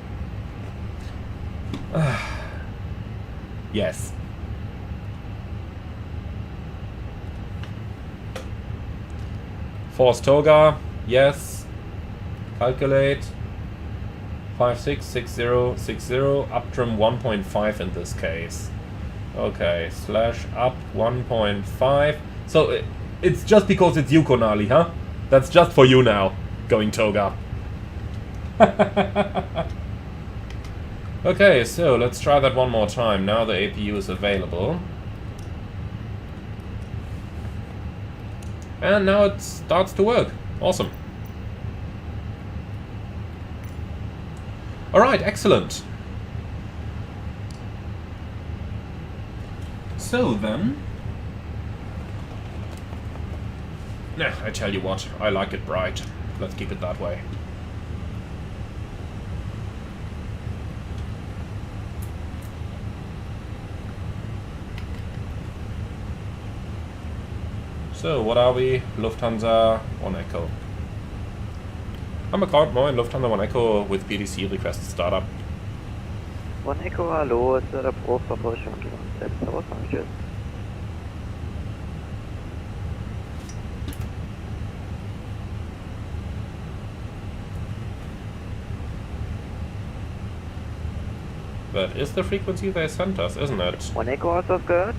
S1: Yes. Force toga, yes. Calculate. 566060, up trim 1.5 in this case. Okay, slash up 1.5. So it's just because it's you, Konali, huh? That's just for you now, going toga. Okay, so let's try that one more time. Now the APU is available. And now it starts to work. Awesome. Alright, excellent. So then... Nah, I tell you what, I like it bright. Let's keep it that way. So, what are we? Lufthansa 1 Echo. I'm account moin, Lufthansa 1 Echo with PDC request startup.
S9: 1 Echo, hallo, ist der Pro Verbrauchung selbst ausmachen. Tschüss.
S1: That is the frequency they sent us, isn't it?
S9: 1 Echo, hast du das gehört?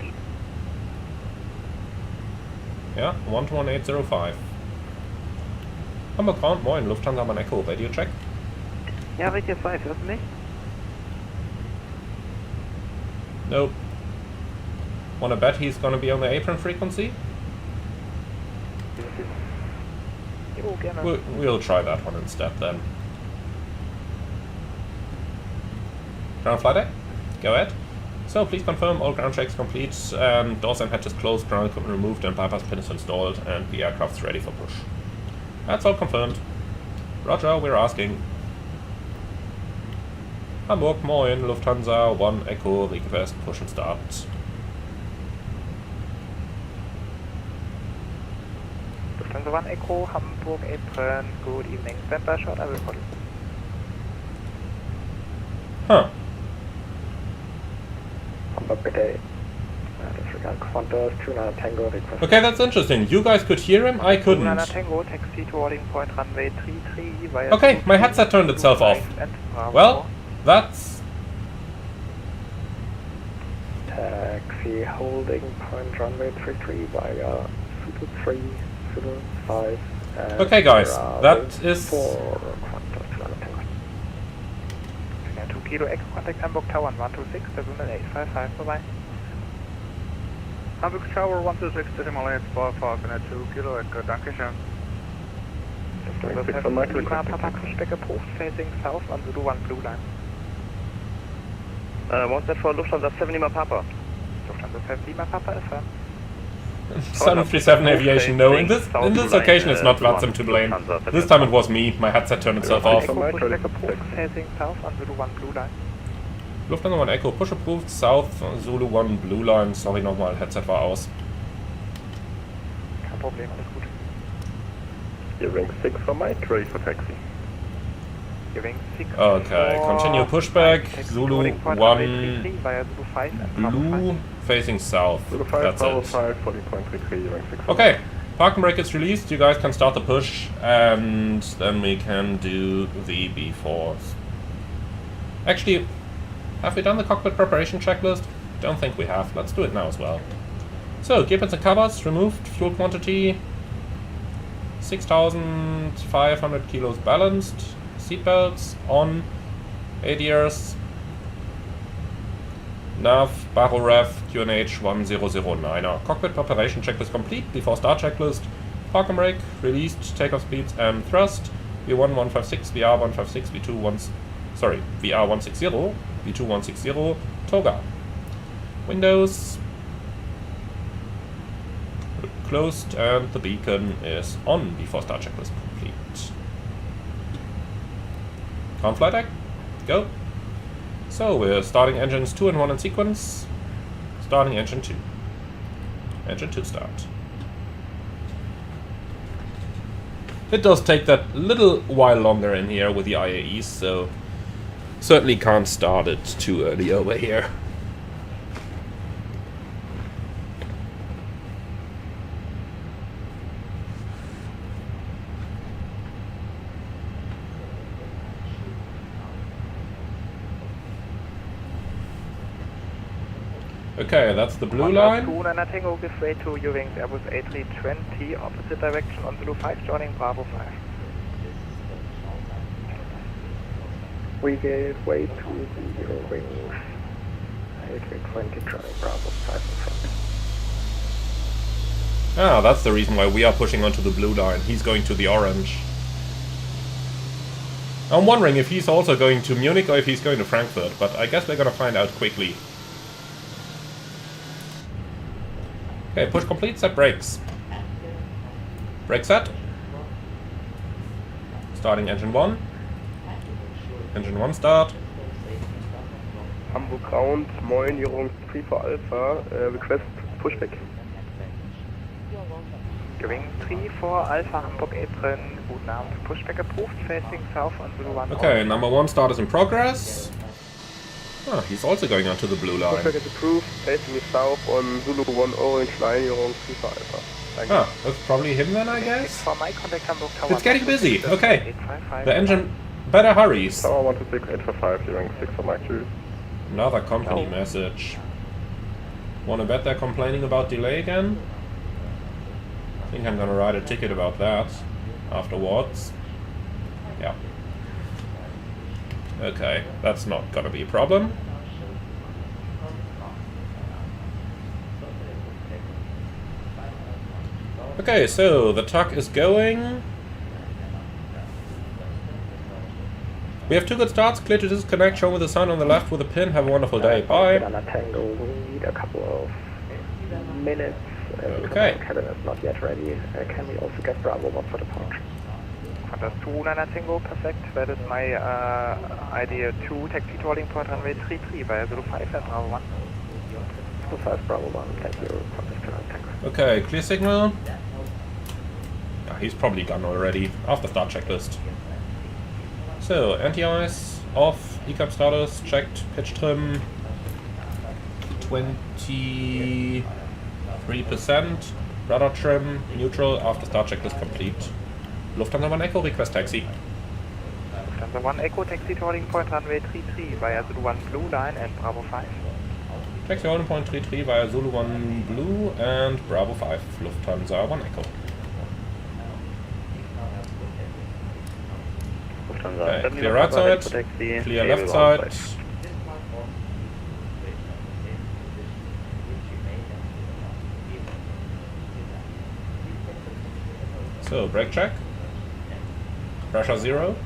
S1: Ja, 11805. Am Account, moin, Lufthansa 1 Echo, Radio check.
S9: Ja, Radio 5, hörst du mich?
S1: Nope. Wanna bet he's gonna be on the apron frequency?
S9: Jo, gerne.
S1: We'll try that one instead then. Ground flight deck? Go ahead. So please confirm all ground checks complete, doors and hatches closed, ground equipment removed and bypass pin is installed and the aircraft's ready for push. That's all confirmed. Roger, we're asking. Hamburg, moin, Lufthansa 1 Echo, request push and start.
S8: Lufthansa 1 Echo, Hamburg apron, good evening, standby short, I will call you.
S1: Huh.
S4: Good day. Disregard Qantas, 29 Tango, request.
S1: Okay, that's interesting. You guys could hear him, I couldn't.
S8: Tango, taxi to boarding point runway 33 via
S1: Okay, my headset turned itself off. Well, that's...
S4: Taxi holding point runway 33 via Zulu 3, Zulu 5.
S1: Okay guys, that is...
S4: 4 Qantas, 29 Tango.
S8: 2 Kilo X, contact Hamburg Tower 126, Terminal 855, bye-bye. Hamburg Tower 126, Decimal 8, Ballpark, 2 Kilo Echo, Dankeschön. Papa Kuschbeck approved, facing south on Zulu 1 Blue Line.
S2: What's that for Lufthansa 7 Lima Papa?
S8: Lufthansa 7 Lima Papa, affirm.
S1: 737 Aviation, no. In this occasion it's not Vatsam to blame. This time it was me, my headset turned itself off.
S8: Kuschbeck approved, facing south on Zulu 1 Blue Line.
S1: Lufthansa 1 Echo, push approved, South, Zulu 1 Blue Line. Sorry nochmal, Headset war aus.
S8: Kein Problem, alles gut.
S7: Gearing 6 for Mike, ready for taxi.
S8: Gearing 6
S1: Okay, continue pushback, Zulu 1
S8: via Zulu 5 and
S1: Blue, facing south.
S7: Zulu 5,
S1: That's
S7: Bravo
S1: it.
S7: 5, 40.33, gearing 6 for
S1: Okay, parking brake is released, you guys can start the push, and then we can do the B4s. Actually, have we done the cockpit preparation checklist? Don't think we have. Let's do it now as well. So, gear pins and covers removed, fuel quantity 6,500 kilos balanced, seatbelts on, ADRs, nav, baro ref, QNH 1009er. Cockpit preparation checklist complete, before start checklist, parking brake, released, takeoff speeds and thrust, V1 156, VR 156, V2 VR 160, V2 160, toga. Windows closed and the beacon is on before start checklist complete. Ground flight deck, go. So we're starting engines 2 and 1 in sequence. Starting engine 2. Engine 2 start. It does take that little while longer in here with the IAEs, so certainly can't start it too early over here. Okay, that's the blue line.
S8: Tango, give way to Yoke Airbus A320, opposite direction on Zulu 5, joining Bravo 5.
S4: We gave way to the WinWings. A320 joining Bravo 5 in front.
S1: Ah, that's the reason why we are pushing onto the blue line. He's going to the orange. I'm wondering if he's also going to Munich or if he's going to Frankfurt, but I guess we're gonna find out quickly. Okay, push complete, set brakes. Brake set. Starting engine 1. Engine 1 start.
S7: Hamburg ground, moin, Gearing 3 for Alpha, request pushback.
S8: Gearing 3 for Alpha, Hamburg Apron, guten Abend, pushback approved, facing south on Zulu 1.
S1: Okay, number 1 start is in progress. Ah, he's also going onto the blue line.
S7: Pushback is approved, facing me south on Zulu 1 orange line, Gearing 3 for Alpha. Thank
S1: Ah, that's probably him then, I guess?
S8: For my contact Hamburg Tower.
S1: It's getting busy, okay. The engine better hurries.
S7: Tower 126, 845, Gearing 6 for Mike 2.
S1: Another company message. Wanna bet they're complaining about delay again? I think I'm gonna write a ticket about that afterwards. Yeah. Okay, that's not gonna be a problem. Okay, so the tuck is going. We have 2 good starts. Clear to disconnect. Show with the sun on the left with a pin. Have a wonderful day. Bye.
S4: Tango, we need a couple of minutes.
S1: Okay.
S4: Cabin is not yet ready. Can we also get Bravo 1 for departure?
S8: Qantas 2 Tango, perfect. That is my idea 2, taxi to boarding point runway 33 via Zulu 5 and Bravo 1.
S4: Zulu 5, Bravo 1, thank you. Qantas 2 Tango.
S1: Okay, clear signal. Yeah, he's probably gone already. After start checklist. So, anti-ice, off, ECAP status, checked, pitch trim, 23%. Rudder trim, neutral, after start checklist complete. Lufthansa 1 Echo, request taxi.
S9: Lufthansa 1 Echo, taxi to holding point runway 33 via Zulu 1 Blue Line and Bravo 5.
S1: Taxi holding point 33 via Zulu 1 Blue and Bravo 5. Lufthansa 1 Echo. Okay, clear right side, clear left side. So, brake check. Pressure 0.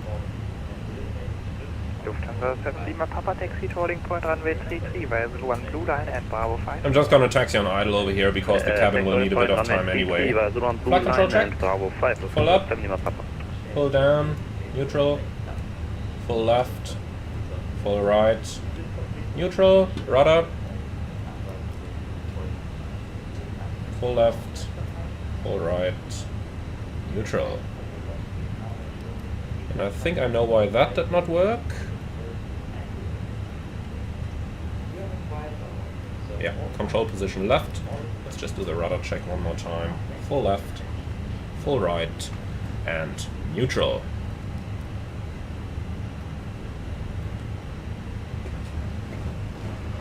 S9: Lufthansa 7 Lima Papa, taxi to holding point runway 33 via Zulu 1 Blue Line and Bravo 5.
S1: I'm just gonna taxi on idle over here because the cabin will need a bit of time anyway. Flight control check. Full up. Full down. Neutral. Full left. Full right. Neutral. Rudder. Full left. Full right. Neutral. And I think I know why that did not work. Yeah, control position left. Let's just do the rudder check one more time. Full left, full right, and neutral.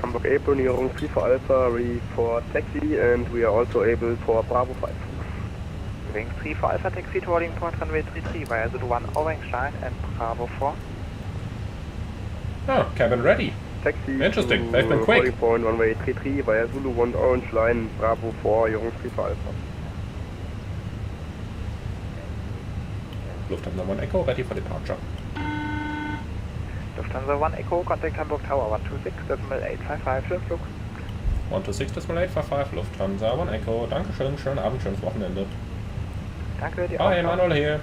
S6: Hamburg April, nearing 3 for Alpha, report taxi, and we are also able for Bravo 5.
S9: Wing 3 for Alpha, taxi to holding point runway 33 via Zulu 1 Orange Line and Bravo 4.
S1: Oh, cabin ready.
S6: Taxi
S1: interesting, they've been quick.
S6: Holding point runway 33 via Zulu 1 Orange Line, Bravo 4, nearing 3 for Alpha.
S1: Lufthansa 1 Echo, ready for departure.
S9: Lufthansa 1 Echo, contact Hamburg Tower 126.855, schönen Flug.
S1: 126.855, Lufthansa 1 Echo. Dankeschön, schönen Abend, schönes Wochenende.
S9: Danke, die
S1: Hi, Emanuel hier.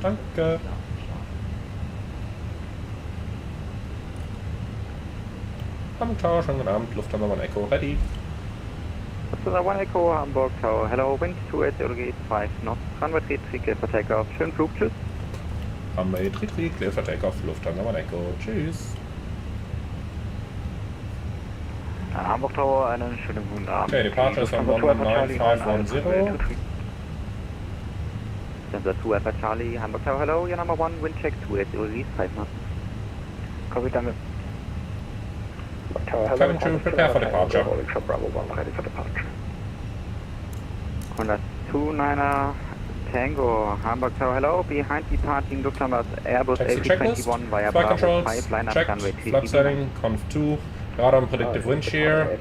S1: Danke. Hamburg Tower, schönen guten Abend, Lufthansa 1 Echo, ready.
S9: Lufthansa 1 Echo, Hamburg Tower, hello, wind 280 5 knots, runway 33, clear for takeoff, schönen Flug, tschüss.
S1: Runway 33, clear for takeoff, Lufthansa 1 Echo, tschüss.
S9: Hamburg Tower, einen schönen guten Abend.
S1: Okay, departure is on 19510.
S9: Lufthansa 2 Alpha Charlie, Hamburg Tower, hello, your number 1, wind check 280 5 knots. Copy, danke.
S1: Cabin crew, prepare for departure.
S6: Bravo 1, ready for departure.
S9: Honda 29er Tango, Hamburg Tower, hello, behind departing Lufthansa Airbus
S1: Taxi checklist,
S9: A321 via
S1: flight
S9: Bravo
S1: controls,
S9: 5, line up
S1: checked,
S9: runway
S1: flap setting, conf 2, radar and predictive wind shear,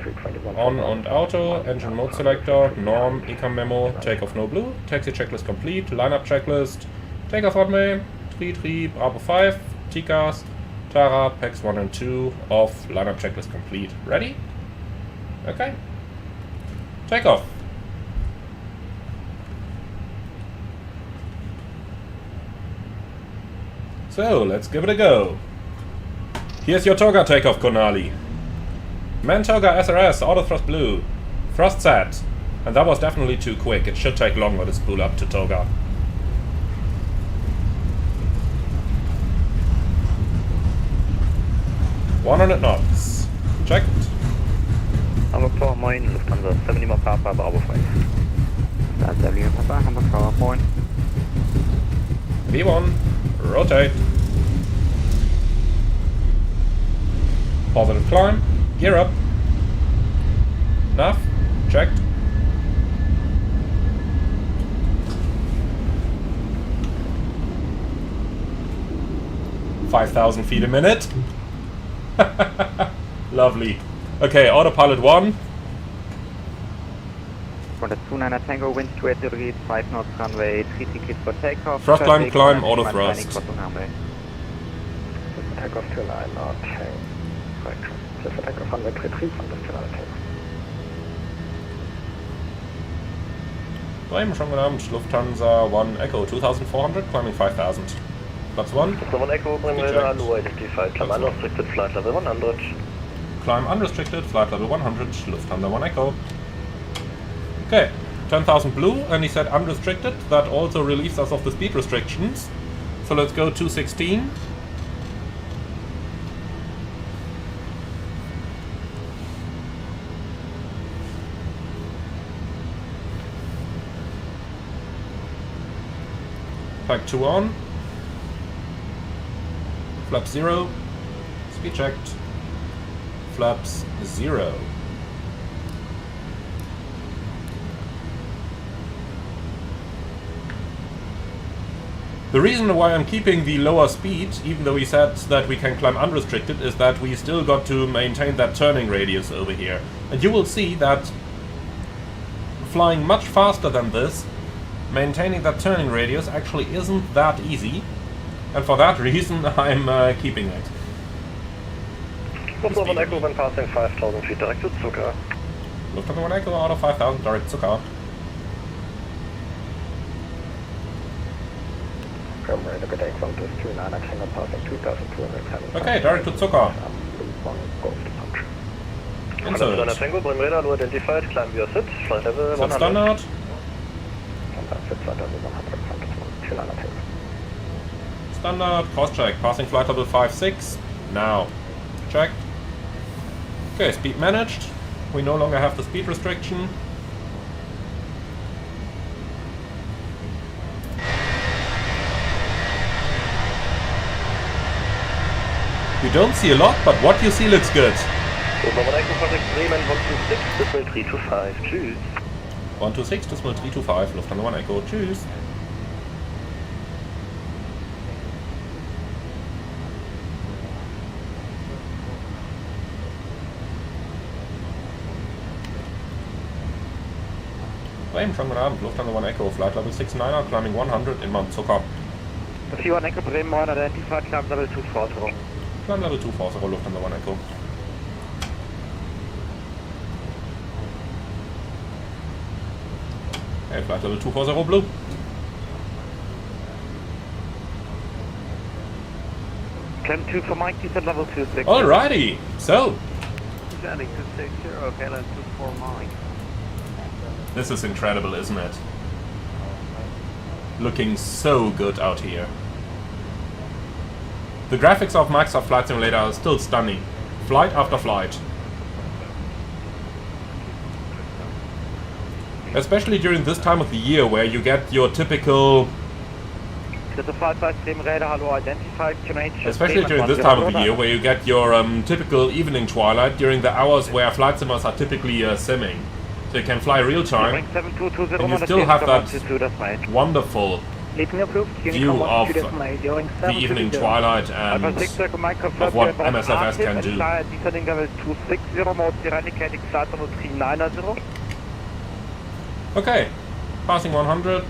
S1: on and auto, engine mode selector, norm, ecam memo, takeoff no blue, taxi checklist complete, lineup checklist, takeoff runway, 33, Bravo 5, TCAS, Tara, PEX 1 and 2, off, lineup checklist complete. Ready? Okay. Takeoff. So, let's give it a go. Here's your toga takeoff, Konali. Man toga SRS, auto thrust blue. Thrust set. And that was definitely too quick. It should take longer to spool up to toga. $100 knots. Checked.
S2: Hamburg Tower, moin, Lufthansa 7 Lima Papa, Bravo 5.
S9: That's 7 Lima Papa, Hamburg Tower, moin.
S1: V1, rotate. Positive climb, gear up. Nav, checked. $5,000 feet a minute. Lovely. Okay, autopilot 1.
S9: Honda 29er Tango, wind 280 5 knots, runway 33 clear for takeoff.
S1: Thrust climb, auto thrust.
S4: Takeoff to line, okay. Right, clear for takeoff, runway 33 from the final takeoff.
S1: Bremen, schon guten Abend, Lufthansa 1 Echo, 2400, climbing 5000. Platz 1.
S2: Lufthansa 1 Echo, bring me down to 85, climb unrestricted, flight level 100.
S1: Climb unrestricted, flight level 100, Lufthansa 1 Echo. Okay, 10,000 blue, and he said unrestricted, that also relieves us of the speed restrictions. So let's go 216. Flag 2 on. Flaps 0. Speed checked. Flaps 0. The reason why I'm keeping the lower speed, even though we said that we can climb unrestricted, is that we still got to maintain that turning radius over here. And you will see that flying much faster than this, maintaining that turning radius actually isn't that easy. And for that reason I'm keeping it.
S10: Lufthansa 1 Echo when passing 5,000 feet direct to Zucker.
S1: Lufthansa 1 Echo out of 5,000 direct to Zucker.
S4: From radar good day, Qantas 29, Tango passing 2,210.
S1: Okay, direct to Zucker.
S10: Insert. Tango, bring radar low identified, climb your sit, flight level 100.
S1: Set standard. Standard, cross check, passing flight level 5-6. Now, checked. Okay, speed managed. We no longer have the speed restriction. You don't see a lot, but what you see looks good.
S10: Lufthansa Echo contact Bremen 126.325. Tschüss.
S1: 126.325, Lufthansa 1 Echo. Tschüss. Bremen, schönen guten Abend, Lufthansa 1 Echo, flight level 69er, climbing 100 in Mount Zucker.
S9: The 1 Echo Bremen 1 identified, climb level 2 Throttle.
S1: Climb level 2 Force, Lufthansa 1 Echo. Okay, flight level 2 Force Blue.
S9: Climb 2 for Mike, descent level 26.
S1: Alrighty, so.
S2: Descending 260, okay, let's do 4 Mike.
S1: This is incredible, isn't it? Looking so good out here. The graphics of Microsoft Flight Simulator are still stunning. Flight after flight. Especially during this time of the year where you get your typical... Especially during this time of the year where you get your typical evening twilight during the hours where flight simmers are typically simming. So you can fly real time and you still have that wonderful view of the evening twilight and of what MSFS can do. Okay, passing 100.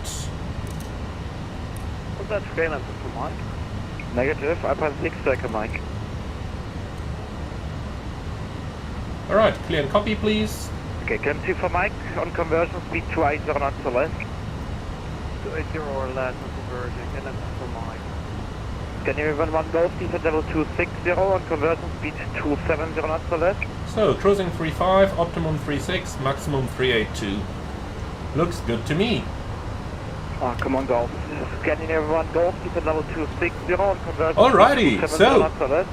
S2: What's that scale answer for Mike?
S9: Negative, I pass 6 circle Mike.
S1: Alright, clear and copy please.
S9: Okay, climb 2 for Mike, on conversion speed 280 knots or less.
S2: 280 or less on conversion, and that's for Mike.
S9: Can 1 Golf, descent level 260, on conversion speed 270 knots or less.
S1: So, cruising 3.5, optimum 3.6, maximum 3.82. Looks good to me.
S9: Oh, come on, Golf. Scandinavian 1 Golf, descent level 260, on conversion
S1: alrighty,
S9: speed 270
S1: so
S9: knots or less.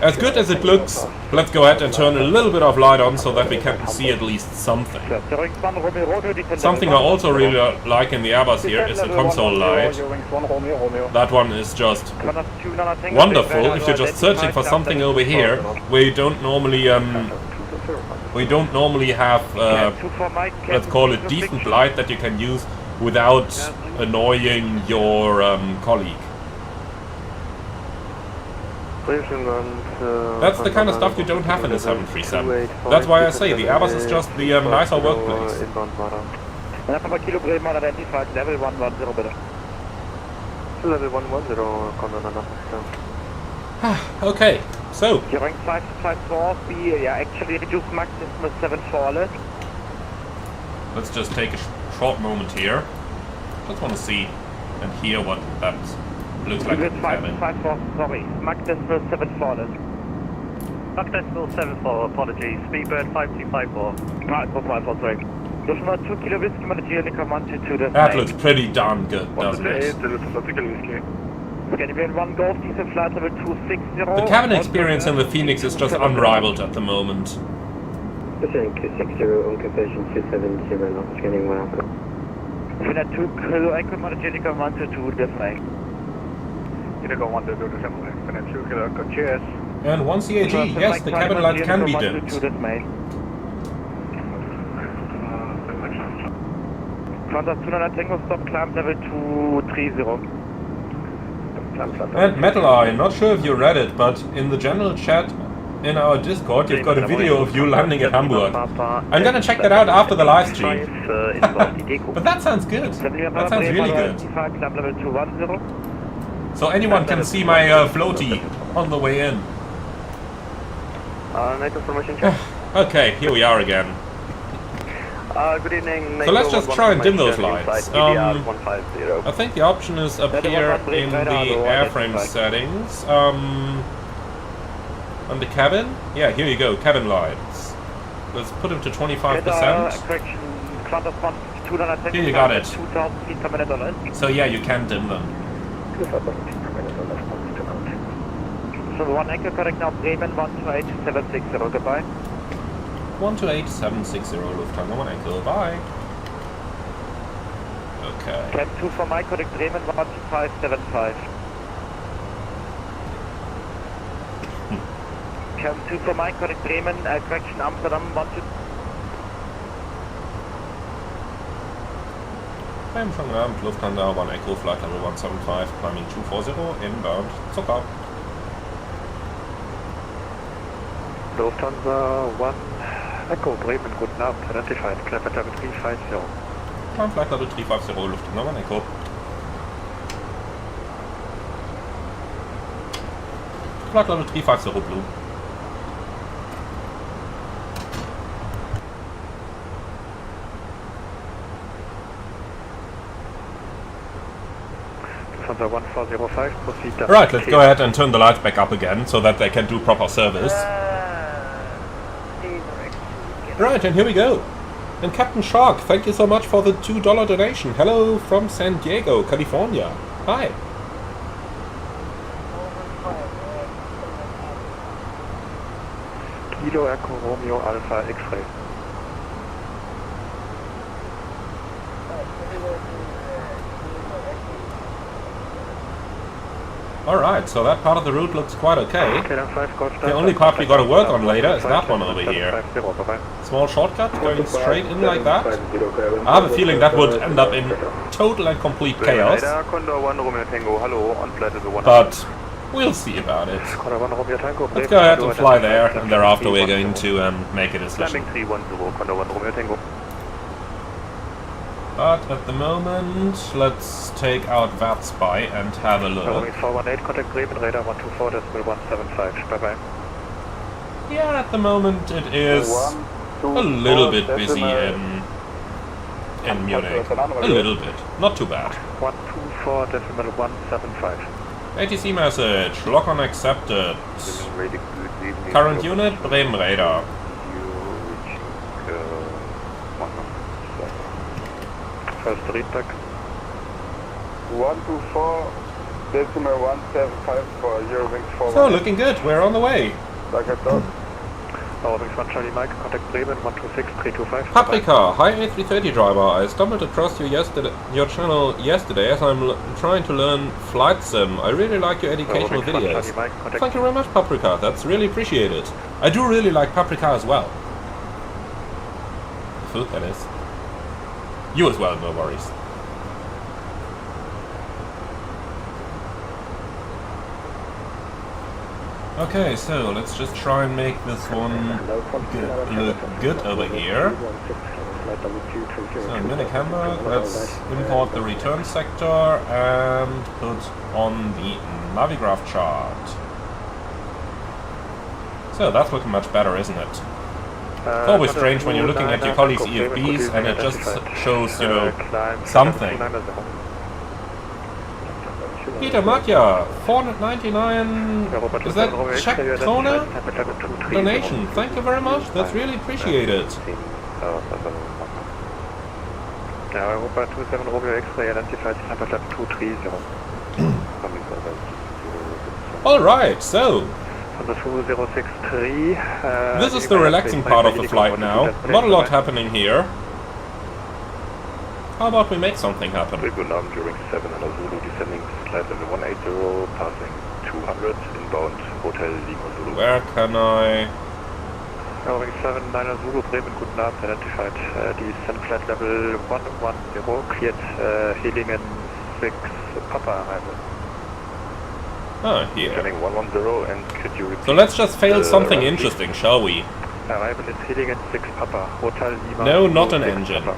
S1: as good as it looks, let's go ahead and turn a little bit of light on so that we can see at least something. Something I also really like in the Airbus here is the console light. That one is just wonderful if you're just searching for something over here where you don't normally have, let's call it decent light that you can use without annoying your colleague. That's the kind of stuff you don't have in a 737. That's why I say the Airbus is just the nicer workplace.
S9: Level 110 bitte.
S7: Level 110,
S1: okay, so.
S9: During 554, we actually reduced max to 74 less.
S1: Let's just take a short moment here. Just want to see and hear what that looks like in the cabin.
S9: 554, sorry. Max decimal 74 less.
S2: Max decimal 74, apologies. Speedbird 5254.
S9: Right, for 543. There's not 2 kilo whiskey, Honeycomb 122.
S1: That looks pretty darn good, doesn't it?
S9: Scandinavian 1 Golf, diesel flight level 260.
S1: The cabin experience in the Phoenix is just unrivaled at the moment.
S4: Pursuing 260 on conversion 270 knots, getting 1 alpha.
S9: Finna 2 Kilo Echo Monogenica 122 decimal.
S5: Indigo 122 decimal. Finna 2 Kilo Echo, cheers.
S1: And 1 CAG, yes, the cabin light can be dimmed.
S9: Contact 200 Tango stop, climb level 230.
S1: And Metal Eye, not sure if you read it, but in the general chat in our Discord, you've got a video of you landing at Hamburg. I'm gonna check that out after the live stream. But that sounds good. That sounds really good. So anyone can see my floaty on the way in. Okay, here we are again.
S10: Good evening.
S1: So let's just try and dim those lights.
S10: DDR150.
S1: I think the option is up here in the airframe settings. On the cabin? Yeah, here you go, cabin lights. Let's put them to 25%. Here you got it. So yeah, you can dim them.
S9: So 1 Echo correct now, Bremen 128.760, goodbye.
S1: 128.760 Lufthansa, 1 Echo, bye. Okay.
S9: Cam 2 for Mike, correct Bremen 125.75. Cam 2 for Mike, correct Bremen, correction Amsterdam 12.
S1: I'm from Lufthansa, 1 Echo, flight level 175, climbing 240, inbound, Zucker.
S8: Lufthansa 1 Echo, Bremen, guten Abend, identified, climb at level 350.
S1: Climb flight level 350, Lufthansa 1 Echo. Flight level 350, blue.
S8: Lufthansa 1405, proceed down.
S1: Right, let's go ahead and turn the lights back up again so that they can do proper service. Right, and here we go. And Captain Shark, thank you so much for the $2 donation. Hello from San Diego, California. Hi.
S8: Kilo Echo Romeo Alpha X-Ray.
S1: Alright, so that part of the route looks quite okay. The only part we gotta work on later is that one over here. Small shortcut going straight in like that. I have a feeling that would end up in total and complete chaos. But we'll see about it. Let's go ahead and fly there, and thereafter we're going to make a decision. But at the moment, let's take out that spy and have a look.
S8: 418, contact Bremen, radar 124.175, bye bye.
S1: Yeah, at the moment it is a little bit busy in Munich. A little bit, not too bad.
S8: 124.175.
S1: ATC message, lock on accepted. Current unit, Bremen radar.
S8: First readback.
S6: 124.175 for Eurowings forward.
S1: So, looking good, we're on the way.
S8: Eurowings 1 Charlie Mike, contact Bremen 126.325.
S1: Paprika, hi A330 driver. I stumbled across your channel yesterday as I'm trying to learn flight sim. I really like your educational videos. Thank you very much, Paprika. That's really appreciated. I do really like Paprika as well. Food, that is. You as well, no worries. Okay, so let's just try and make this one look good over here. So Munich Hamburg, let's import the return sector and put on the Navigraph chart. So that's looking much better, isn't it? It's always strange when you're looking at your colleagues' EFBs and it just shows, you know, something. Peter Matja, 499, is that Czech krona donation? Thank you very much, that's really appreciated.
S8: Europa 27 Romeo X-Ray identified number 230.
S1: Alright, so this is the relaxing part of the flight now. Not a lot happening here. How about we make something happen?
S5: Guten Abend, during 7 and Zulu, descending flight level 180, passing 200, inbound Hotel Lima Zulu.
S1: Where can I...
S8: Boeing 79 Zulu, Bremen, guten Abend, identified. Descent flight level 110, cleared Helinger 6 Papa arrival.
S1: Ah, here.
S5: Descending 110, and could you repeat?
S1: So let's just fail something interesting, shall we?
S8: Arrival is Helinger 6 Papa, Hotel Lima.
S1: No, not an engine.
S8: Papa.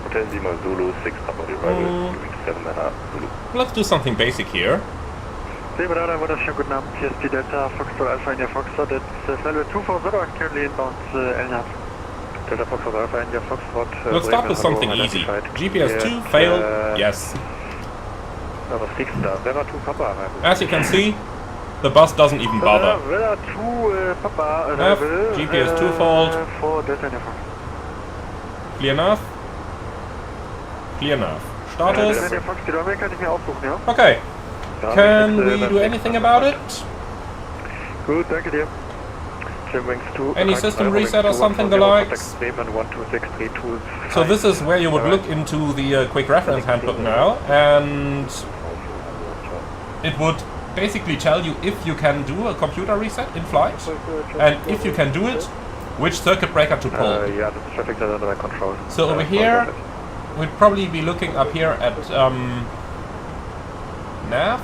S5: Hotel Lima Zulu, 6 Papa, arrival, during 7 Zulu.
S1: Let's do something basic here.
S8: Leonardo, wunderschönen guten Abend. Hier ist die Delta Foxtrot Alpha India Foxtrot. It's flight level 240, currently inbound LNAV. Delta Foxtrot Alpha India Foxtrot.
S1: Let's start with something easy. GPS 2, fail, yes.
S8: Was fliegst du da? Vera 2 Papa arrival.
S1: As you can see, the bus doesn't even bother.
S8: Vera 2 Papa
S1: F,
S8: arrival.
S1: GPS 2 fault.
S8: For Delta India Fox.
S1: Clear enough. Clear enough. Status.
S8: Delta India Fox, die Runway kann ich mir aussuchen, ja?
S1: Okay. Can we do anything about it?
S8: Gut, danke dir. WinWings 2.
S1: Any system reset or something the likes? So this is where you would look into the quick reference handbook now, and it would basically tell you if you can do a computer reset in flight, and if you can do it, which circuit breaker to pull.
S8: Yeah, this is traffic that under control.
S1: So over here, we'd probably be looking up here at nav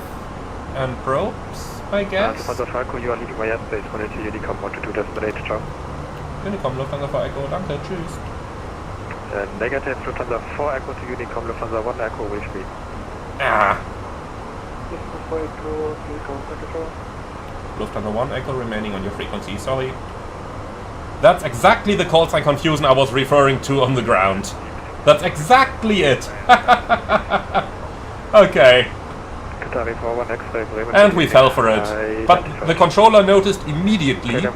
S1: and probes, I guess.
S8: Lufthansa Falco, you are leaving my airspace, running to Unicom, 122 destinate, ciao.
S1: Unicom, Lufthansa 4 Echo, danke, tschüss.
S8: Negative, Lufthansa 4 Echo to Unicom, Lufthansa 1 Echo, wish me.
S1: Ah. Lufthansa 1 Echo remaining on your frequency, sorry. That's exactly the call sign confusion I was referring to on the ground. That's exactly it. Okay. And we fell for it. But the controller noticed immediately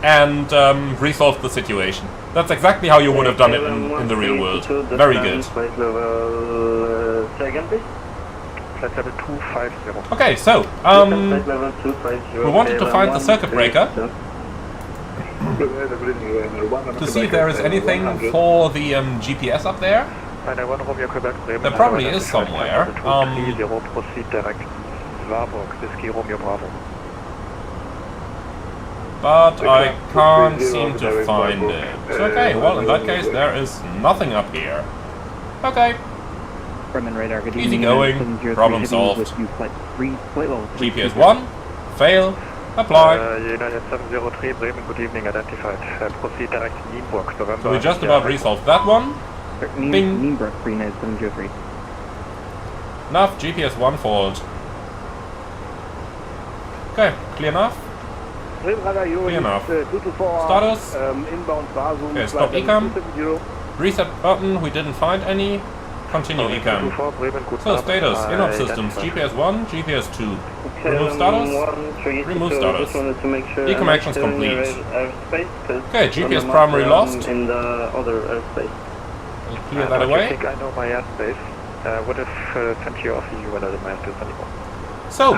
S1: and resolved the situation. That's exactly how you would have done it in the real world. Very good. Okay, so we wanted to find the circuit breaker to see if there is anything for the GPS up there. There probably is somewhere. But I can't seem to find it. Okay, well in that case there is nothing up here. Okay. Easy going, problem solved. GPS 1, fail, apply.
S8: United 703, Bremen, good evening, identified. Proceed direct to Nienburg.
S1: So we just about resolved that one. Bing.
S9: Nienburg, 39703.
S1: Enough, GPS 1 fault. Okay, clear enough? Clear enough. Status? Okay, stop ECAM. Reset button, we didn't find any. Continue ECAM. So status, in-off systems, GPS 1, GPS 2. Remove status? Remove status. ECAM actions complete. Okay, GPS primary lost.
S2: In the other airspace.
S1: We'll clear that away.
S8: I think I know my airspace. Would have sent you off you when I did my airspace anymore.
S1: So,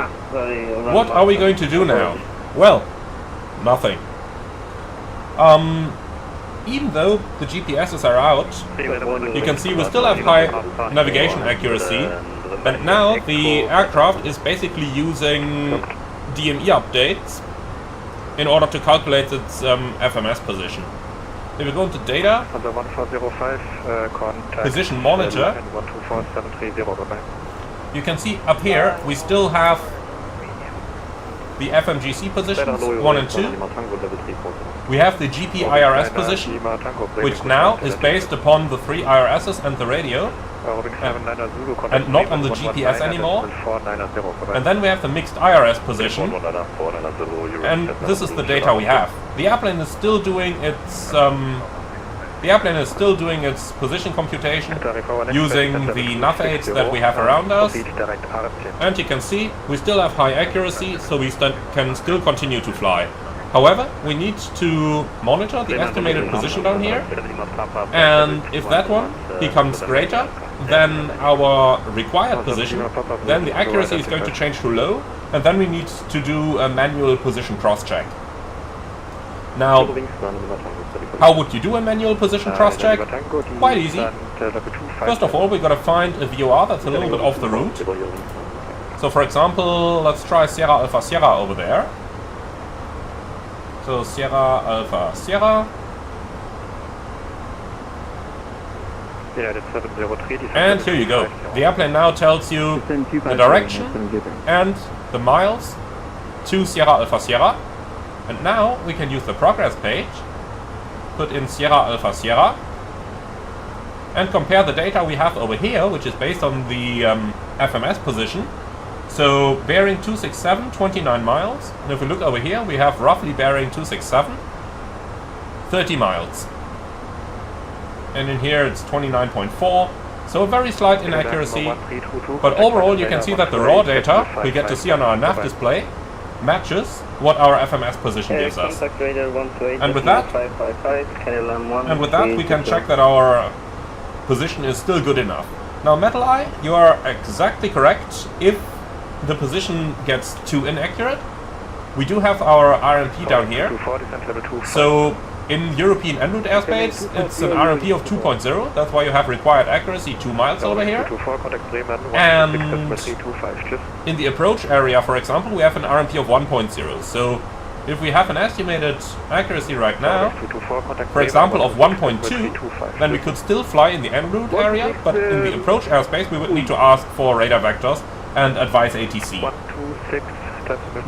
S1: what are we going to do now? Well, nothing. Even though the GPSs are out, you can see we still have high navigation accuracy, and now the aircraft is basically using DME updates in order to calculate its FMS position. If we go into data, position monitor, you can see up here we still have the FMGC positions 1 and 2. We have the GP IRS position, which now is based upon the 3 IRSs and the radio, and not on the GPS anymore. And then we have the mixed IRS position, and this is the data we have. The airplane is still doing its position computation using the nav aids that we have around us, and you can see we still have high accuracy, so we can still continue to fly. However, we need to monitor the estimated position down here, and if that one becomes greater, than our required position, then the accuracy is going to change to low, and then we need to do a manual position cross-check. Now, how would you do a manual position cross-check? Quite easy. First of all, we've got to find a VOR that's a little bit off the route. So for example, let's try Sierra Alpha Sierra over there. So Sierra Alpha Sierra. And here you go. The airplane now tells you the direction and the miles to Sierra Alpha Sierra. And now we can use the progress page, put in Sierra Alpha Sierra, and compare the data we have over here, which is based on the FMS position. So bearing 267, 29 miles. And if we look over here, we have roughly bearing 267, 30 miles. And in here it's 29.4, so a very slight inaccuracy. But overall you can see that the raw data we get to see on our nav display matches what our FMS position gives us. And with that we can check that our position is still good enough. Now Metal Eye, you are exactly correct. If the position gets too inaccurate, we do have our RMP down here. So in European en route airspace, it's an RMP of 2.0. That's why you have required accuracy 2 miles over here. And in the approach area, for example, we have an RMP of 1.0. So if we have an estimated accuracy right now, for example, of 1.2, then we could still fly in the en route area, but in the approach airspace, we would need to ask for radar vectors and advise ATC.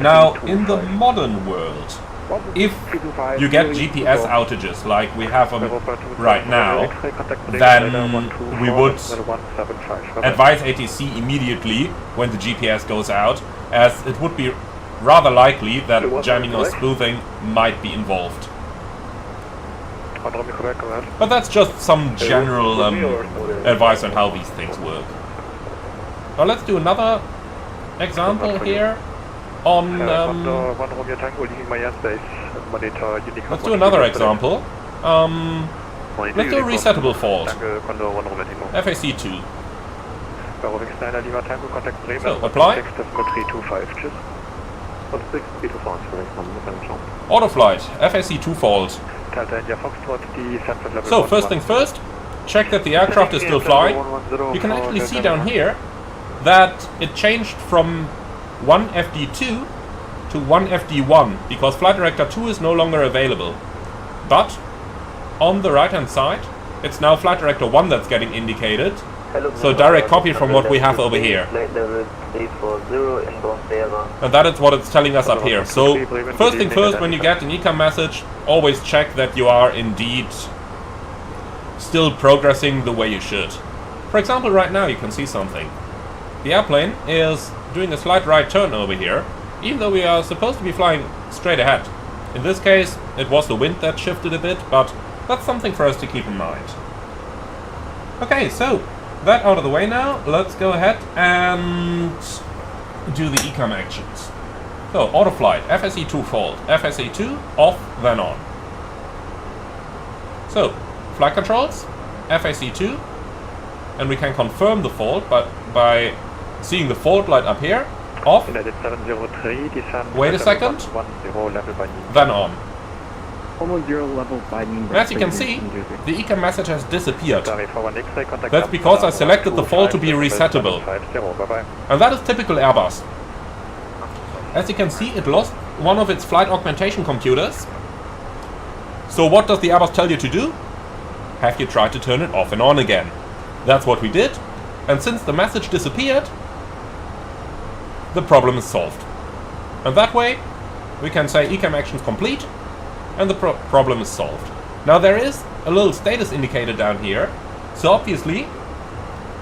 S1: Now, in the modern world, if you get GPS outages like we have right now, then we would advise ATC immediately when the GPS goes out, as it would be rather likely that jamming or spoofing might be involved. But that's just some general advice on how these things work. Now let's do another example here on... let's do another example. Let's do a resettable fault. FAC2. So, apply. Autoflight, FAC2 fault. So, first things first, check that the aircraft is still flying. You can actually see down here that it changed from 1 FD2 to 1 FD1 because Flight Director 2 is no longer available. But on the right hand side, it's now Flight Director 1 that's getting indicated. So direct copy from what we have over here. And that is what it's telling us up here. So first thing first, when you get an ECAM message, always check that you are indeed still progressing the way you should. For example, right now you can see something. The airplane is doing a slight right turn over here, even though we are supposed to be flying straight ahead. In this case, it was the wind that shifted a bit, but that's something for us to keep in mind. Okay, so that out of the way now, let's go ahead and do the ECAM actions. So, autoflight, FSE2 fault, FSE2 off, then on. So, flight controls, FSE2, and we can confirm the fault by seeing the fault light up here, off, wait a second, then on. As you can see, the ECAM message has disappeared. That's because I selected the fault to be resettable. And that is typical Airbus. As you can see, it lost one of its flight augmentation computers. So what does the Airbus tell you to do? Have you tried to turn it off and on again? That's what we did. And since the message disappeared, the problem is solved. And that way, we can say ECAM actions complete, and the problem is solved. Now there is a little status indicator down here, so obviously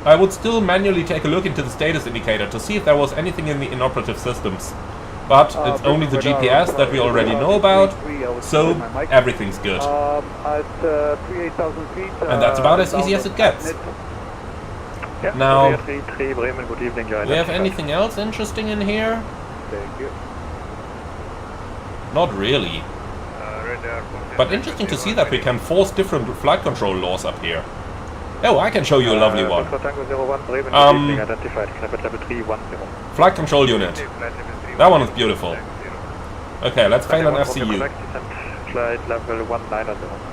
S1: I would still manually take a look into the status indicator to see if there was anything in the inoperative systems. But it's only the GPS that we already know about, so everything's good. And that's about as easy as it gets. Now, do we have anything else interesting in here? Not really. But interesting to see that we can force different flight control laws up here. Oh, I can show you a lovely one.
S8: Tango 01, Bremen, identified, climate level 310.
S1: Flight control unit. That one is beautiful. Okay, let's fail an FCU.
S8: Flight level 190.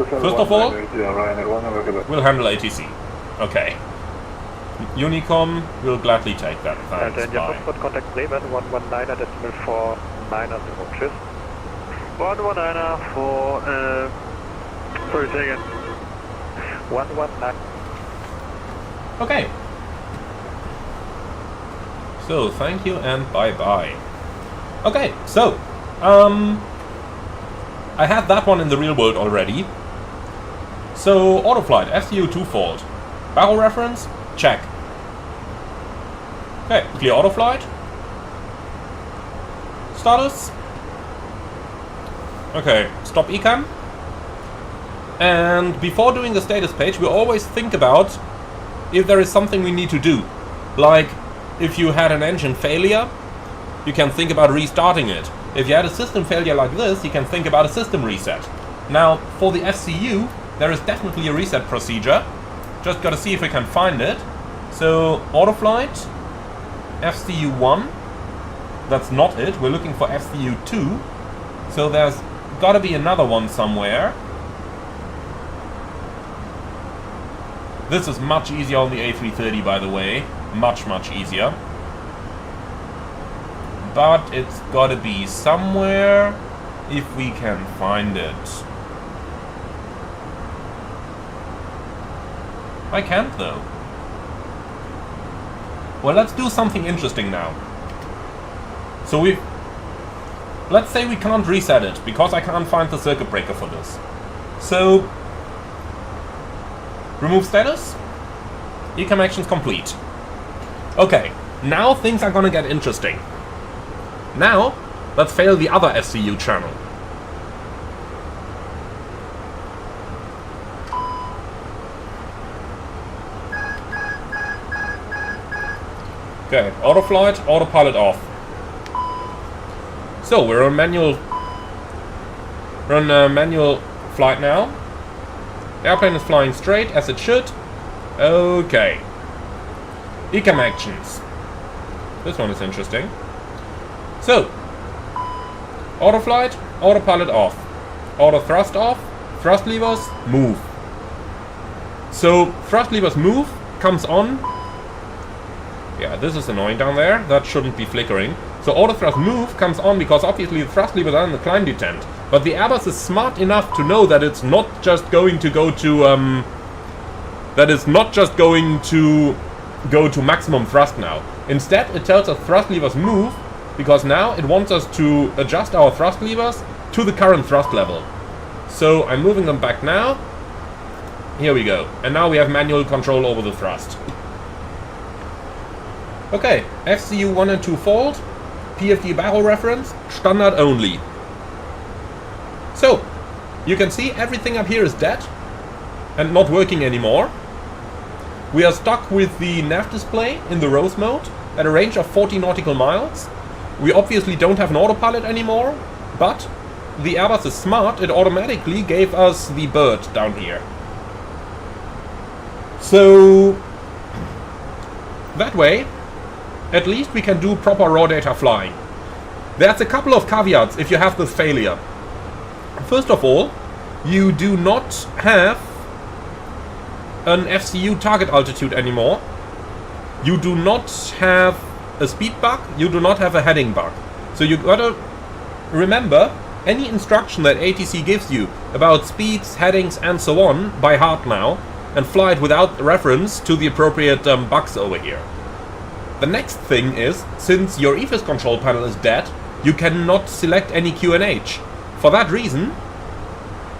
S1: First of all, we'll handle ATC. Okay. Unicom will gladly take that.
S8: And then your
S1: Bye.
S8: passport contact Bremen 119 decimal 490. Tschüss. 119 for sorry, say again. 119.
S1: Okay. So thank you and bye bye. Okay, so I had that one in the real world already. So autoflight, FCU2 fault. Barrel reference, check. Okay, clear autoflight. Status. Okay, stop ecam. And before doing the status page, we always think about if there is something we need to do. Like, if you had an engine failure, you can think about restarting it. If you had a system failure like this, you can think about a system reset. Now, for the FCU, there is definitely a reset procedure. Just gotta see if we can find it. So, autoflight, FCU1. That's not it. We're looking for FCU2. So there's gotta be another one somewhere. This is much easier on the A330, by the way. Much, much easier. But it's gotta be somewhere if we can find it. I can't though. Well, let's do something interesting now. So let's say we can't reset it, because I can't find the circuit breaker for this. So, remove status, ecam actions complete. Okay, now things are gonna get interesting. Now, let's fail the other FCU channel. Okay, autoflight, autopilot off. So we're on manual flight now. Airplane is flying straight as it should. Okay. Ecam actions. This one is interesting. So, autoflight, autopilot off. Auto thrust off, thrust levers, move. So, thrust levers move, comes on. Yeah, this is annoying down there. That shouldn't be flickering. So auto thrust move comes on because obviously the thrust levers are in the climb detent. But the Airbus is smart enough to know that it's not just going to go to maximum thrust now. Instead, it tells us thrust levers move because now it wants us to adjust our thrust levers to the current thrust level. So I'm moving them back now. Here we go. And now we have manual control over the thrust. Okay, FCU 1 and 2 fault, PFD barrel reference, standard only. So, you can see everything up here is dead and not working anymore. We are stuck with the nav display in the rose mode at a range of 40 nautical miles. We obviously don't have an autopilot anymore, but the Airbus is smart, it automatically gave us the bird down here. So, that way, at least we can do proper raw data flying. There's a couple of caveats if you have this failure. First of all, you do not have an FCU target altitude anymore. You do not have a speed bug, you do not have a heading bug. So you gotta remember any instruction that ATC gives you about speeds, headings and so on by heart now, and fly it without reference to the appropriate bugs over here. The next thing is, since your EFIS control panel is dead, you cannot select any QNH. For that reason,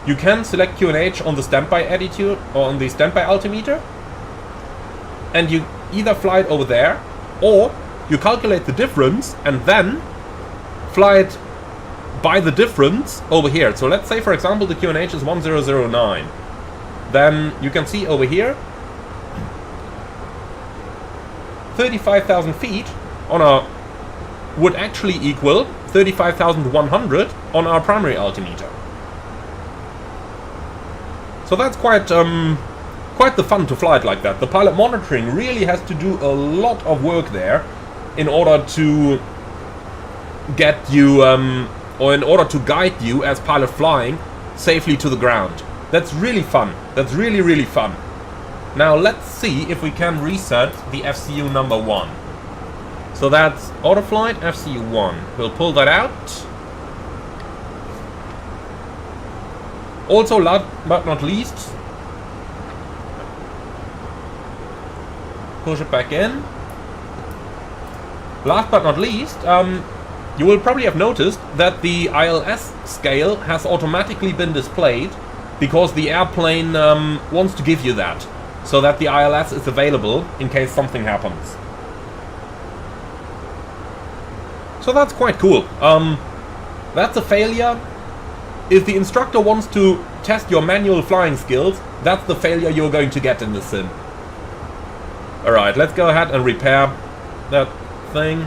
S1: you can select QNH on the standby attitude or on the standby altimeter, and you either fly it over there, or you calculate the difference and then fly it by the difference over here. So let's say, for example, the QNH is 1009. Then you can see over here 35,000 feet on our would actually equal 35,100 on our primary altimeter. So that's quite quite the fun to fly it like that. The pilot monitoring really has to do a lot of work there in order to get you, or in order to guide you as pilot flying safely to the ground. That's really fun. That's really, really fun. Now let's see if we can reset the FCU number 1. So that's autoflight FCU 1. We'll pull that out. Also, last but not least, push it back in. Last but not least, you will probably have noticed that the ILS scale has automatically been displayed because the airplane wants to give you that, so that the ILS is available in case something happens. So that's quite cool. That's a failure. If the instructor wants to test your manual flying skills, that's the failure you're going to get in the sim. Alright, let's go ahead and repair that thing.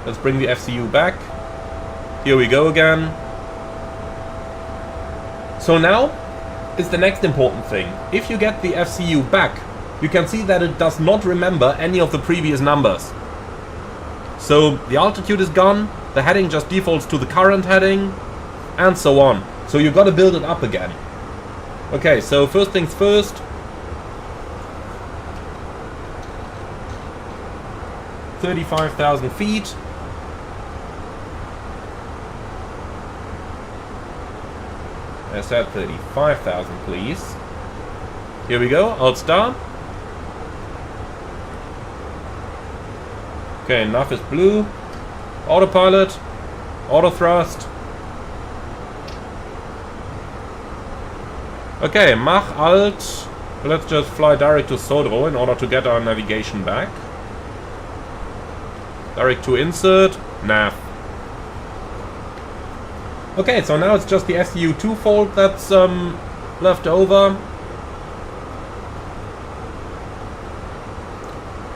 S1: Let's bring the FCU back. Here we go again. So now is the next important thing. If you get the FCU back, you can see that it does not remember any of the previous numbers. So the altitude is gone, the heading just defaults to the current heading, and so on. So you've got to build it up again. Okay, so first things first. $35,000 feet. I said 35,000, please. Here we go, alt star. Okay, enough is blue. Autopilot. Auto thrust. Okay, Mach Alt. Let's just fly direct to Throttle in order to get our navigation back. Direct to insert. Nav. Okay, so now it's just the FCU2 fault that's left over.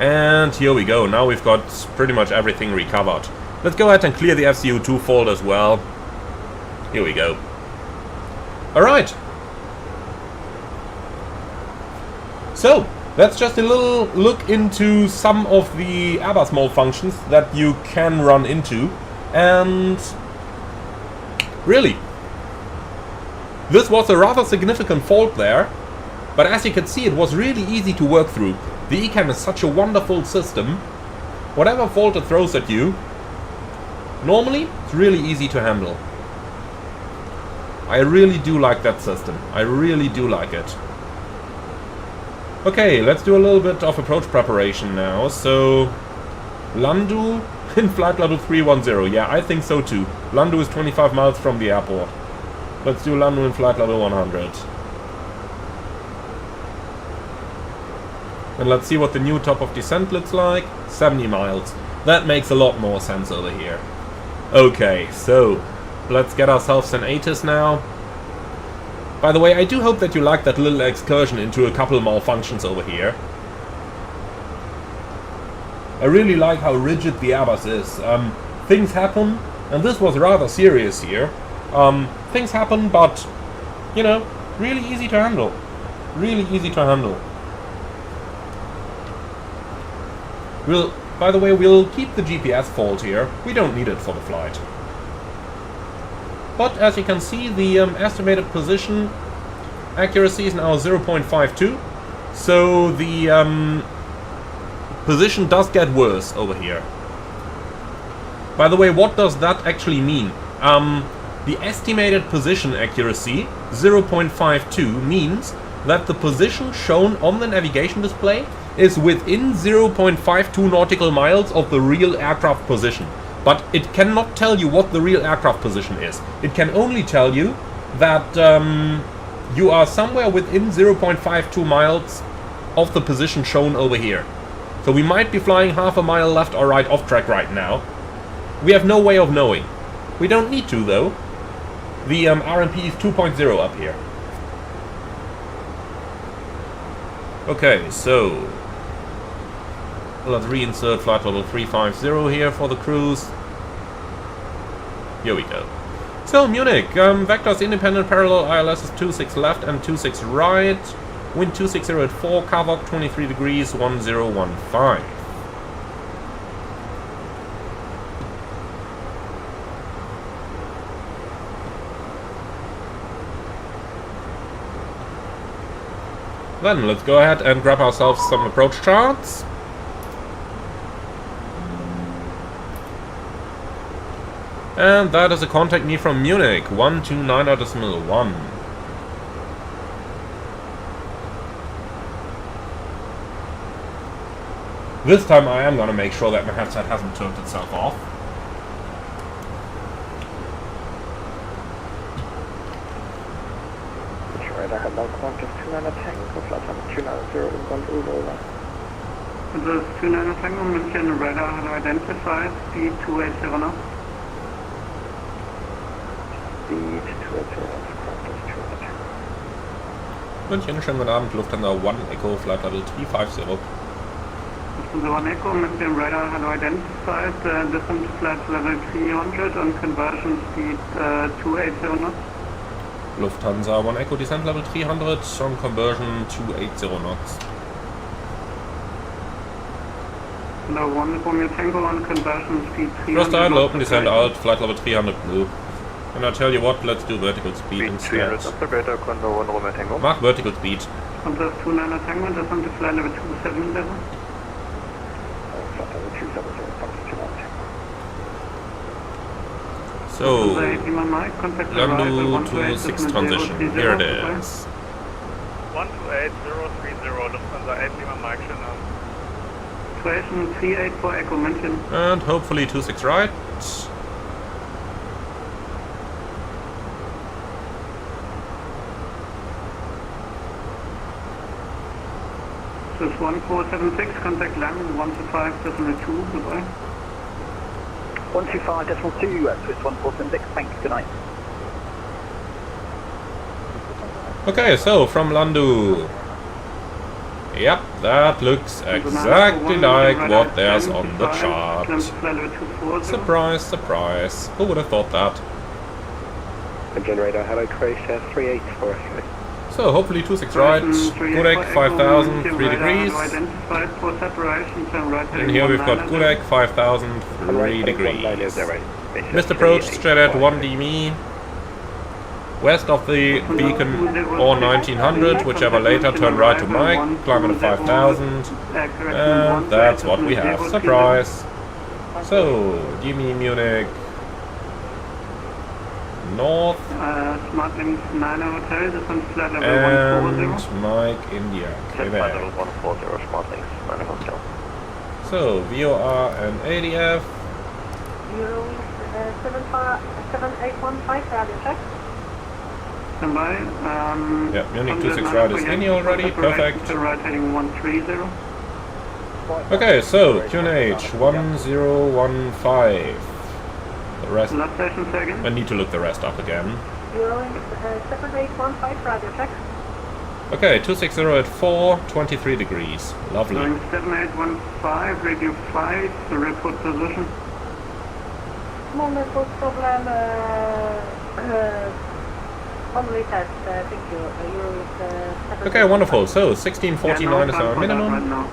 S1: And here we go. Now we've got pretty much everything recovered. Let's go ahead and clear the FCU2 fault as well. Here we go. Alright. So, that's just a little look into some of the Airbus malfunctions that you can run into. And really, this was a rather significant fault there. But as you can see, it was really easy to work through. The ECAM is such a wonderful system. Whatever fault it throws at you, normally it's really easy to handle. I really do like that system. I really do like it. Okay, let's do a little bit of approach preparation now. So, Landu in flight level 310. Yeah, I think so too. Landu is 25 miles from the airport. Let's do Landu in flight level 100. And let's see what the new top of descent looks like. 70 miles. That makes a lot more sense over here. Okay, so let's get ourselves an ATIS now. By the way, I do hope that you like that little excursion into a couple malfunctions over here. I really like how rigid the Airbus is. Things happen, and this was rather serious here. Things happen, but, you know, really easy to handle. Really easy to handle. By the way, we'll keep the GPS fault here. We don't need it for the flight. But as you can see, the estimated position accuracy is now 0.52. So the position does get worse over here. By the way, what does that actually mean? The estimated position accuracy, 0.52, means that the position shown on the navigation display is within 0.52 nautical miles of the real aircraft position. But it cannot tell you what the real aircraft position is. It can only tell you that you are somewhere within 0.52 miles of the position shown over here. So we might be flying half a mile left or right off track right now. We have no way of knowing. We don't need to though. The RMP is 2.0 up here. Okay, so let's reinsert flight level 350 here for the cruise. Here we go. So Munich, vectors independent parallel, ILS is 26 left and 26 right. Wind 260 at 4, Carvok 23 degrees, 1015. Then let's go ahead and grab ourselves some approach charts. And that is a contact me from Munich, 129.1. This time I am gonna make sure that my headset hasn't turned itself off.
S4: Radar hello, Qantas 29 Tango, flight number 290 over.
S6: This 29 Tango, München radar has identified speed 280 knots.
S4: Speed 280 knots, Qantas 29 Tango.
S1: München, schönen guten Abend, Lufthansa 1 Echo, Flight Level 350.
S6: Lufthansa 1 Echo, München radar has identified different flight level 300 on conversion speed 280 knots.
S1: Lufthansa 1 Echo, descent level 300, on conversion 280 knots.
S6: Hello, 1 Romeo Tango on conversion speed 300
S1: Thrust idle,
S6: knots.
S1: open, descent out, flight level 300 blue. And I tell you what, let's do vertical speed instead. Mach vertical speed.
S6: Qantas 29 Tango, descent to flight level 270.
S4: Flight level 270, Qantas 29 Tango.
S1: So, Landu to 6 transition, here it is.
S5: 128.030, Lufthansa 8 Lima Mike, schönen Abend.
S6: Situation 384 Echo München.
S1: And hopefully 26 right.
S6: This is 1476, contact Lang 125.2, goodbye.
S2: 125.2, Swiss 1476, thanks, good night.
S1: Okay, so from Landu. Yep, that looks exactly like what there's on the chart. Surprise, surprise. Who would have thought that?
S4: Engine radar, hello, Croatia 384.
S1: So hopefully 26 right, Gulek 5000, 3 degrees. And here we've got Gulek 5000, 3 degrees. Missed approach straight at 1DME. West of the beacon or 1900, whichever later, turn right to Mike, climb at 5000. And that's what we have. Surprise! So, DME Munich. North
S6: Smartlinks 9 Hotel, this one's flight level
S1: and
S6: 140.
S1: Mike India, Quebec.
S10: 140, Smartlinks 9 Hotel.
S1: So VOR and ADF.
S11: Euro 7815 radio check.
S6: Stand by.
S1: Yeah, Munich 26 right is in already, perfect.
S6: Right heading 130.
S1: Okay, so QNH 1015. The rest.
S6: Last station second.
S1: I need to look the rest up again.
S11: Euro 7815 radio check.
S1: Okay, 260 at 4, 23 degrees. Lovely.
S6: Going 7815, radio 5, the report position.
S11: Moment, problem. Only test, thank you.
S1: Okay, wonderful. So 1649 is our minimum.
S6: Right now.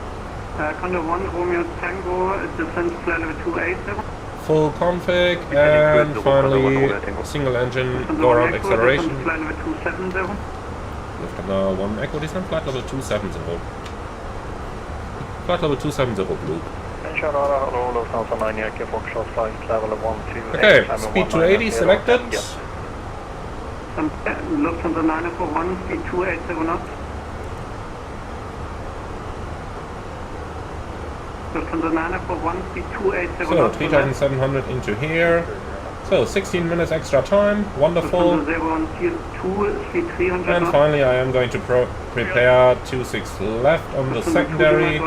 S6: Condor 1 Romeo Tango, descent flight level 280.
S1: Full config, and finally single engine go around acceleration.
S6: Flight level 270.
S1: Lufthansa 1 Echo descent flight level 270. Flight level 270 blue. Okay, speed 280 selected.
S6: Lufthansa 941, speed 280 knots. Lufthansa 941, speed 280
S1: So
S6: knots.
S1: 3700 into here. So 16 minutes extra time, wonderful. And finally I am going to prepare 26 left on the secondary.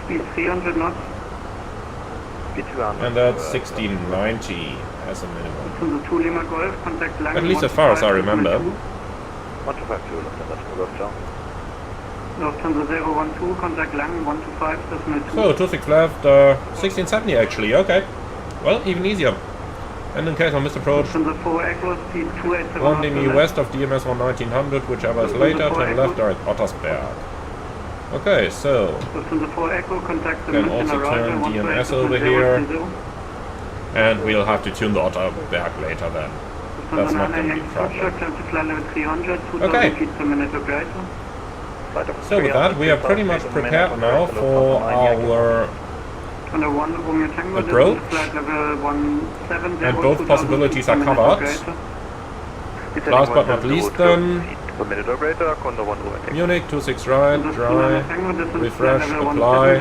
S6: Speed 300 knots.
S1: And that's 1690 as a minimum.
S6: Lufthansa 2 Lima Golf, contact Lang.
S1: At least as far as I remember.
S6: Lufthansa 012, contact Lang 125.2.
S1: So 26 left, 1670 actually, okay. Well, even easier. And in case I missed approach,
S6: Lufthansa 4 Echo, speed 287
S1: 1 demi west of DMS 1900, whichever is later, turn left direct Ottersberg. Okay, so
S6: Lufthansa 4 Echo, contact the
S1: can
S6: mission
S1: also turn
S6: arrival,
S1: DMS over here, and we'll have to tune the Otterberg later then. That's not going to be a problem. Okay. So with that, we are pretty much prepared now for our approach, and both possibilities are covered. Last but not least then, Munich 26 right, dry, refresh, apply,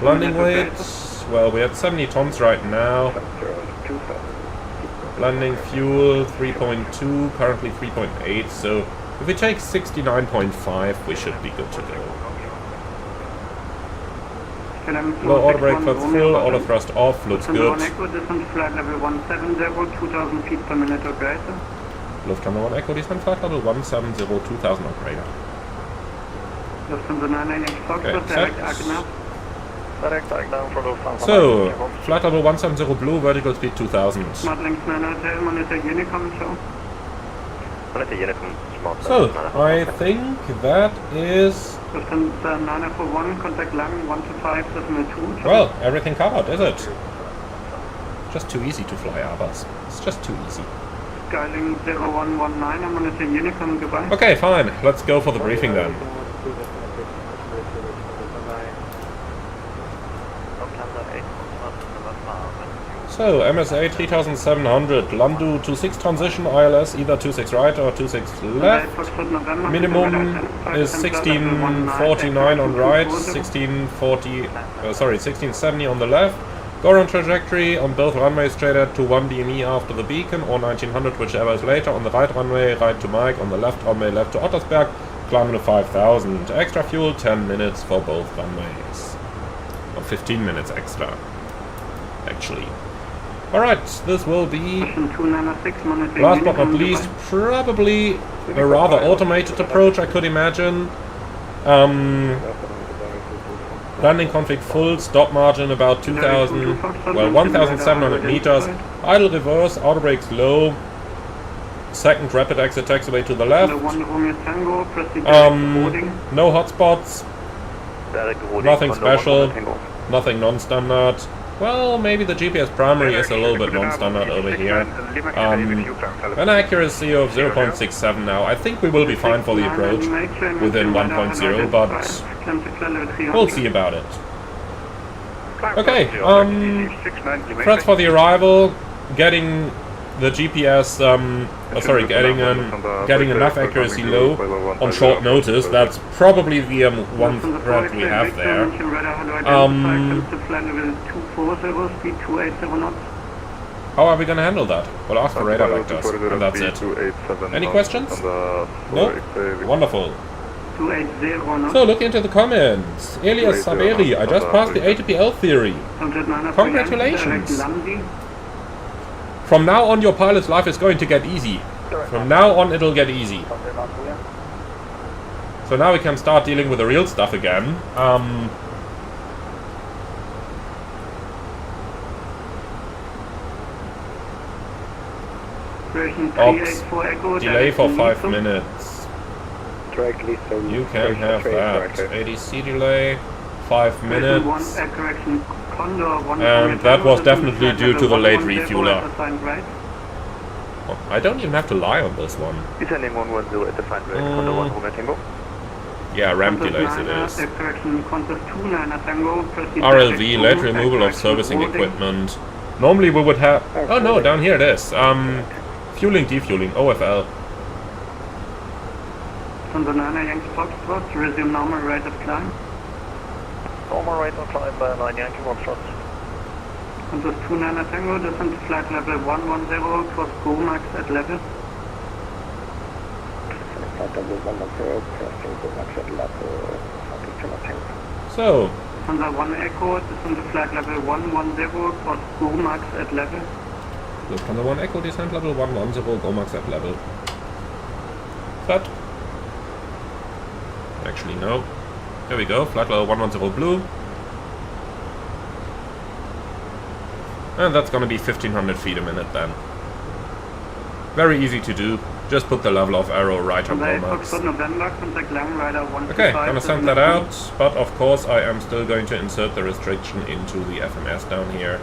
S1: landing weight, well we had 70 tons right now, landing fuel 3.2, currently 3.8, so if we take 69.5 we should be good to go. Low auto brake flips full, auto thrust off, looks good. Lufthansa 1 Echo, descent flight level 170, 2000 operator. Okay, set. So, flight level 170 blue, vertical speed 2000. So, I think that is... Well, everything covered, is it? Just too easy to fly Airbus. It's just too easy. Okay, fine. Let's go for the briefing then. So, MSA 3700, Landu 26 transition, ILS either 26 right or 26 left. Minimum is 1649 on right, 1670 on the left. Go around trajectory on both runways straight at to 1 DME after the beacon, or 1900 whichever is later. On the right runway, right to Mike. On the left runway, left to Ottersberg. Climb to 5000. Extra fuel, 10 minutes for both runways. Or 15 minutes extra, actually. Alright, this will be, last but not least, probably a rather automated approach, I could imagine. Landing config full, stop margin about 1,700 meters. Idle reverse, auto brakes low. Second rapid exit taxiway to the left. No hotspots. Nothing special. Nothing non-standard. Well, maybe the GPS primary is a little bit non-standard over here. An accuracy of 0.67 now. I think we will be fine for the approach within 1.0, but we'll see about it. Okay, threats for the arrival, getting the GPS, getting enough accuracy low on short notice. That's probably the one threat we have there. How are we going to handle that? We'll ask for radar vectors, and that's it. Any questions? No? Wonderful. So, look into the comments. Elias Saberi, I just passed the ATPL theory. Congratulations. From now on, your pilot's life is going to get easy. From now on, it'll get easy. So now we can start dealing with the real stuff again. Ops, delay for 5 minutes. You can have that. ADC delay, 5 minutes. And that was definitely due to the late refueler. Oh, I don't even have to lie on this one. Yeah, ramp delays it is. RLV, late removal of servicing equipment. Normally we would have... Oh no, down here it is. Fueling, defueling, OFL.
S6: Resume normal rate of climb.
S10: Normal rate of climb by 9 Yankee Foxtrot.
S6: Und das 29 Tango, das sind Flight Level 110, cross Go Max at level.
S1: So.
S6: Honda 1 Echo, das sind Flight Level 110, cross Go Max at level.
S1: Lufthansa 1 Echo, descent level 110, Go Max at level. Flat. Actually, no. Here we go, flight level 110 blue. And that's gonna be 1500 feet a minute then. Very easy to do. Just put the level of arrow right on Comax. Okay, gonna send that out, but of course I am still going to insert the restriction into the FMS down here.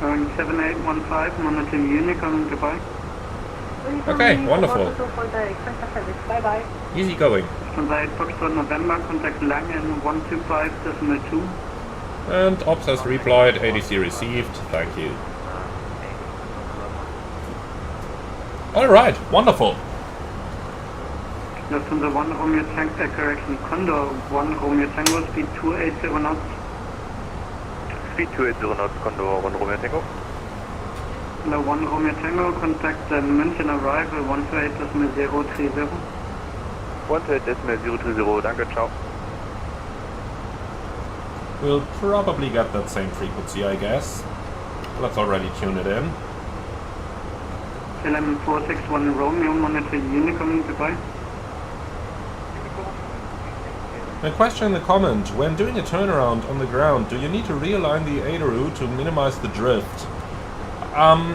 S2: 7815, monitor Unicom, goodbye.
S1: Okay, wonderful.
S11: Bye bye.
S1: Easy going.
S2: Foxtrot November, contact Lang in 125.2.
S1: And Ops has replied, ADC received, thank you. Alright, wonderful.
S2: Lufthansa 1 Romeo Tango, correction, Condor 1 Romeo Tango, speed 280 knots.
S7: Speed 280 knots, Condor 1 Romeo Tango.
S2: The 1 Romeo Tango, contact München arrival 128.030.
S7: 128.030, danke, ciao.
S1: We'll probably get that same frequency, I guess. Let's already tune it in.
S2: LM 461 Romeo, monitor Unicom, goodbye.
S1: A question in the comment, when doing a turnaround on the ground, do you need to realign the aileron to minimize the drift?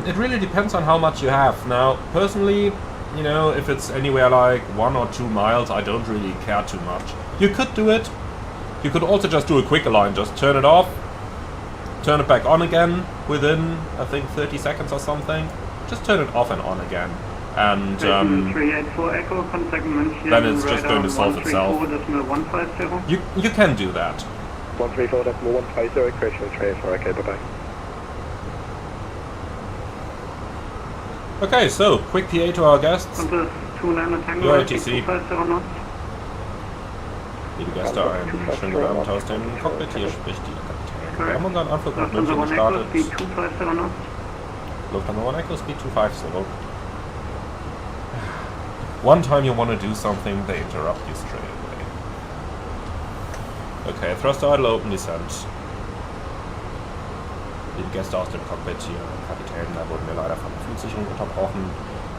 S1: It really depends on how much you have. Now, personally, you know, if it's anywhere like 1 or 2 miles, I don't really care too much. You could do it. You could also just do a quick align, just turn it off, turn it back on again within, I think, 30 seconds or something. Just turn it off and on again. And then it's just going to solve itself. You can do that.
S4: 134.150, correction, 34, okay, bye-bye.
S1: Okay, so, quick PA to our guests. Your ATC. Liebe Gäste, einen schönen guten Abend aus dem Cockpit. Hier spricht die Kapitän. Wir haben unseren Anflug nach München gestartet. Lufthansa 1 Echo, speed 250. One time you want to do something, they interrupt you straight away. Okay, thruster idle, open descent. Liebe Gäste aus dem Cockpit hier, Kapitän, da wurden wir leider von der Flugsicherung unterbrochen.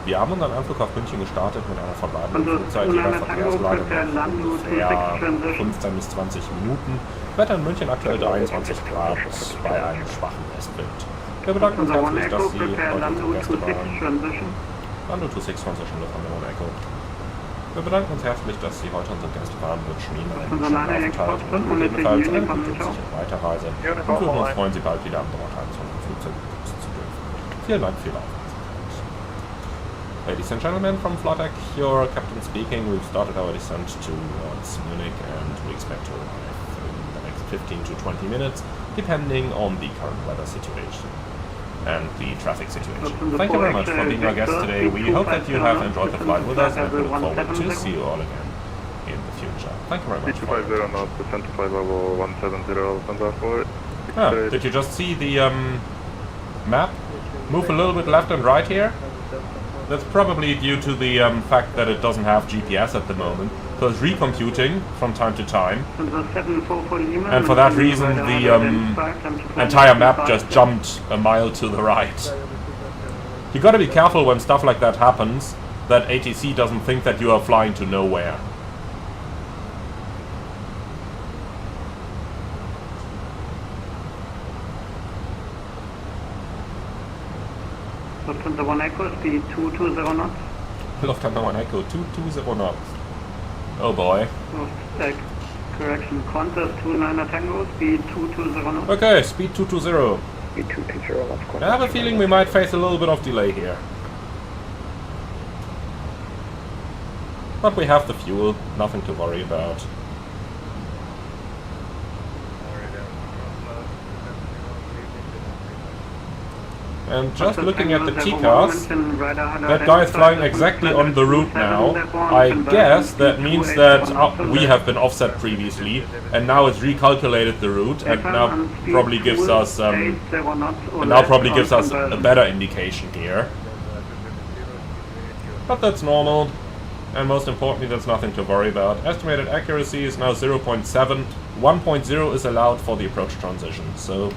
S1: Wir haben unseren Anflug auf München gestartet mit einer verbleibenden Flugzeit jeder Verkehrsleitung ungefähr 15 bis 20 Minuten. Wetter in München aktuell 23 Grad bei einem schwachen Westwind. Wir bedanken uns herzlich, dass Sie heute unsere Gäste waren. Lando 26 Transition Lufthansa 1 Echo. Wir bedanken uns herzlich, dass Sie heute unsere Gäste waren, wünschen Ihnen einen schönen Aufenthalt und gegebenenfalls eine gute sichere Weiterreise und würden uns freuen, Sie bald wieder an Bord eines unserer Flugzeuge begrüßen zu dürfen. Vielen Dank für Ihre Aufmerksamkeit. Ladies and gentlemen, from Flight your captain speaking. We've started our descent towards Munich and we expect to arrive in the next 15 to 20 minutes, depending on the current weather situation and the traffic situation. Thank you very much for being our guest today. We hope that you have enjoyed the flight with us and we look forward to see you all again in the future. Thank you very much.
S5: 250 knots, descent to flight level 170,
S1: did you just see the map move a little bit left and right here? That's probably due to the fact that it doesn't have GPS at the moment, so it's recomputing from time to time, and for that reason the entire map just jumped a mile to the right. You gotta be careful when stuff like that happens, that ATC doesn't think that you are flying to nowhere.
S2: Lufthansa 1 Echo, speed 220 knots.
S1: Lufthansa 1 Echo, 220 knots. Oh boy.
S2: Correction, Qantas 29 Tango, speed 220 knots.
S1: Okay, speed 220.
S4: Speed 220 knots.
S1: I have a feeling we might face a little bit of delay here. But we have the fuel, nothing to worry about. And just looking at the TCAS, that guy is flying exactly on the route now. I guess that means that we have been offset previously, and now it's recalculated the route, and now probably gives us a better indication here. But that's normal, and most importantly, that's nothing to worry about. Estimated accuracy is now 0.7. 1.0 is allowed for the approach transition, so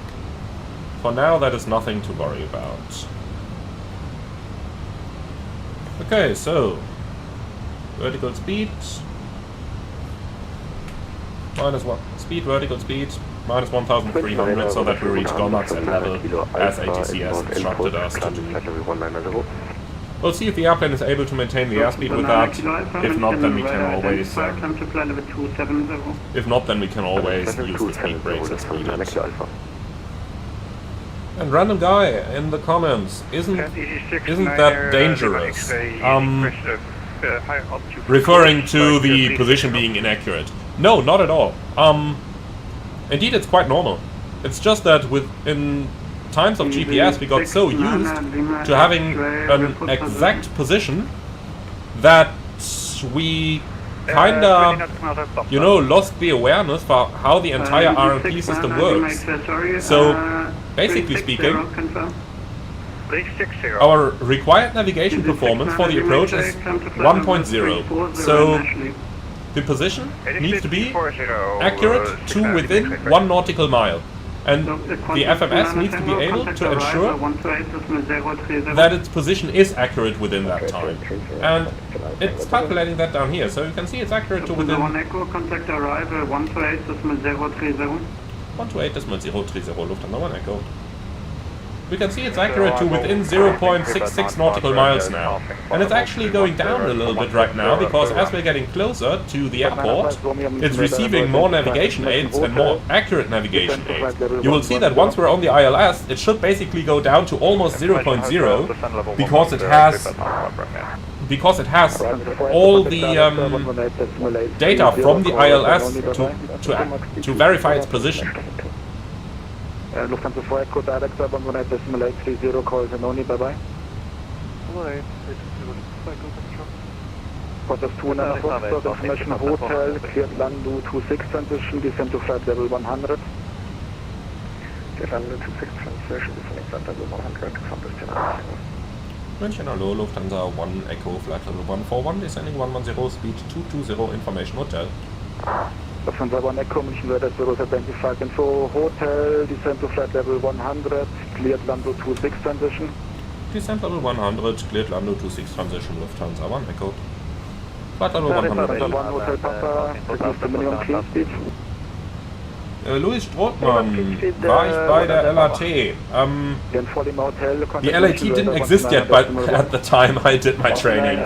S1: for now, that is nothing to worry about. Okay, so vertical speed -1 speed, vertical speed minus 1,300, so that we reach Gomax at level as ATC has instructed us to do. We'll see if the airplane is able to maintain the airspeed with that. If not, then we can always use the speed brakes as needed. And random guy in the comments, isn't that dangerous? Referring to the position being inaccurate. No, not at all. Indeed, it's quite normal. It's just that in times of GPS we got so used to having an exact position that we kinda, lost the awareness for how the entire RMP system works. So, basically speaking, our required navigation performance for the approach is 1.0. So, the position needs to be accurate to within 1 nautical mile. And the FMS needs to be able to ensure that its position is accurate within that time. And it's calculating that down here, so you can see it's accurate to within 128.030 Lufthansa 1 Echo. We can see it's accurate to within 0.66 nautical miles now. And it's actually going down a little bit right now, because as we're getting closer to the airport, it's receiving more navigation aids and more accurate navigation aids. You will see that once we're on the ILS, it should basically go down to almost 0.0, because it has all the data from the ILS to verify its position.
S6: Lufthansa 4 Echo Director 118.830 calls and only, bye-bye. Process 2 and Foxtrot, information hotel, cleared Landu 26 transition, descend to flight level 100. Landu 26 transition, descending flight level 100,
S1: München, hello, Lufthansa 1 Echo, flight level 141, descending 110, speed 220, information hotel.
S6: Lufthansa 1 Echo, München Weather 0 identified info, hotel, descend to flight level 100, cleared Lando 26 transition.
S1: Descent level 100, cleared Lando 26 transition, Lufthansa 1 Echo. Flight level 100.
S6: 1 Hotel Papa, reduce the minimum clean speed.
S1: Louis Strothmann, war ich bei der LAT. The LAT didn't exist yet, but at the time I did my training.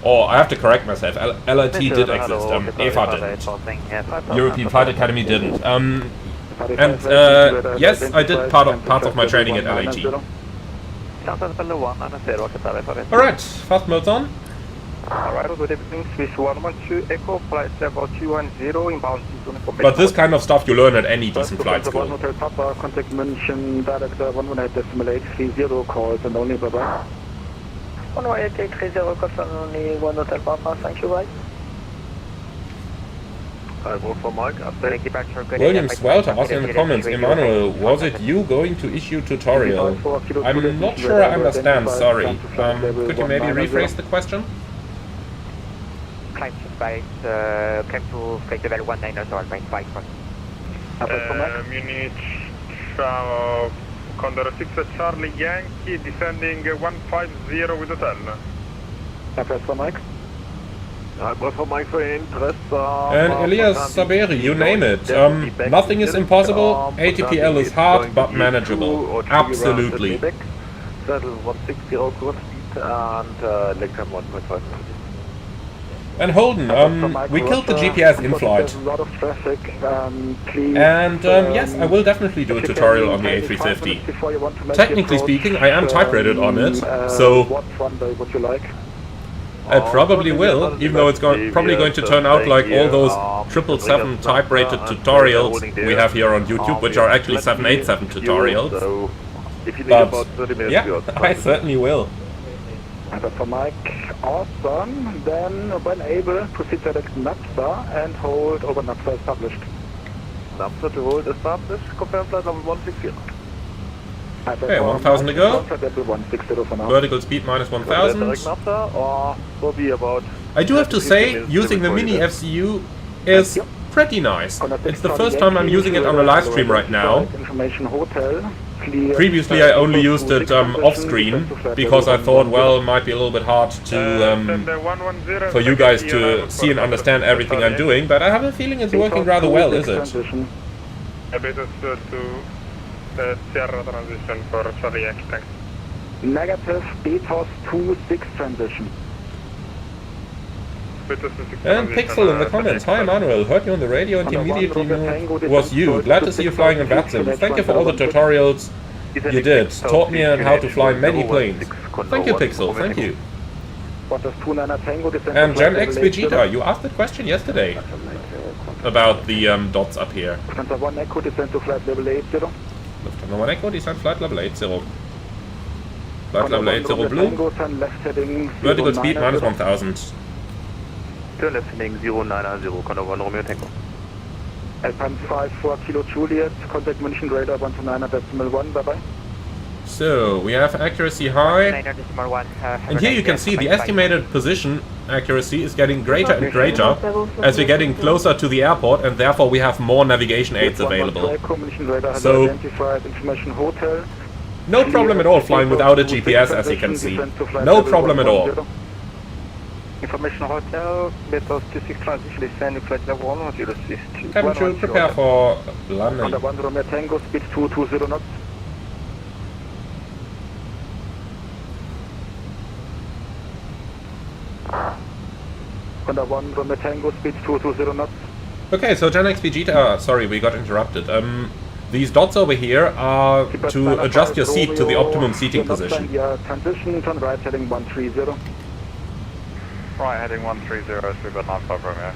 S1: Oh, I have to correct myself. LAT did exist. EFA didn't. European Flight Academy didn't. Yes, I did part of my training at LAT. Alright, fast mode's on.
S6: Alright, good evening, Swiss 112 Echo, flight level 210, inbound.
S1: But this kind of stuff you learn at any decent flight school.
S6: Hotel Papa, contact München, director 118.830, calls and only, bye-bye.
S11: 118.830, calls and only, 1 Hotel Papa, thank you, bye.
S1: William Swelter asked in the comments, Emmanuel, was it you going to issue tutorial? I'm not sure I understand, sorry. Could you maybe rephrase the question?
S9: Climb to space, climb to flight level 190.5.
S5: Munich, Condor 6 Charlie Yankee, descending 150 with hotel.
S6: Press for Mike.
S1: And Elias Saberi, you name it. Nothing is impossible, ATPL is hard but manageable. Absolutely. And Holden, we killed the GPS in flight. And yes, I will definitely do a tutorial on the A350. Technically speaking, I am type rated on it, so I probably will, even though it's probably going to turn out like all those 777 type rated tutorials we have here on YouTube, which are actually 787 tutorials. But yeah, I certainly will.
S6: For Mike, awesome. Then, when able, proceed to select NAPSA and hold over NAPSA is published.
S7: NAPSA to hold established, confirm flight level 160.
S1: Okay, 1000 to go. Vertical speed minus 1000. I do have to say, using the mini FCU is pretty nice. It's the first time I'm using it on a live stream right now. Previously I only used it off-screen because I thought, well, it might be a little bit hard to for you guys to see and understand everything I'm doing, but I have a feeling it's working rather well, is it?
S5: Sierra transition for Charlie Yankee, thanks.
S6: Negative, BTOS 26 transition.
S1: And Pixel in the comments, hi Manuel, heard you on the radio and immediately knew it was you. Glad to see you flying in VATSIM. Thank you for all the tutorials you did. Taught me on how to fly many planes. Thank you Pixel, thank you. And Gen X Vegeta, you asked that question yesterday about the dots up here.
S6: Lufthansa 1 Echo, descend to flight level 80.
S1: Lufthansa 1 Echo, descend flight level 80. Flight level 80 blue. Vertical speed minus 1000.
S7: Turn left heading 090, Condor 1 Romeo Tango.
S6: Alpine 5 4 Kilo Juliet, contact München radar 129.1, bye bye.
S1: So, we have accuracy high, and here you can see the estimated position accuracy is getting greater and greater as we're getting closer to the airport, and therefore we have more navigation aids available. So, no problem at all flying without a GPS, as you can see. No problem at all.
S6: Information hotel, Betos 26 transition descending flight level 106.
S1: Cabin crew, prepare for landing.
S6: Under 1 Romeo Tango, speed 220 knots. Under 1 Romeo Tango, speed 220 knots.
S1: Okay, so Gen X Vegeta, sorry, we got interrupted. These dots over here are to adjust your seat to the optimum seating position.
S6: Transition, turn right heading 130.
S5: Right heading 130, so we've got 95 Romeo.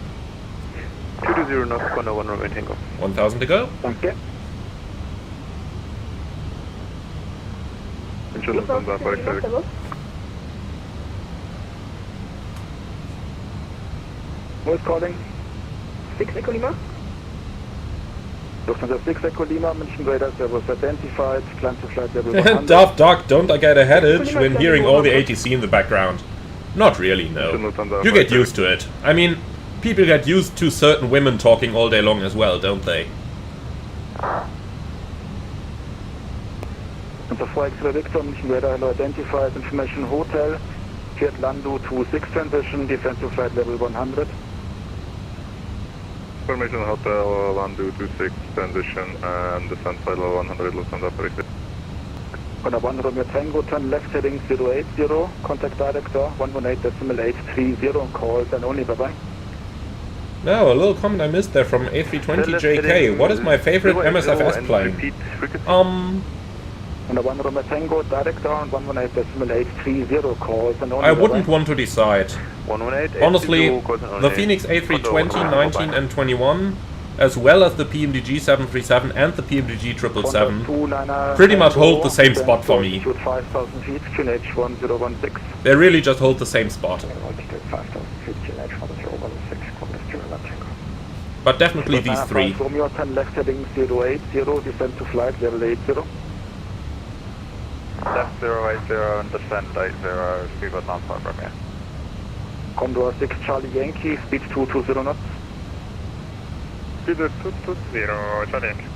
S7: 220 knots, Condor 1 Romeo Tango.
S1: 1000 to go.
S6: Danke. Who is calling?
S11: 6 Echo Lima.
S6: Lufthansa 6 Echo Lima, München radar was identified, climb to flight level 100.
S1: Daft Duck, don't I get a headage when hearing all the ATC in the background? Not really, no. You get used to it. I mean, people get used to certain women talking all day long as well, don't they?
S6: Unter 4 X-Ray Victor, München radar identified, information hotel, Fiat Lando 26 transition, defensive flight level 100.
S5: Information hotel, Lando 26 transition, and descent flight level 100, Lufthansa operated.
S6: Under 1 Romeo Tango, turn left heading 080, contact director 118.830, calls and only, bye bye.
S1: Now, a little comment I missed there from A320JK. What is my favorite MSFS plane?
S6: Under 1 Romeo Tango, director 118.830, calls and only,
S1: I wouldn't want to decide.
S7: 118.
S1: Honestly, the Fenix A320, 19 and 21, as well as the PMDG 737 and the PMDG 777, pretty much hold the same spot for me. They really just hold the same spot. But definitely these three.
S6: Romeo 10 left heading 080, descend to flight level 80.
S5: Left 080 and descend 80, speed was 95 Romeo.
S6: Condor 6 Charlie Yankee, speed 220 knots.
S5: Speed 220, Charlie Yankee.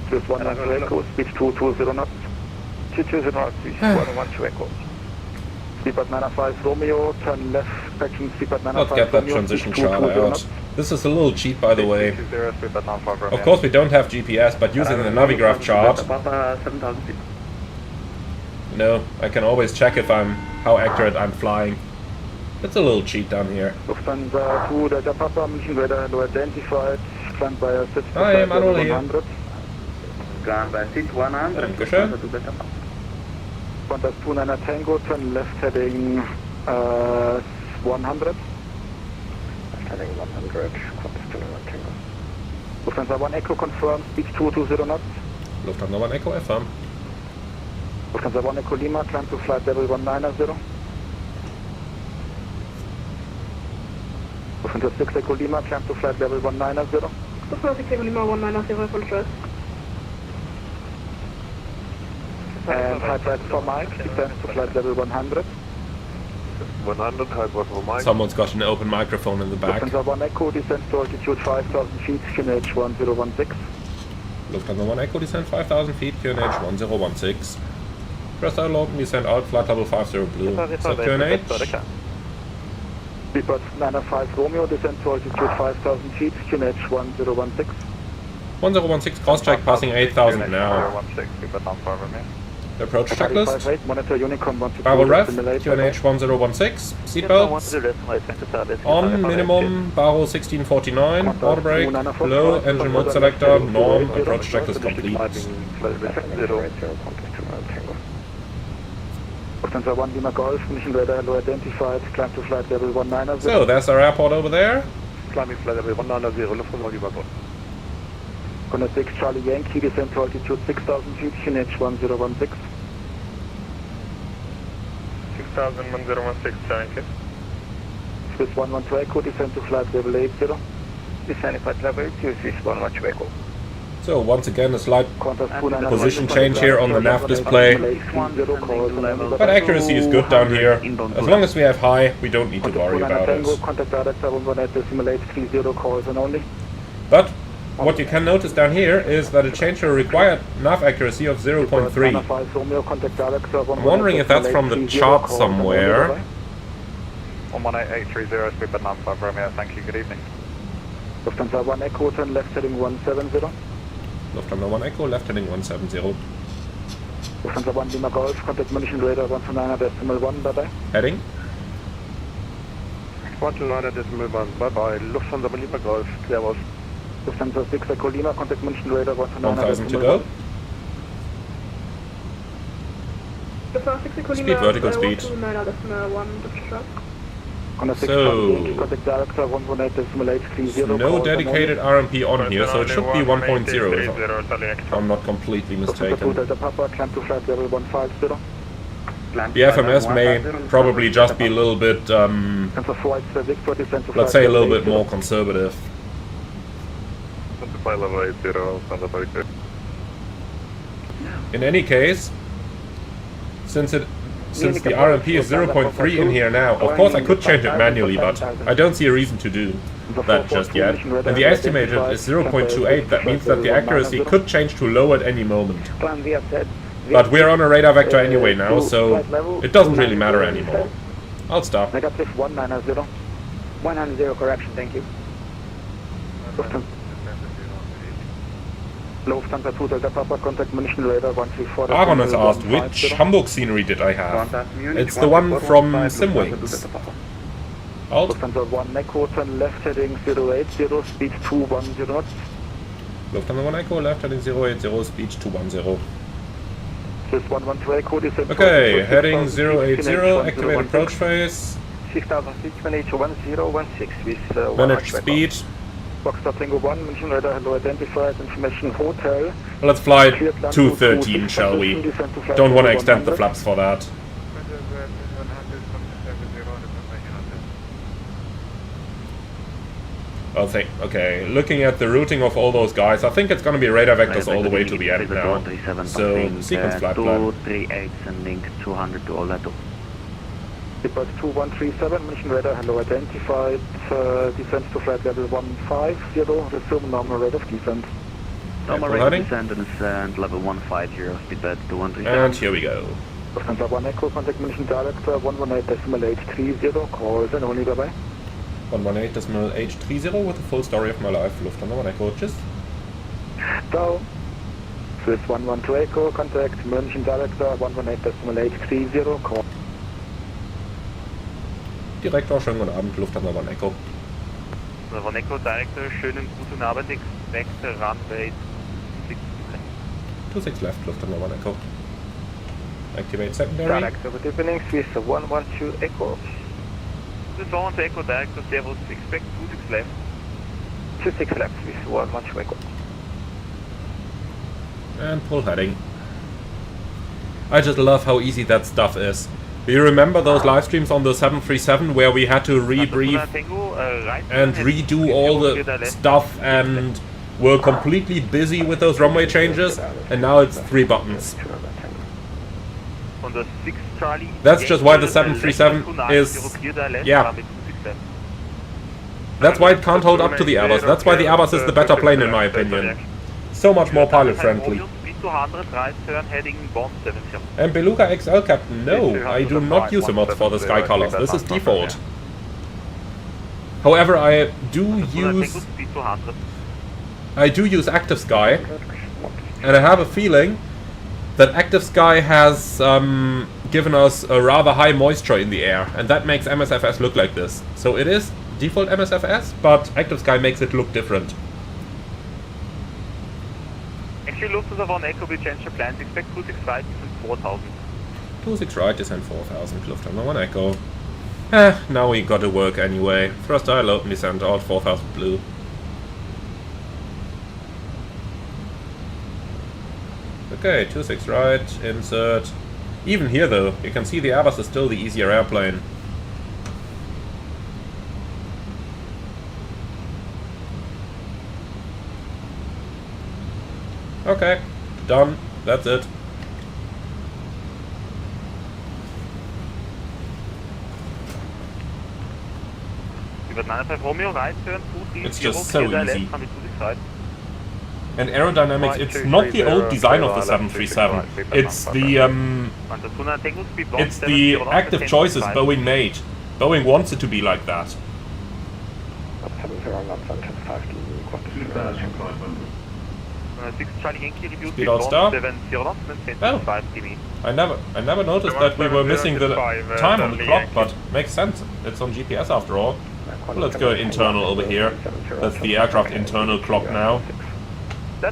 S6: Plus 1 Echo, speed 220 knots. 220 knots, 112 Echo. Speedbird 95 Romeo, turn left, section Speedbird 95
S1: Let's get that
S6: Romeo,
S1: transition chart out. This is a little cheap, by the way. Of course we don't have GPS, but using the Navigraph chart, no, I can always check if how accurate I'm flying. It's a little cheap down here.
S6: Lufthansa 2 Delta Papa, München radar identified, climb by a sit
S1: Hi, Emanuel here.
S6: 100.
S2: Climb by seat 100.
S1: Dankeschön.
S6: Qantas 29 Tango, turn left heading 100. Left heading 100, Qantas 29 Tango. Lufthansa 1 Echo confirmed, speed 220 knots.
S1: Lufthansa 1 Echo FM.
S6: Lufthansa 1 Echo Lima, climb to flight level 190. Lufthansa 6 Echo Lima, climb to flight level 190.
S11: Lufthansa 6 Echo Lima, 190, full stress.
S6: And high right for Mike, descend to flight level 100.
S5: 100, high right for Mike.
S1: Someone's got an open microphone in the back.
S6: Lufthansa 1 Echo, descend to altitude 5000 feet, QNH 1016.
S1: Lufthansa 1 Echo, descend 5,000 feet, QNH 1016. Press throttle open, descend out, flight level 50 blue. Set QNH.
S6: Beepers 905 Romeo, descent to altitude 5,000 feet, QNH 1016.
S1: 1016 cross check, passing 8,000 now.
S5: 016, Beepers 95 Romeo.
S1: Approach checklist.
S6: 58, monitor Unicom 122.
S1: Barrel ref, QNH 1016. Seatbelts. On, minimum, barrel 1649. Auto brake, low, engine mode selector, norm, approach checklist complete.
S6: Lufthansa 1 Lima Golf, mission radar hello identified, climb to flight level 190.
S1: So, there's our airport over there.
S5: Climbing flight level 190, Lufthansa 1 Lima Golf.
S6: 106 Charlie Yankee, descent to altitude 6,000 feet, QNH 1016.
S5: 6,1016, Yankee.
S6: Swiss 112 Echo, descent to flight level 80.
S4: Descending flight level 2, Swiss 112 Echo.
S1: So, once again, a slight position change here on the nav display. But accuracy is good down here. As long as we have high, we don't need to worry about it. But what you can notice down here is that it changed the required nav accuracy of 0.3. I'm wondering if that's from the chart somewhere.
S5: 11830, speed at 95 Romeo, thank you, good evening.
S6: Lufthansa 1 Echo, turn left heading 170.
S1: Lufthansa 1 Echo, left heading 170.
S6: Lufthansa 1 Lima Golf, contact München radar 129.1, bye bye.
S1: Heading?
S5: 129.1, bye bye. Lufthansa 1 Lima Golf, clear was.
S6: Lufthansa 6 Echo Lima, contact München radar
S1: 1000 to go. Speed, vertical speed. So, no dedicated RMP on here, so it should be 1.0 if I'm not completely mistaken. The FMS may probably just be a little bit, let's say a little bit more conservative. In any case, since the RMP is 0.3 in here now, of course I could change it manually, but I don't see a reason to do that just yet. And the estimated is 0.28, that means that the accuracy could change to low at any moment. But we're on a radar vector anyway now, so it doesn't really matter anymore. I'll stop.
S6: Negative 190. 190 correction, thank you. Lufthansa 2 Delta Papa, contact München radar 134.
S1: Aaron has asked, which Hamburg scenery did I have? It's the one from WinWings. Out.
S6: Lufthansa 1 Echo, turn left heading 080, speed 210 knots.
S1: Lufthansa 1 Echo, left heading 080, speed 210.
S6: Swiss 112 Echo, descent.
S1: Okay, heading 080, activate approach phase.
S4: 6,000 feet, QNH 1016 with
S1: Manage speed.
S6: Boxstar Tango 1, München radar hello identified, information hotel.
S1: Let's fly 213, shall we? Don't want to extend the flaps for that. Okay, looking at the routing of all those guys, I think it's going to be radar vectors all the way to the end now. So, sequence flight plan.
S2: 238 sending 200 to Orlando.
S6: Departure 2137, München radar hello identified, descent to flight level 150, resume normal rate of descent.
S2: Normal rate of descent and level 150, speedbed 2137.
S1: And here we go.
S6: Lufthansa 1 Echo, contact München director 118.830, calls and only bye bye.
S1: 118.830 with the full story of my life, Lufthansa 1 Echo, tschüss.
S6: Down. Swiss 112 Echo, contact München director 118.830, call.
S1: Direktor, schönen guten Abend, Lufthansa 1 Echo.
S8: Lufthansa 1 Echo, Director, schönen guten Abend, expect runway
S1: 26 left, Lufthansa 1 Echo. Activate secondary.
S4: Director, good evening, Swiss 112 Echo.
S8: Swiss 112 Echo, Director, servus, expect 26 left.
S4: 26 left, Swiss 112 Echo.
S1: And pull heading. I just love how easy that stuff is. Do you remember those live streams on the 737 where we had to rebrief and redo all the stuff and were completely busy with those runway changes, and now it's 3 buttons. That's just why the 737 is, yeah. That's why it can't hold up to the Airbus. That's why the Airbus is the better plane in my opinion. so much more pilot friendly.
S5: Speed 200, right turn heading 170.
S1: And Beluga XL Captain, no, I do not use the mods for the sky colors. This is default. However, I do use Active Sky, and I have a feeling that Active Sky has given us a rather high moisture in the air, and that makes MSFS look like this. So it is default MSFS, but Active Sky makes it look different.
S5: Actually, Lufthansa 1 Echo, we change the plans. Expect 26 right and 4,000.
S1: 26 right, descend 4,000, Lufthansa 1 Echo. Now we gotta work anyway. Thrust dial, open descent, alt 4,000 blue. Okay, 26 right, insert. Even here though, you can see the Airbus is still the easier airplane. Okay, done. That's it. It's just so easy. And aerodynamics, it's not the old design of the 737. It's the active choices Boeing made. Boeing wants it to be like that. Speed all star. Oh, I never noticed that we were missing the time on the clock, but makes sense. It's on GPS after all. Well, let's go internal over here. That's the aircraft internal clock now.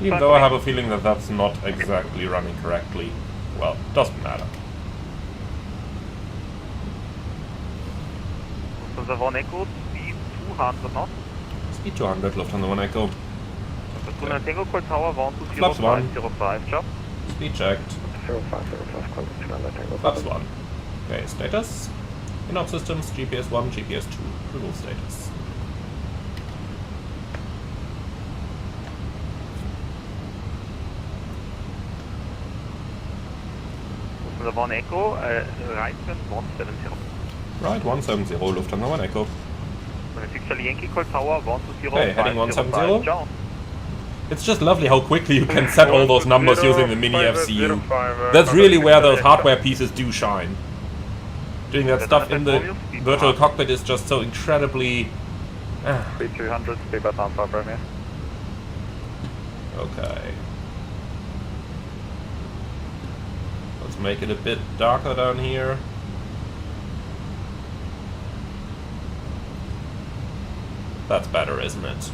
S1: Even though I have a feeling that that's not exactly running correctly. Well, doesn't matter.
S5: Lufthansa 1 Echo, speed 200 knots.
S1: Speed 200, Lufthansa 1 Echo.
S5: Lufthansa Tango, call tower
S1: 120.5,
S5: job.
S1: Speed checked.
S4: 0505,
S1: Flaps 1. Okay, status. In-off systems, GPS 1, GPS 2. Approval status.
S5: Lufthansa 1 Echo, right turn 170.
S1: Right, 170, Lufthansa 1 Echo.
S5: Yankee, call tower 120.
S1: Okay, heading 170. It's just lovely how quickly you can set all those numbers using the mini FCU. That's really where those hardware pieces do shine. Doing that stuff in the virtual cockpit is just so incredibly...
S8: Speed 200, speed by down 5 Romeo.
S1: Okay. Let's make it a bit darker down here. That's better, isn't it?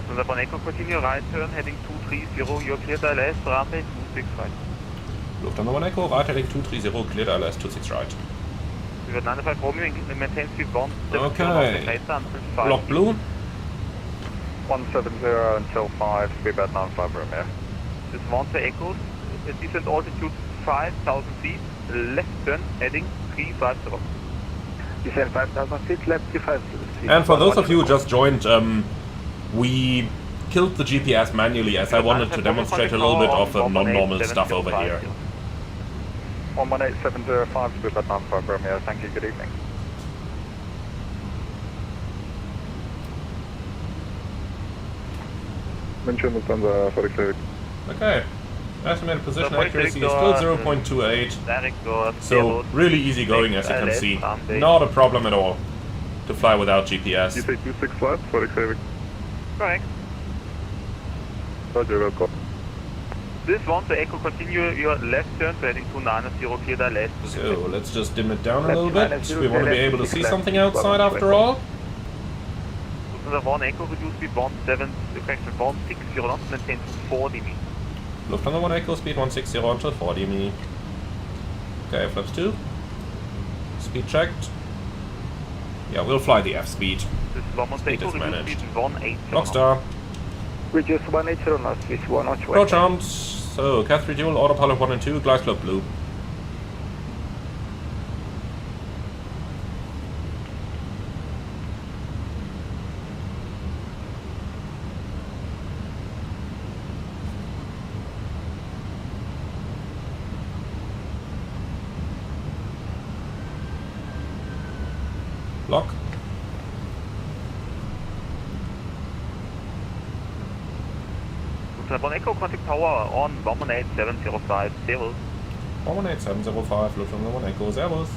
S5: Lufthansa 1 Echo, continue right turn, heading 230, you're cleared ILS, runway 26 right.
S1: Lufthansa 1 Echo, right heading 230, cleared ILS 26 right.
S5: We got 95 Romeo, maintain speed 170.
S1: Okay. Block blue.
S8: 170 until 5, speed about 95 Romeo.
S5: This is 1 Echo, descent altitude 5,000 feet, left turn, heading 350.
S6: Descent 5,000 feet, left 350 feet.
S1: And for those of you who just joined, we killed the GPS manually as I wanted to demonstrate a little bit of the non-normal stuff over here.
S8: 118.705, speed about 95 Romeo, thank you, good evening.
S5: Mention Lufthansa for XVIII.
S1: Okay. Estimated position accuracy is still 0.28. So really easy going, as you can see. Not a problem at all to fly without GPS.
S5: You say 26 flights for XVIII? Correct. Roger, welcome. This one to Echo, continue your left turn to heading 290, clear the left.
S1: So let's just dim it down a little bit. We want to be able to see something outside after all.
S5: Lufthansa 1 Echo, reduce speed 160 knots, maintain 40 meters.
S1: Lufthansa 1 Echo, speed 160 until 40 me. Okay, flaps 2. Speed checked. Yeah, we'll fly the F speed. Speed is managed. Rockstar.
S6: Reduce 180 knots with 1 notch.
S1: Pro jumps. So, Cath Redual, autopilot 1 and 2, glide slope blue. Lock.
S5: Hotel 1 Echo, contact tower on 118.705, servus.
S1: 118.705, Lufthansa 1 Echo, servus.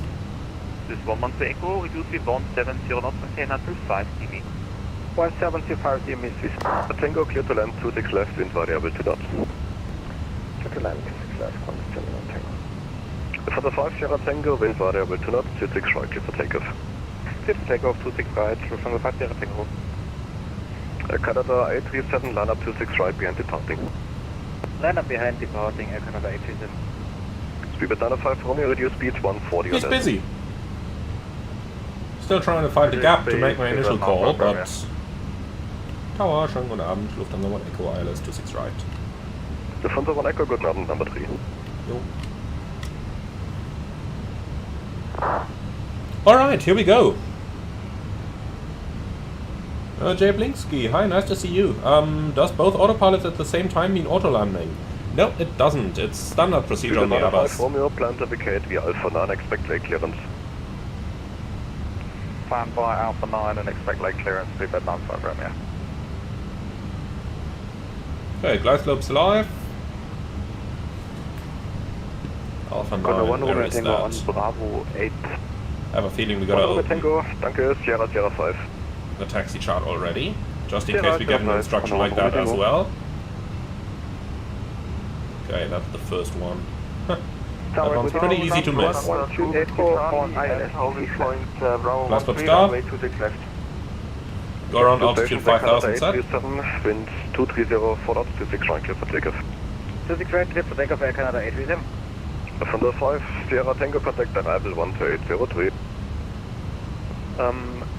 S5: This is 112 Echo, reduce to 170 knots, maintain until 5 dB.
S6: 175 dB, Swiss.
S7: Tango, clear to land, 26 left, wind variable to dot.
S4: Clear to land, 26 left, constant on Tango.
S7: Lufthansa 5, Sierra Tango, wind variable to dot, 26 right, clear for takeoff.
S8: Clear to takeoff, 26 right, Lufthansa 5, Sierra Tango.
S7: Canada A327, line up 26 right, behind departing.
S9: Line up behind departing, Air Canada A327.
S7: Speed 95, Romeo, reduce speed 140.
S1: He's busy. Still trying to find the gap to make my initial call, but... Tower, schönen guten Abend, Lufthansa 1 Echo, ILS 26 right.
S7: Lufthansa 1 Echo, guten Abend, number 3.
S1: Jo. Alright, here we go. Jay Blinsky, hi, nice to see you. Does both autopilots at the same time mean auto-landing? No, it doesn't. It's standard procedure on the others.
S7: Romeo, plan to vacate via Alpha 9, expect lake clearance.
S8: Plan by Alpha 9 and expect lake clearance, speedbird 95 Romeo.
S1: Okay, glide slopes live. Alpha 9, where is that?
S6: on Bravo 8.
S1: I have a feeling we gotta open
S7: Tango, danke, Sierra 5.
S1: the taxi chart already, just in case we get an instruction like that as well. Okay, that's the first one. That one's pretty easy to miss. Last stop start. Go around altitude 5000 set.
S7: Wind 230, 4 knots, 26 right, clear for takeoff.
S9: 26 right, clear for takeoff, Air Canada A327.
S7: Thunder 5, Sierra Tango, contact arrival 12803.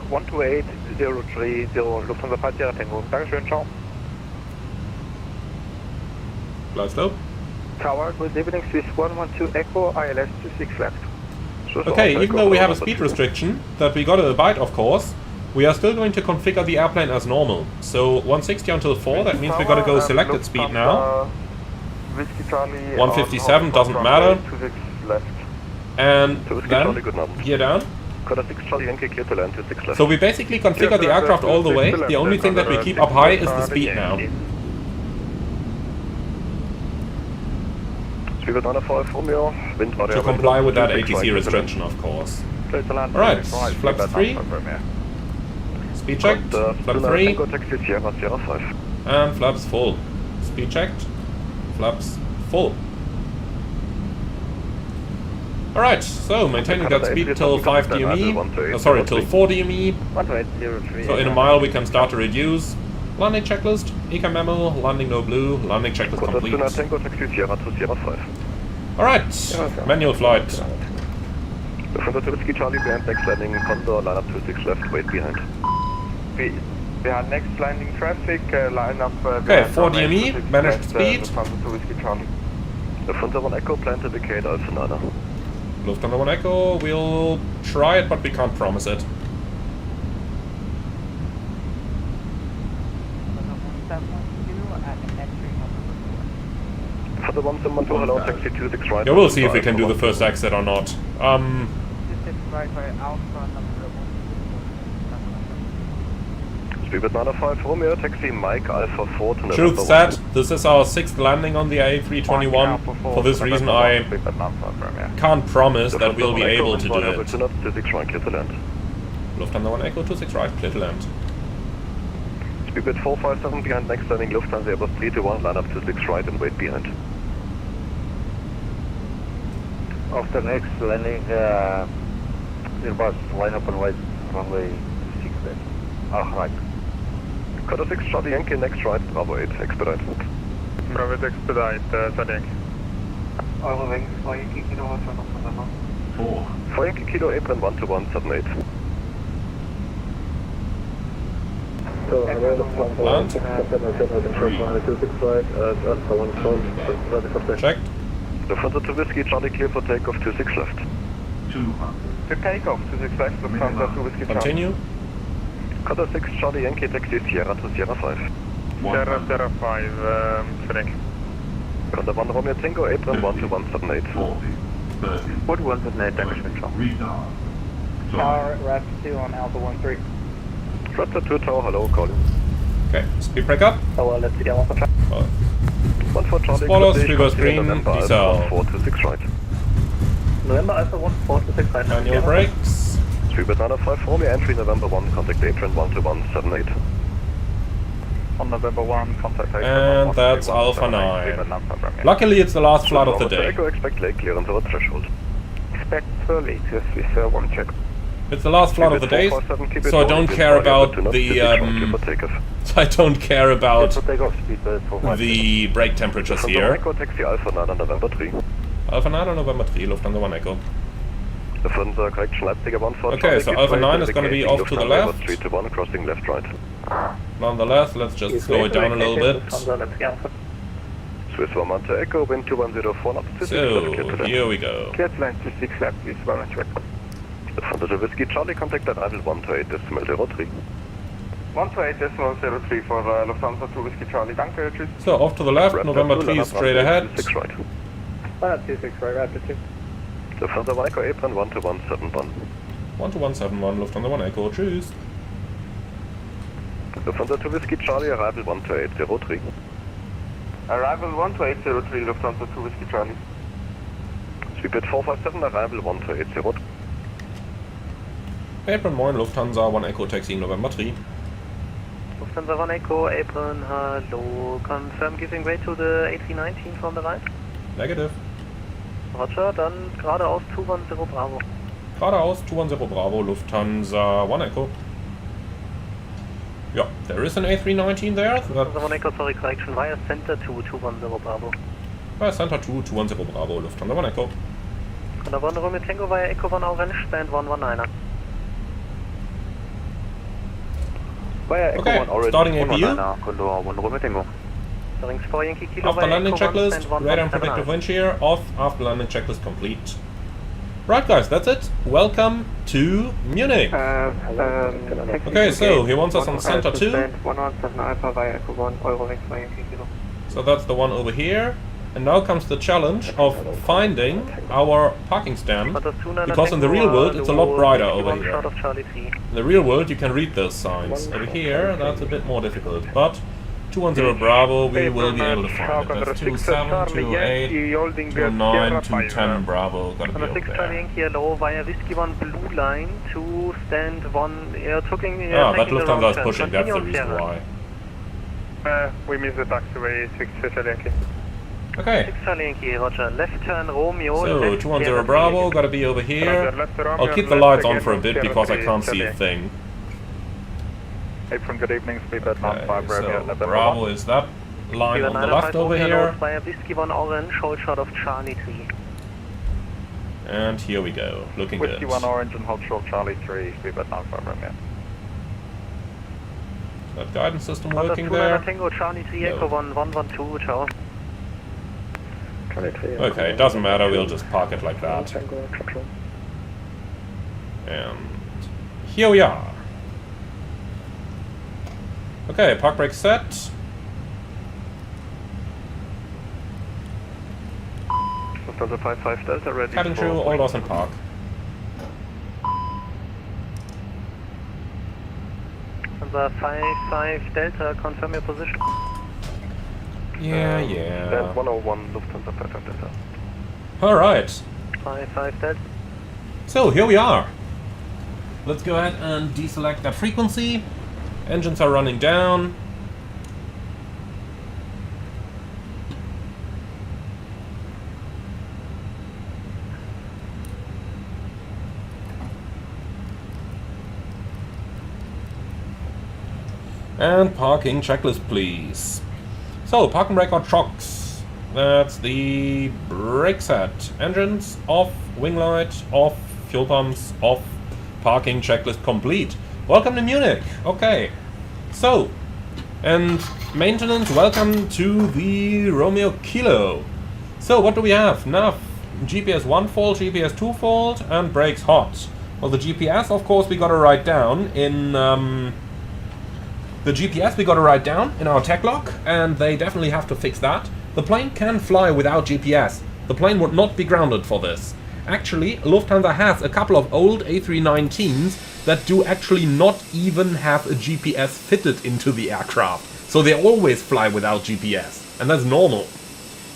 S8: 128.030, Lufthansa 5 Sierra Tango. Dankeschön, ciao.
S1: Glide slope.
S6: Tower, good evening, Swiss 112 Echo, ILS 26 left.
S1: Okay, even though we have a speed restriction that we gotta abide, of course, we are still going to configure the airplane as normal. So 160 until 4, that means we gotta go selected speed now. 157 doesn't matter. And then gear down. So we basically configure the aircraft all the way. The only thing that we keep up high is the speed now. To comply with that ATC restriction, of course. Alright, flaps 3. Speed checked. Flap 3. And flaps full. Speed checked. Flaps full. Alright, so maintaining that speed till 5 DME. Sorry, till 4 DME. So in a mile we can start to reduce. Landing checklist, ECA memo, landing no blue, landing checklist complete. Alright, manual flight.
S7: Charlie behind next landing, Condor, line up 26 left, wait behind.
S8: Behind next landing traffic, line up...
S1: Okay, 4 DME, managed speed.
S7: Lufthansa 1 Echo, plan to vacate Alpha 9.
S1: Lufthansa 1 Echo, we'll try it, but we can't promise it. Yeah, we'll see if we can do the first exit or not.
S7: Speedbird 905 Romeo, taxi Mike Alpha 4 to
S1: Truth said, this is our 6th landing on the A321. For this reason I can't promise that we'll be able to do it. Lufthansa 1 Echo, 26 right, clear to land.
S7: Speedbird 457 behind next landing, Lufthansa Airbus 321, line up 26 right and wait behind.
S2: After next landing, Airbus line up and wait runway 6 left. Right.
S7: Cutter 6 Charlie Yankee, next right, Bravo 8, expedite.
S8: Bravo 8, expedite, Charlie Yankee.
S6: Eurowings, 4 Yankee Kilo, was war noch von der Nummer?
S7: 4 Yankee Kilo, apron 12178.
S1: Land. Checked.
S7: Lufthansa to Whiskey, Charlie clear for takeoff, 26 left.
S8: To takeoff, 26 left, Lufthansa to Whiskey,
S1: Continue.
S7: Cutter 6 Charlie Yankee, taxi Sierra to Sierra 5.
S8: Sierra 5, Fenix.
S7: Cutter 1 Romeo Tango, apron 12178.
S9: 4178, Dankeschön, ciao. Tower, RAP 2 on Alpha 13.
S7: Raptor 2 Tower, hello, calling.
S1: Okay, speed break up.
S10: Our let's get off the track.
S3: 14 Charlie,
S1: Swallows,
S3: Quebec,
S1: reverse
S3: continue
S1: green,
S3: November,
S1: diesel.
S3: Alpha 426 right.
S10: November Alpha 1426 right.
S1: Manual brakes.
S3: 3-905 Romeo, entry November 1, contact apron 12178.
S5: On November 1, contact
S1: And that's Alpha 9. Luckily, it's the last flight of the day.
S3: Echo, expect lake clearance over threshold.
S6: Expect lake, this is one check.
S1: It's the last flight of the day, so I don't care about the I don't care about the brake temperatures here.
S3: Echo, taxi Alpha 9 on November 3.
S1: Alpha 9 on November 3, Lufthansa 1 Echo.
S3: Lufthansa correction Leipzig 14.
S1: Okay, so Alpha 9 is going to be off to the left.
S3: 3 to 1, crossing left right.
S1: Nonetheless, let's just slow it down a little bit.
S3: Swiss Vermonter Echo, wind 2104 knots.
S1: So, here we go.
S6: Clear to land 26 left, please, one check.
S3: Lufthansa Whiskey Charlie, contact arrival 128.03.
S5: 128.03 for Lufthansa 2 Whiskey Charlie, danke, tschüss.
S1: So, off to the left, November 3 straight ahead.
S3: 6 right.
S4: 126 right, rapid 2.
S3: Lufthansa 1 Echo, apron 12171.
S1: 12171, Lufthansa 1 Echo, tschüss.
S3: Lufthansa 2 Whiskey Charlie, arrival 128.03.
S5: Arrival 128.03, Lufthansa 2 Whiskey Charlie.
S3: Sweepit 457, arrival 128.03.
S1: Apron moin, Lufthansa 1 Echo, taxiing November 3.
S2: Lufthansa 1 Echo, apron, hello. Confirm giving way to the A319 from the right.
S1: Negative.
S2: Roger, dann geradeaus 210 Bravo.
S1: Geradeaus 210 Bravo, Lufthansa 1 Echo. Yeah, there is an A319 there.
S2: Lufthansa 1 Echo, sorry, correction, via center to 210 Bravo.
S1: Via center to 210 Bravo, Lufthansa 1 Echo.
S2: Condor 1 Romeo Tango via Echo 1 Orange, stand 119er.
S1: Okay, starting APU. After landing checklist, radar and protective wind shear off. After landing checklist complete. Right guys, that's it. Welcome to Munich. Okay, so he wants us on center 2. So that's the one over here. And now comes the challenge of finding our parking stand, because in the real world it's a lot brighter over here. In the real world you can read those signs. Over here that's a bit more difficult, but 210 Bravo we will be able to find it. That's 27, 28, 29, 210 Bravo, gotta be over there.
S2: Hello, via Whiskey 1 Blue Line to stand 1,
S1: that Lufthansa is pushing, that's the reason why.
S5: We missed the taxiway 6 Yankee.
S1: Okay.
S2: 6 Yankee, roger. Left turn Romeo.
S1: So, 210 Bravo, gotta be over here. I'll keep the lights on for a bit because I can't see a thing.
S5: Apron, good evening, speed at
S1: Okay, so Bravo is that line on the left over here.
S2: Via Whiskey 1 Orange, hold shot of Charlie 3.
S1: And here we go, looking good.
S5: Whiskey 1 Orange and hold short Charlie 3, speed at 95 Romeo.
S1: That guidance system working there?
S2: Tango, Charlie 3, Echo 1, 112, ciao.
S1: Okay, it doesn't matter, we'll just park it like that. And here we are. Okay, park brake set.
S7: Lufthansa 55 Delta ready.
S1: Cabin crew, all doors and park.
S2: Lufthansa 55 Delta, confirm your position.
S1: Yeah.
S7: Stand 101 Lufthansa 55 Delta.
S1: Alright.
S2: 55 Delta.
S1: So, here we are. Let's go ahead and deselect that frequency. Engines are running down. And parking checklist, please. So, parking record shocks. That's the brake set. Engines off, wing light off, fuel pumps off, parking checklist complete. Welcome to Munich. Okay. So, and maintenance, welcome to the Romeo Kilo. So, what do we have? Nav, GPS 1 fault, GPS 2 fault, and brakes hot. Well, the GPS, of course, we gotta write down in our tech log, and they definitely have to fix that. The plane can fly without GPS. The plane would not be grounded for this. Actually, Lufthansa has a couple of old A319s that do actually not even have a GPS fitted into the aircraft. So they always fly without GPS, and that's normal.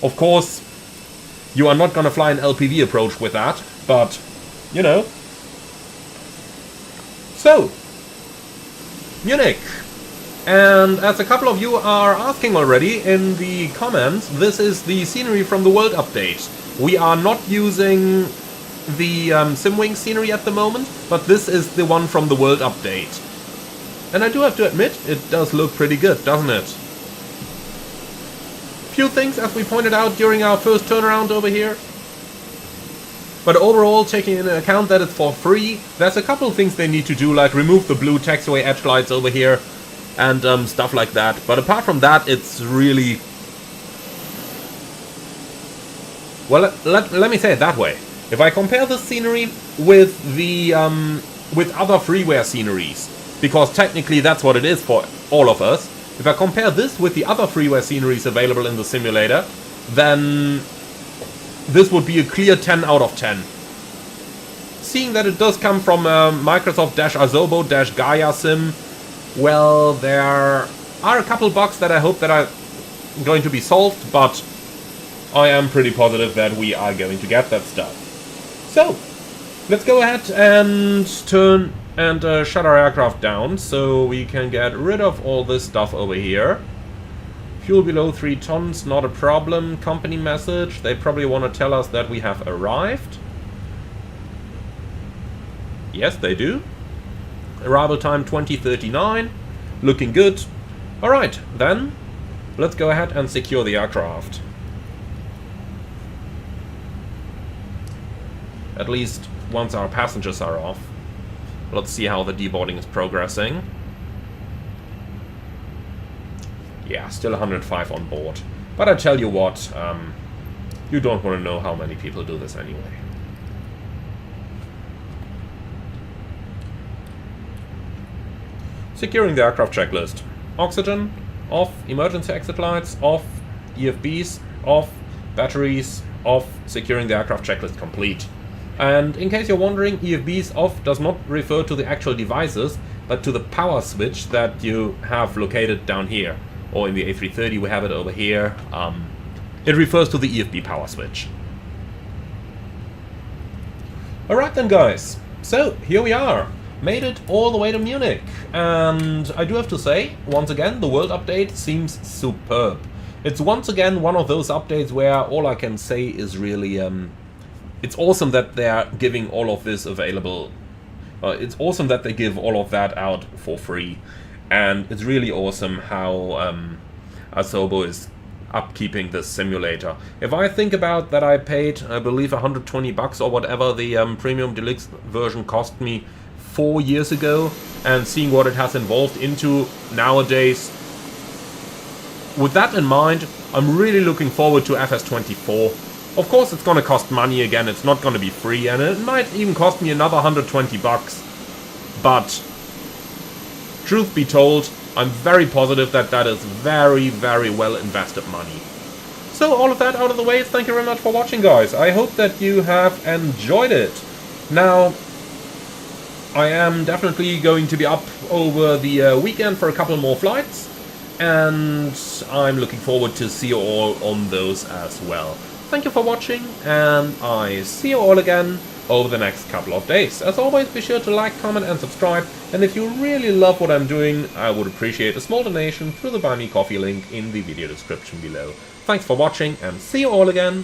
S1: Of course, you are not gonna fly an LPV approach with that, but, you know. So, Munich. And as a couple of you are asking already in the comments, this is the scenery from the World Update. We are not using the SimWings scenery at the moment, but this is the one from the World Update. And I do have to admit, it does look pretty good, doesn't it? Few things, as we pointed out during our first turnaround over here. But overall, taking into account that it's for free, there's a couple of things they need to do, like remove the blue taxiway edge lights over here, and stuff like that. But apart from that, it's really... Well, let me say it that way. If I compare this scenery with the with other freeware sceneries, because technically that's what it is for all of us, if I compare this with the other freeware sceneries available in the simulator, then this would be a clear 10 out of 10. Seeing that it does come from Microsoft-Azobo-Gaia Sim, well, there are a couple bugs that I hope that are going to be solved, but I am pretty positive that we are going to get that stuff. So, let's go ahead and turn and shut our aircraft down so we can get rid of all this stuff over here. Fuel below 3 tons, not a problem. Company message, they probably want to tell us that we have arrived. Yes, they do. Arrival time 2039, looking good. Alright, then, let's go ahead and secure the aircraft. At least once our passengers are off. Let's see how the deboarding is progressing. Yeah, still 105 on board. But I tell you what, you don't want to know how many people do this anyway. Securing the aircraft checklist. Oxygen, off. Emergency exit lights, off. EFBs, off. Batteries, off. Securing the aircraft checklist complete. And in case you're wondering, EFBs off does not refer to the actual devices, but to the power switch that you have located down here. Or in the A330 we have it over here. It refers to the EFB power switch. Alright then guys, so here we are. Made it all the way to Munich. And I do have to say, once again, the World Update seems superb. It's once again one of those updates where all I can say is really... it's awesome that they're giving all of this available. It's awesome that they give all of that out for free. And it's really awesome how Asobo is upkeeping this simulator. If I think about that I paid, I believe, 120 bucks or whatever the Premium Deluxe version cost me 4 years ago, and seeing what it has evolved into nowadays, with that in mind, I'm really looking forward to FS24. Of course it's gonna cost money again, it's not gonna be free, and it might even cost me another 120 bucks. But truth be told, I'm very positive that that is very, very well invested money. So all of that out of the way, thank you very much for watching, guys. I hope that you have enjoyed it. Now, I am definitely going to be up over the weekend for a couple more flights, and I'm looking forward to see you all on those as well. Thank you for watching, and I see you all again over the next couple of days. As always, be sure to like, comment and subscribe, and if you really love what I'm doing, I would appreciate a small donation through the Buy Me Coffee link in the video description below. Thanks for watching, and see you all again